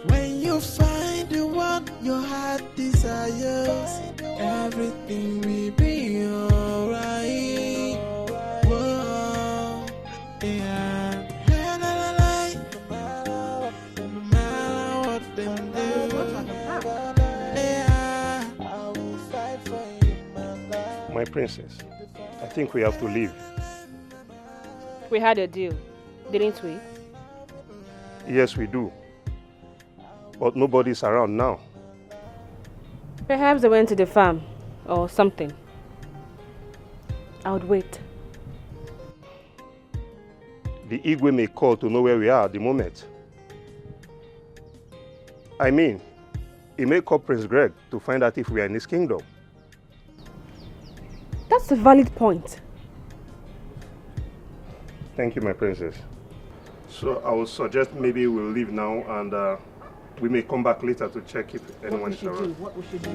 When you find the one your heart desires, everything will be alright. Whoa, yeah. Hey, la, la, la. No matter what they do, yeah, I will fight for you, my love. My princess, I think we have to leave. We had a deal, didn't we? Yes, we do. But nobody's around now. Perhaps they went to the farm or something. I would wait. The Igwe may call to know where we are at the moment. I mean, He may call Prince Greg to find out if we are in his kingdom. That's a valid point. Thank you, my princess. So I would suggest maybe we'll leave now and we may come back later to check if anyone is around. What we should do.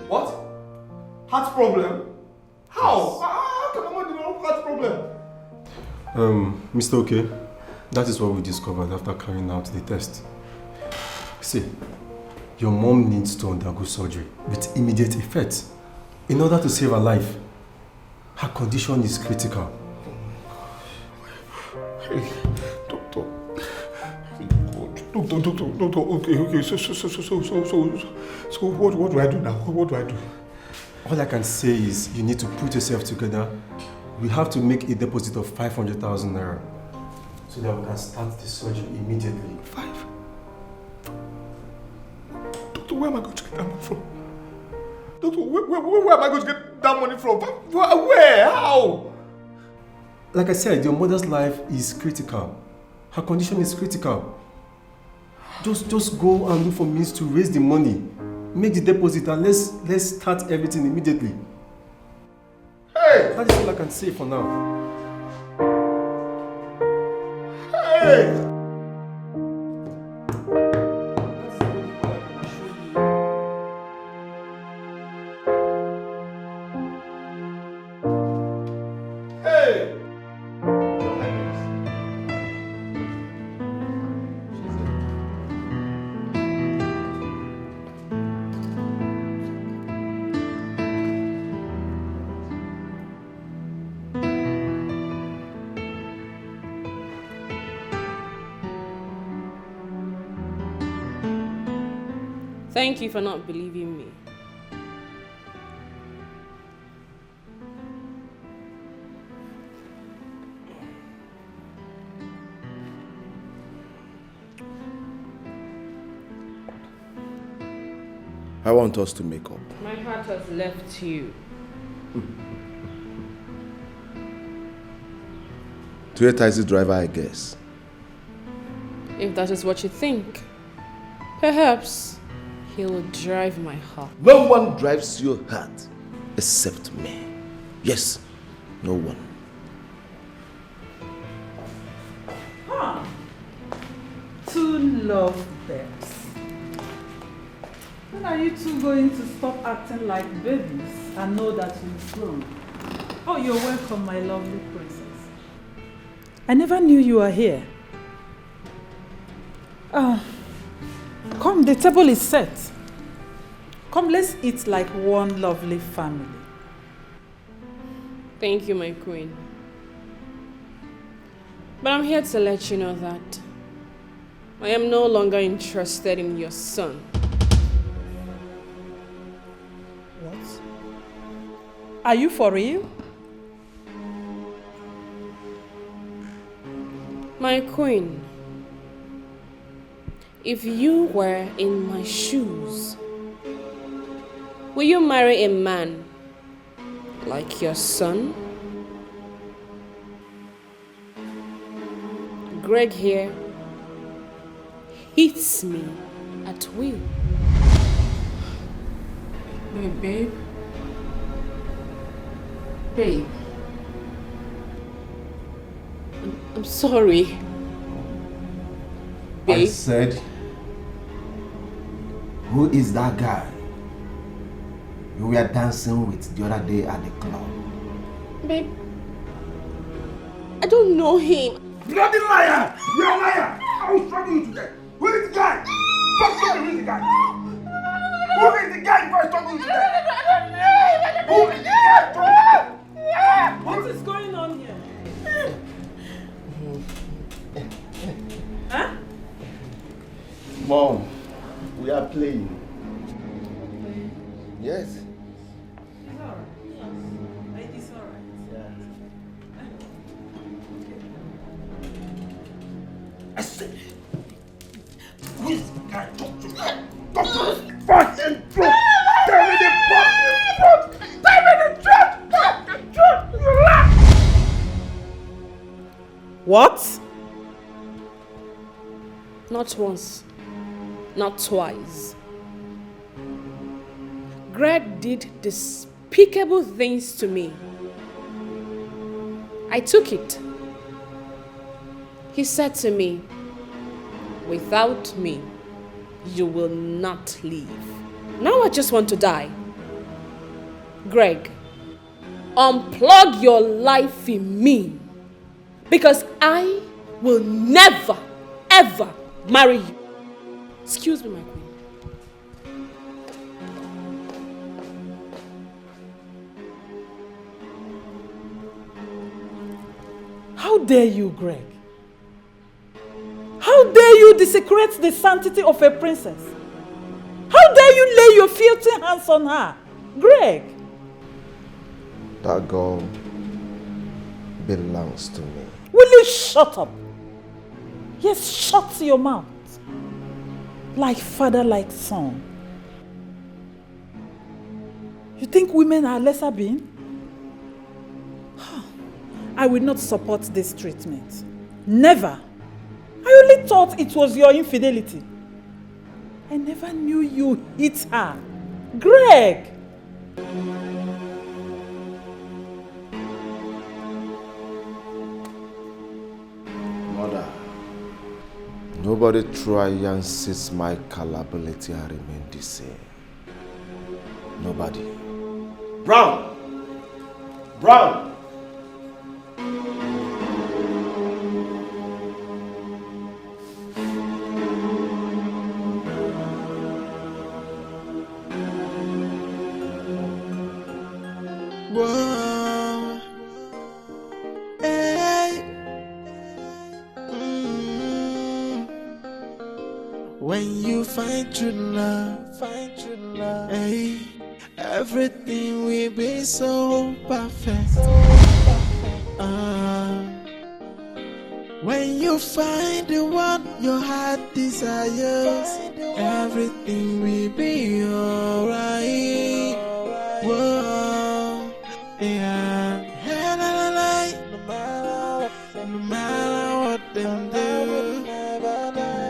What? Heart problem? How? How can a man develop heart problem? Mr. OK, that is what we discovered after carrying out the test. See, your mom needs to undergo surgery with immediate effect in order to save her life. Her condition is critical. Hey, doctor. Doctor, okay. So what do I do now? What do I do? All I can say is you need to put yourself together. We have to make a deposit of 500,000 naira so that we can start the surgery immediately. 5? Doctor, where am I going to get that money from? Doctor, where am I going to get that money from? Where? How? Like I said, your mother's life is critical. Her condition is critical. Just go and look for means to raise the money. Make the deposit and let's start everything immediately. Hey! That is all I can say for now. Hey! Thank you for not believing me. I want us to make up. My heart has left you. To a taxi driver, I guess. If that is what you think, perhaps he will drive my heart. No one drives your heart except me. Yes, no one. Two love birds. When are you two going to stop acting like babies and know that you've grown? Oh, you're welcome, my lovely princess. I never knew you were here. Come, the table is set. Come, let's eat like one lovely family. Thank you, my queen. But I'm here to let you know that I am no longer interested in your son. What? Are you for real? My queen, if you were in my shoes, will you marry a man like your son? Greg here hits me at will. Babe. Babe. I'm sorry. Babe. I said, who is that guy you were dancing with the other day at the club? Babe, I don't know him. Bloody liar! You're a liar! I will struggle you to death. Who is the guy? Talk to me, who is the guy? Who is the guy before I struggle you to death? Who is the guy? What is going on here? Huh? Mom, we are playing. Yes. It's alright. It's alright. I said, who is the guy? Talk to me. Talk to me. Fucking truth. Tell me the fucking truth. Tell me the What? Not once, not twice. Greg did despicable things to me. I took it. He said to me, "Without me, you will not leave." Now I just want to die. Greg, unplug your life in me, because I will never, ever marry you. Excuse me, my queen. How dare you, Greg? How dare you desecrate the sanctity of a princess? How dare you lay your filthy hands on her? Greg! That girl belongs to me. Will you shut up? Yes, shut your mouth. Like father, like son. You think women are lesser being? I will not support this treatment. Never. I only thought it was your infidelity. I never knew you hit her. Greg! Mother, nobody try and seize my culpability and remain the same. Nobody. Brown! Brown! Whoa. Hey. When you find true love, hey, everything will be so perfect. When you find the one your heart desires, everything will be alright. Whoa, yeah. No matter what them do,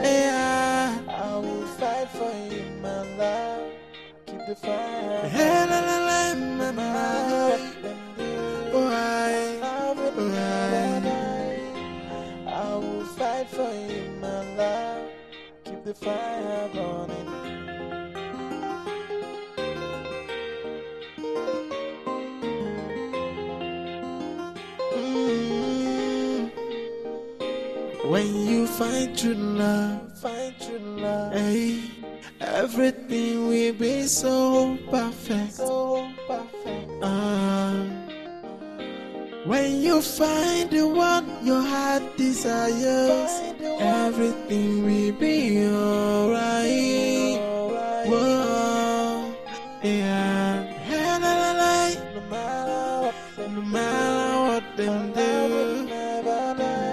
yeah, I will fight for you, my love. Keep the fire. I will fight for you, my love. Keep the fire burning. When you find true love, hey, everything will be so perfect. When you find the one your heart desires, everything will be alright. Whoa, yeah. No matter what them do,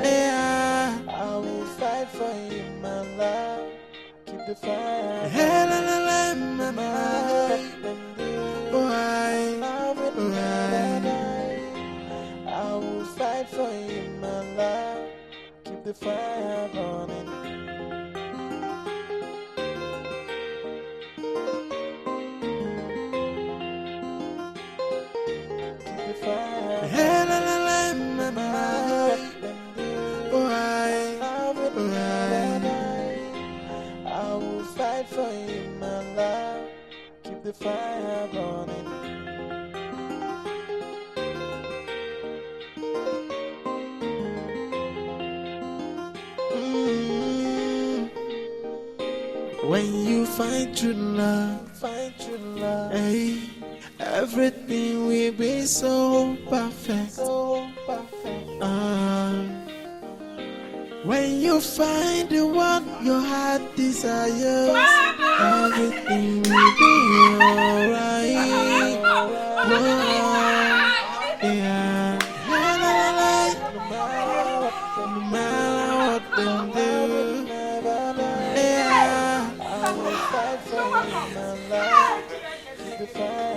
yeah, I will fight for you, my love. Keep the fire. I will fight for you, my love. Keep the fire burning. Keep the fire. I will fight for you, my love. Keep the fire burning. When you find true love, hey, everything will be so perfect. When you find the one your heart desires, everything will be alright. Whoa, yeah. No matter what them do, yeah, I will fight for you, my love. Keep the fire.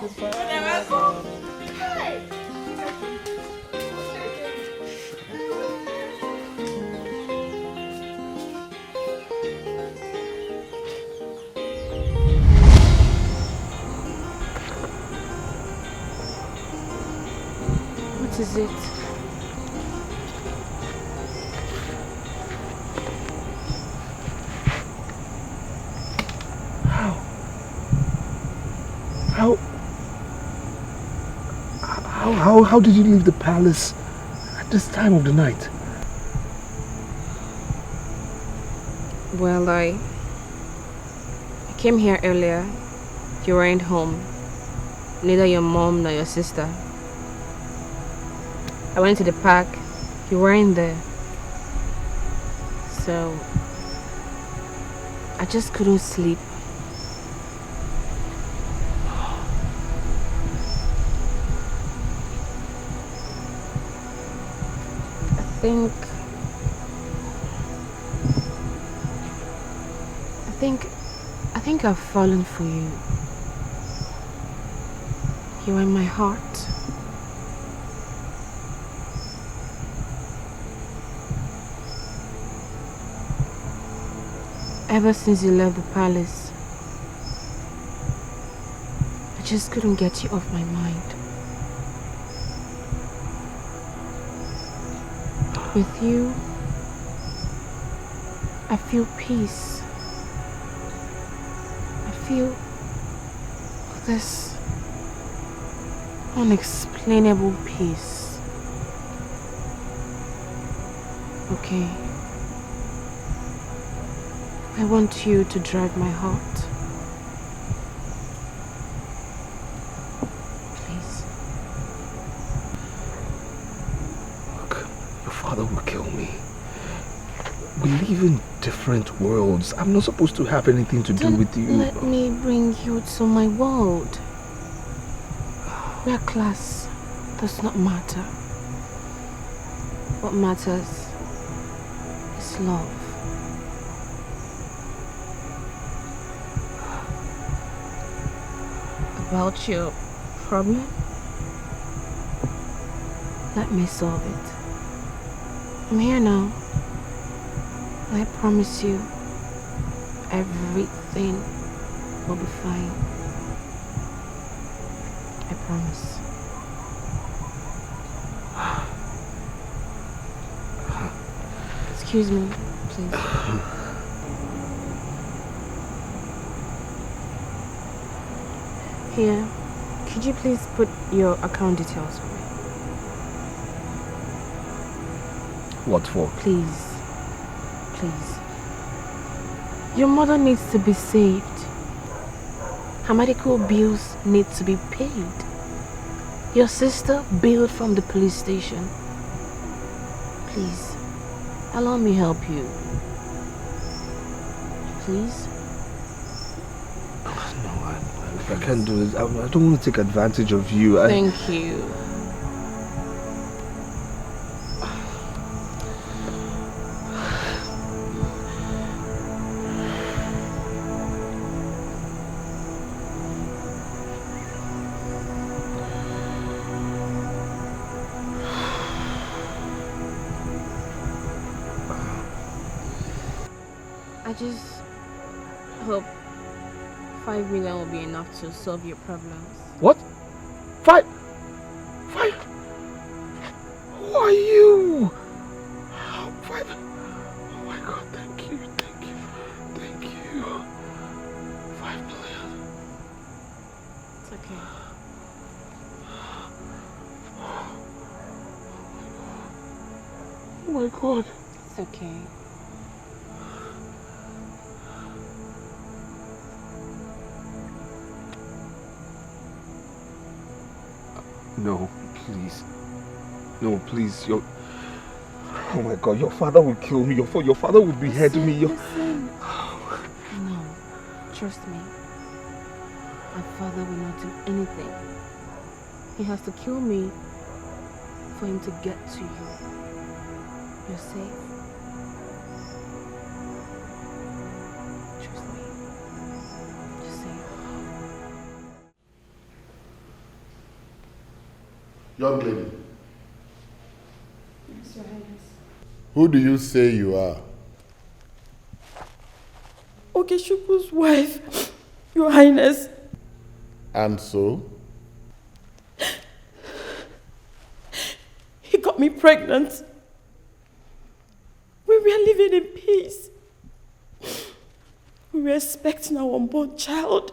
What is it? How did you leave the palace at this time of the night? Well, I came here earlier. You weren't home. Neither your mom nor your sister. I went to the park. You weren't there. So I just couldn't sleep. I think I've fallen for you. You are in my heart. Ever since you left the palace, I just couldn't get you off my mind. With you, I feel peace. I feel this unexplainable peace. Okay. I want you to drive my heart. Please. Look, your father will kill me. We live in different worlds. I'm not supposed to have anything to do with you. Let me bring you to my world. Where class does not matter. What matters is love. About your problem? Let me solve it. I'm here now. I promise you, everything will be fine. I promise. Excuse me, please. Here, could you please put your account details for me? What for? Please. Please. Your mother needs to be saved. Her medical bills need to be paid. Your sister bailed from the police station. Please, allow me help you. Please? I can't do this. I don't want to take advantage of you. Thank you. I just hope 5 million will be enough to solve your problems. What? 5? Who are you? 5? Oh my God, thank you. 5 million. It's okay. Oh my God. It's okay. No, please. No, please. Oh my God, your father will kill me. Your father will behead me. Listen. No, trust me. My father will not do anything. He has to kill me for him to get to you. You're safe. Trust me. You're safe. Young lady. Yes, Your Highness. Who do you say you are? Okechukwu wife, Your Highness. And so? He got me pregnant. We were living in peace. We were expecting our unborn child.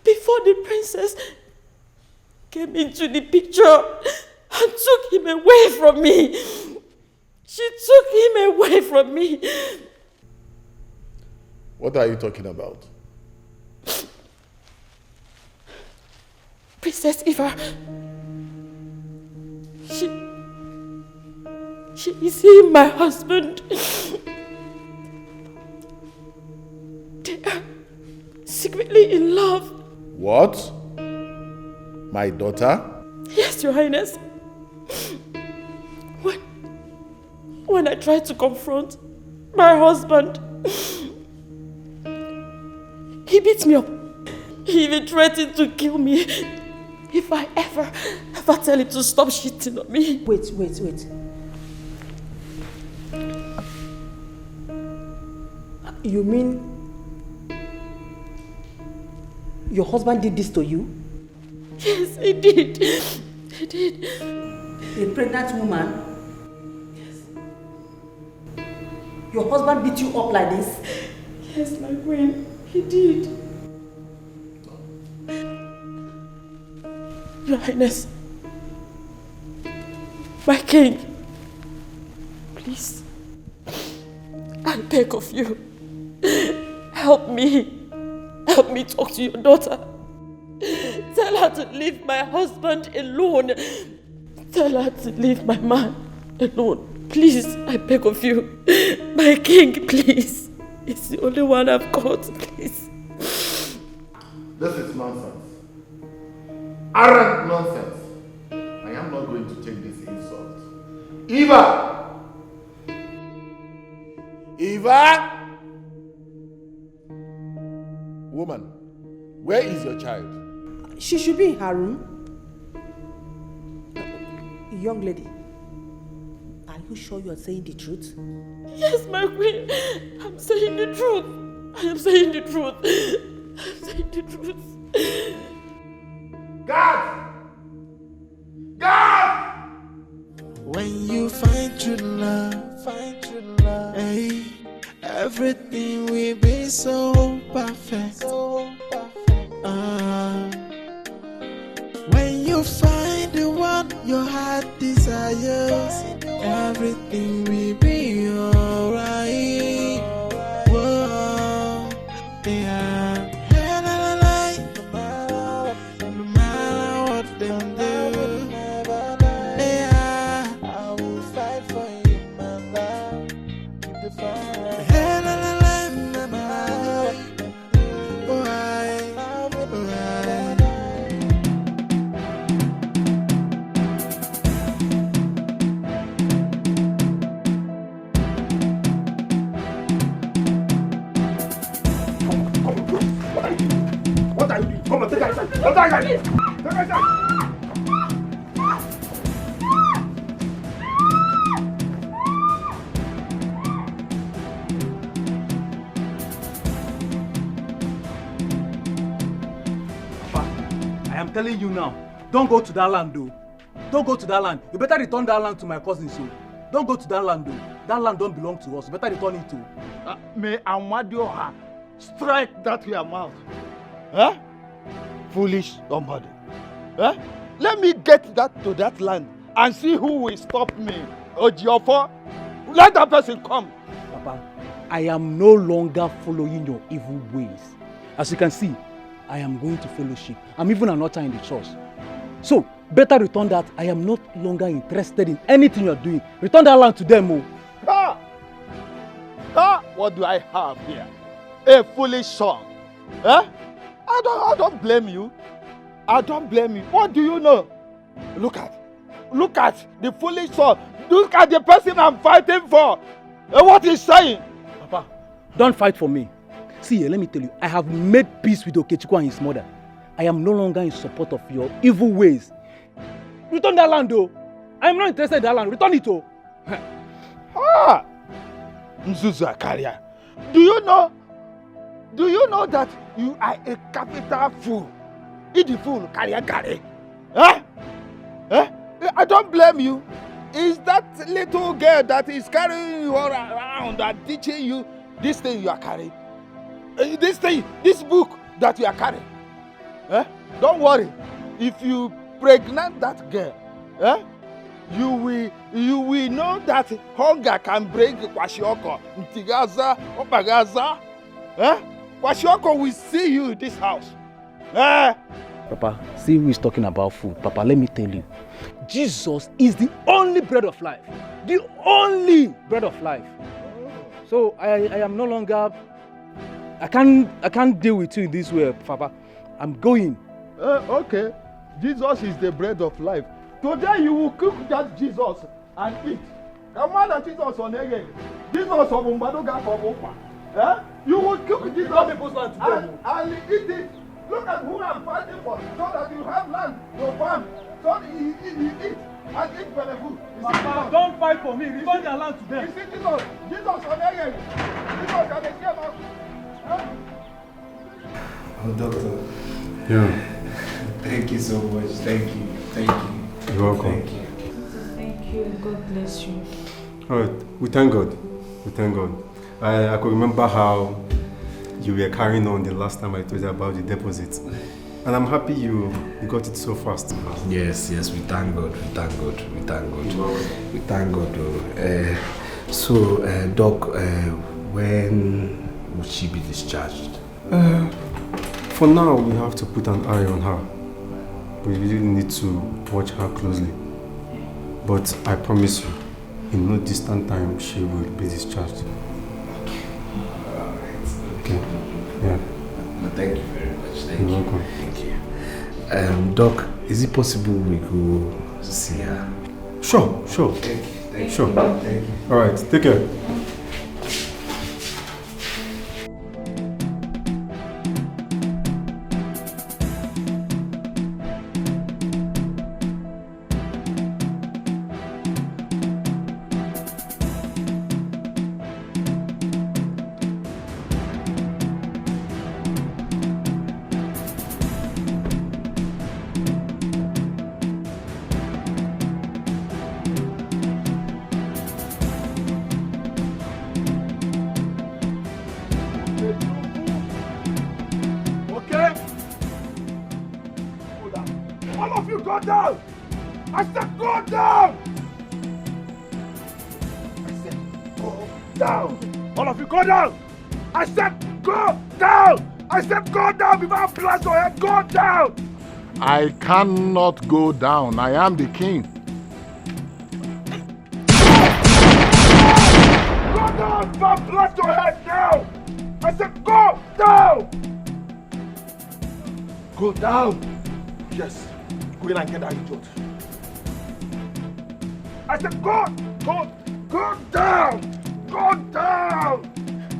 Before the princess came into the picture and took him away from me. She took him away from me. What are you talking about? Princess Eva, she is he my husband. They are secretly in love. What? My daughter? Yes, Your Highness. When I tried to confront my husband, he beat me up. He even threatened to kill me if I ever tell him to stop cheating on me. Wait. You mean your husband did this to you? Yes, he did. He did. A pregnant woman? Your husband beat you up like this? Yes, my queen. He did. Your Highness. My king. Please. I beg of you. Help me. Help me talk to your daughter. Tell her to leave my husband alone. Tell her to leave my man alone. Please, I beg of you. My king, please. It's the only one I've got, please. This is nonsense. Arrant nonsense. I am not going to take this insult. Eva! Eva! Woman, where is your child? She should be in her room. Young lady, are you sure you are saying the truth? Yes, my queen. I'm saying the truth. I am saying the truth. I'm saying the truth. God! God! When you find true love, hey, everything will be so perfect. When you find the one your heart desires, everything will be alright. Whoa, yeah. Hey, la, la, la. No matter what they do, yeah, I will fight for you, my love. Keep the fire. Hey, la, la, la, my love. What are you doing? Come on, take her inside. Take her inside. Take her inside. I am telling you now, don't go to that land though. Don't go to that land. You better return that land to my cousin so. Don't go to that land though. That land don't belong to us. You better return it to. May Amadioha strike that your mouth. Huh? Foolish somebody. Huh? Let me get to that land and see who will stop me. Ojiofo, let that person come. Papa, I am no longer following your evil ways. As you can see, I am going to fellowship. I'm even an altar in the church. So, better return that. I am not longer interested in anything you are doing. Return that land to them, oh. What do I have here? A foolish son. Huh? I don't blame you. I don't blame you. What do you know? Look at the foolish son. Look at the person I'm fighting for. What he's saying. Papa, don't fight for me. See, let me tell you, I have made peace with Okechukwu and his mother. I am no longer in support of your evil ways. Return that land, though. I am not interested in that land. Return it, though. Ah! Nzuzu Akaria, do you know that you are a capital fool? Idi fool, Kari. Huh? Huh? I don't blame you. Is that little girl that is carrying you around and teaching you this thing you are carrying? This book that you are carrying? Eh? Don't worry. If you pregnant that girl, you will know that hunger can bring kwashiorkor, ntigaza, opagaza. Kwashiorkor will see you in this house. Papa, see who is talking about food. Papa, let me tell you. Jesus is the only bread of life. The only bread of life. So I am no longer... I can't deal with you in this way, Papa. I'm going. Okay. Jesus is the bread of life. Today you will cook that Jesus and eat. Come on, Jesus on again. Jesus of Umbadoga for Opa. You will cook Jesus and eat it. Look at who I'm fighting for, so that you have land to farm, so that you eat and eat for the food. Papa, don't fight for me. Return your land to them. You see Jesus on again. Jesus can escape us. Oh, doctor. Yeah. Thank you so much. Thank you. You're welcome. Thank you. Thank you. God bless you. Alright, we thank God. I could remember how you were carrying on the last time I told you about the deposit. And I'm happy you got it so fast. Yes, we thank God. We thank God. Doc, when will she be discharged? For now, we have to put an eye on her. We really need to watch her closely. But I promise you, in no distant time, she will be discharged. Okay. Yeah. Thank you very much. You're welcome. Thank you. Doc, is it possible we go see her? Sure. Thank you. All right, take care. I cannot go down. I am the king. Go down! Blast your head down! I said go down! Go down! Yes. Go in and get that idiot. I said go down! Go down!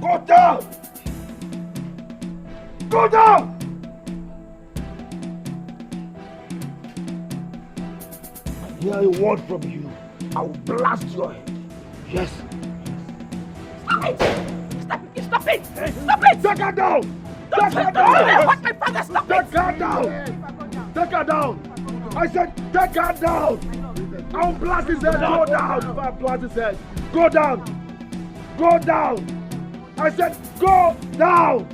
Go down! Go down! I hear a word from you, I will blast your head. Yes. Stop it! Stop it! Take her down! Take her down! What my father, stop Take her down! Take her down! I said take her down! I will blast his head. Go down! If I blast his head. Go down! Go down! I said go down!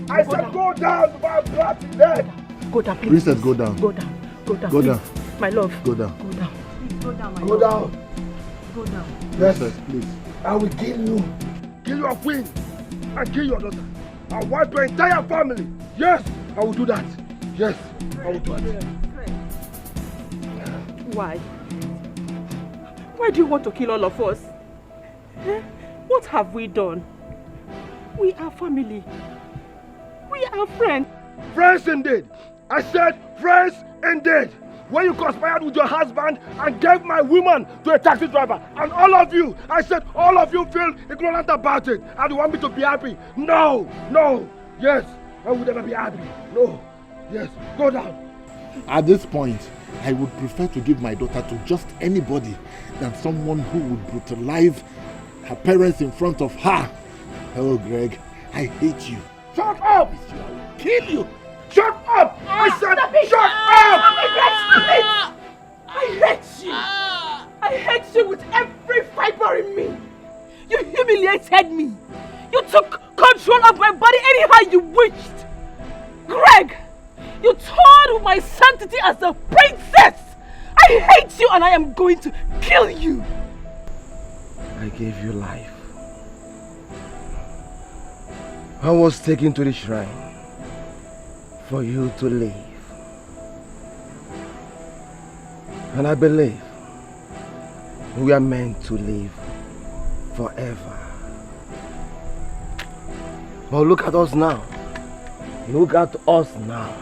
I said go down if I blast his head! Go down, please. Princess, go down. Go down. Go please. down. My love. Go down. Go down. Go down, my Go love. down! Go down. Yes, Princess, please. I will kill you. Kill your queen. And kill your daughter. I'll wipe your entire family. Yes, I will do that. Yes, I will do it. Why? Why do you want to kill all of us? What have we done? We are family. We are friends. Friends indeed. I said friends indeed. When you conspired with your husband and gave my woman to a taxi driver, and all of you, I said all of you feel ignorant about it and you want me to be happy. No. Yes, I would never be happy. No. Yes, go down. At this point, I would prefer to give my daughter to just anybody than someone who would brutalize her parents in front of her. Oh, Greg, I hate you. Shut up! I will kill you. Shut up! I said shut up! I hate you! I hate you with every fiber in me! You humiliated me! You took control of my body anyhow you wished! Greg! You toyed with my sanctity as a princess! I hate you and I am going to kill you! I gave you life. I was taken to the shrine for you to live. And I believe we are meant to live forever. But look at us now. Look at us now.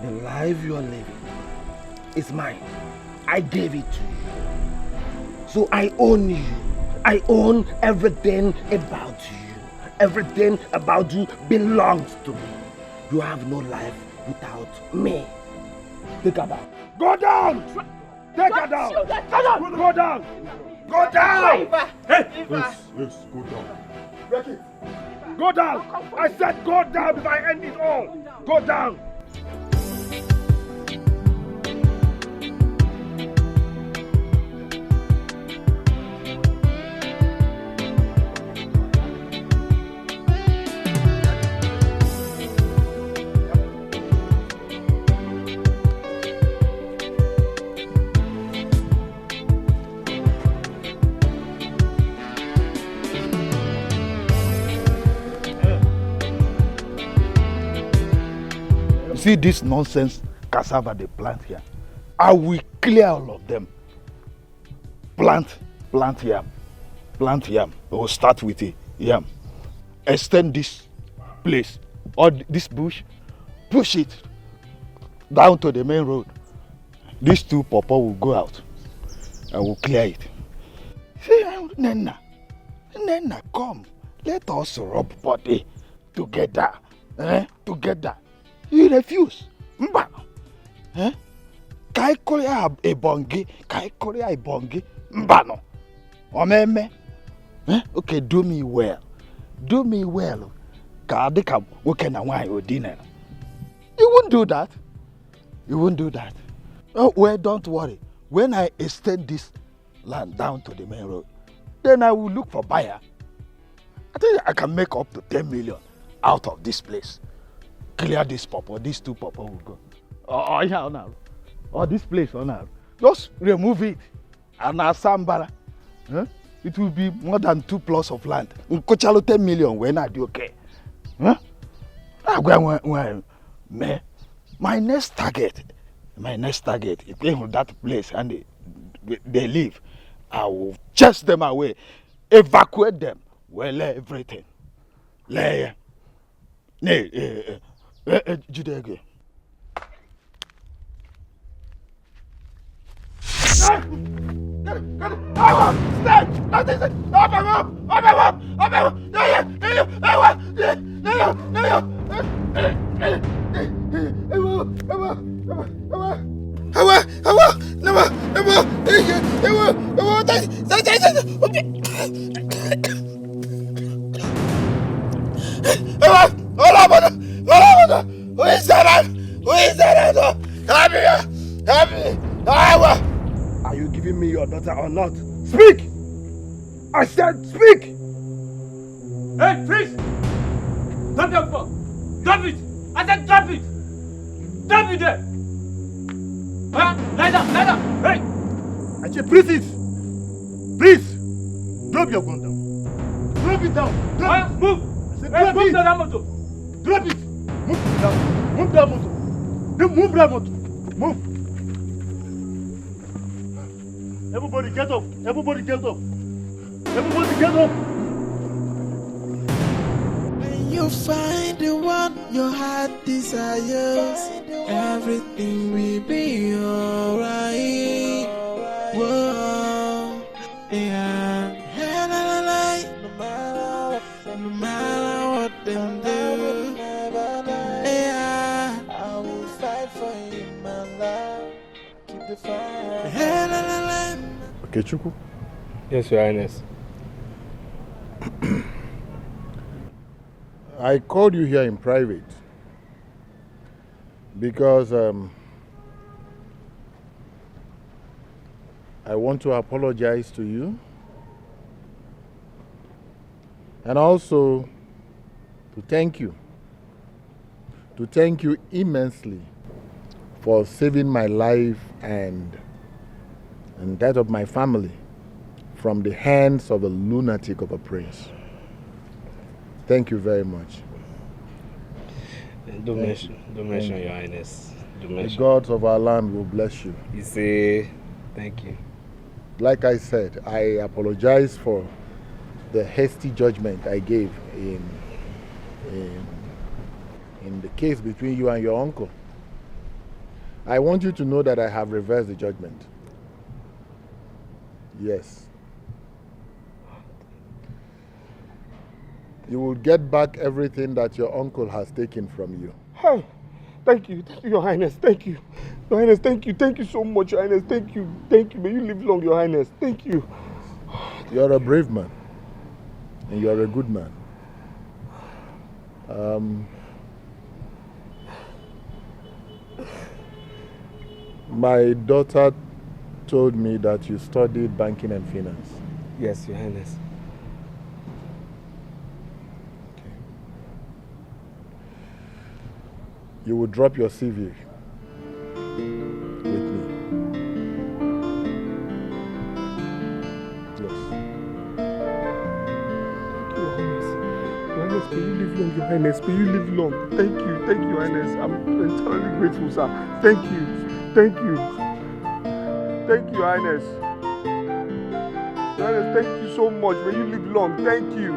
The life you are living is mine. I gave it to you. So I own you. I own everything about you. Everything about you belongs to me. You have no life without me. Take her down. Go down! Take her down! Go down! Go down! Hey! Yes, go down. Go down! I said go down before I end it all! Go down! See this nonsense cassava they plant here. I will clear all of them. Plant yam. Plant yam. We will start with a yam. Extend this place or this bush. Push it down to the main road. These two pawpaw will go out. I will clear it. See, Nena, come. Let us rub body together. Together. You refuse. Mba. Kai korea ebongi. Mba no. Omeme. Okay, do me well. Do me well. Ka adika woke na nwanyi odina. You won't do that. You won't do that. Oh, well, don't worry. When I extend this land down to the main road, then I will look for buyer. I think I can make up to 10 million out of this place. Clear this pawpaw, these two pawpaw will go. Yeah, now. Or this place, now. Just remove it. And Asambara. It will be more than 2 plots of land. Unkochalo 10 million when I do okay. My next target, if they have that place and they leave, I will chase them away, evacuate them, well, everything. Judege. Who is that? Help me! Are you giving me your daughter or not? Speak! I said speak! Hey, freeze! Drop your phone! Drop it! I said drop it! Drop it there! Lie down! Hey! I said please! Drop your gun down! Drop it down! Drop it! Move! I said Hey, drop move it! that motor! Drop it! Move that motor! Move that motor! Move! Everybody get up! Everybody get up! Everybody get up! When you find the one your heart desires, everything will be alright. Whoa, yeah. No matter what them do, yeah. Okechuku? Yes, Your Highness. I called you here in private because I want to apologize to you and also to thank you. To thank you immensely for saving my life and that of my family from the hands of a lunatic of a prince. Thank you very much. Don't mention, Your Highness. The gods of our land will bless you. You say, thank you. Like I said, I apologize for the hasty judgment I gave in the case between you and your uncle. I want you to know that I have reversed the judgment. Yes. You will get back everything that your uncle has taken from you. Hey, thank you, Your Highness, thank you. Your Highness, thank you so much, Your Highness, thank you. May you live long, Your Highness, thank you. You're a brave man, and you're a good man. My daughter told me that you studied banking and finance. Yes, Your Highness. You will drop your CV with me. Yes. Your Highness, may you live long, Your Highness, may you live long. Thank you, Your Highness. I'm entirely grateful, sir. Thank you, Your Highness. Your Highness, thank you so much. May you live long. Thank you.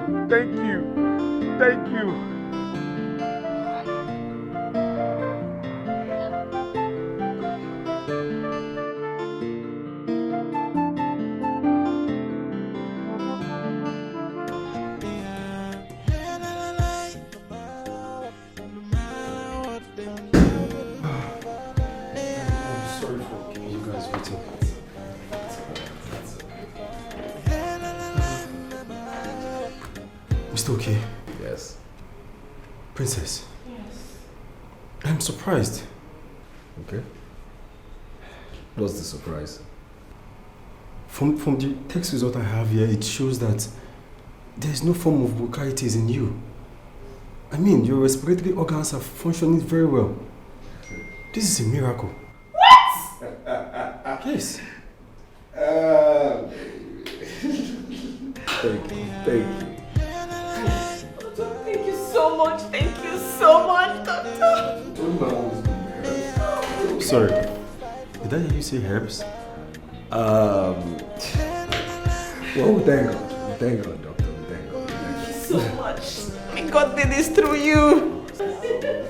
Okay. Yes. Princess. Yes. I'm surprised. Okay. What's the surprise? From the text result I have here, it shows that there's no form of bronchitis in you. I mean, your respiratory organs are functioning very well. This is a miracle. What? Yes. Thank you. Thank you so much. Thank you so much, Doctor. Sorry. Did I hear you say herbs? Well, thank God. Thank God, Doctor. Thank God. Thank you so much. God did this through you. Thank you, Doctor.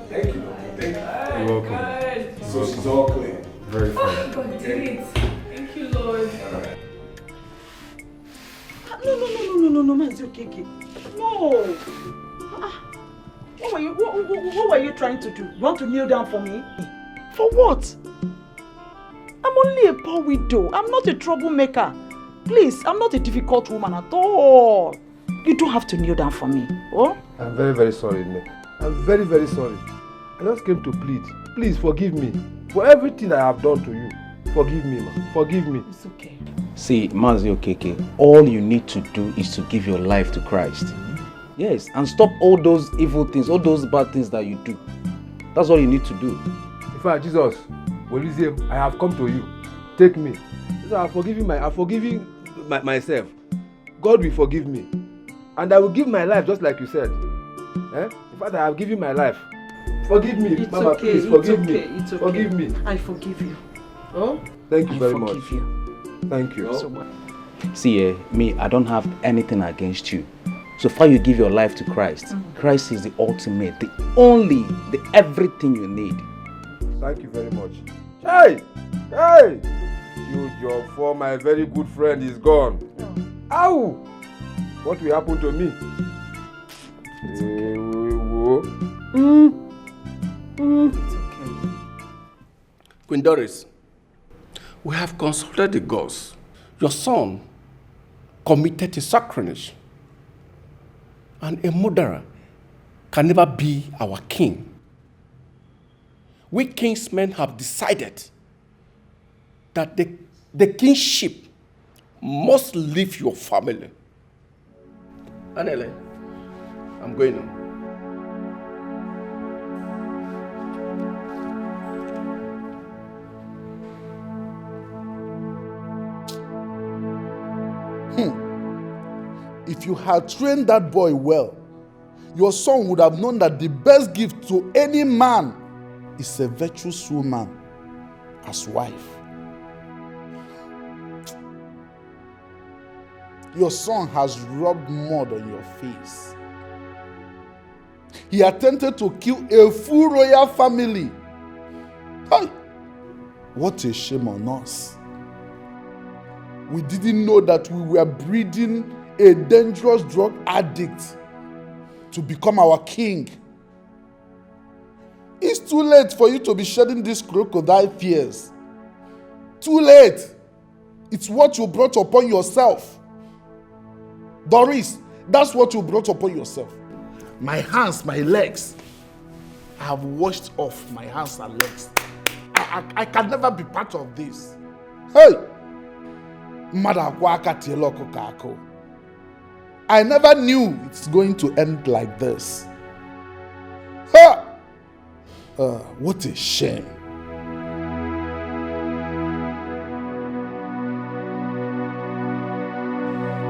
Thank you. You're welcome. So it's all clear. Very fine. Oh, God did it. Thank you, Lord. No, Mazukeke. No. What were you trying to do? You want to kneel down for me? For what? I'm only a poor widow. I'm not a troublemaker. Please, I'm not a difficult woman at all. You don't have to kneel down for me. Oh? I'm very, very sorry, Nick. I'm very, very sorry. I just came to plead. Please forgive me for everything I have done to you. Forgive me, man. Forgive me. It's okay. See, Mazi Okeke, all you need to do is to give your life to Christ. Yes, and stop all those evil things, all those bad things that you do. That's all you need to do. In fact, Jesus, I have come to you. Take me. I'm forgiving myself. God will forgive me. And I will give my life just like you said. In fact, I have given my life. Forgive me, it's Mama, okay, please, forgive me. It's okay. Forgive me. I forgive you. Oh? Thank you very much. I forgive you. Thank you. So much. See, me, I don't have anything against you. So far you give your life to Christ. Christ is the ultimate, the only, the everything you need. Thank you very much. Hey! Hey! You, your for my very good friend is gone. Ow! What will happen to me? It's okay. It's okay. Queen Doris, we have consulted the gods Your son committed a sacrilege. And a murderer can never be our king. We kingsmen have decided that the kingship must leave your family. Anele, I'm going now. If you had trained that boy well, your son would have known that the best gift to any man is a virtuous woman as wife. Your son has rubbed mud on your face. He attempted to kill a full royal family. Hey, what a shame on us. We didn't know that we were breeding a dangerous drug addict to become our king. It's too late for you to be shedding these crocodile tears. Too late. It's what you brought upon yourself. Doris, that's what you brought upon yourself. My hands, my legs. I have washed off my hands and legs. I can never be part of this. Hey! I never knew it's going to end like this. Ha! What a shame.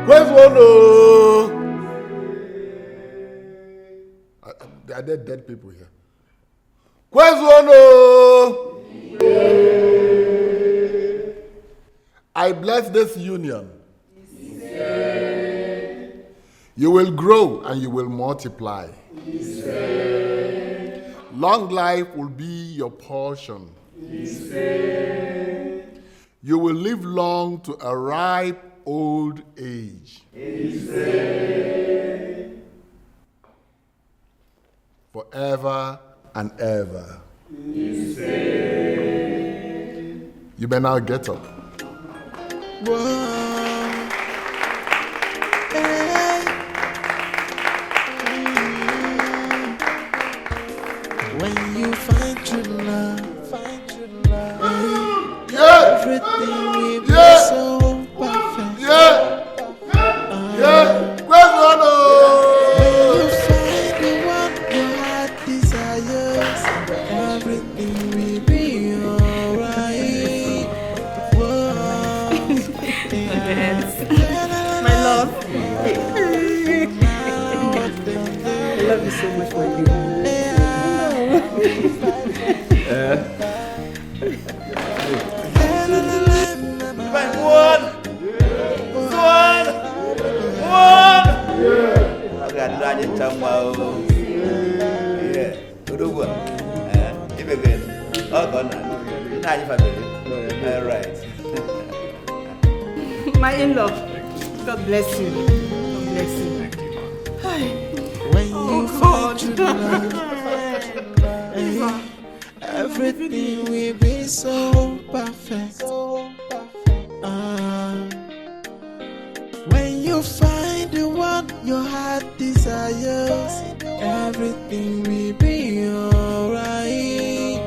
Where's one? There are dead people here. Where's one? I bless this union. You will grow and you will multiply. Long life will be your portion. You will live long to a ripe old age. Forever and ever. You may now get up. When you find true love, everything will be so perfect. When you find the one your heart desires, everything will be alright. My love. I love you so much, my baby. My in-law, God bless you. God bless you. When you find true love, everything will be so perfect. When you find the one your heart desires, everything will be alright.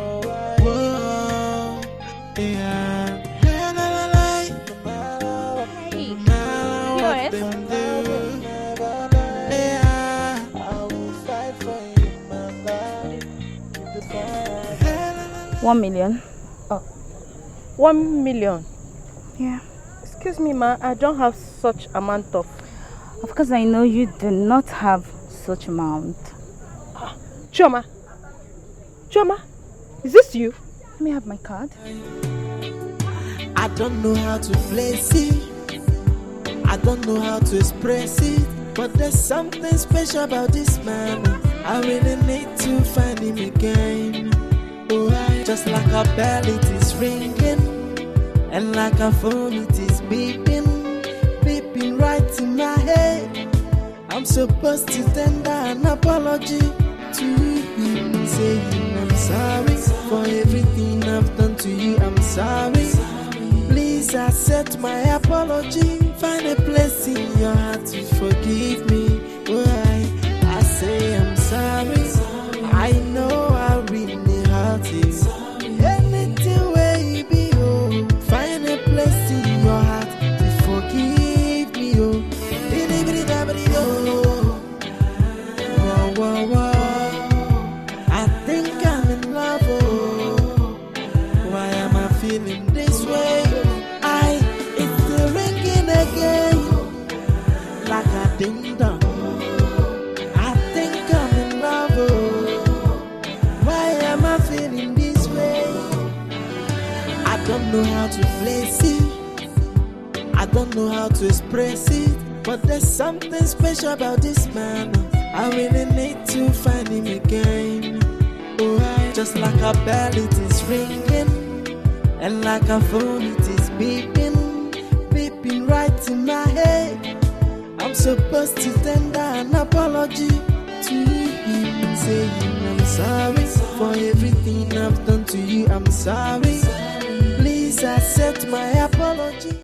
Whoa, yeah. $1 million. Oh, 1 million. Yeah. Excuse me, ma. I don't have such amount of. Of course, I know you do not have such amount. Chioma, is this you? Let me have my card. I don't know how to place it. I don't know how to express it. But there's something special about this man. I really need to find him again. Oh, just like a bell it is ringing, and like a phone it is beeping, beeping right in my head. I'm supposed to tender an apology to him, saying I'm sorry for everything I've done to you. I'm sorry. Please accept my apology. apology. Find a place in your heart to forgive me. Why? I say I'm sorry. I know I really hurt you. Anything where you be, oh, find a place in your heart to forgive me, oh. Whoa, whoa, whoa. I think I'm in love, oh. Why am I feeling this way? It's still ringing again, like a ding dong. I think I'm in love, oh. Why am I feeling this way? I don't know how to place it. I don't know how to express it. But there's something special about this man. I really need to find him again. Oh, just like a bell it is ringing, and like a phone it is beeping, beeping right in my head. I'm supposed to stand